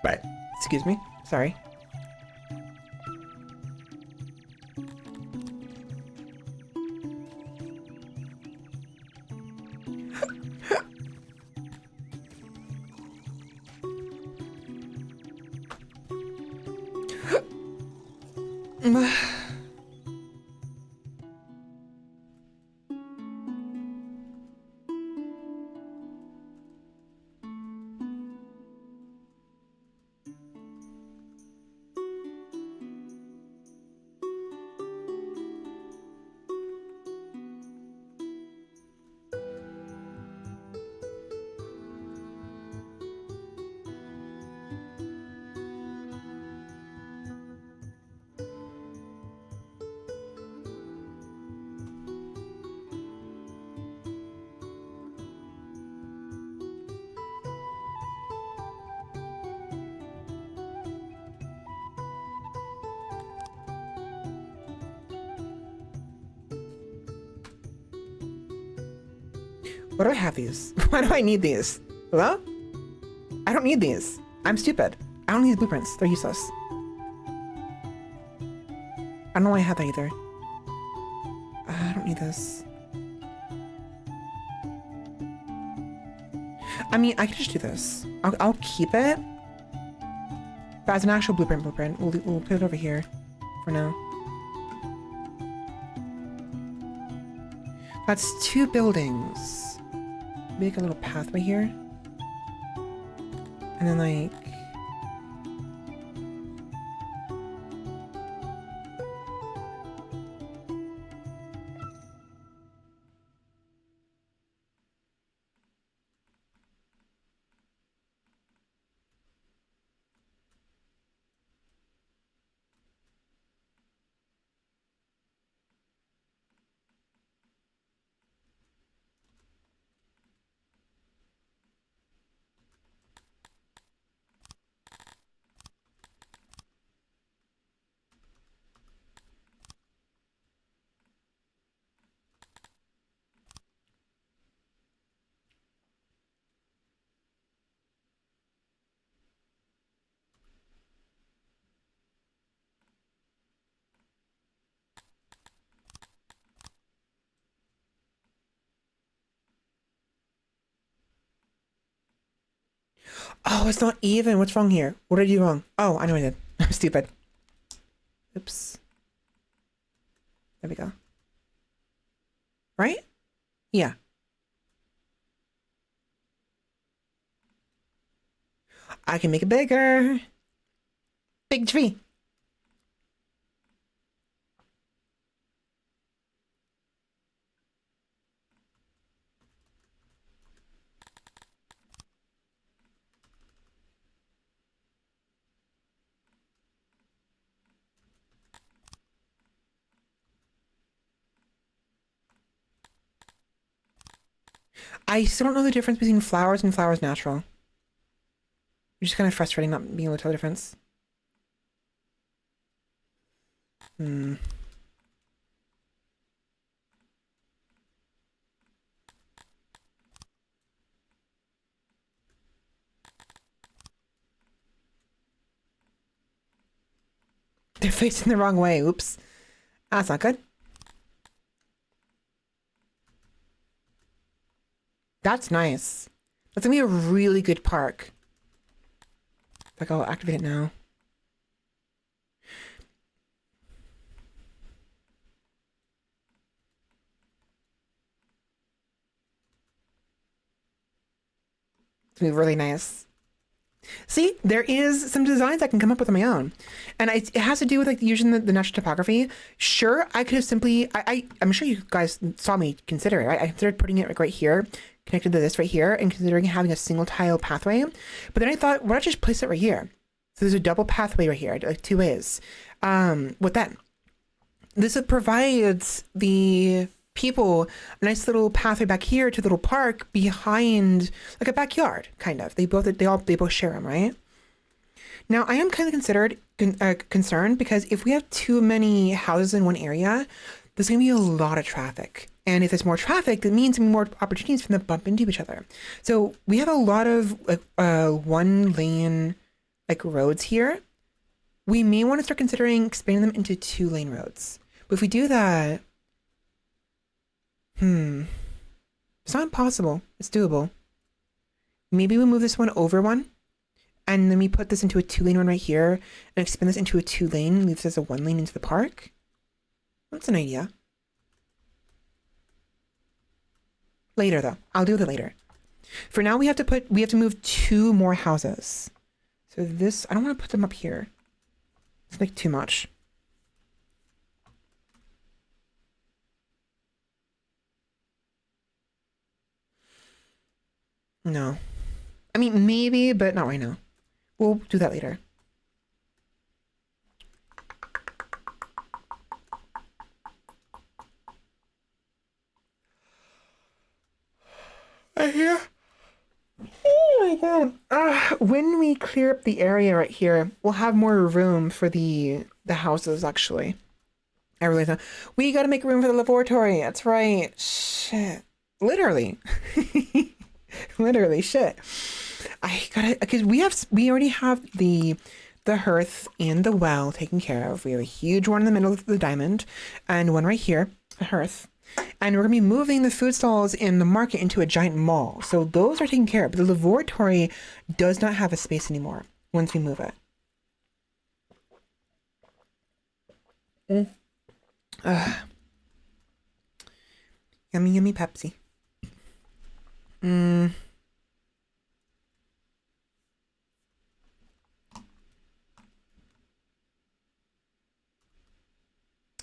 S1: But, excuse me. Sorry. Why do I have these? Why do I need these? Hello? I don't need these. I'm stupid. I don't need these blueprints. They're useless. I don't know why I have that either. I don't need this. I mean, I could just do this. I'll keep it. But as an actual blueprint, we'll put it over here for now. That's 2 buildings. Make a little pathway here. And then like... Oh, it's not even. What's wrong here? What did I do wrong? Oh, I know what I did. I'm stupid. Oops. There we go. Right? Yeah. I can make it bigger. Big tree. I still don't know the difference between flowers and flowers natural. It's just kind of frustrating not being able to tell the difference. They're facing the wrong way. Oops. That's not good. That's nice. That's gonna be a really good park. Like, I'll activate it now. It's gonna be really nice. See, there is some designs I can come up with on my own. And it has to do with like using the natural topography. Sure, I could have simply, I'm sure you guys saw me consider it, right? I considered putting it like right here, connected to this right here, and considering having a single tile pathway. But then I thought, why don't I just place it right here? So there's a double pathway right here, like 2 ways. With that, this provides the people a nice little pathway back here to the little park behind, like a backyard, kind of. They both share them, right? Now, I am kind of concerned because if we have too many houses in one area, there's gonna be a lot of traffic. And if there's more traffic, that means more opportunities for them to bump into each other. So we have a lot of like 1 lane like roads here. We may want to start considering expanding them into 2 lane roads. But if we do that, it's not impossible. It's doable. Maybe we move this one over 1, and then we put this into a 2 lane one right here, and expand this into a 2 lane, leave this as a 1 lane into the park. That's an idea. Later though, I'll do that later. For now, we have to move 2 more houses. So this, I don't want to put them up here. It's like too much. No. I mean, maybe, but not right now. We'll do that later. I hear. Oh my god. When we clear up the area right here, we'll have more room for the houses, actually. I realize that. We gotta make room for the laboratory. That's right. Shit. Literally. Literally, shit. I gotta, because we already have the hearth and the well taken care of. We have a huge one in the middle of the diamond and one right here, the hearth. And we're gonna be moving the food stalls in the market into a giant mall. So those are taken care of. But the laboratory does not have a space anymore once we move it. Yummy, yummy Pepsi.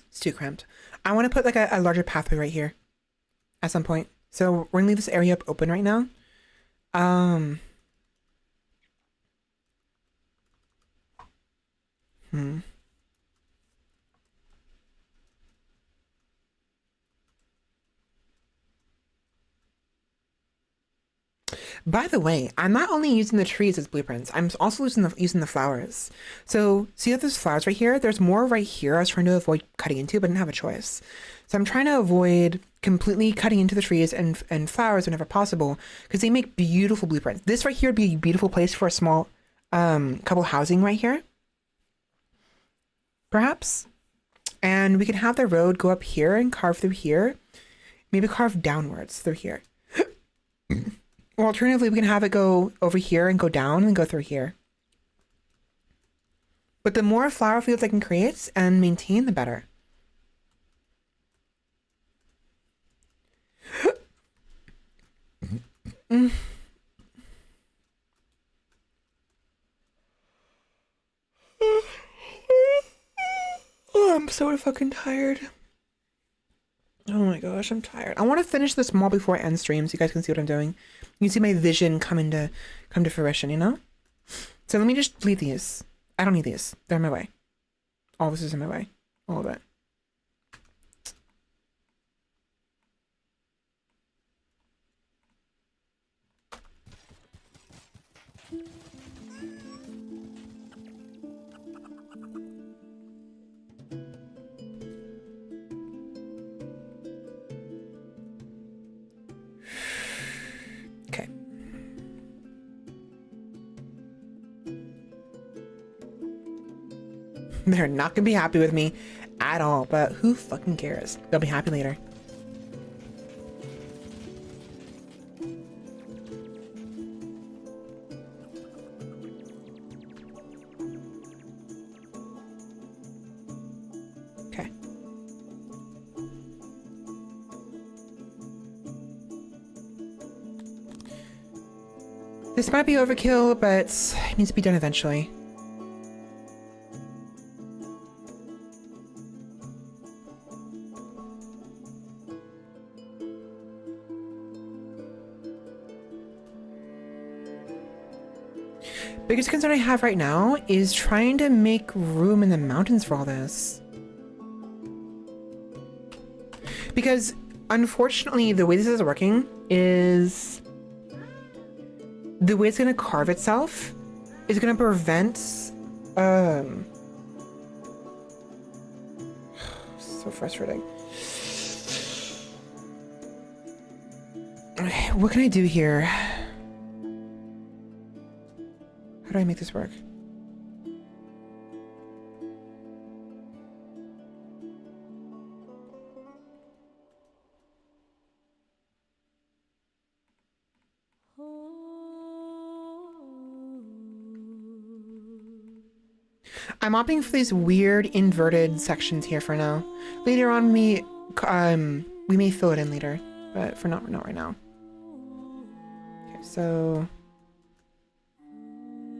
S1: It's too cramped. I want to put like a larger pathway right here at some point. So we're gonna leave this area up open right now. By the way, I'm not only using the trees as blueprints, I'm also using the flowers. So see that there's flowers right here? There's more right here I was trying to avoid cutting into, but I didn't have a choice. So I'm trying to avoid completely cutting into the trees and flowers whenever possible, because they make beautiful blueprints. This right here would be a beautiful place for a small couple housing right here. Perhaps. And we can have the road go up here and carve through here. Maybe carve downwards through here. Or alternatively, we can have it go over here and go down and go through here. But the more flower fields I can create and maintain, the better. Oh, I'm so fucking tired. Oh my gosh, I'm tired. I want to finish this mall before I end stream so you guys can see what I'm doing. You can see my vision come to fruition, you know? So let me just delete these. I don't need these. They're in my way. All this is in my way. All of it. Okay. They're not gonna be happy with me at all, but who fucking cares? They'll be happy later. Okay. This might be overkill, but it needs to be done eventually. Biggest concern I have right now is trying to make room in the mountains for all this. Because unfortunately, the way this is working is the way it's going to carve itself is going to prevent so frustrating. Okay, what can I do here? How do I make this work? I'm opting for these weird inverted sections here for now. Later on, we may fill it in later, but for not right now. Okay, so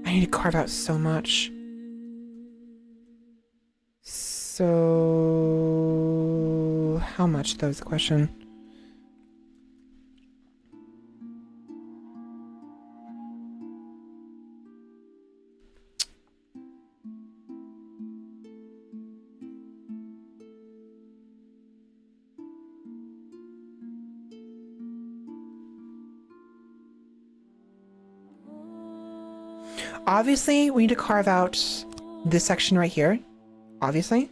S1: I need to carve out so much. So how much, though, is the question? Obviously, we need to carve out this section right here. Obviously.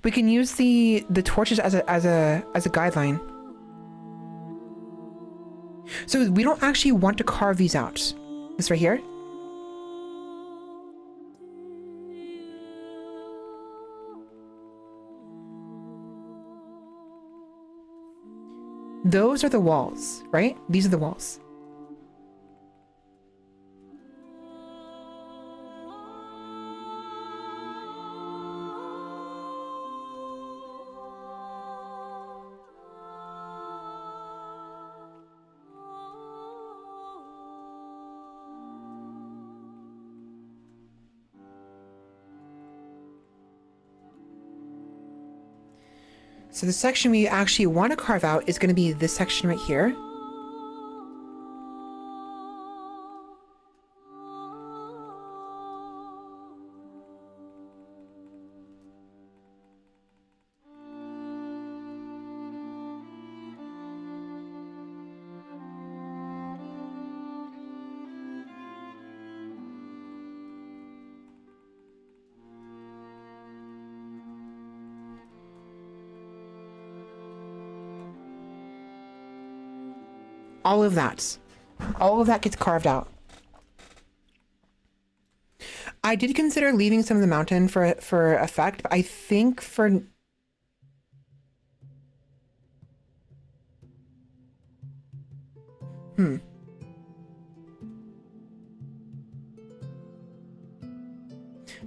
S1: We can use the torches as a guideline. So we don't actually want to carve these out. This right here. Those are the walls, right? These are the walls. So the section we actually want to carve out is going to be this section right here. All of that gets carved out. I did consider leaving some of the mountain for effect, but I think for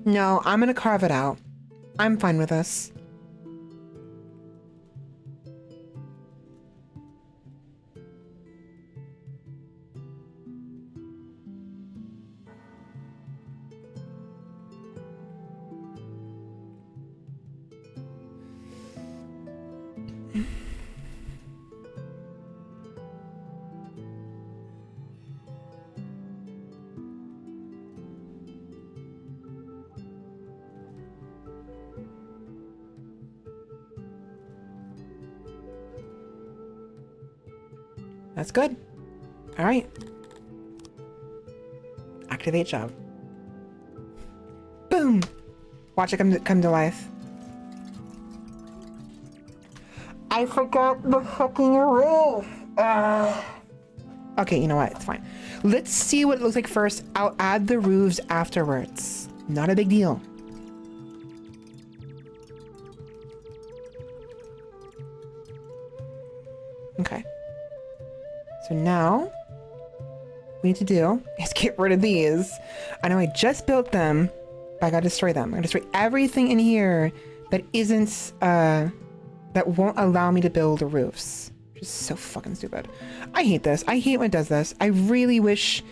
S1: No, I'm gonna carve it out. I'm fine with this. That's good. All right. Activate job. Boom. Watch it come to life. I forgot the fucking roof. Okay, you know what? It's fine. Let's see what it looks like first. I'll add the roofs afterwards. Not a big deal. Okay. So now, what we need to do is get rid of these. I know I just built them, but I gotta destroy them. I'm gonna destroy everything in here that isn't, that won't allow me to build the roofs. Which is so fucking stupid. I hate this. I hate when it does this. I really wish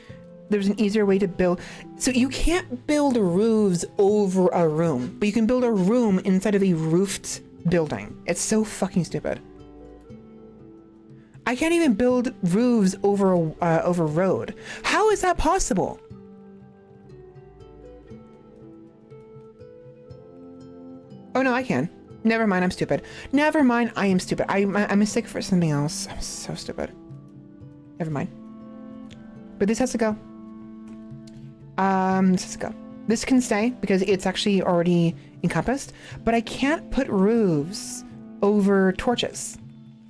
S1: there was an easier way to build. So you can't build roofs over a room, but you can build a room inside of a roofed building. It's so fucking stupid. I can't even build roofs over over road. How is that possible? Oh no, I can. Never mind, I'm stupid. Never mind, I am stupid. I'm mistaken for something else. I'm so stupid. Never mind. But this has to go. This has to go. This can stay because it's actually already encompassed, but I can't put roofs over torches.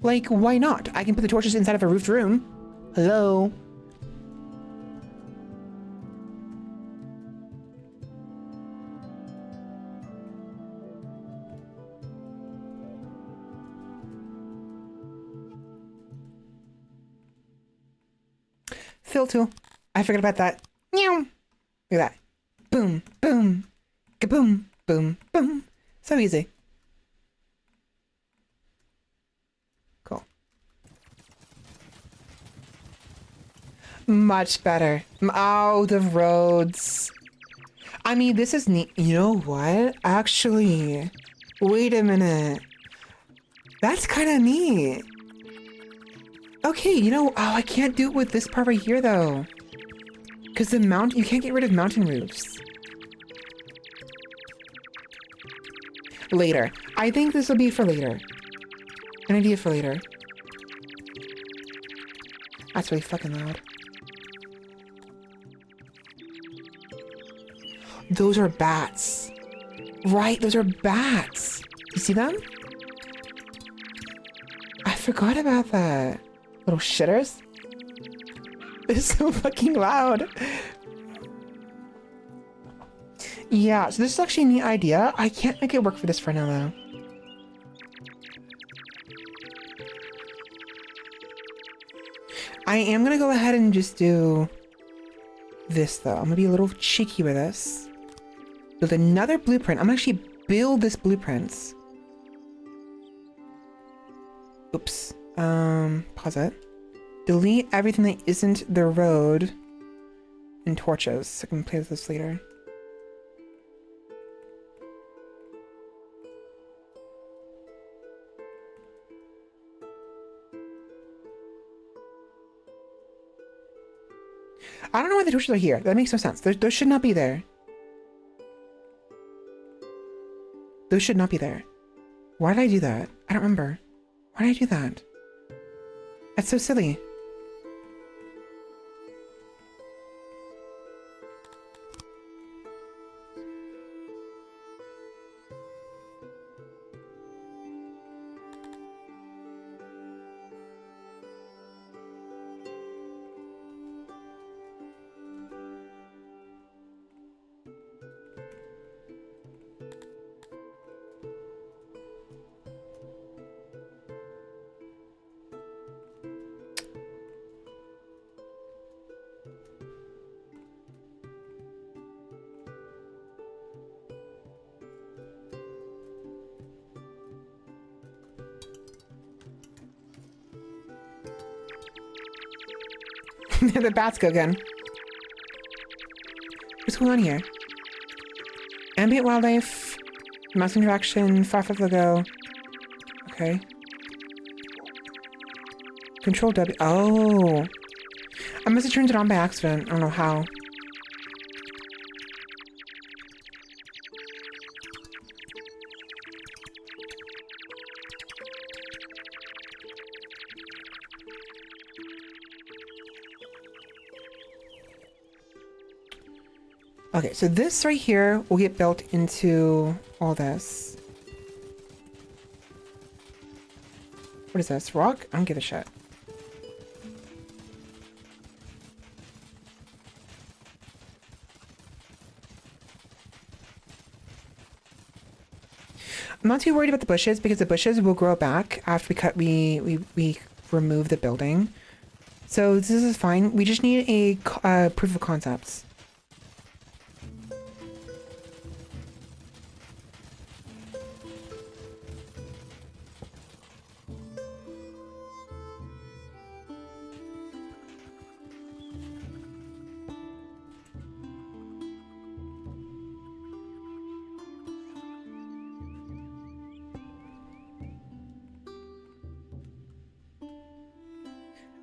S1: Like, why not? I can put the torches inside of a roofed room. Hello? Fill tool. I forgot about that. Meow. Look at that. Boom, boom, kaboom, boom, boom. So easy. Cool. Much better. Oh, the roads. I mean, this is neat. You know what? Actually, wait a minute. That's kind of neat. Okay, you know, oh, I can't do it with this part right here, though. Because the you can't get rid of mountain roofs. Later. I think this will be for later. An idea for later. That's really fucking loud. Those are bats. Right, those are bats. You see them? I forgot about that. Little shitters. They're so fucking loud. Yeah, so this is actually a neat idea. I can't make it work for this for now, though. I am gonna go ahead and just do this, though. I'm gonna be a little cheeky with this. Build another blueprint. I'm gonna actually build this blueprint. Oops. Pause it. Delete everything that isn't the road and torches. I can play with this later. I don't know why the torches are here. That makes no sense. Those should not be there. Those should not be there. Why did I do that? I don't remember. Why did I do that? That's so silly. The bats go again. What's going on here? Ambient wildlife, mouse interaction, 5 ago. Okay. Control W. Oh. I must have turned it on by accident. I don't know how. Okay, so this right here will get built into all this. What is this? Rock? I don't give a shit. I'm not too worried about the bushes because the bushes will grow back after we remove the building. So this is fine. We just need a proof of concepts.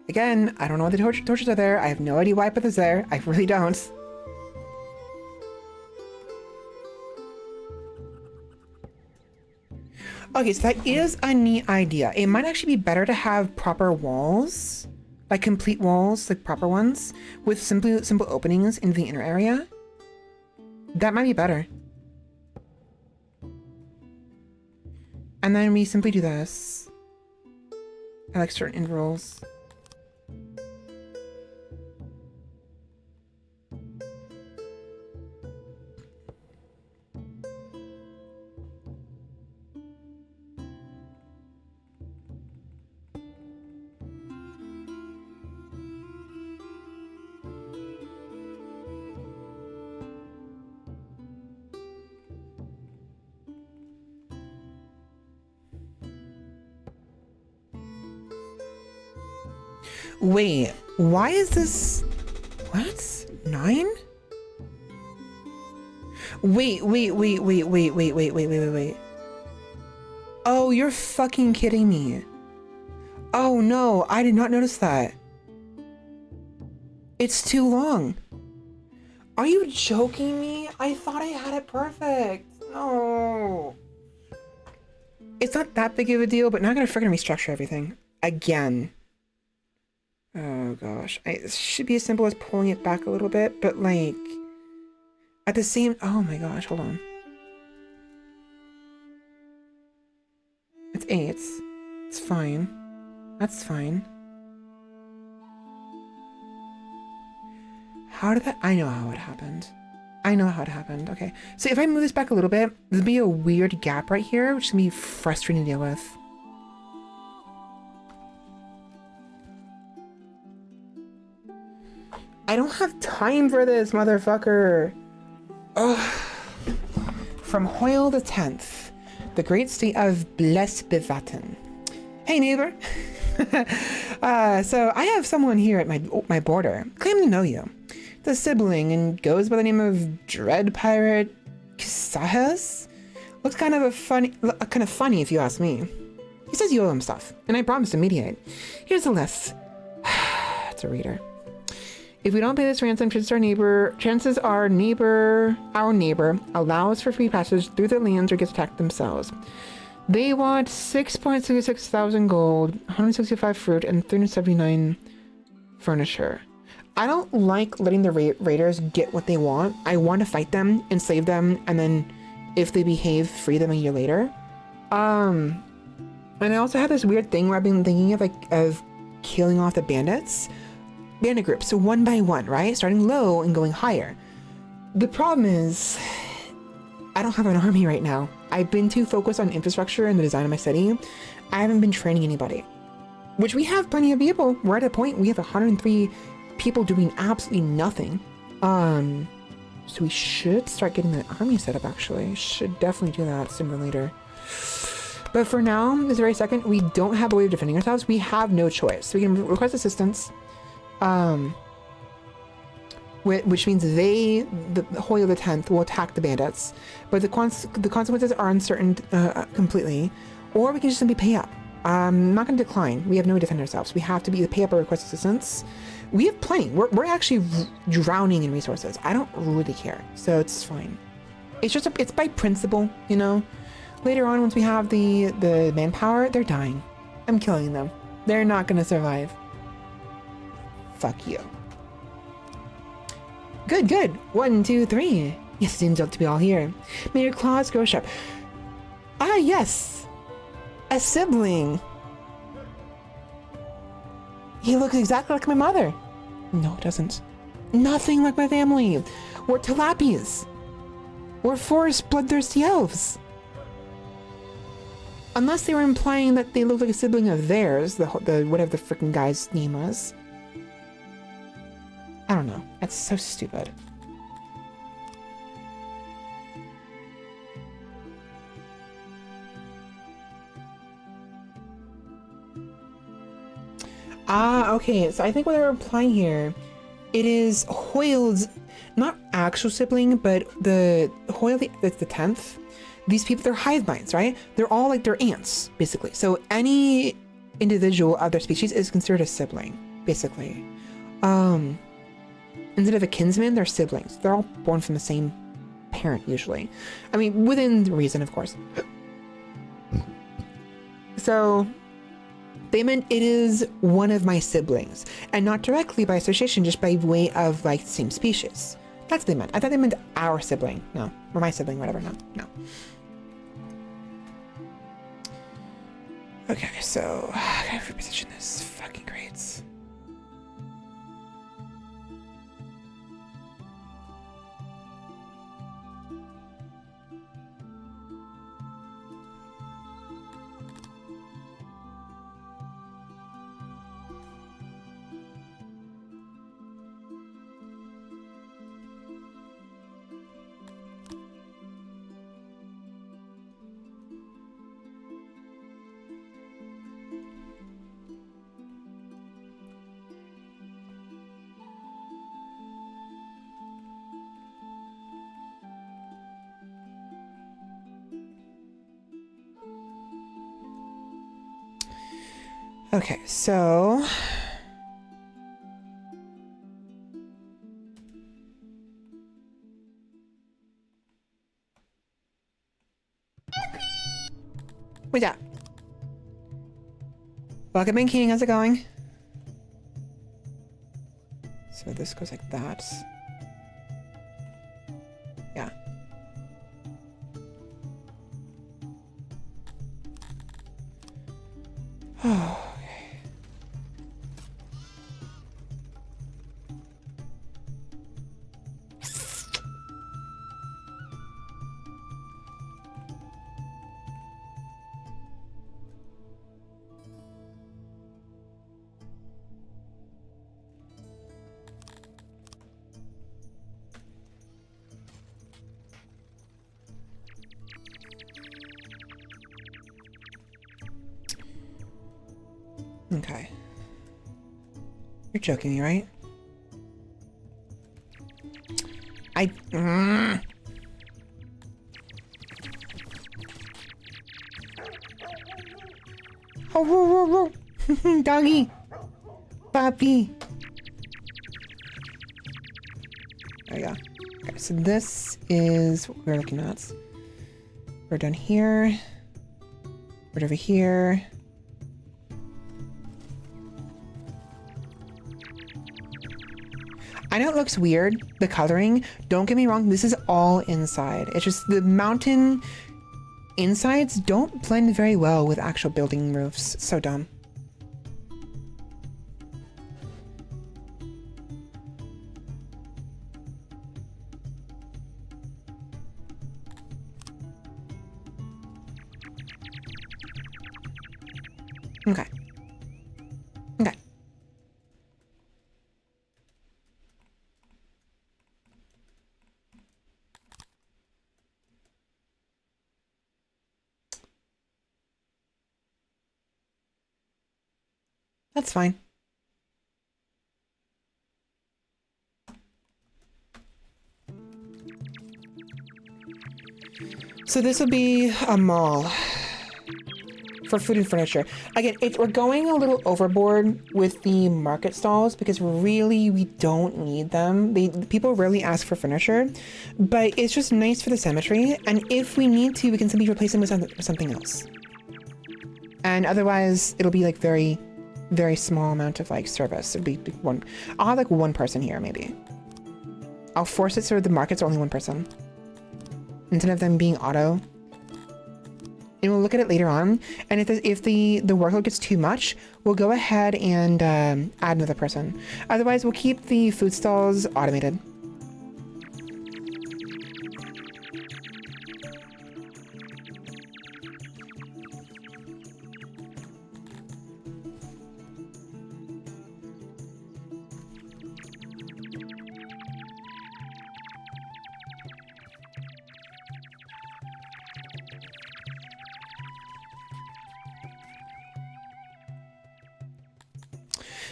S1: Again, I don't know why the torches are there. I have no idea why I put this there. I really don't. Okay, so that is a neat idea. It might actually be better to have proper walls, like complete walls, like proper ones, with simple openings in the inner area. That might be better. And then we simply do this at like certain intervals. Wait, why is this... What? 9? Wait. Oh, you're fucking kidding me. Oh no, I did not notice that. It's too long. Are you joking me? I thought I had it perfect. No. It's not that big of a deal, but now I gotta freaking restructure everything. Again. Oh gosh, it should be as simple as pulling it back a little bit, but like, at the same, oh my gosh, hold on. 8. It's fine. That's fine. How did that? I know how it happened. I know how it happened. Okay. So if I move this back a little bit, there'll be a weird gap right here, which is going to be frustrating to deal with. I don't have time for this, motherfucker. Ugh. From Hoyle the 10th, the great state of Blesbevaten. Hey, neighbor. So I have someone here at my border, claiming to know you. The sibling and goes by the name of Dread Pirate Kisahes. Looks kind of funny if you ask me. He says you owe him stuff, and I promise to mediate. Here's the list. It's a reader. If we don't pay this ransom, chances are our neighbor allows for free passage through the lands or gets attacked themselves. They want 6.66 thousand gold, 165 fruit, and 379 furniture. I don't like letting the raiders get what they want. I want to fight them, enslave them, and then if they behave, free them a year later. And I also have this weird thing where I've been thinking of killing off the bandit groups, so one by one, right? Starting low and going higher. The problem is, I don't have an army right now. I've been too focused on infrastructure and the design of my city. I haven't been training anybody, which we have plenty of people. We're at a point, we have 103 people doing absolutely nothing. So we should start getting the army set up, actually. Should definitely do that sooner than later. But for now, this very second, we don't have a way of defending ourselves. We have no choice. We can request assistance. Which means the Hoyle the 10th will attack the bandits, but the consequences are uncertain completely, or we can just simply pay up. I'm not going to decline. We have no way to defend ourselves. We have to either pay up or request assistance. We have plenty. We're actually drowning in resources. I don't really care, so it's fine. It's by principle, you know. Later on, once we have the manpower, they're dying. I'm killing them. They're not going to survive. Fuck you. Good. 1, 2, 3. Yes, it seems to be all here. May your claws grow sharp. Ah, yes. A sibling. He looks exactly like my mother. No, it doesn't. Nothing like my family. We're Tilapis. We're forest bloodthirsty elves. Unless they were implying that they look like a sibling of theirs, the whatever the freaking guy's name was. I don't know. That's so stupid. Ah, okay. So I think what they're implying here, it is Hoyle's, not actual sibling, but the Hoyle, that's the 10th. These people, they're hive minds, right? They're all like their ants, basically. So any individual of their species is considered a sibling, basically. Instead of a kinsman, they're siblings. They're all born from the same parent, usually. I mean, within reason, of course. So they meant it is one of my siblings, and not directly by association, just by way of like the same species. That's what they meant. I thought they meant our sibling. No, or my sibling, whatever. No. Okay, so I gotta reposition this. Fucking great. Okay, so what's that? Welcome in, King. How's it going? So this goes like that. Yeah. Okay. You're joking me, right? Oh, whoa, whoa. Doggy. Puppy. There you go. Okay, so this is what we're looking at. We're done here. We're over here. I know it looks weird, the coloring. Don't get me wrong, this is all inside. It's just the mountain insides don't blend very well with actual building roofs. So dumb. Okay. Okay. That's fine. So this will be a mall for food and furniture. Again, we're going a little overboard with the market stalls because really we don't need them. People rarely ask for furniture, but it's just nice for the cemetery. And if we need to, we can simply replace them with something else. And otherwise, it'll be like very, very small amount of like service. It'll be one. I'll have like one person here, maybe. I'll force it so the markets are only one person instead of them being auto. And we'll look at it later on. And if the workload gets too much, we'll go ahead and add another person. Otherwise, we'll keep the food stalls automated.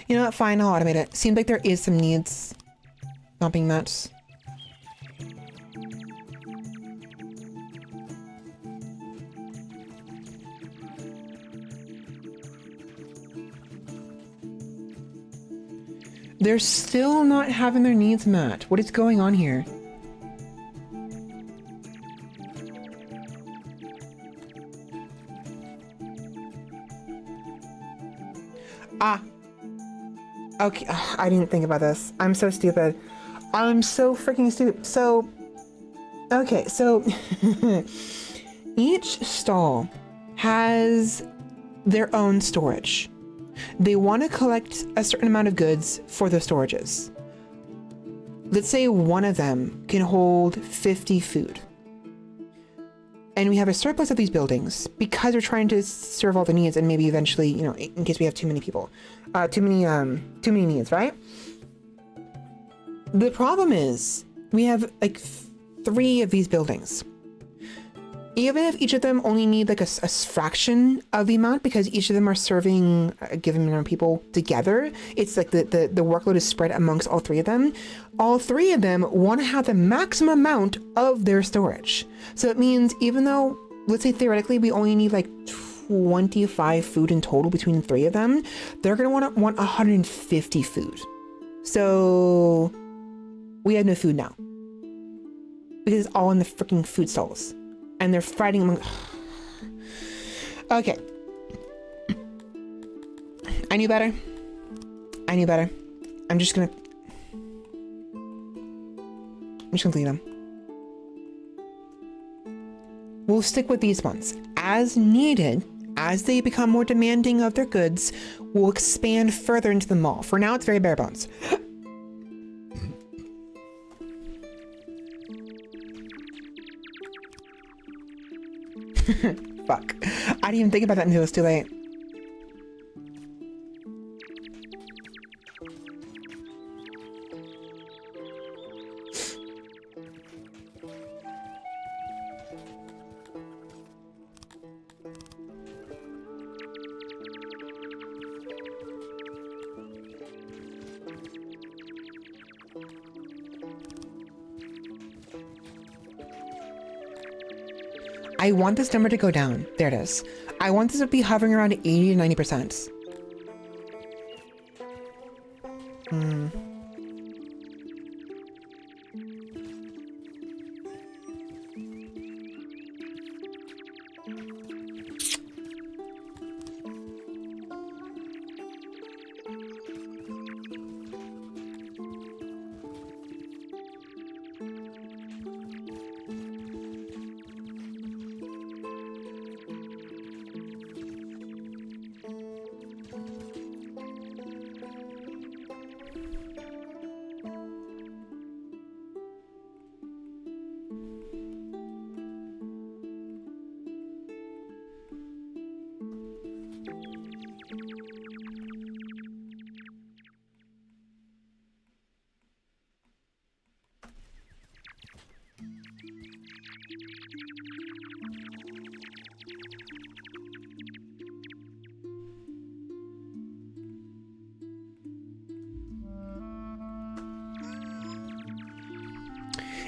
S1: You know what? Fine, I'll automate it. Seems like there is some needs not being met. They're still not having their needs met. What is going on here? Ah. Okay, I didn't think about this. I'm so stupid. I'm so freaking stupid. So, okay, so each stall has their own storage. They want to collect a certain amount of goods for the storages. Let's say one of them can hold 50 food. And we have a surplus of these buildings because we're trying to serve all the needs and maybe eventually, you know, in case we have too many people, too many needs, right? The problem is we have like 3 of these buildings. Even if each of them only need like a fraction of the amount because each of them are serving a given number of people together, it's like the workload is spread amongst all 3 of them. All 3 of them want to have the maximum amount of their storage. So it means even though, let's say theoretically, we only need like 25 food in total between the 3 of them, they're going to want 150 food. So we have no food now because it's all in the freaking food stalls. And they're fighting among... Okay. I knew better. I knew better. I'm just gonna delete them. We'll stick with these ones. As needed, as they become more demanding of their goods, we'll expand further into the mall. For now, it's very bare bones. Fuck. I didn't even think about that until it was too late. I want this number to go down. There it is. I want this to be hovering around 80 to 90%.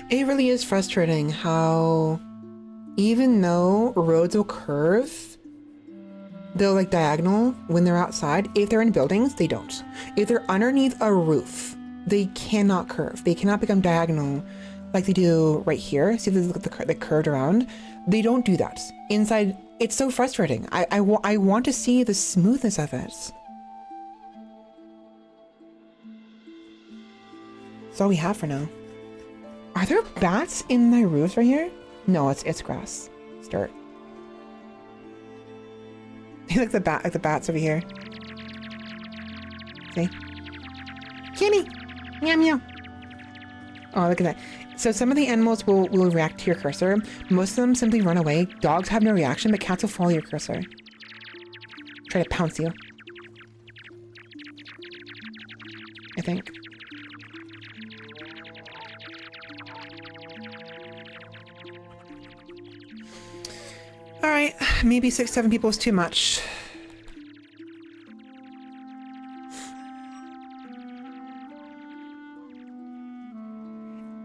S1: It really is frustrating how even though roads will curve, they'll like diagonal when they're outside. If they're in buildings, they don't. If they're underneath a roof, they cannot curve. They cannot become diagonal like they do right here. See if they curved around. They don't do that. Inside, it's so frustrating. I want to see the smoothness of it. That's all we have for now. Are there bats in my roofs right here? No, it's grass. It's dirt. Like the bats over here. See? Kitty! Meow meow. Oh, look at that. So some of the animals will react to your cursor. Most of them simply run away. Dogs have no reaction, but cats will follow your cursor. Try to pounce you. I think. All right, maybe 6, 7 people is too much.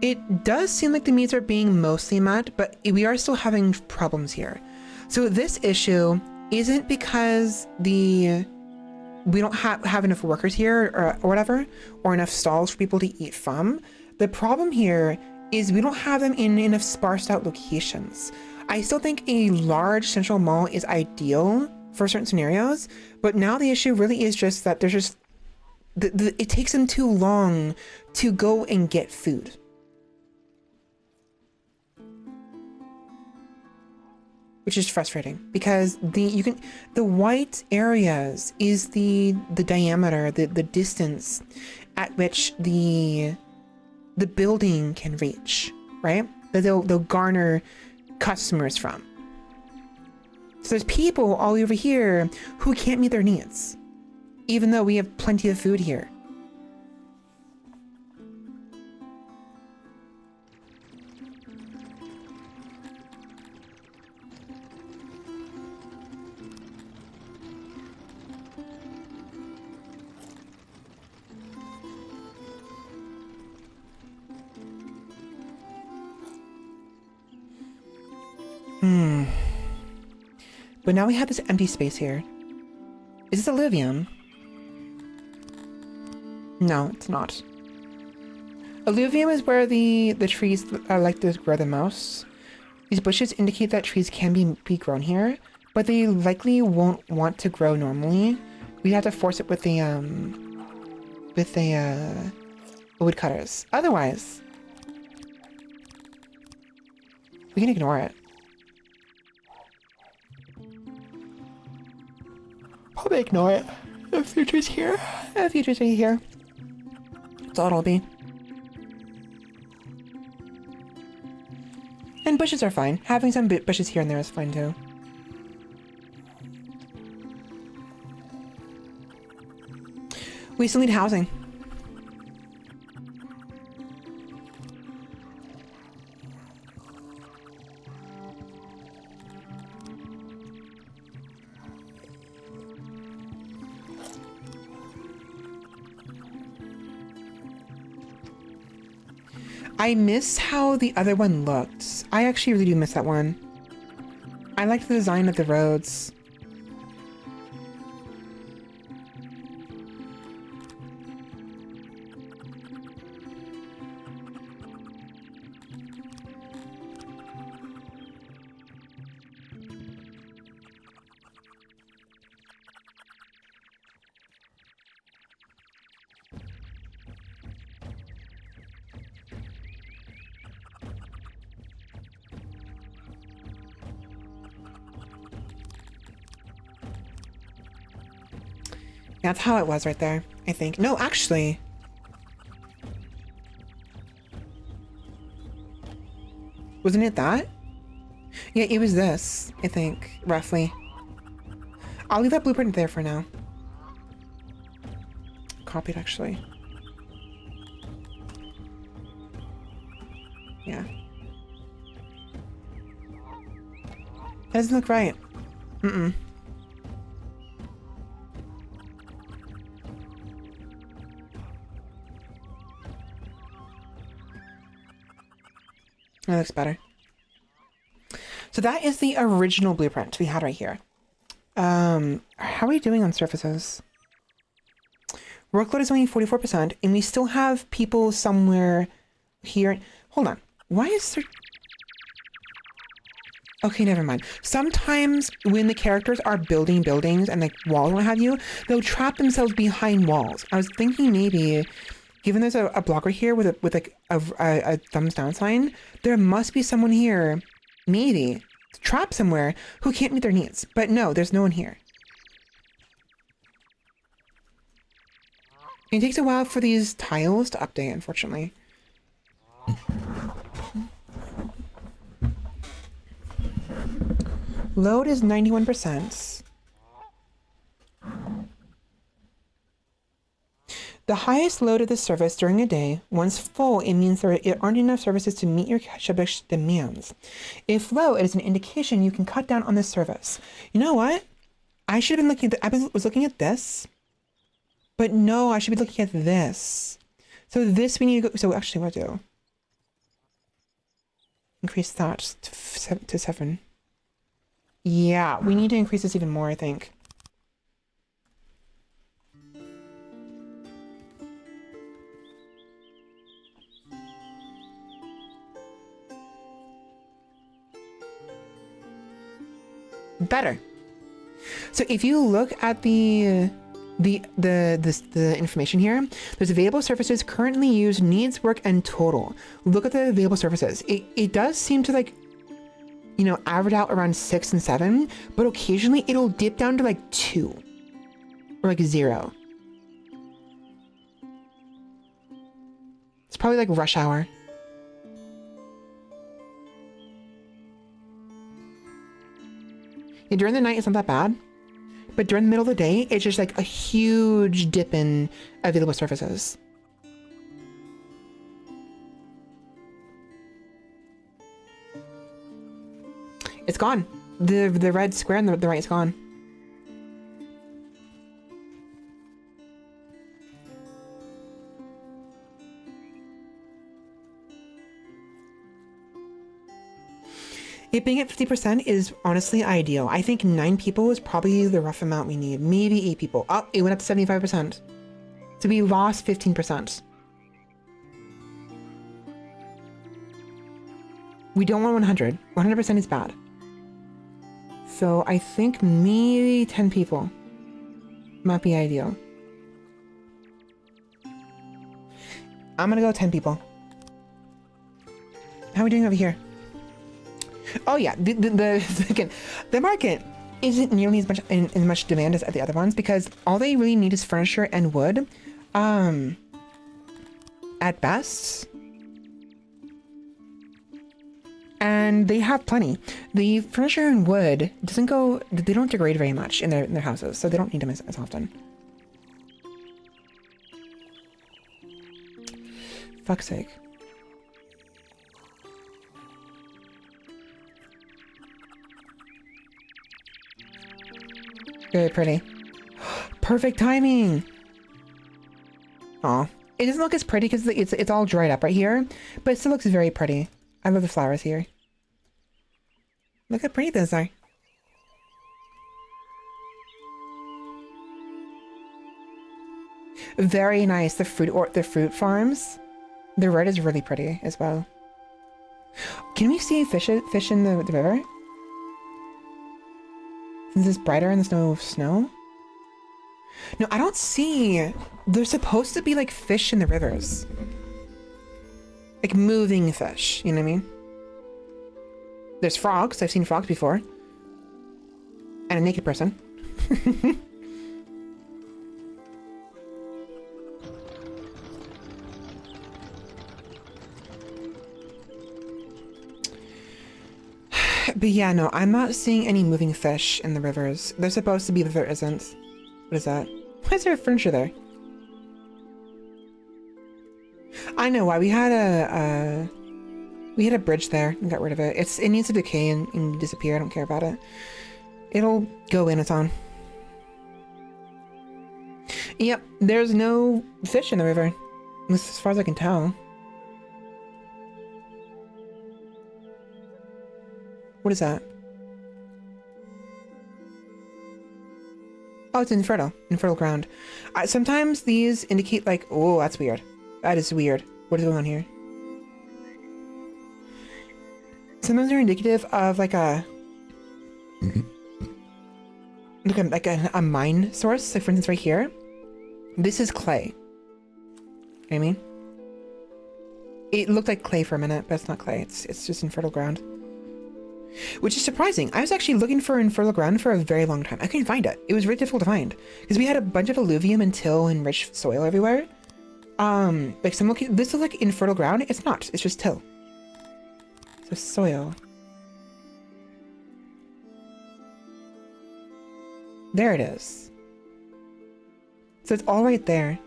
S1: It does seem like the needs are being mostly met, but we are still having problems here. So this issue isn't because we don't have enough workers here or whatever, or enough stalls for people to eat from. The problem here is we don't have them in enough sparsed out locations. I still think a large central mall is ideal for certain scenarios, but now the issue really is just that there's just, it takes them too long to go and get food. Which is frustrating because the white areas is the diameter, the distance at which the building can reach, right? That they'll garner customers from. So there's people all over here who can't meet their needs, even though we have plenty of food here. But now we have this empty space here. Is this alluvium? No, it's not. Alluvium is where the trees like to grow the most. These bushes indicate that trees can be grown here, but they likely won't want to grow normally. We have to force it with the wood cutters. Otherwise, we can ignore it. Probably ignore it. The future's here. The future's right here. That's all it'll be. And bushes are fine. Having some bushes here and there is fine too. We still need housing. I miss how the other one looked. I actually really do miss that one. I like the design of the roads. That's how it was right there, I think. No, actually. Wasn't it that? Yeah, it was this, I think, roughly. I'll leave that blueprint there for now. Copied, actually. Yeah. That doesn't look right. Mm-mm. That looks better. So that is the original blueprint we had right here. How are we doing on surfaces? Workload is only 44%, and we still have people somewhere here. Hold on. Why is there... Okay, never mind. Sometimes when the characters are building buildings and like walls and what have you, they'll trap themselves behind walls. I was thinking maybe... Given there's a blocker here with like a thumbs down sign, there must be someone here, maybe, trapped somewhere, who can't meet their needs. But no, there's no one here. It takes a while for these tiles to update, unfortunately. Load is 91%. The highest load of the service during a day, once full, it means there aren't enough services to meet your subject's demands. If low, it is an indication you can cut down on this service. You know what? I should have been looking at I was looking at this, but no, I should be looking at this. So this we need to go, so actually what do I do? Increase that to 7. Yeah, we need to increase this even more, I think. Better. So if you look at the information here, there's available services currently used, needs, work, and total. Look at the available services. It does seem to, like, you know, average out around 6 and 7, but occasionally it'll dip down to like 2 or like 0. It's probably like rush hour. Yeah, during the night, it's not that bad. But during the middle of the day, it's just like a huge dip in available services. It's gone. The red square on the right is gone. It being at 50% is honestly ideal. I think 9 people is probably the rough amount we need. Maybe 8 people. Oh, it went up to 75%. So we lost 15%. We don't want 100. 100% is bad. So I think maybe 10 people might be ideal. I'm gonna go 10 people. How are we doing over here? Oh yeah, the market isn't nearly as much in much demand as the other ones because all they really need is furniture and wood. At best. And they have plenty. The furniture and wood doesn't go, they don't degrade very much in their houses, so they don't need them as often. Fuck's sake. Very pretty. Perfect timing. Aw. It doesn't look as pretty because it's all dried up right here, but it still looks very pretty. I love the flowers here. Look how pretty those are. Very nice. The fruit farms. The red is really pretty as well. Can we see fish in the river? Since it's brighter and there's no snow? No, I don't see. There's supposed to be like fish in the rivers. Like moving fish, you know what I mean? There's frogs. I've seen frogs before. And a naked person. But yeah, no, I'm not seeing any moving fish in the rivers. They're supposed to be, but there isn't. What is that? Why is there furniture there? I know why. We had a bridge there and got rid of it. It needs to decay and disappear. I don't care about it. It'll go in its own. Yep, there's no fish in the river. At least as far as I can tell. What is that? Oh, it's infertile ground. Sometimes these indicate like, oh, that's weird. That is weird. What is going on here? Sometimes they're indicative of like a a mine source. Like for instance, right here, this is clay. You know what I mean? It looked like clay for a minute, but it's not clay. It's just infertile ground. Which is surprising. I was actually looking for infertile ground for a very long time. I couldn't find it. It was really difficult to find because we had a bunch of alluvium and till and rich soil everywhere. Like this is like infertile ground. It's not. It's just till. So soil. There it is. So it's all right there.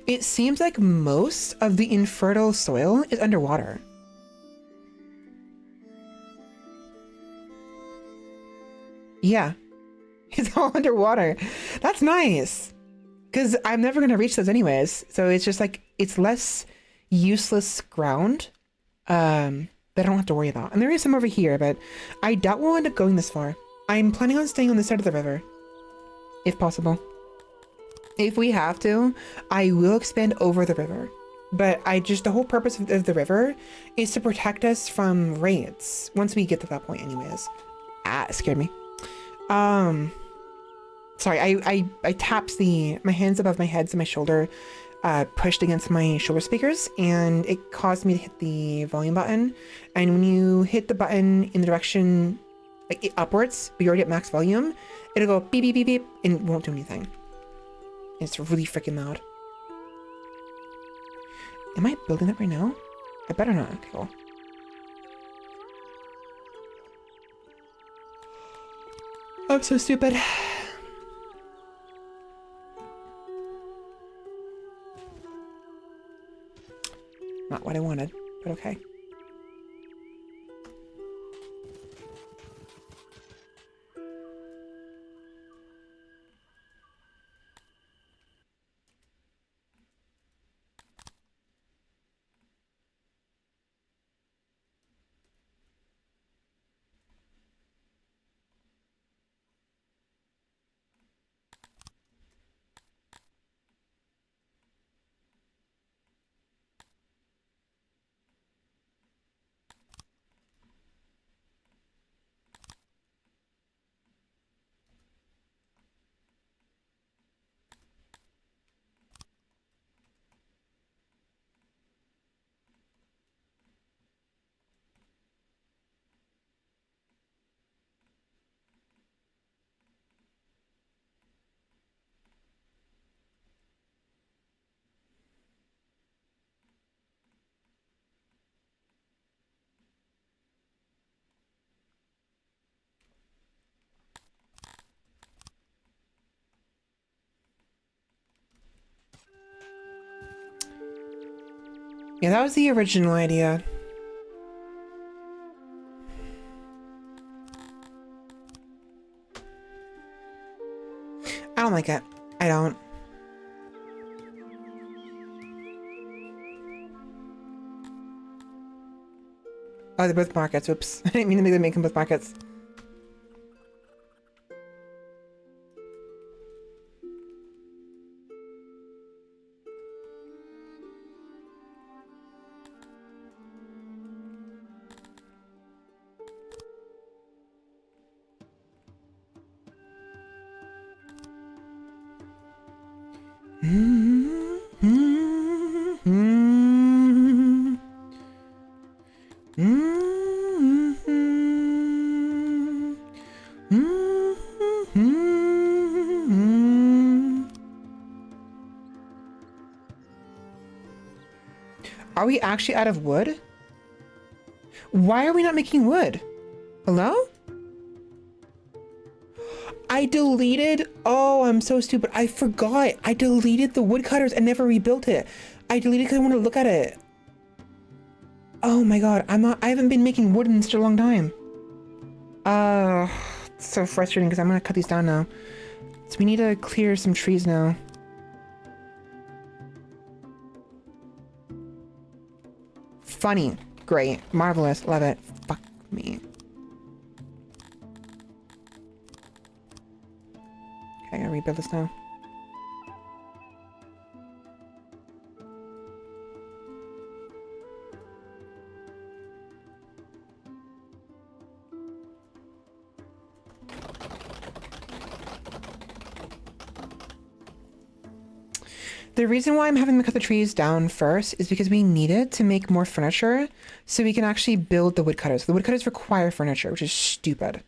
S1: It seems like most of the infertile soil is underwater. Yeah, it's all underwater. That's nice. Because I'm never going to reach those anyways. So it's just like, it's less useless ground that I don't have to worry about. And there is some over here, but I doubt we'll end up going this far. I'm planning on staying on this side of the river, if possible. If we have to, I will expand over the river. But the whole purpose of the river is to protect us from raids. Once we get to that point anyways. Ah, it scared me. Sorry, I tapped my hands above my head, so my shoulder pushed against my shoulder speakers, and it caused me to hit the volume button. And when you hit the button in the direction like upwards, but you're already at max volume, it'll go beep, beep, beep, beep, and it won't do anything. It's really freaking loud. Am I building that right now? I better not. Okay, cool. I'm so stupid. Not what I wanted, but okay. Yeah, that was the original idea. I don't like it. I don't. Oh, they're both markets. Oops. I didn't mean to make them both markets. Are we actually out of wood? Why are we not making wood? Hello? I deleted, oh, I'm so stupid. I forgot. I deleted the woodcutters and never rebuilt it. I deleted because I want to look at it. Oh my God, I haven't been making wood in such a long time. It's so frustrating because I'm gonna cut these down now. So we need to clear some trees now. Funny, great, marvelous, love it. Fuck me. Okay, I gotta rebuild this now. The reason why I'm having to cut the trees down first is because we need it to make more furniture so we can actually build the woodcutters. The woodcutters require furniture, which is stupid.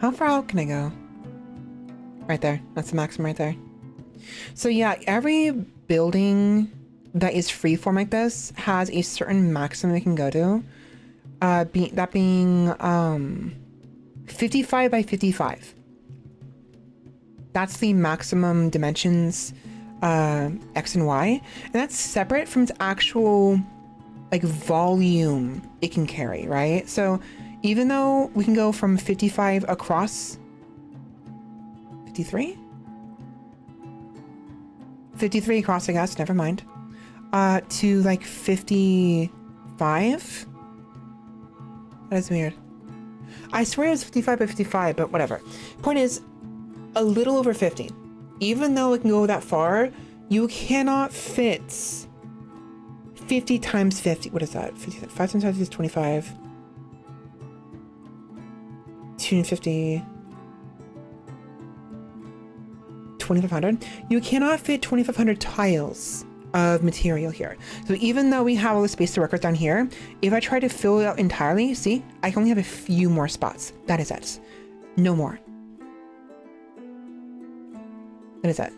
S1: How far out can I go? Right there. That's the maximum right there. So yeah, every building that is freeform like this has a certain maximum it can go to. That being 55 by 55. That's the maximum dimensions, X and Y. And that's separate from its actual like volume it can carry, right? So even though we can go from 55 across 53? 53 across, I guess, never mind. To like 55? That is weird. I swear it's 55 by 55, but whatever. Point is, a little over 50. Even though it can go that far, you cannot fit 50 times 50. What is that? 50, 5 times 5 is 25. 250. 2,500. You cannot fit 2,500 tiles of material here. So even though we have all the space to work with down here, if I try to fill it out entirely, see, I can only have a few more spots. That is it. No more. That is it.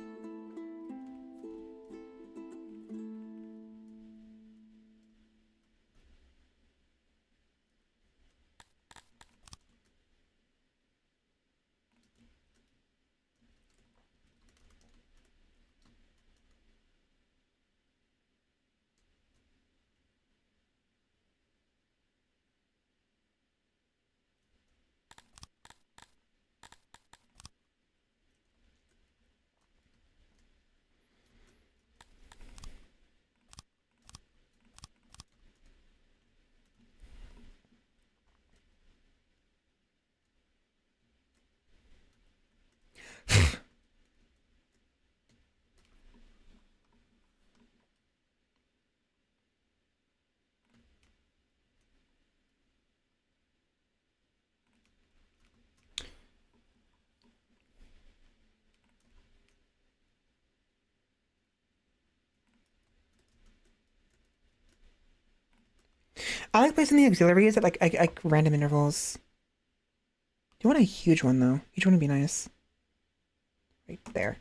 S1: I like placing the auxiliaries at like random intervals. Do you want a huge one though? Huge one would be nice. Right there.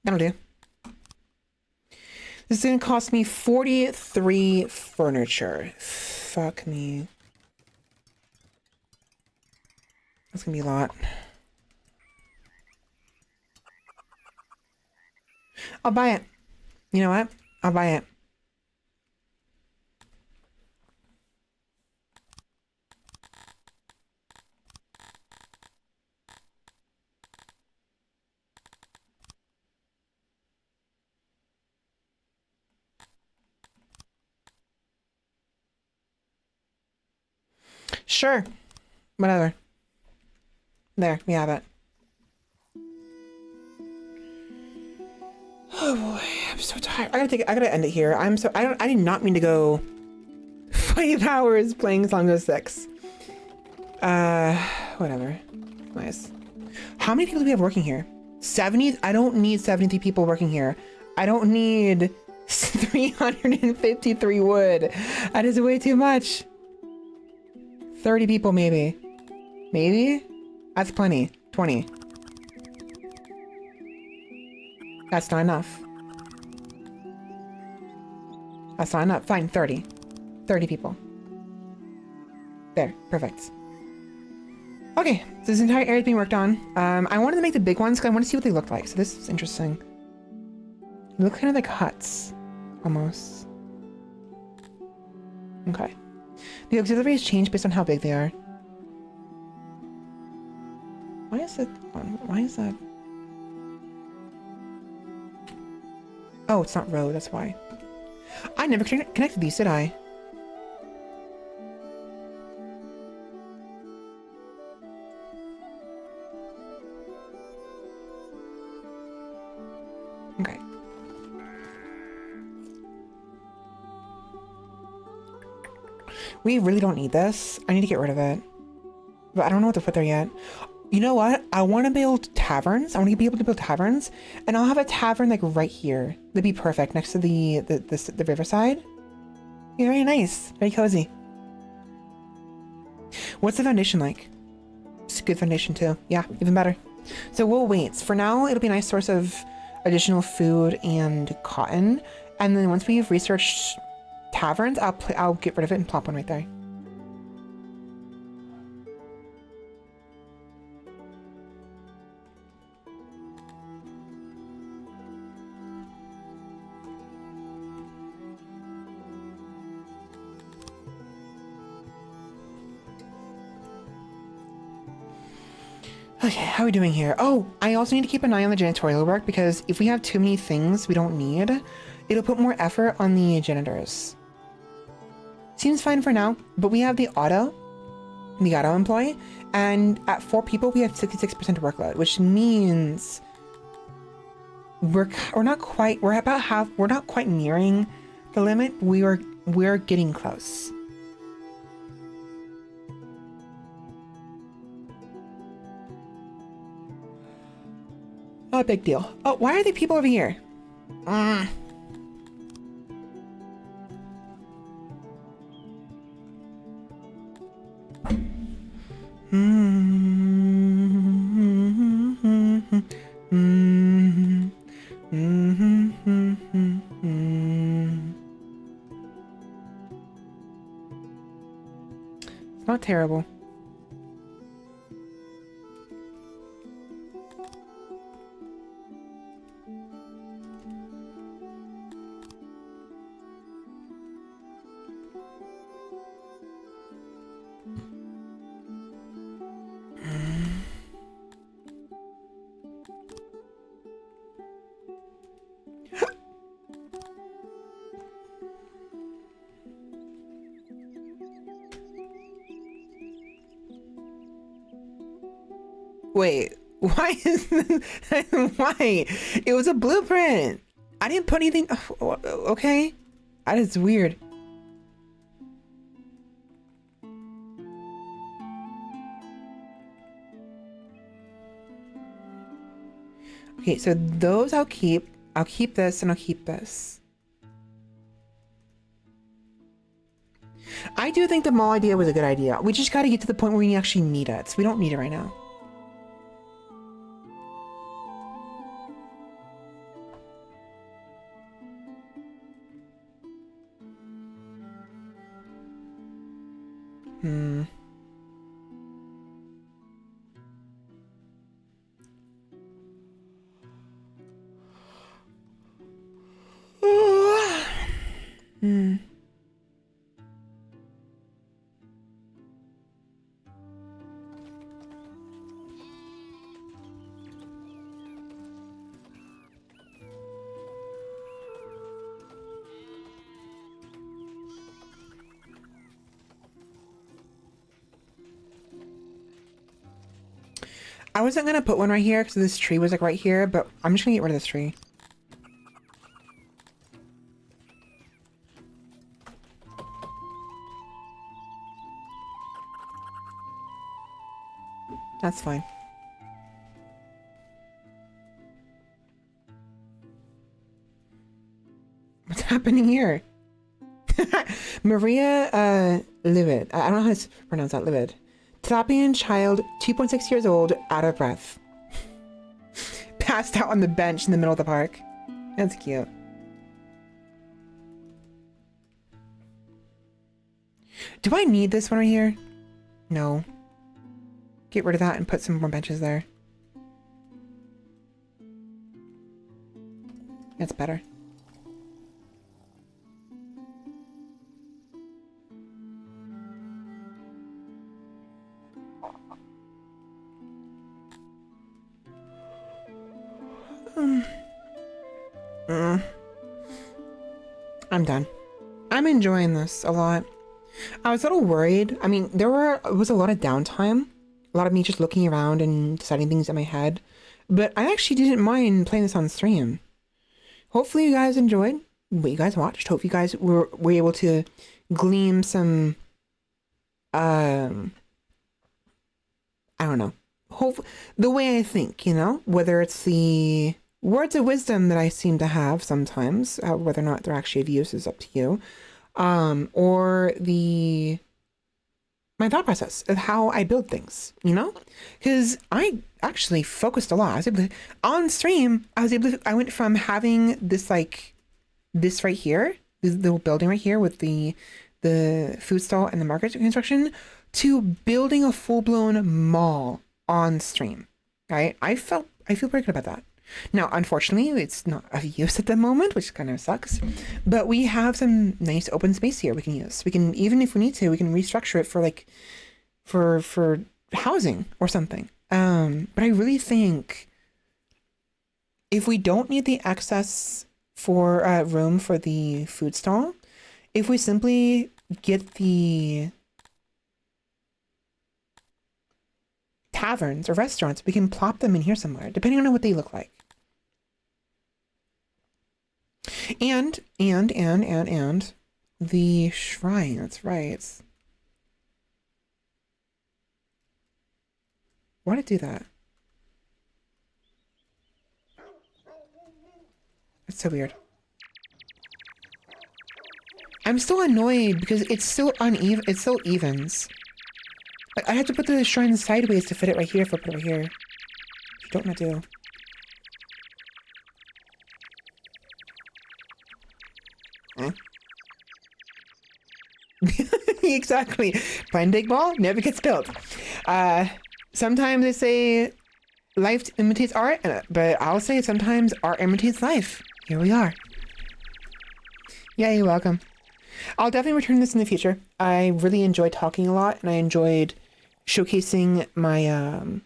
S1: That'll do. This is gonna cost me 43 furniture. Fuck me. That's gonna be a lot. I'll buy it. You know what? I'll buy it. Sure. Whatever. There, we have it. Oh boy, I'm so tired. I gotta end it here. I did not mean to go 5 hours playing Songs of Syx. Whatever. Nice. How many people do we have working here? 70? I don't need 73 people working here. I don't need 353 wood. That is way too much. 30 people maybe. Maybe? That's plenty. 20. That's not enough. That's not enough. Fine, 30. 30 people. There, perfect. Okay, so this entire area is being worked on. I wanted to make the big ones because I want to see what they look like. So this is interesting. They look kind of like huts, almost. Okay. The auxiliaries change based on how big they are. Why is it? Why is that? Oh, it's not road. That's why. I never connected these, did I? Okay. We really don't need this. I need to get rid of it. But I don't know what to put there yet. You know what? I want to build taverns. I want to be able to build taverns. And I'll have a tavern like right here. That'd be perfect next to the riverside. Yeah, very nice. Very cozy. What's the foundation like? It's a good foundation too. Yeah, even better. So we'll wait. For now, it'll be a nice source of additional food and cotton. And then once we've researched taverns, I'll get rid of it and plop one right there. Okay, how are we doing here? Oh, I also need to keep an eye on the janitorial work because if we have too many things we don't need, it'll put more effort on the janitors. Seems fine for now, but we have the auto employee, and at 4 people we have 66% workload, which means we're not quite nearing the limit. We're getting close. Not a big deal. Oh, why are there people over here? It's not terrible. Wait, why is why? It was a blueprint. I didn't put anything. Okay, that is weird. Okay, so those I'll keep. I'll keep this and I'll keep this. I do think the mall idea was a good idea. We just got to get to the point where we actually need it. So we don't need it right now. I wasn't gonna put one right here because this tree was like right here, but I'm just gonna get rid of this tree. That's fine. What's happening here? Maria Livid. I don't know how to pronounce that. Livid. Ethiopian child, 2.6 years old, out of breath. Passed out on the bench in the middle of the park. That's cute. Do I need this one right here? No. Get rid of that and put some more benches there. That's better. I'm done. I'm enjoying this a lot. I was a little worried. I mean, was a lot of downtime. A lot of me just looking around and deciding things in my head. But I actually didn't mind playing this on stream. Hopefully you guys enjoyed what you guys watched. Hope you guys were able to glean some, I don't know. Hope the way I think, you know, whether it's the words of wisdom that I seem to have sometimes, whether or not they're actually of use is up to you, or my thought process of how I build things, you know, because I actually focused a lot. I was able to, on stream, I went from having this like this right here, this little building right here with the food stall and the market construction, to building a full-blown mall on stream. Right? I feel pretty good about that. Now, unfortunately, it's not of use at the moment, which kind of sucks. But we have some nice open space here we can use. We can, even if we need to, we can restructure it for like, for housing or something. But I really think if we don't need the access for room for the food stall, if we simply get the taverns or restaurants, we can plop them in here somewhere, depending on what they look like. And the shrine, that's right. Why did it do that? That's so weird. I'm still annoyed because it's still uneven, it still evens. Like, I had to put the shrine sideways to fit it right here if I put it right here. I don't want to do. Exactly. Playing big ball never gets built. Sometimes they say life imitates art, but I'll say sometimes art imitates life. Here we are. Yeah, you're welcome. I'll definitely return this in the future. I really enjoyed talking a lot, and I enjoyed showcasing my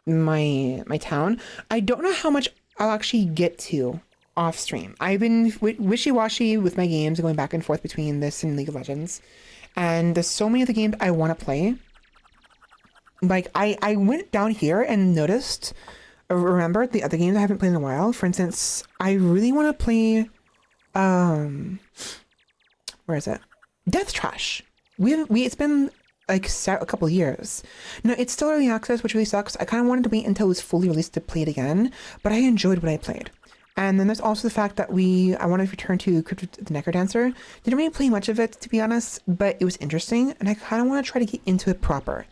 S1: my town. I don't know how much I'll actually get to off stream. I've been wishy-washy with my games, going back and forth between this and League of Legends, and there's so many of the games I want to play Like I went down here and noticed, remember the other games I haven't played in a while. For instance, I really want to play, where is it? Death Trash. It's been like a couple years. No, it's still early access, which really sucks. I kind of wanted to wait until it was fully released to play it again, but I enjoyed what I played. And then there's also the fact that I wanted to return to Crypt of the Necrodancer. Didn't really play much of it, to be honest, but it was interesting, and I kind of want to try to get into it proper.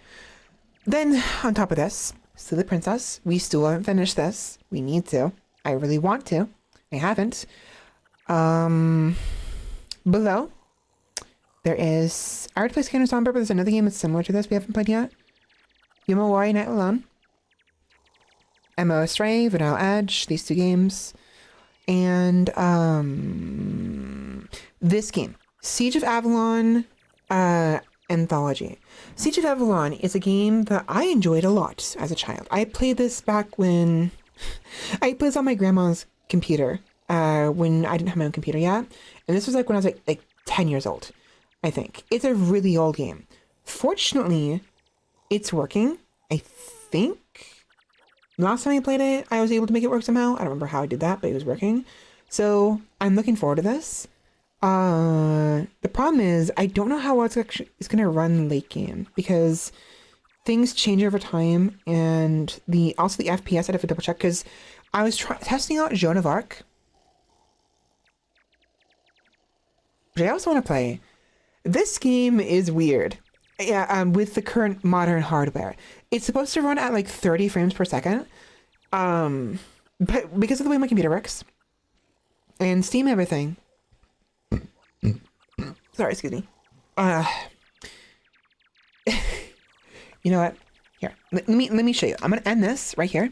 S1: Then, on top of this, still the Princess. We still haven't finished this. We need to. I really want to. I haven't. Below, there is... I already played Scanner Somber, but there's another game that's similar to this we haven't played yet. Yuma Wari Night Alone. MO Astray, Vanilla Edge, these two games. And, this game. Siege of Avalon, Anthology. Siege of Avalon is a game that I enjoyed a lot as a child. I played this back when... I played this on my grandma's computer, when I didn't have my own computer yet. And this was like when I was like 10 years old, I think. It's a really old game. Fortunately, it's working, I think. Last time I played it, I was able to make it work somehow. I don't remember how I did that, but it was working. So I'm looking forward to this. The problem is I don't know how it's going to run late game because things change over time, and also the FPS I'd have to double check because I was testing out Joan of Arc, which I also want to play. This game is weird. Yeah, with the current modern hardware, it's supposed to run at like 30 frames per second. But because of the way my computer works and Steam and everything. Sorry, excuse me. You know what? Here, let me show you. I'm gonna end this right here.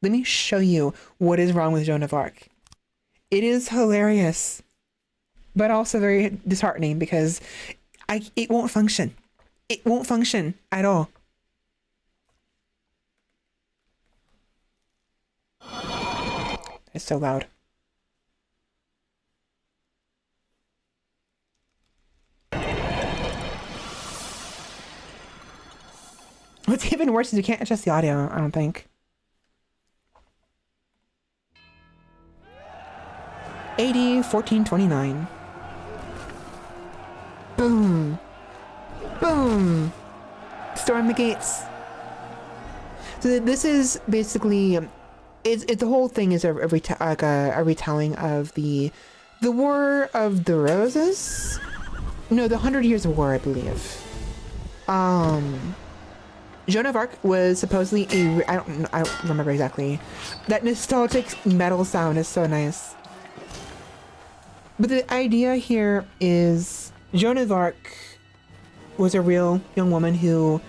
S1: Let me show you what is wrong with Joan of Arc. It is hilarious, but also very disheartening because it won't function. It won't function at all. It's so loud. What's even worse is you can't adjust the audio, I don't think. AD 1429. Boom. Boom. Storm the gates. So this is basically, the whole thing is a retelling of the War of the Roses. No, the 100 Years of War, I believe. Joan of Arc was supposedly I don't remember exactly. That nostalgic metal sound is so nice. But the idea here is Joan of Arc was a real young woman who,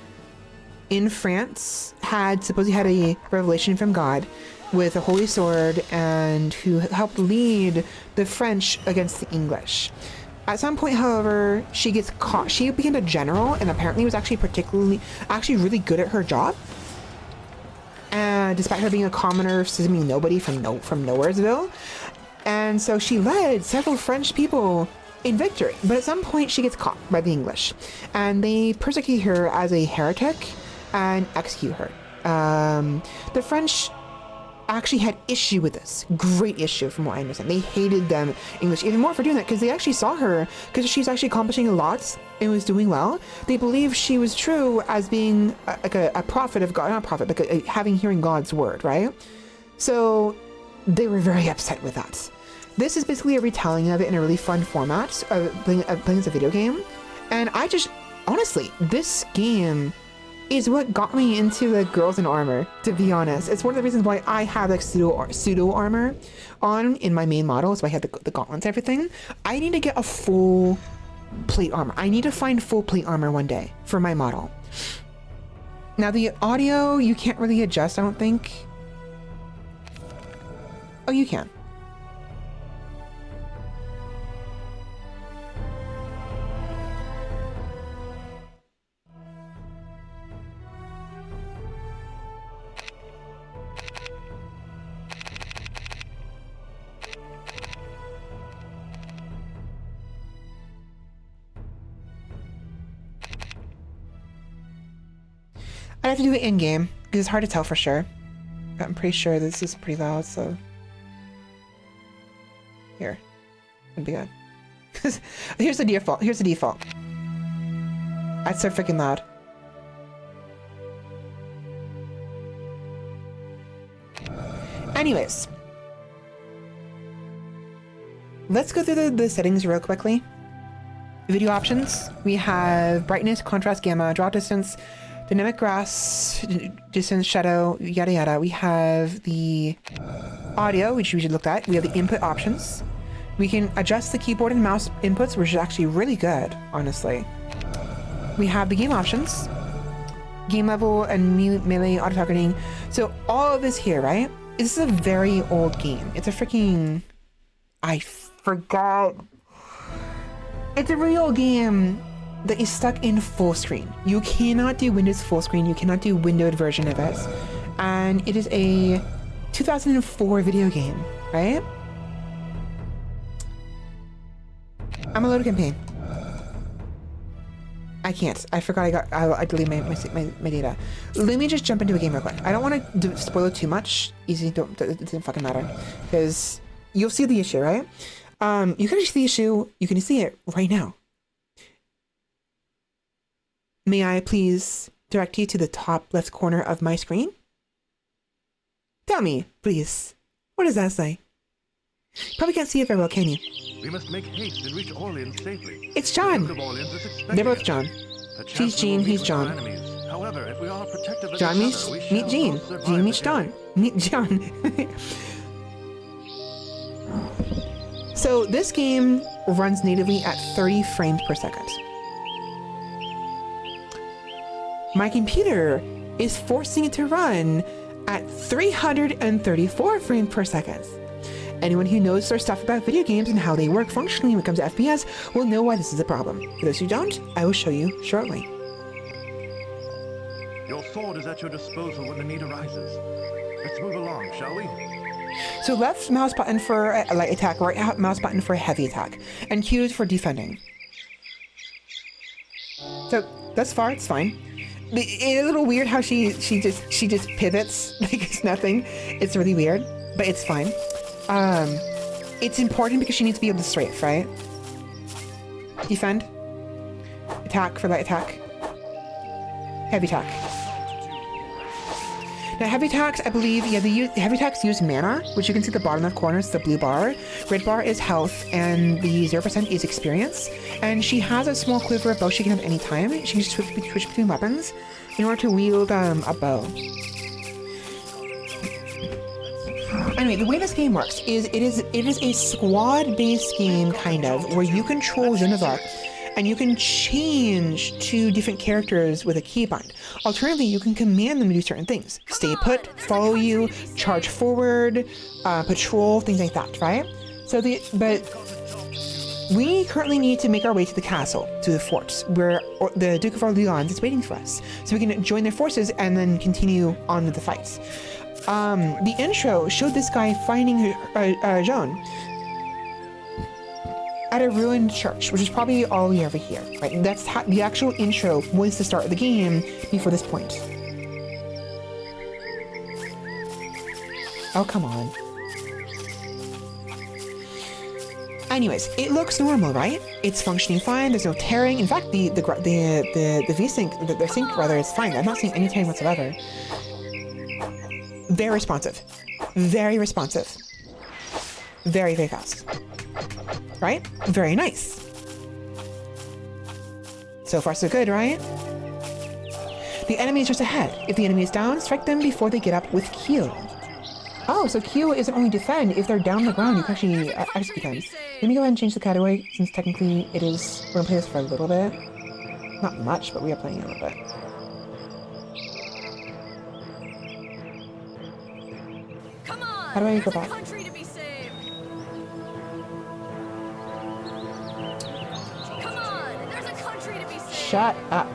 S1: in France, supposedly had a revelation from God with a holy sword and who helped lead the French against the English. At some point, however, she gets caught. She became a general and apparently was actually really good at her job. And despite her being a commoner, seeming nobody from Nowheresville. And so she led several French people in victory. But at some point, she gets caught by the English. And they persecute her as a heretic and execute her. The French actually had issue with this. Great issue from what I understand. They hated them English even more for doing that because they actually saw her because she's actually accomplishing a lot and was doing well. They believed she was true as being a prophet of God, not a prophet, but hearing God's word, right? So they were very upset with that. This is basically a retelling of it in a really fun format of playing as a video game. And honestly, this game is what got me into the Girls in Armor, to be honest. It's one of the reasons why I have like pseudo armor on in my main model, so I have the gauntlets and everything. I need to get a full plate armor. I need to find full plate armor one day for my model. Now the audio, you can't really adjust, I don't think. Oh, you can. have to do it in game because it's hard to tell for sure. But I'm pretty sure this is pretty loud, so here, it'd be good. Here's the default. Here's the default. That's so freaking loud. Anyways, let's go through the settings real quickly. Video options. We have brightness, contrast, gamma, draw distance, dynamic grass, distance, shadow, yada yada. We have the audio, which we should look at. We have the input options. We can adjust the keyboard and mouse inputs, which is actually really good, honestly. We have the game options, game level and melee auto targeting. So all of this here, right? This is a very old game. It's a freaking, I forgot. It's a real game that is stuck in full screen. You cannot do Windows full screen. You cannot do windowed version of it. And it is a 2004 video game, right? I'm a load campaign. I can't. I forgot I deleted my data. Let me just jump into a game real quick. I don't want to spoil it too much. Easy, it doesn't fucking matter. Because you'll see the issue, right? You can see the issue. You can see it right now. May I please direct you to the top left corner of my screen? Tell me, please. What does that say? Probably can't see it very well, can you?
S2: We must make haste and reach Orleans safely.
S1: It's John. They're both John. She's Jean, he's John.
S2: However, if we are protective of
S1: John meets meet Jean. Jean meets John. Meet John. So this game runs natively at 30 frames per second. My computer is forcing it to run at 334 frames per second. Anyone who knows their stuff about video games and how they work functionally when it comes to FPS will know why this is a problem. For those who don't, I will show you shortly.
S2: Your sword is at your disposal when the need arises. Let's move along, shall we?
S1: So left mouse button for a light attack, right mouse button for a heavy attack, and Q is for defending. So thus far, it's fine. It's a little weird how she just pivots like it's nothing. It's really weird, but it's fine. It's important because she needs to be able to strafe, right? Defend. Attack for light attack. Heavy attack. Now heavy attacks, I believe, yeah, heavy attacks use mana, which you can see at the bottom left corner is the blue bar. Red bar is health, and the 0% is experience. And she has a small quiver of bow she can have any time. She can just switch between weapons in order to wield a bow. Anyway, the way this game works is it is a squad-based game, kind of, where you control Joan of Arc, and you can change to different characters with a keybind. Alternatively, you can command them to do certain things. Stay put, follow you, charge forward, patrol, things like that, right? But we currently need to make our way to the castle, to the fort, where the Duke of Orleans is waiting for us. So we can join their forces and then continue on with the fights. The intro showed this guy finding Joan at a ruined church, which is probably all the way over here, right? That's how the actual intro was the start of the game before this point. Oh, come on. Anyways, it looks normal, right? It's functioning fine. There's no tearing. In fact, the V-Sync, the sync rather, is fine. I'm not seeing any tearing whatsoever. Very responsive. Very responsive. Very, very fast. Right? Very nice. So far, so good, right? The enemy is just ahead. If the enemy is down, strike them before they get up with Q. Oh, so Q isn't only defend. If they're down on the ground, you can actually execute them. Let me go ahead and change the category, since technically it is... We're going to play this for a little bit. Not much, but we are playing a little bit. How do I go back? Shut up.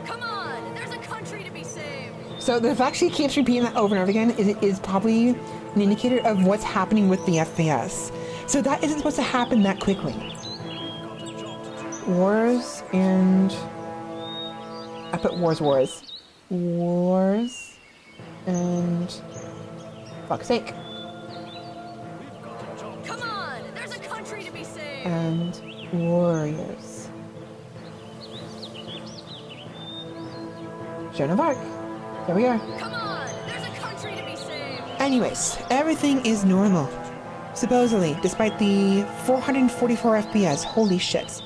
S3: Come on, there's a country to be saved.
S1: So the fact she keeps repeating that over and over again is probably an indicator of what's happening with the FPS. So that isn't supposed to happen that quickly. Wars and... I put wars. Wars and... Fuck's sake.
S3: Come on! There's a country to be saved!
S1: And warriors. Joan of Arc. There we are.
S3: Come on! There's a country to be saved!
S1: Anyways, everything is normal. Supposedly, despite the 444 FPS. Holy shit.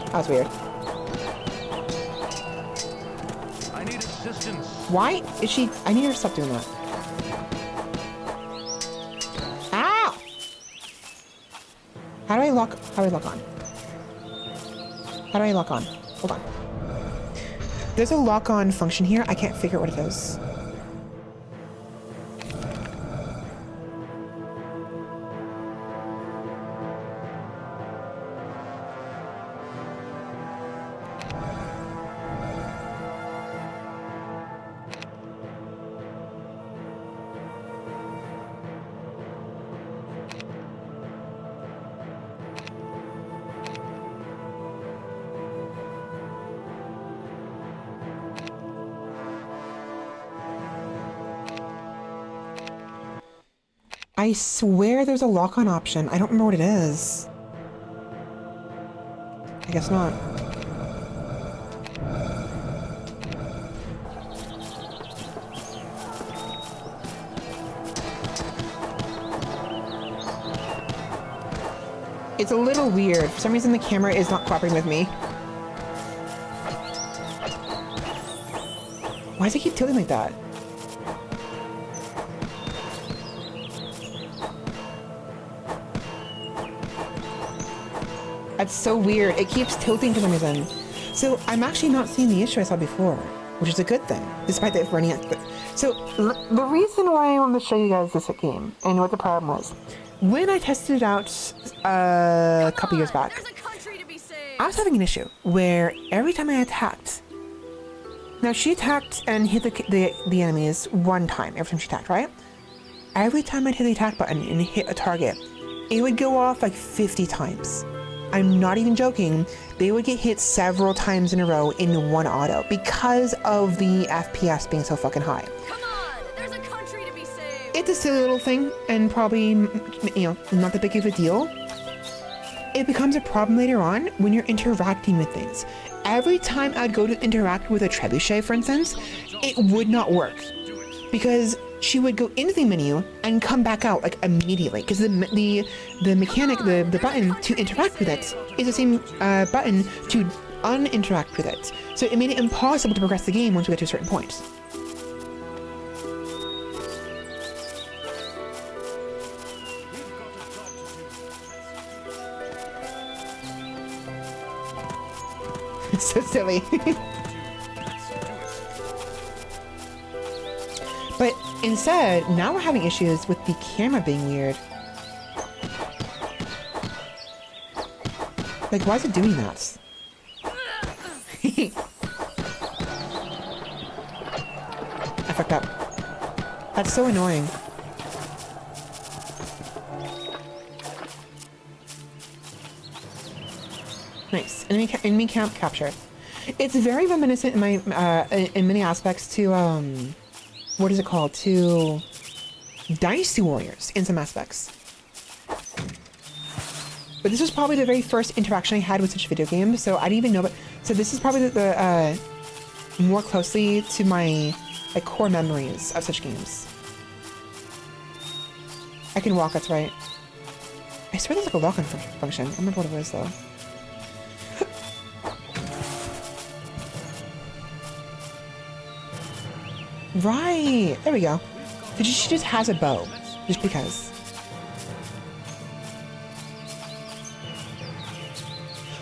S1: That was weird.
S2: I need assistance.
S1: Why is she... I need her to stop doing that. Ow! How do I lock on? How do I lock on? Hold on. There's a lock on function here. I can't figure out what it is. I swear there's a lock-on option. I don't remember what it is. I guess not. It's a little weird. For some reason the camera is not cooperating with me. Why does it keep tilting like that? That's so weird. It keeps tilting for some reason. So I'm actually not seeing the issue I saw before, which is a good thing, despite that running out. So the reason why I wanted to show you guys this game and what the problem was, when I tested it out a couple years back, I was having an issue where every time I attacked, now she attacked and hit the enemies one time, every time she attacked, right? Every time I'd hit the attack button and hit a target, it would go off like 50 times. I'm not even joking. They would get hit several times in a row in one auto because of the FPS being so fucking high.
S3: Come on, there's a country to be saved.
S1: It's a silly little thing and probably, you know, not that big of a deal. It becomes a problem later on when you're interacting with things. Every time I'd go to interact with a trebuchet, for instance, it would not work because she would go into the menu and come back out like immediately because the mechanic, the button to interact with it is the same button to uninteract with it. So it made it impossible to progress the game once we get to a certain point. It's so silly. But instead, now we're having issues with the camera being weird. Like, why is it doing that? I fucked up. That's so annoying. Nice. Enemy camp captured. It's very reminiscent in my in many aspects to what is it called? To Dynasty Warriors in some aspects. But this was probably the very first interaction I had with such a video game, so I didn't even know. But so this is probably the more closely to my like core memories of such games. I can walk. That's right. I swear there's like a lock-on function. I don't remember what it was though. Right, there we go. She just has a bow, just because.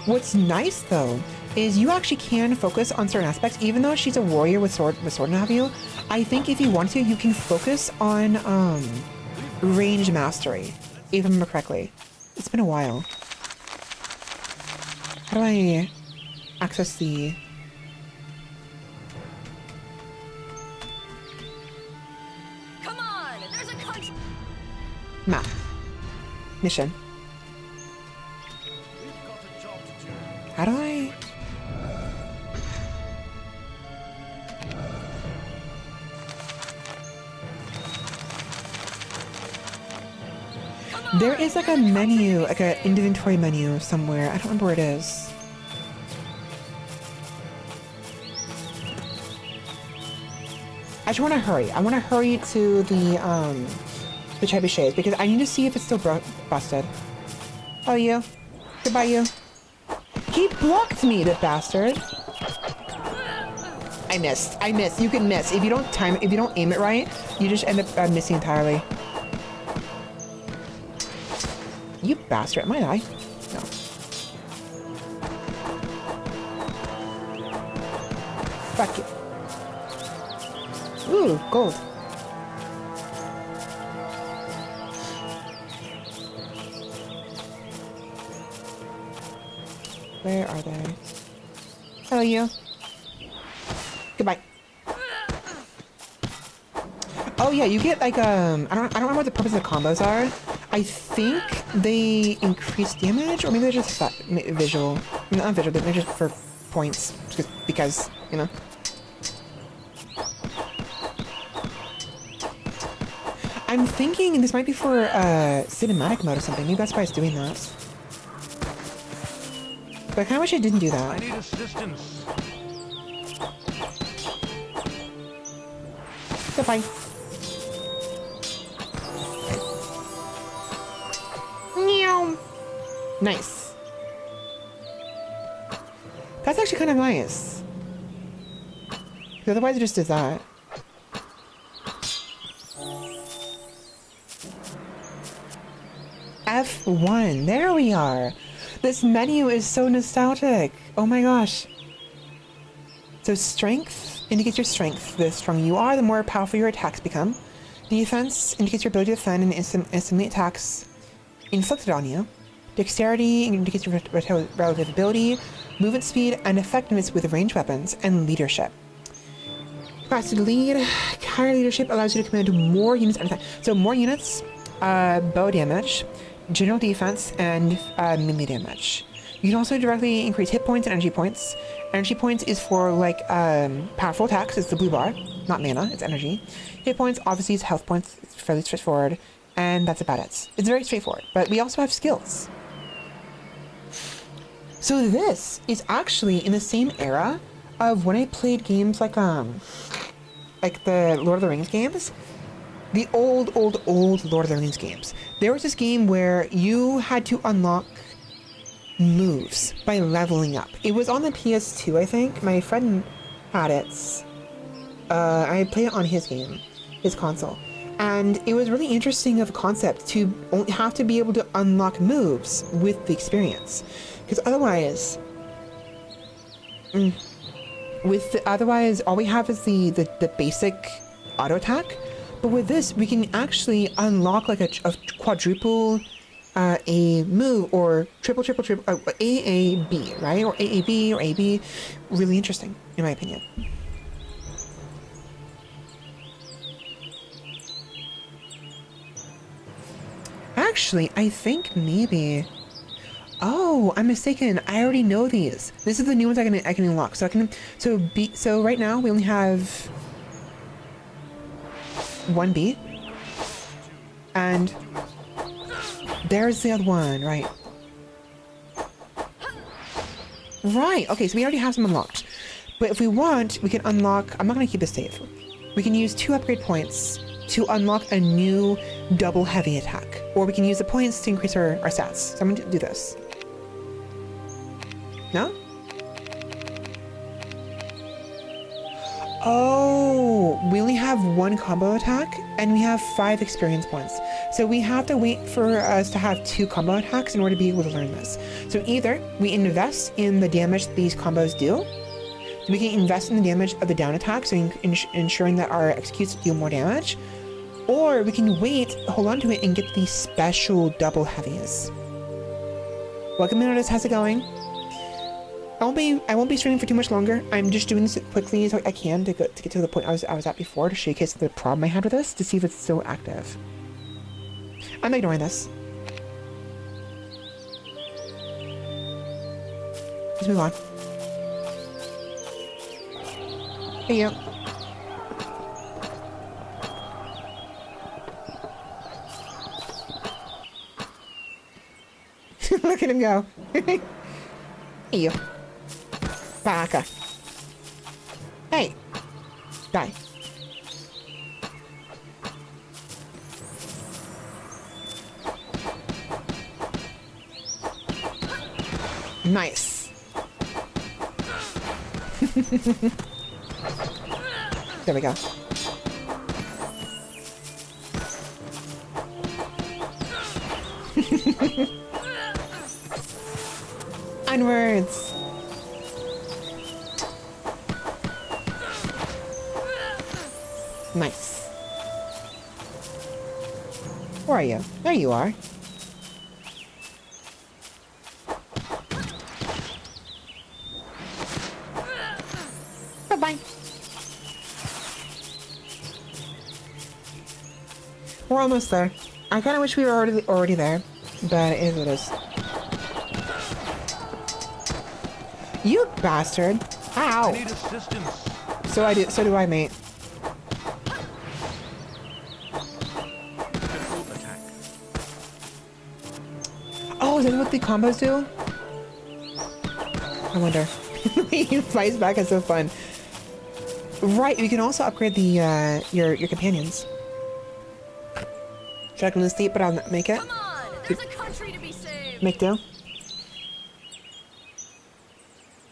S1: What's nice though is you actually can focus on certain aspects, even though she's a warrior with sword and have you. I think if you want to, you can focus on range mastery, if I remember correctly. It's been a while. How do I access the?
S3: Come on,
S1: mission.
S2: We've got a job to do.
S1: How do I? There is like a menu, like an inventory menu somewhere. I don't remember where it is. I just want to hurry. I want to hurry to the trebuchets because I need to see if it's still busted. Oh, you. Goodbye, you. He blocked me, the bastard. I missed. I missed. You can miss. If you don't aim it right, you just end up missing entirely. You bastard. Am I die? No. Fuck you. Ooh, gold. Where are they? Hello, you. Goodbye. Oh yeah, you get like I don't remember what the purpose of the combos are. I think they increase damage, or maybe they're just visual. Not visual, they're just for points, just because, you know. I'm thinking this might be for cinematic mode or something. Maybe that's why it's doing that. But I kind of wish I didn't do
S2: I
S1: that.
S2: need assistance.
S1: Goodbye. Meow. Nice. That's actually kind of nice. Otherwise it just does that. F1. There we are. This menu is so nostalgic. Oh my gosh. So strength indicates your strength. The stronger you are, the more powerful your attacks become. Defense indicates your ability to defend and instantly attacks inflicted on you. Dexterity indicates your relative ability, movement speed, and effectiveness with ranged weapons, and leadership. Capacity to lead. Higher leadership allows you to command more units at a time. So more units, bow damage, general defense, and melee damage. You can also directly increase hit points and energy points. Energy points is for like powerful attacks. It's the blue bar, not mana. It's energy. Hit points obviously is health points. It's fairly straightforward, and that's about it. It's very straightforward. But we also have skills. So this is actually in the same era of when I played games like the Lord of the Rings games. The old Lord of the Rings games. There was this game where you had to unlock moves by leveling up. It was on the PS2, I think. My friend had it. I played it on his console. And it was really interesting of a concept to only have to be able to unlock moves with the experience. Because otherwise, otherwise all we have is the basic auto attack. But with this, we can actually unlock like a quadruple a move, or triple AAB, right? Or AAB or AB. Really interesting, in my opinion. Actually, I think maybe. Oh, I'm mistaken. I already know these. This is the new ones I can unlock. So so right now we only have 1B, and there's the other one, right? Right, okay, so we already have some unlocked. But if we want, we can unlock, I'm not gonna keep this safe. We can use 2 upgrade points to unlock a new double heavy attack. Or we can use the points to increase our stats. So I'm gonna do this. No? Oh, we only have 1 combo attack and we have 5 experience points. So we have to wait for us to have 2 combo attacks in order to be able to learn this. So either we invest in the damage these combos do, so we can invest in the damage of the down attack, so ensuring that our executes do more damage, or we can wait, hold on to it, and get these special double heavies. Welcome, Minotaurus, how's it going? I won't be streaming for too much longer. I'm just doing this quickly as I can to get to the point I was at before, to showcase the problem I had with this, to see if it's still active. I'm ignoring this. Let's move on. Hey, you. Look at him go. Hey, you. Baka. Hey. Die. Nice. There we go. Onwards. Nice. Where are you? There you are. Bye-bye. We're almost there. I kind of wish we were already there, but it is what it is. You bastard! Ow!
S2: I need assistance.
S1: So do I, mate.
S2: Controlled attack.
S1: Oh, is that what the combos do? I wonder. He flies back, it's so fun. Right, you can also upgrade the your companions. Should I go to sleep, but I'll make it?
S3: Come on, there's a country to be saved.
S1: Make do?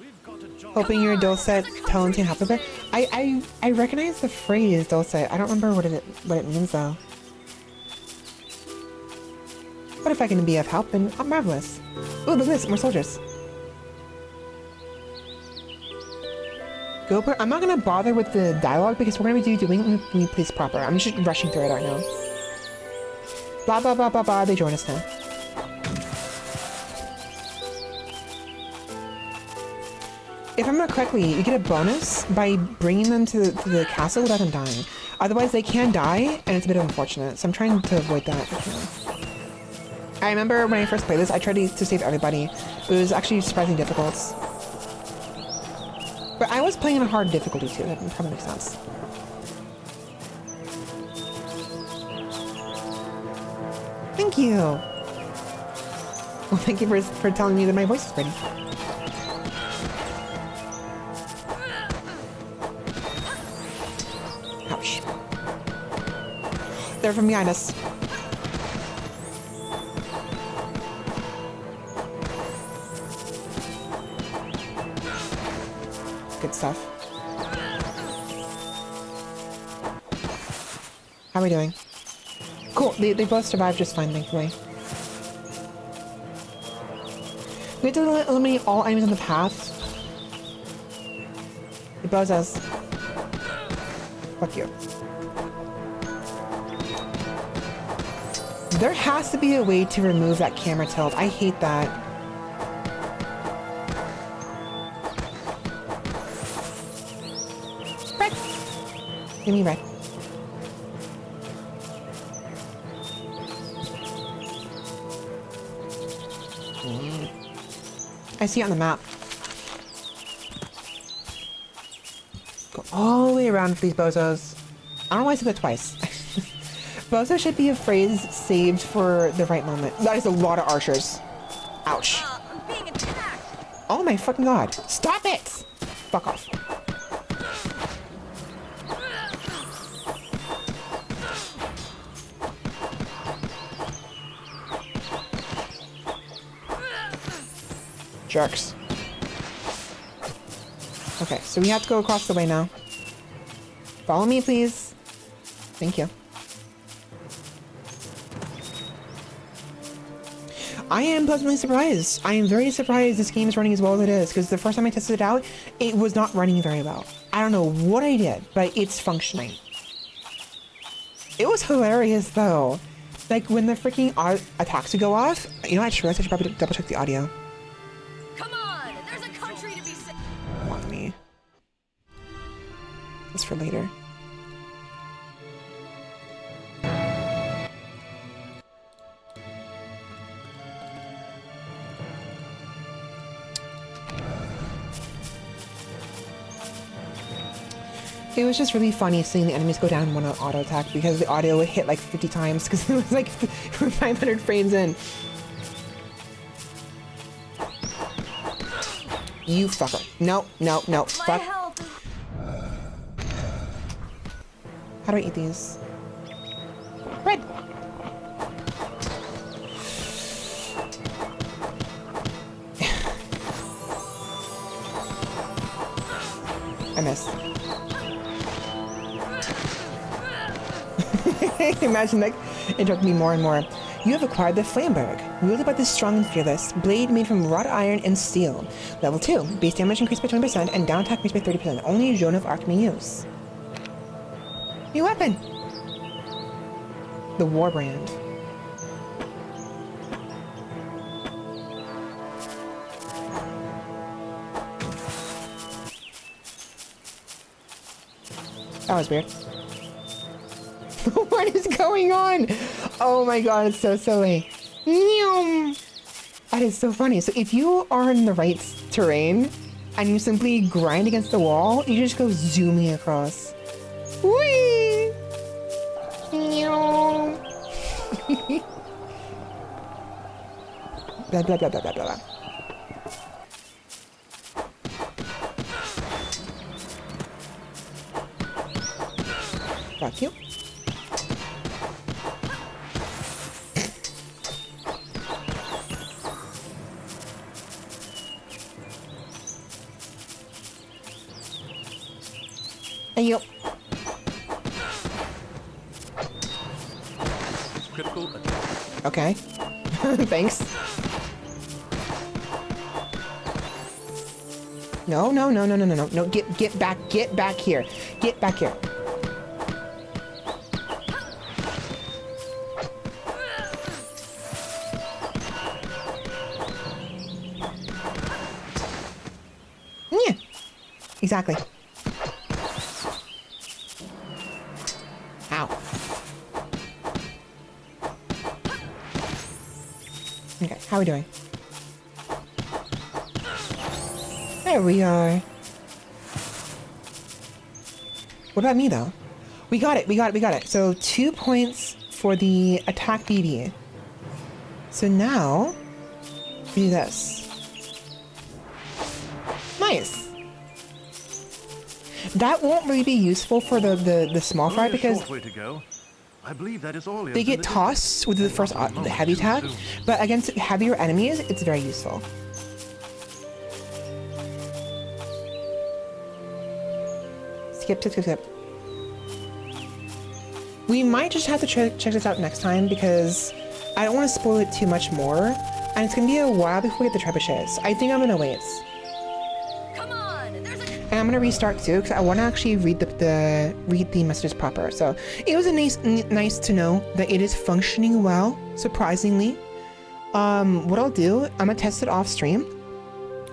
S2: We've got a job.
S1: Hoping your dulcet tones can help a bit. I recognize the phrase dulcet. I don't remember what it means though. But if I can be of help, then I'm marvelous. Ooh, look at this, more soldiers. Go, I'm not gonna bother with the dialogue because we're gonna be doing me please proper. I'm just rushing through it right now. Blah blah blah blah blah. They join us now. If I remember correctly, you get a bonus by bringing them to the castle without them dying. Otherwise, they can die, and it's a bit unfortunate. So I'm trying to avoid that if I can. I remember when I first played this, I tried to save everybody. It was actually surprisingly difficult. But I was playing on a hard difficulty too. That probably makes sense. Thank you. Well, thank you for telling me that my voice is pretty. Ouch. They're from behind us. Good stuff. How are we doing? Cool. They both survived just fine, thankfully. We have to eliminate all enemies on the path. The bozos. Fuck you. There has to be a way to remove that camera tilt. I hate that. Red. Give me red. I see it on the map. Go all the way around for these bozos. I don't know why I said that twice. Bozo should be a phrase saved for the right moment. That is a lot of archers. Ouch.
S3: I'm being attacked.
S1: Oh my fucking god. Stop it! Fuck off. Jerks. Okay, so we have to go across the way now. Follow me, please. Thank you. I am pleasantly surprised. I am very surprised this game is running as well as it is, because the first time I tested it out, it was not running very well. I don't know what I did, but it's functioning. It was hilarious, though. Like, when the freaking attacks would go off, you know, I should probably double check the audio.
S3: Come on, there's a country to be saved.
S1: Want me. That's for later. It was just really funny seeing the enemies go down in one auto attack because the audio would hit like 50 times because it was like 500 frames in. You fucker. No, no, no.
S3: My
S1: Fuck.
S3: health.
S1: How do I eat these? Bread. I missed. Imagine like interrupt me more and more. You have acquired the Flamberg, wielded by the strong and fearless, blade made from wrought iron and steel. Level 2, base damage increased by 20% and down attack increased by 30%. Only Joan of Arc may use. New weapon! The War Brand. That was weird. What is going on? Oh my god, it's so silly. That is so funny. So if you are in the right terrain and you simply grind against the wall, you just go zooming across. Whee! Blah blah blah blah blah blah. Fuck you. Thank you.
S2: Critical attack.
S1: Okay. Thanks. No, no, no, no, no, no, no, no. Get back here. Get back here. Yeah. Exactly. Ow. Okay, how are we doing? There we are. What about me, though? We got it. So 2 points for the attack BB. So now, we do this. Nice. That won't really be useful for the small fry
S2: Only a
S1: because
S2: short way to go. I believe that is all.
S1: they get tossed with the first the heavy attack, but against heavier enemies, it's very useful. Skip. We might just have to check this out next time because I don't want to spoil it too much more, and it's gonna be a while before we get the trebuchets. I think I'm gonna wait.
S3: Come on. There's a
S1: And I'm gonna restart too because I want to actually read the messages proper. So it was a nice to know that it is functioning well, surprisingly. What I'll do, I'm gonna test it off stream.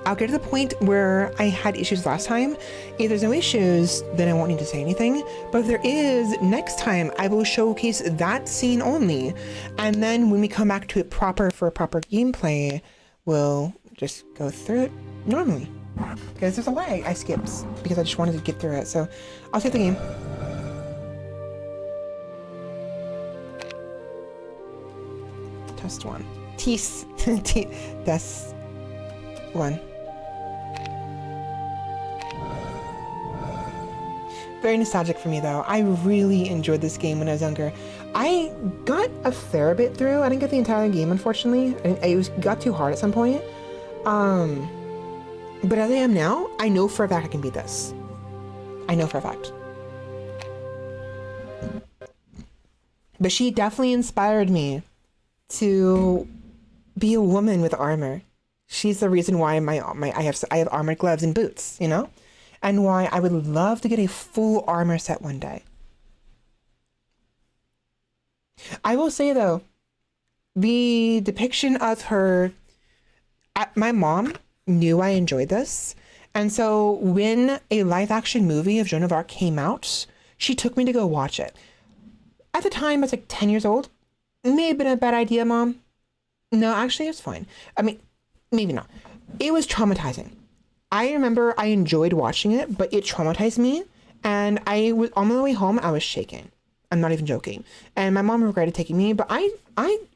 S1: I'll get to the point where I had issues last time. If there's no issues, then I won't need to say anything. But if there is, next time I will showcase that scene only. And then when we come back to it proper for proper gameplay, we'll just go through it normally. Because there's a way I skipped because I just wanted to get through it. So I'll skip the game. Test 1. Test 1. Very nostalgic for me though. I really enjoyed this game when I was younger. I got a fair bit through. I didn't get the entire game, unfortunately. It got too hard at some point. But as I am now, I know for a fact I can beat this. I know for a fact. But she definitely inspired me to be a woman with armor. She's the reason why I have armored gloves and boots, you know? And why I would love to get a full armor set one day. I will say though, the depiction of her, my mom knew I enjoyed this. And so when a live action movie of Joan of Arc came out, she took me to go watch it. At the time, I was like 10 years old. May have been a bad idea, Mom. No, actually, it's fine. I mean, maybe not. It was traumatizing. I remember I enjoyed watching it, but it traumatized me. And I was on my way home, I was shaking. I'm not even joking. And my mom regretted taking me, but I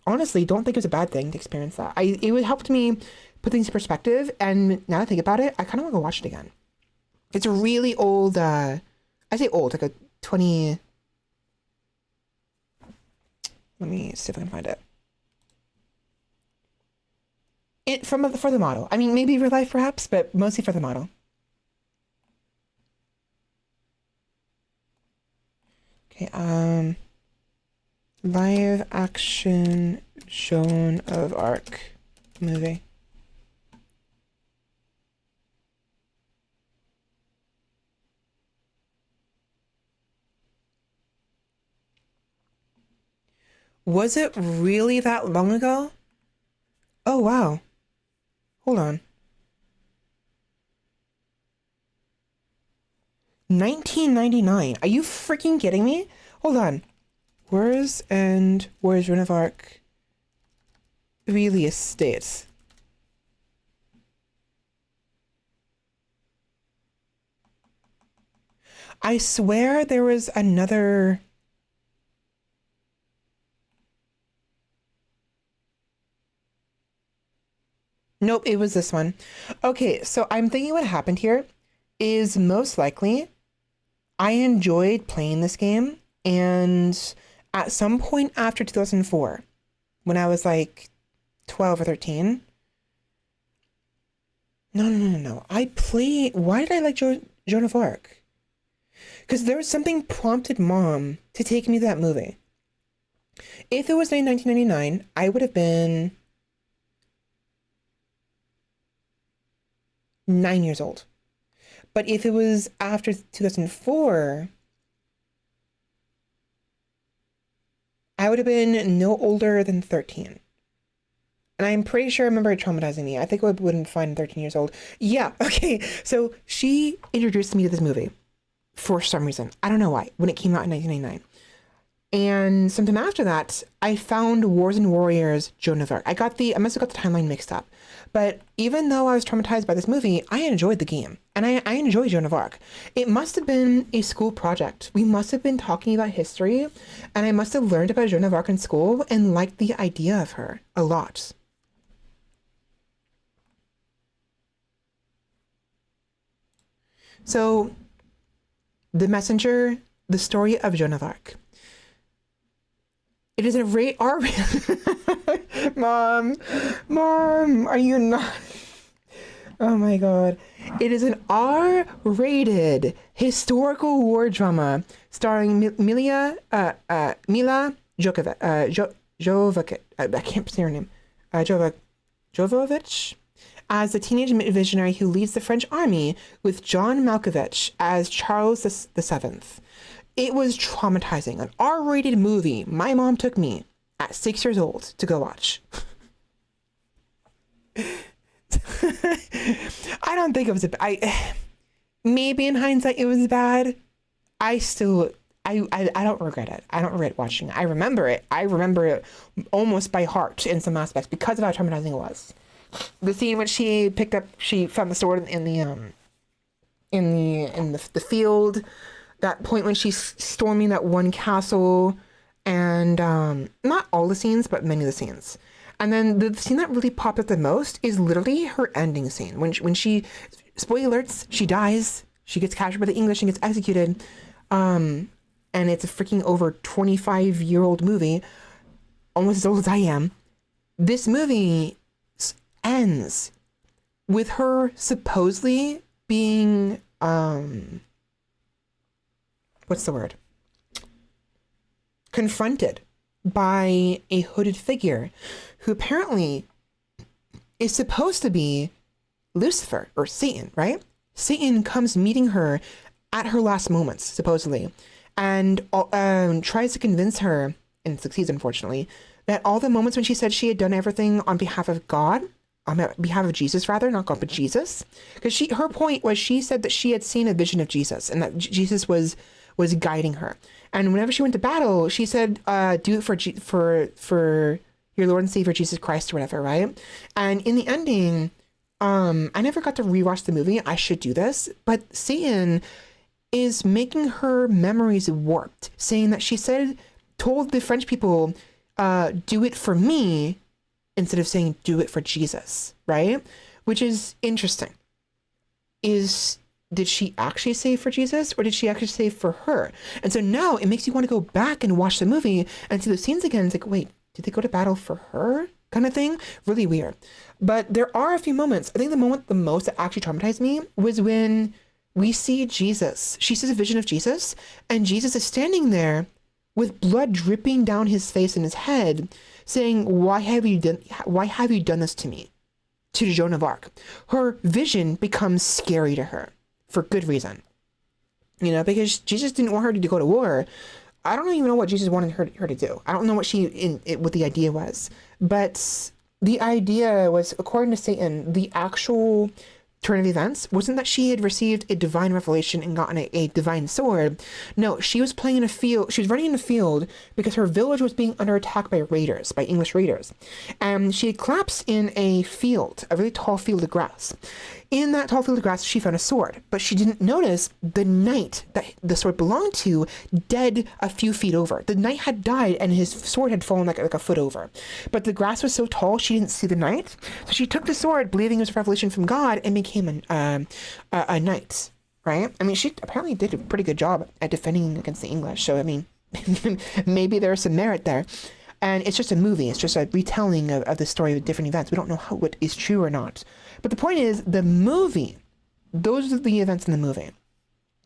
S1: honestly don't think it was a bad thing to experience that. It would helped me put things in perspective. And now that I think about it, I kind of want to go watch it again. It's a really old, I say old, like a 20, let me see if I can find it. For the model. I mean, maybe real life perhaps, but mostly for the model. Okay, live action Joan of Arc movie. Was it really that long ago? Oh, wow. Hold on. 1999. Are you freaking kidding me? Hold on. Where's Joan of Arc release date? I swear there was another... Nope, it was this one. Okay, so I'm thinking what happened here is most likely I enjoyed playing this game, and at some point after 2004, when I was like 12 or 13, no. Why did I like Joan of Arc? Because there was something prompted mom to take me to that movie. If it was 1999, I would have been 9 years old. But if it was after 2004, I would have been no older than 13. And I'm pretty sure I remember it traumatizing me. I think I would have been fine 13 years old. Yeah, okay. So she introduced me to this movie for some reason. I don't know why, when it came out in 1999. And sometime after that, I found Wars and Warriors Joan of Arc. I must have got the timeline mixed up. But even though I was traumatized by this movie, I enjoyed the game. And I enjoyed Joan of Arc. It must have been a school project. We must have been talking about history. And I must have learned about Joan of Arc in school and liked the idea of her a lot. So, The Messenger, the story of Joan of Arc. It is a R. Mom, are you not? Oh my God. It is an R-rated historical war drama starring Mila Jovovich, I can't say her name, Jovovich, as the teenage visionary who leads the French army, with John Malkovich as Charles VII. It was traumatizing. An R-rated movie my mom took me at 6 years old to go watch. I don't think it was maybe in hindsight it was bad. I don't regret it. I don't regret watching it. I remember it. I remember it almost by heart in some aspects because of how traumatizing it was. The scene when she found the sword in the field. That point when she's storming that one castle, and not all the scenes, but many of the scenes. And then the scene that really popped up the most is literally her ending scene. When she, spoiler alerts, she dies. She gets captured by the English and gets executed. And it's a freaking over 25-year-old movie, almost as old as I am. This movie ends with her supposedly being, what's the word? Confronted by a hooded figure who apparently is supposed to be Lucifer or Satan, right? Satan comes meeting her at her last moments, supposedly, and tries to convince her, and succeeds unfortunately, that all the moments when she said she had done everything on behalf of God, on behalf of Jesus rather, not God, but Jesus, because her point was she said that she had seen a vision of Jesus and that Jesus was guiding her. And whenever she went to battle, she said, do it for your Lord and Savior Jesus Christ or whatever, right? And in the ending, I never got to rewatch the movie. I should do this. But Satan is making her memories warped, saying that she told the French people, do it for me, instead of saying do it for Jesus, right? Which is interesting. Did she actually say for Jesus, or did she actually say for her? And so now it makes you want to go back and watch the movie and see those scenes again. It's like, wait, did they go to battle for her? Kind of thing. Really weird. But there are a few moments. I think the moment the most that actually traumatized me was when we see Jesus. She sees a vision of Jesus, and Jesus is standing there with blood dripping down his face and his head, saying, why have you done this to me? To Joan of Arc. Her vision becomes scary to her for good reason. You know, because Jesus didn't want her to go to war. I don't even know what Jesus wanted her to do. I don't know what what the idea was. But the idea was, according to Satan, the actual turn of events wasn't that she had received a divine revelation and gotten a divine sword. No, she was playing in a field. She was running in a field because her village was being under attack by English raiders. And she had collapsed in a field, a really tall field of grass. In that tall field of grass, she found a sword, but she didn't notice the knight that the sword belonged to dead a few feet over. The knight had died and his sword had fallen like a foot over. But the grass was so tall, she didn't see the knight. So she took the sword, believing it was a revelation from God, and became a knight, right? I mean, she apparently did a pretty good job at defending against the English. So, I mean, maybe there's some merit there. And it's just a movie. It's just a retelling of the story of different events. We don't know what is true or not. But the point is, the movie, those are the events in the movie.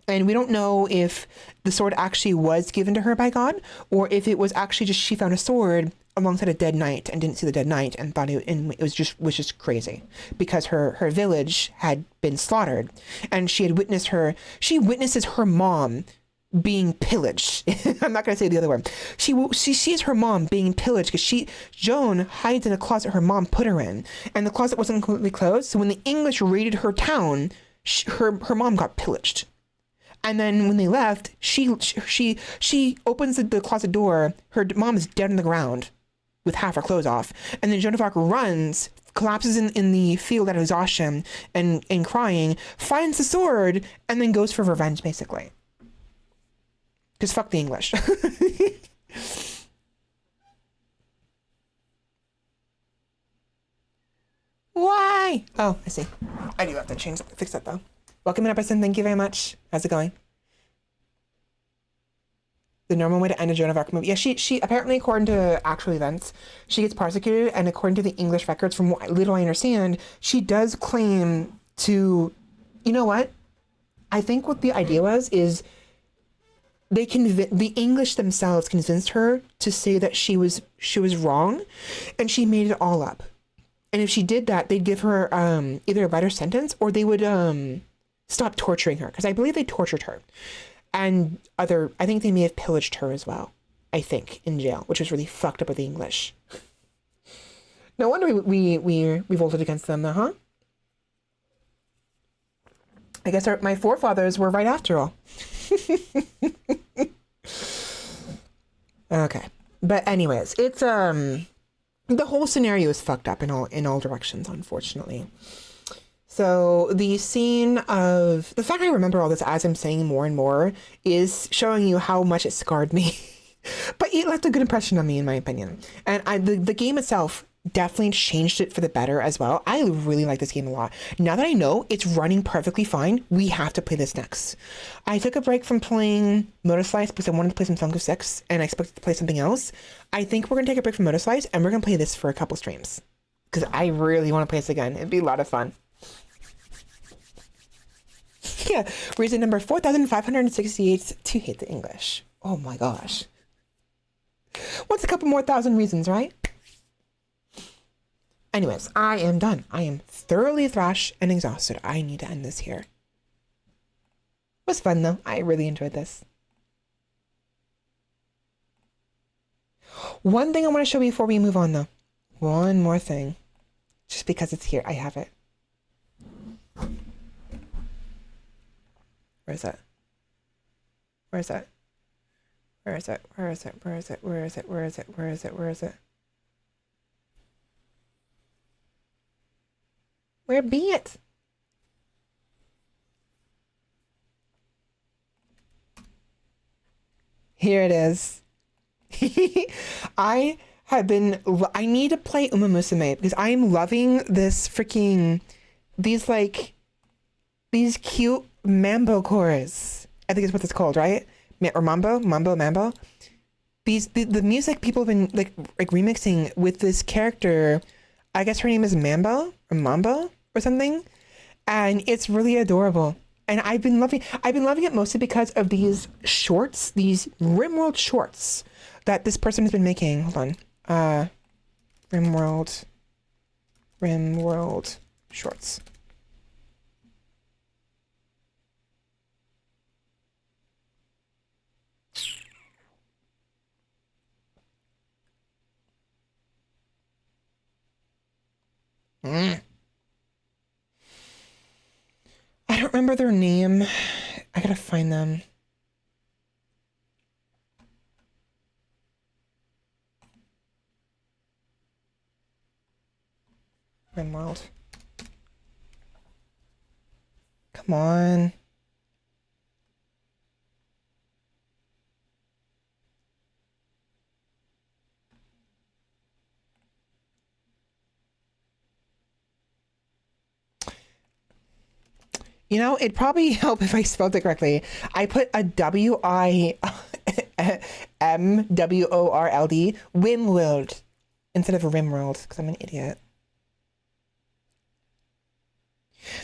S1: And we don't know if the sword actually was given to her by God, or if it was actually just she found a sword alongside a dead knight and didn't see the dead knight and thought it was just crazy because her village had been slaughtered, and she witnesses her mom being pillaged. I'm not going to say the other word. She sees her mom being pillaged because Joan hides in a closet her mom put her in, and the closet wasn't completely closed. So when the English raided her town, her mom got pillaged. And then when they left, she opens the closet door. Her mom is dead on the ground with half her clothes off. And then Joan of Arc runs, collapses in the field out of exhaustion and crying, finds the sword, and then goes for revenge, basically. Because fuck the English. Why? Oh, I see. I do have to fix that though. Welcome in, Epperson. Thank you very much. How's it going? The normal way to end a Joan of Arc movie. Yeah, she apparently, according to actual events, she gets prosecuted, and according to the English records, from what little I understand, she does claim to, you know what? I think what the idea is the English themselves convinced her to say that she was wrong, and she made it all up. And if she did that, they'd give her either a lighter sentence, or they would stop torturing her, because I believe they tortured her, and I think they may have pillaged her as well. I think in jail, which was really fucked up with the English. No wonder we revolted against them, huh? I guess my forefathers were right after all. Okay, but anyways, it's the whole scenario is fucked up in all directions, unfortunately. So the scene of the fact I remember all this as I'm saying more and more is showing you how much it scarred me. But it left a good impression on me, in my opinion. And the game itself definitely changed it for the better as well. I really like this game a lot. Now that I know it's running perfectly fine, we have to play this next. I took a break from playing Motor Slice because I wanted to play some Songs of Syx, and I expected to play something else. I think we're going to take a break from Motor Slice, and we're going to play this for a couple streams, because I really want to play this again. It'd be a lot of fun. Yeah, reason number 4,568 to hate the English. Oh my gosh. What's a couple more thousand reasons, right? Anyways, I am done. I am thoroughly thrashed and exhausted. I need to end this here. It was fun though. I really enjoyed this. One thing I want to show you before we move on though. One more thing. Just because it's here, I have it. Where is that? Where is that? Where is it? Where is it? Where is it? Where is it? Where is it? Where is it? Where is it? Where be it? Here it is. I need to play Uma Musume because I'm loving this freaking, these cute mambo chorus. I think is what it's called, right? Or mambo. The music people have been like remixing with this character. I guess her name is Mambo or something. And it's really adorable. And I've been loving it mostly because of these shorts, these Rimworld shorts that this person has been making. Hold on. Rimworld shorts. I don't remember their name. I gotta find them. Rimworld. Come on. You know, it'd probably help if I spelled it correctly. I put a WIMWORLD, Wimworld, instead of a Rimworld, because I'm an idiot.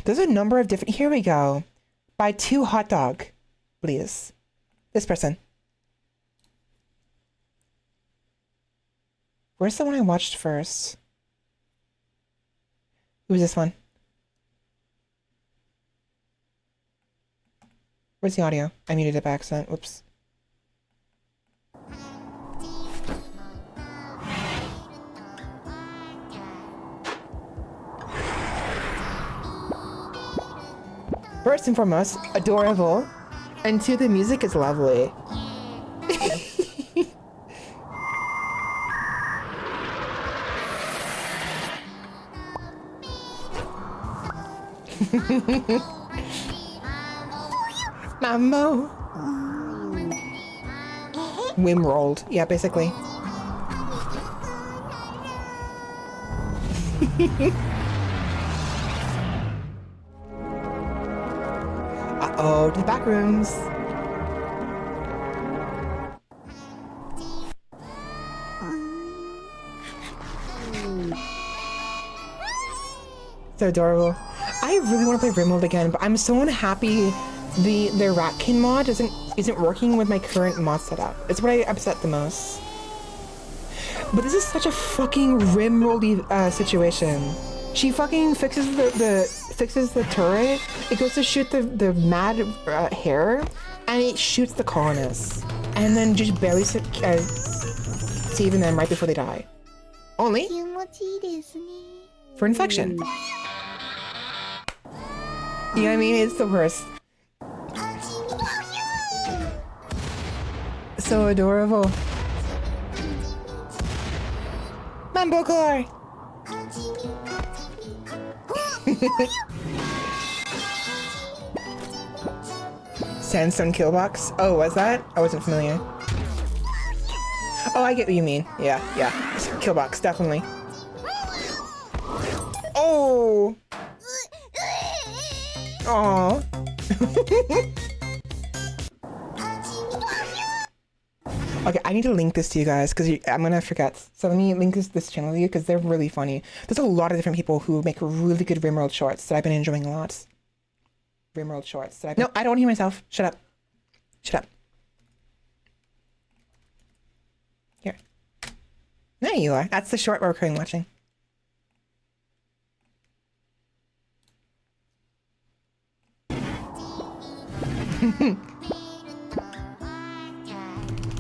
S1: There's a number of different... Here we go. Buy 2 hot dog, please. This person. Where's the one I watched first? Who's this one? Where's the audio? I muted it by accident. Whoops. First and foremost, adorable. And 2, the music is lovely. Mambo. Wimworld. Yeah, basically. Uh-oh, to the back rooms. So adorable. I really want to play Rimworld again, but I'm so unhappy the Ratkin mod isn't working with my current mod setup. It's what I upset the most. But this is such a fucking Rimworldy situation. She fucking fixes the turret. It goes to shoot the mad hare, and it shoots the colonists, and then just barely saving them right before they die. Only for infection. You know what I mean? It's the worst. So adorable. Mambo core. Sandstone killbox. Oh, was that? I wasn't familiar. Oh, I get what you mean. Yeah. Killbox, definitely. Oh. Aww. Okay, I need to link this to you guys because I'm gonna forget. So let me link this channel to you because they're really funny. There's a lot of different people who make really good Rimworld shorts that I've been enjoying a lot. Rimworld shorts that No, I don't hear myself. Shut up. Shut up. Here. There you are. That's the short we're currently watching.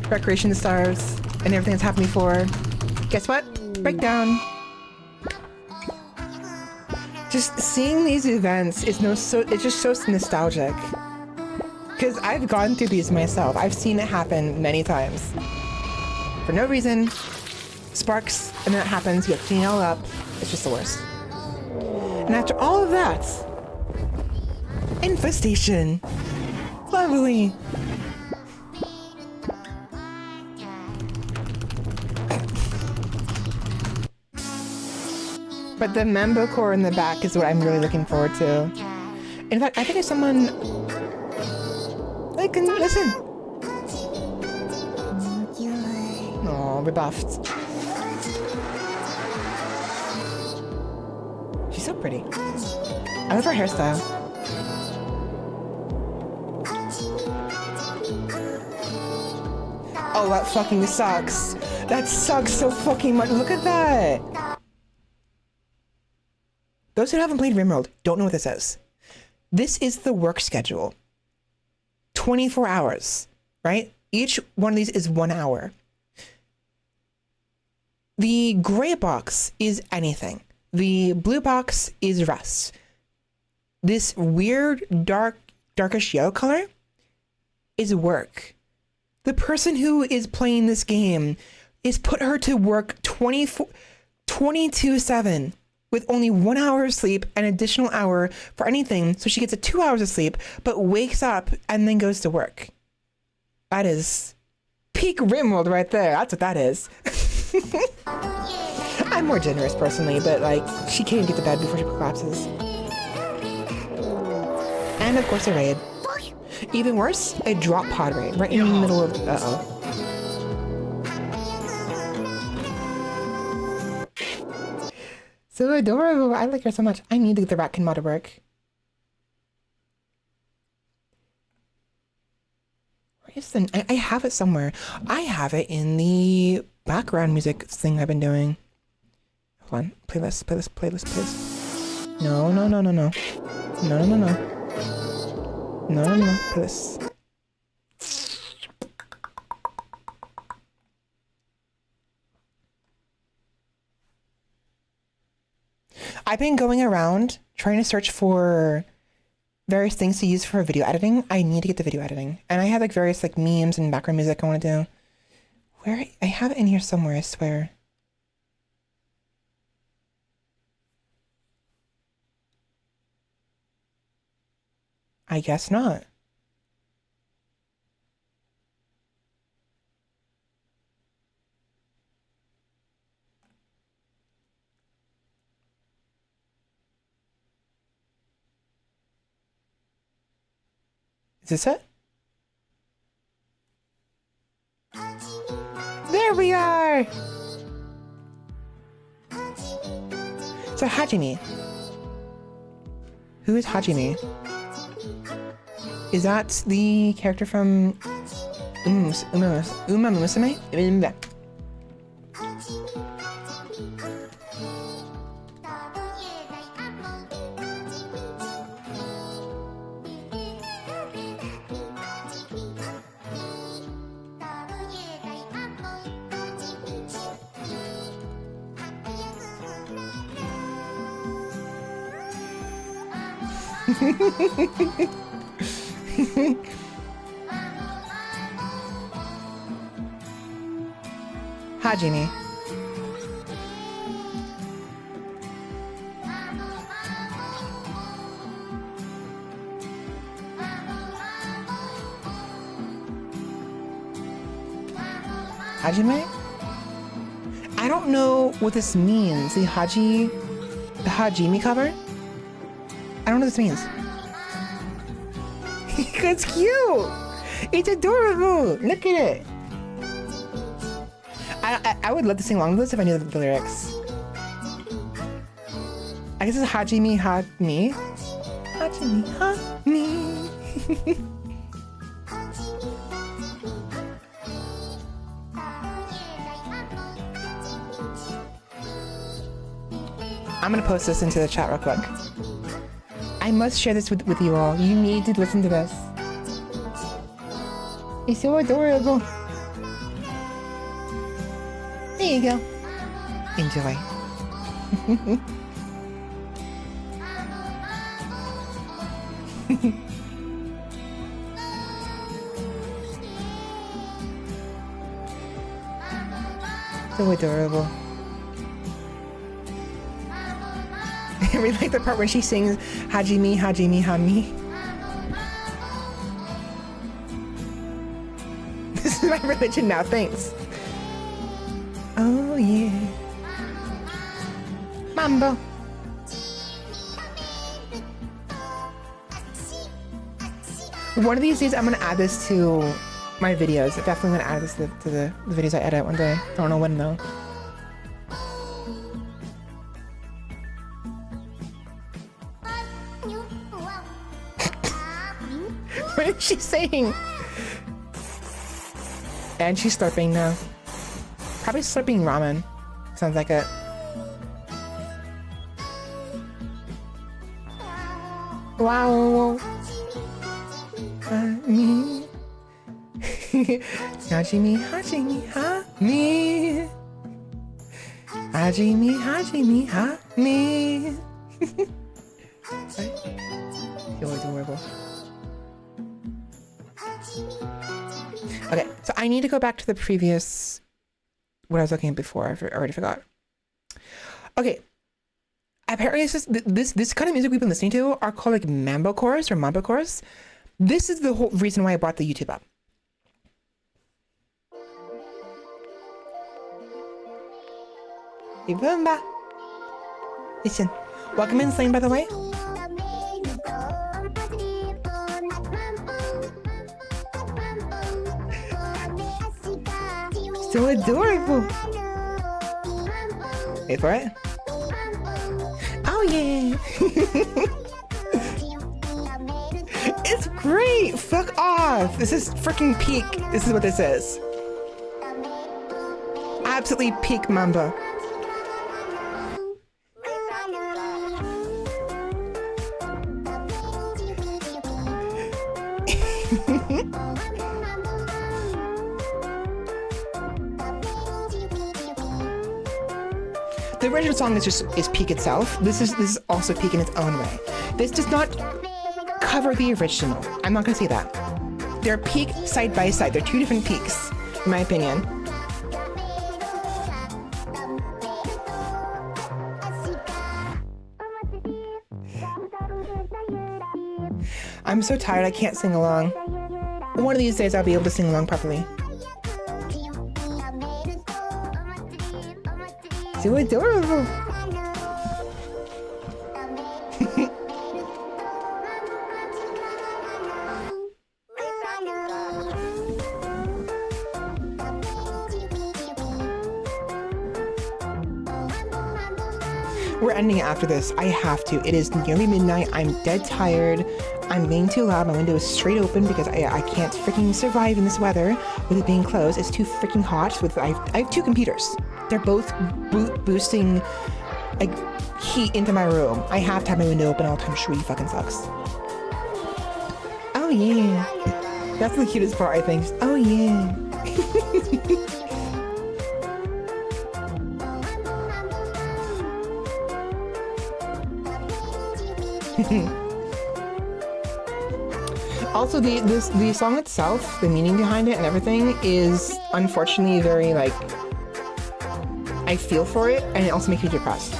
S1: Recreation stars and everything that's happened before. Guess what? Breakdown. Just seeing these events is it's just so nostalgic. Because I've gone through these myself. I've seen it happen many times. For no reason. Sparks, and then it happens, you have to clean it all up. It's just the worst. And after all of that, infestation. Lovely. But the mambo core in the back is what I'm really looking forward to. In fact, I think if someone... I can listen. Oh, rebuffed. She's so pretty. I love her hairstyle. Oh, that fucking sucks. That sucks so fucking much. Look at that. Those who haven't played RimWorld don't know what this is. This is the work schedule. 24 hours, right? Each one of these is 1 hour. The gray box is anything. The blue box is rest. This weird, darkish yellow color is work. The person who is playing this game is put her to work 22/7 with only 1 hour of sleep, an additional hour for anything. So she gets 2 hours of sleep, but wakes up and then goes to work. That is peak RimWorld right there. That's what that is. I'm more generous personally, but like she can't get to bed before she collapses. And of course a raid. Even worse, a drop pod raid right in the middle of So adorable. I like her so much. I need to get the Ratkin mod to work. Where is the... I have it somewhere. I have it in the background music thing I've been doing. Hold on. Playlist. No. No. Playlist. I've been going around trying to search for various things to use for video editing. I need to get the video editing. And I have like various like memes and background music I want to do. Where? I have it in here somewhere, I swear. I guess not. Is this it? There we are! So Hajime. Who is Hajime? Is that the character from Uma Musume? Hajime. Hajime? I don't know what this means. The Hajime cover? I don't know what this means. It's cute! It's adorable! Look at it! I would love to sing along with this if I knew the lyrics. I guess it's Hajime Ha Me. Hajime Ha Me. I'm gonna post this into the chat real quick. I must share this with you all. You need to listen to this. It's so adorable. There you go. Enjoy. So adorable. I really like the part where she sings Hajime, Hajime, Hami. This is my religion now, thanks. Oh yeah. Mambo. One of these days, I'm gonna add this to my videos. I'm definitely gonna add this to the videos I edit one day. I don't know when though. What is she saying? And she's slurping now. Probably slurping ramen. Sounds like it. Wow. Me. Hajimi, Hajimi, ha me. Hajimi, Hajimi, ha me. You're adorable. Okay, so I need to go back to the previous, what I was looking at before. I already forgot. Okay, apparently it's just, this kind of music we've been listening to are called like mambo chorus or mambo chorus. This is the whole reason why I brought the YouTube up. Listen, welcome in, Slane, by the way. So adorable. Wait for it. Oh yeah. It's great. Fuck off. This is freaking peak. This is what this is. Absolutely peak mamba. The original song is peak itself. This is also peak in its own way. This does not cover the original. I'm not gonna say that. They're peak side by side. They're two different peaks, in my opinion. I'm so tired I can't sing along. One of these days I'll be able to sing along properly. So adorable. We're ending it after this. I have to. It is nearly midnight. I'm dead tired. I'm being too loud. My window is straight open because I can't freaking survive in this weather with it being closed. It's too freaking hot. I have two computers. They're both boosting like heat into my room. I have to have my window open all the time. Really fucking sucks. Oh yeah. That's the cutest part, I think. Oh yeah. Also, the song itself, the meaning behind it and everything is unfortunately very like, I feel for it, and it also makes me depressed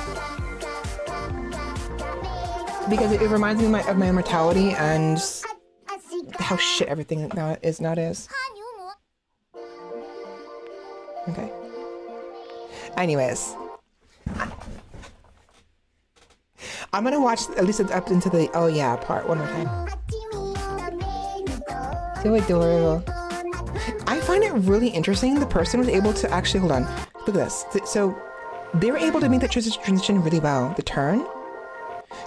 S1: because it reminds me of my immortality and how shit everything nowadays. Okay. Anyways, I'm gonna watch at least up into the oh yeah part one more time. So adorable. I find it really interesting. The person was able to actually, hold on, look at this. So they were able to make that transition really well, the turn,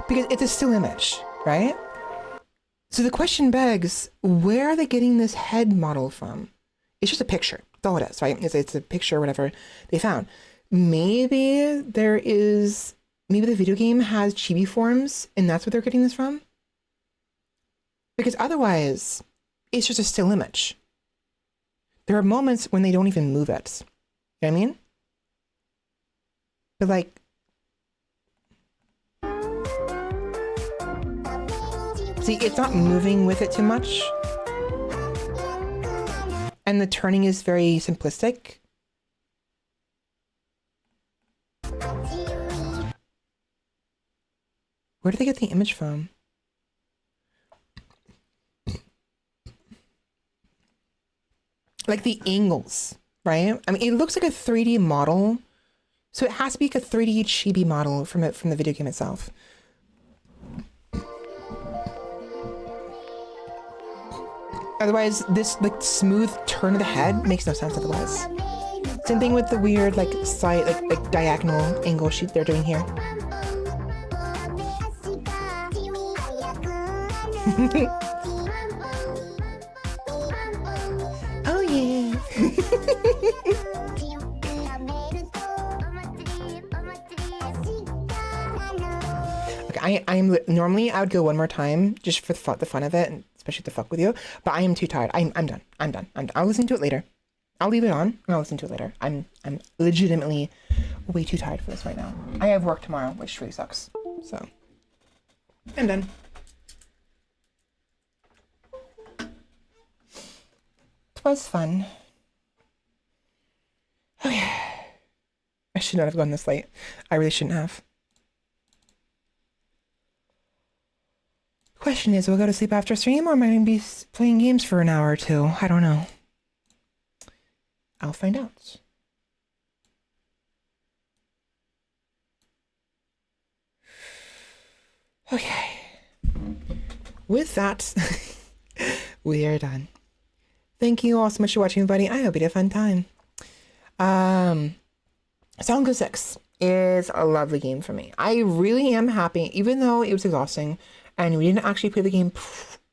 S1: because it's a still image, right? So the question begs, where are they getting this head model from? It's just a picture. That's all it is, right? It's a picture or whatever they found. Maybe the video game has chibi forms and that's where they're getting this from? Because otherwise, it's just a still image. There are moments when they don't even move it. You know what I mean? But like, see, it's not moving with it too much. And the turning is very simplistic. Where did they get the image from? Like the angles, right? I mean, it looks like a 3D model. So it has to be like a 3D chibi model from the video game itself. Otherwise, this like smooth turn of the head makes no sense otherwise. Same thing with the weird like side, like diagonal angle shoot they're doing here. Oh yeah. Okay, I'm normally I would go one more time just for the fun of it, and especially to fuck with you. But I am too tired. I'm done. I'm done. I'll listen to it later. I'll leave it on and I'll listen to it later. I'm legitimately way too tired for this right now. I have work tomorrow, which really sucks. So I'm done. It was fun. Okay. I should not have gone this late. I really shouldn't have. Question is, will I go to sleep after stream, or am I going to be playing games for an hour or two? I don't know. I'll find out. Okay. With that, we are done. Thank you all so much for watching, everybody. I hope you had a fun time. Songs of Syx is a lovely game for me. I really am happy, even though it was exhausting and we didn't actually play the game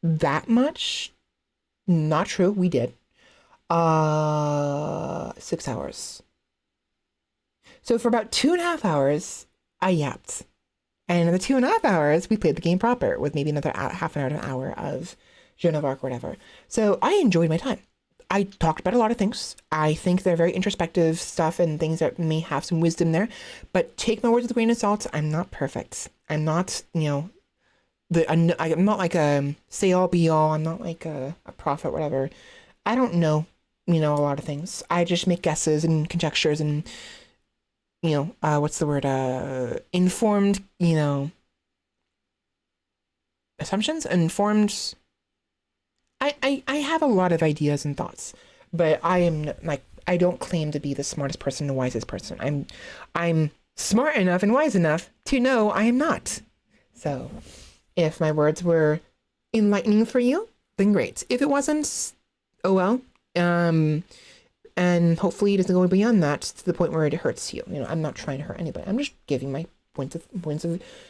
S1: that much. Not true, we did. 6 hours. So for about 2.5 hours, I yapped. And in the 2.5 hours, we played the game proper with maybe another half an hour to an hour of Joan of Arc or whatever. So I enjoyed my time. I talked about a lot of things. I think they're very introspective stuff and things that may have some wisdom there. But take my words with a grain of salt. I'm not perfect. I'm not, I'm not like a say-all be-all. I'm not like a prophet, whatever. I don't know, a lot of things. I just make guesses and conjectures and, what's the word? Informed, assumptions? Informed... I have a lot of ideas and thoughts, but I am I don't claim to be the smartest person, the wisest person. I'm smart enough and wise enough to know I am not. So if my words were enlightening for you, then great. If it wasn't, oh well. And hopefully it doesn't go beyond that to the point where it hurts you. I'm not trying to hurt anybody. I'm just giving my points of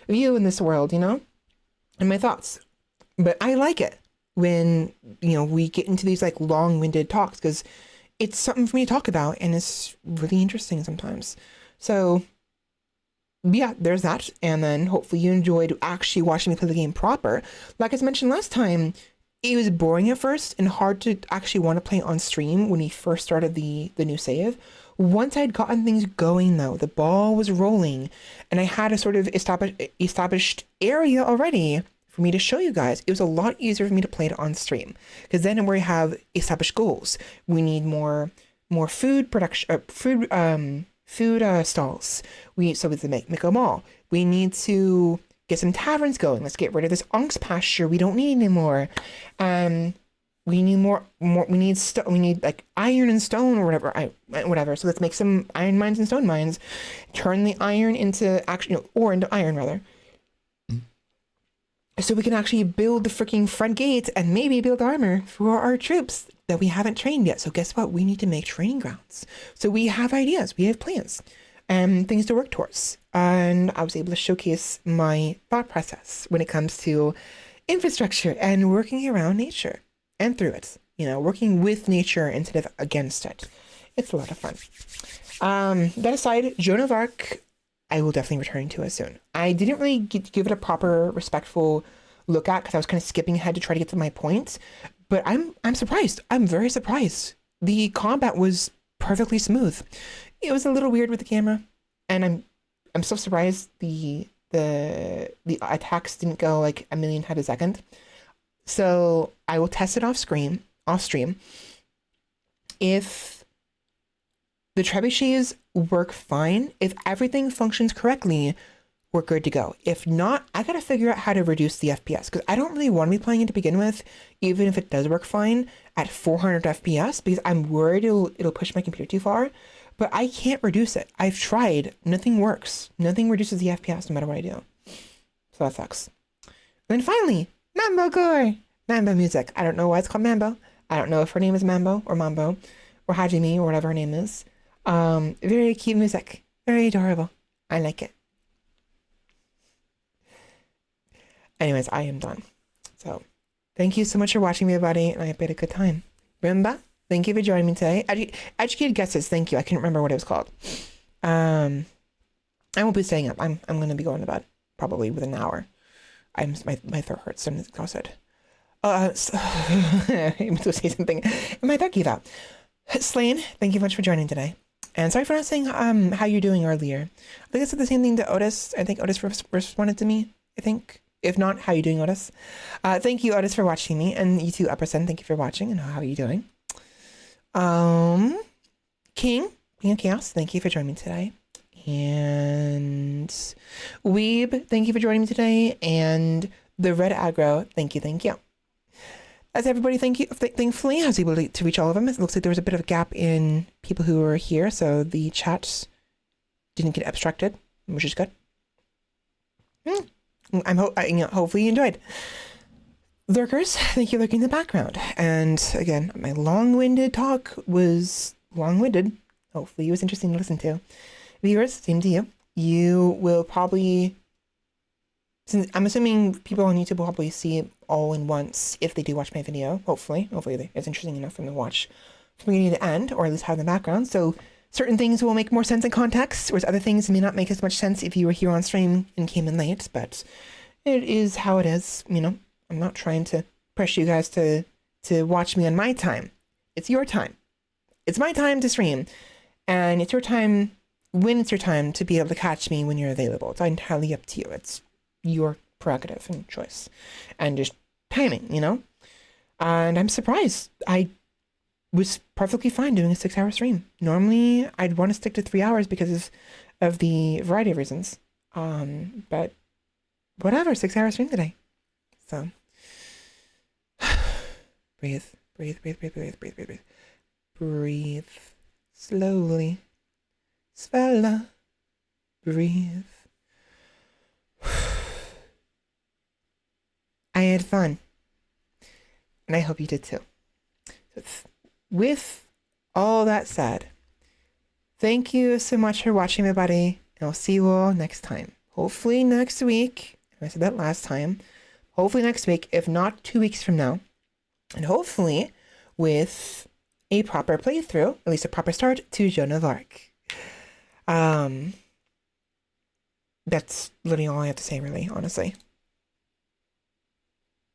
S1: view in this world, and my thoughts. But I like it when we get into these like long-winded talks, because it's something for me to talk about and it's really interesting sometimes. So yeah, there's that. And then hopefully you enjoyed actually watching me play the game proper. Like I mentioned last time, it was boring at first and hard to actually want to play on stream when we first started the new save. Once I'd gotten things going though, the ball was rolling and I had a sort of established area already for me to show you guys. It was a lot easier for me to play it on stream, because then we have established goals. We need more food production, food stalls. So we make a mall. We need to get some taverns going. Let's get rid of this ox pasture we don't need anymore. We need more. We need like iron and stone or whatever. So let's make some iron mines and stone mines. Turn the iron into into iron rather. So we can actually build the freaking front gates and maybe build armor for our troops that we haven't trained yet. So guess what? We need to make training grounds. So we have ideas, we have plans and things to work towards. And I was able to showcase my thought process when it comes to infrastructure and working around nature and through it, working with nature instead of against it. It's a lot of fun. That aside, Joan of Arc, I will definitely return to it soon. I didn't really give it a proper, respectful look at because I was kind of skipping ahead to try to get to my points. But I'm surprised. I'm very surprised. The combat was perfectly smooth. It was a little weird with the camera, and I'm so surprised the attacks didn't go like a million times a second. So I will test it off stream. If the trebuchets work fine, if everything functions correctly, we're good to go. If not, I gotta figure out how to reduce the FPS, because I don't really want to be playing it to begin with, even if it does work fine at 400 FPS, because I'm worried it'll push my computer too far. But I can't reduce it. I've tried. Nothing works. Nothing reduces the FPS no matter what I do. So that sucks. And then finally, number core. Mambo music. I don't know why it's called Mambo. I don't know if her name is Mambo or Hajime or whatever her name is. Very cute music. Very adorable. I like it. Anyways, I am done. So, thank you so much for watching me, everybody, and I hope you had a good time. Rimba, thank you for joining me today. Educated guesses, thank you. I couldn't remember what it was called. I won't be staying up. I'm going to be going to bed probably within an hour. My throat hurts. I'm exhausted. I'm going to say something. My throat gave out. Slain, thank you much for joining today. And sorry for not saying how you're doing earlier. I think I said the same thing to Otis. I think Otis responded to me, I think. If not, how you doing, Otis? Thank you, Otis, for watching me. And you too, Upperson, thank you for watching. And how are you doing? King of Chaos, thank you for joining me today. And Weeb, thank you for joining me today. And the Red Aggro, thank you. As everybody, thank you. Thankfully, I was able to reach all of them. It looks like there was a bit of a gap in people who were here, so the chats didn't get obstructed, which is good. Hopefully you enjoyed. Lurkers, thank you for lurking in the background. And again, my long-winded talk was long-winded. Hopefully it was interesting to listen to. Viewers, same to you. You will probably, since I'm assuming people on YouTube will probably see it all in once if they do watch my video. Hopefully it's interesting enough for them to watch from beginning to end, or at least have in the background. So certain things will make more sense in context, whereas other things may not make as much sense if you were here on stream and came in late, but it is how it is. I'm not trying to pressure you guys to watch me on my time. It's your time. It's my time to stream, and it's your time when it's your time to be able to catch me when you're available. It's entirely up to you. It's your prerogative and choice and just timing, And I'm surprised. I was perfectly fine doing a 6-hour stream. Normally, I'd want to stick to 3 hours because of the variety of reasons. But whatever, 6-hour stream today. So, breathe. Breathe slowly. Svela, breathe. I had fun. And I hope you did too. With all that said, thank you so much for watching, everybody, and I'll see you all next time. Hopefully next week. I said that last time. Hopefully next week, if not 2 weeks from now. And hopefully with a proper playthrough, at least a proper start to Joan of Arc. That's literally all I have to say, really, honestly.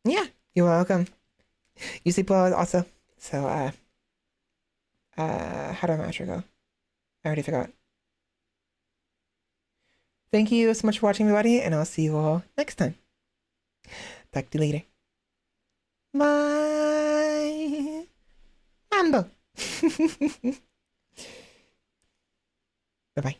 S1: Yeah, you're welcome. You sleep well also. So, how did my outro go? I already forgot. Thank you so much for watching, everybody, and I'll see you all next time. Talk to you later. Bye. Mambo. Bye-bye.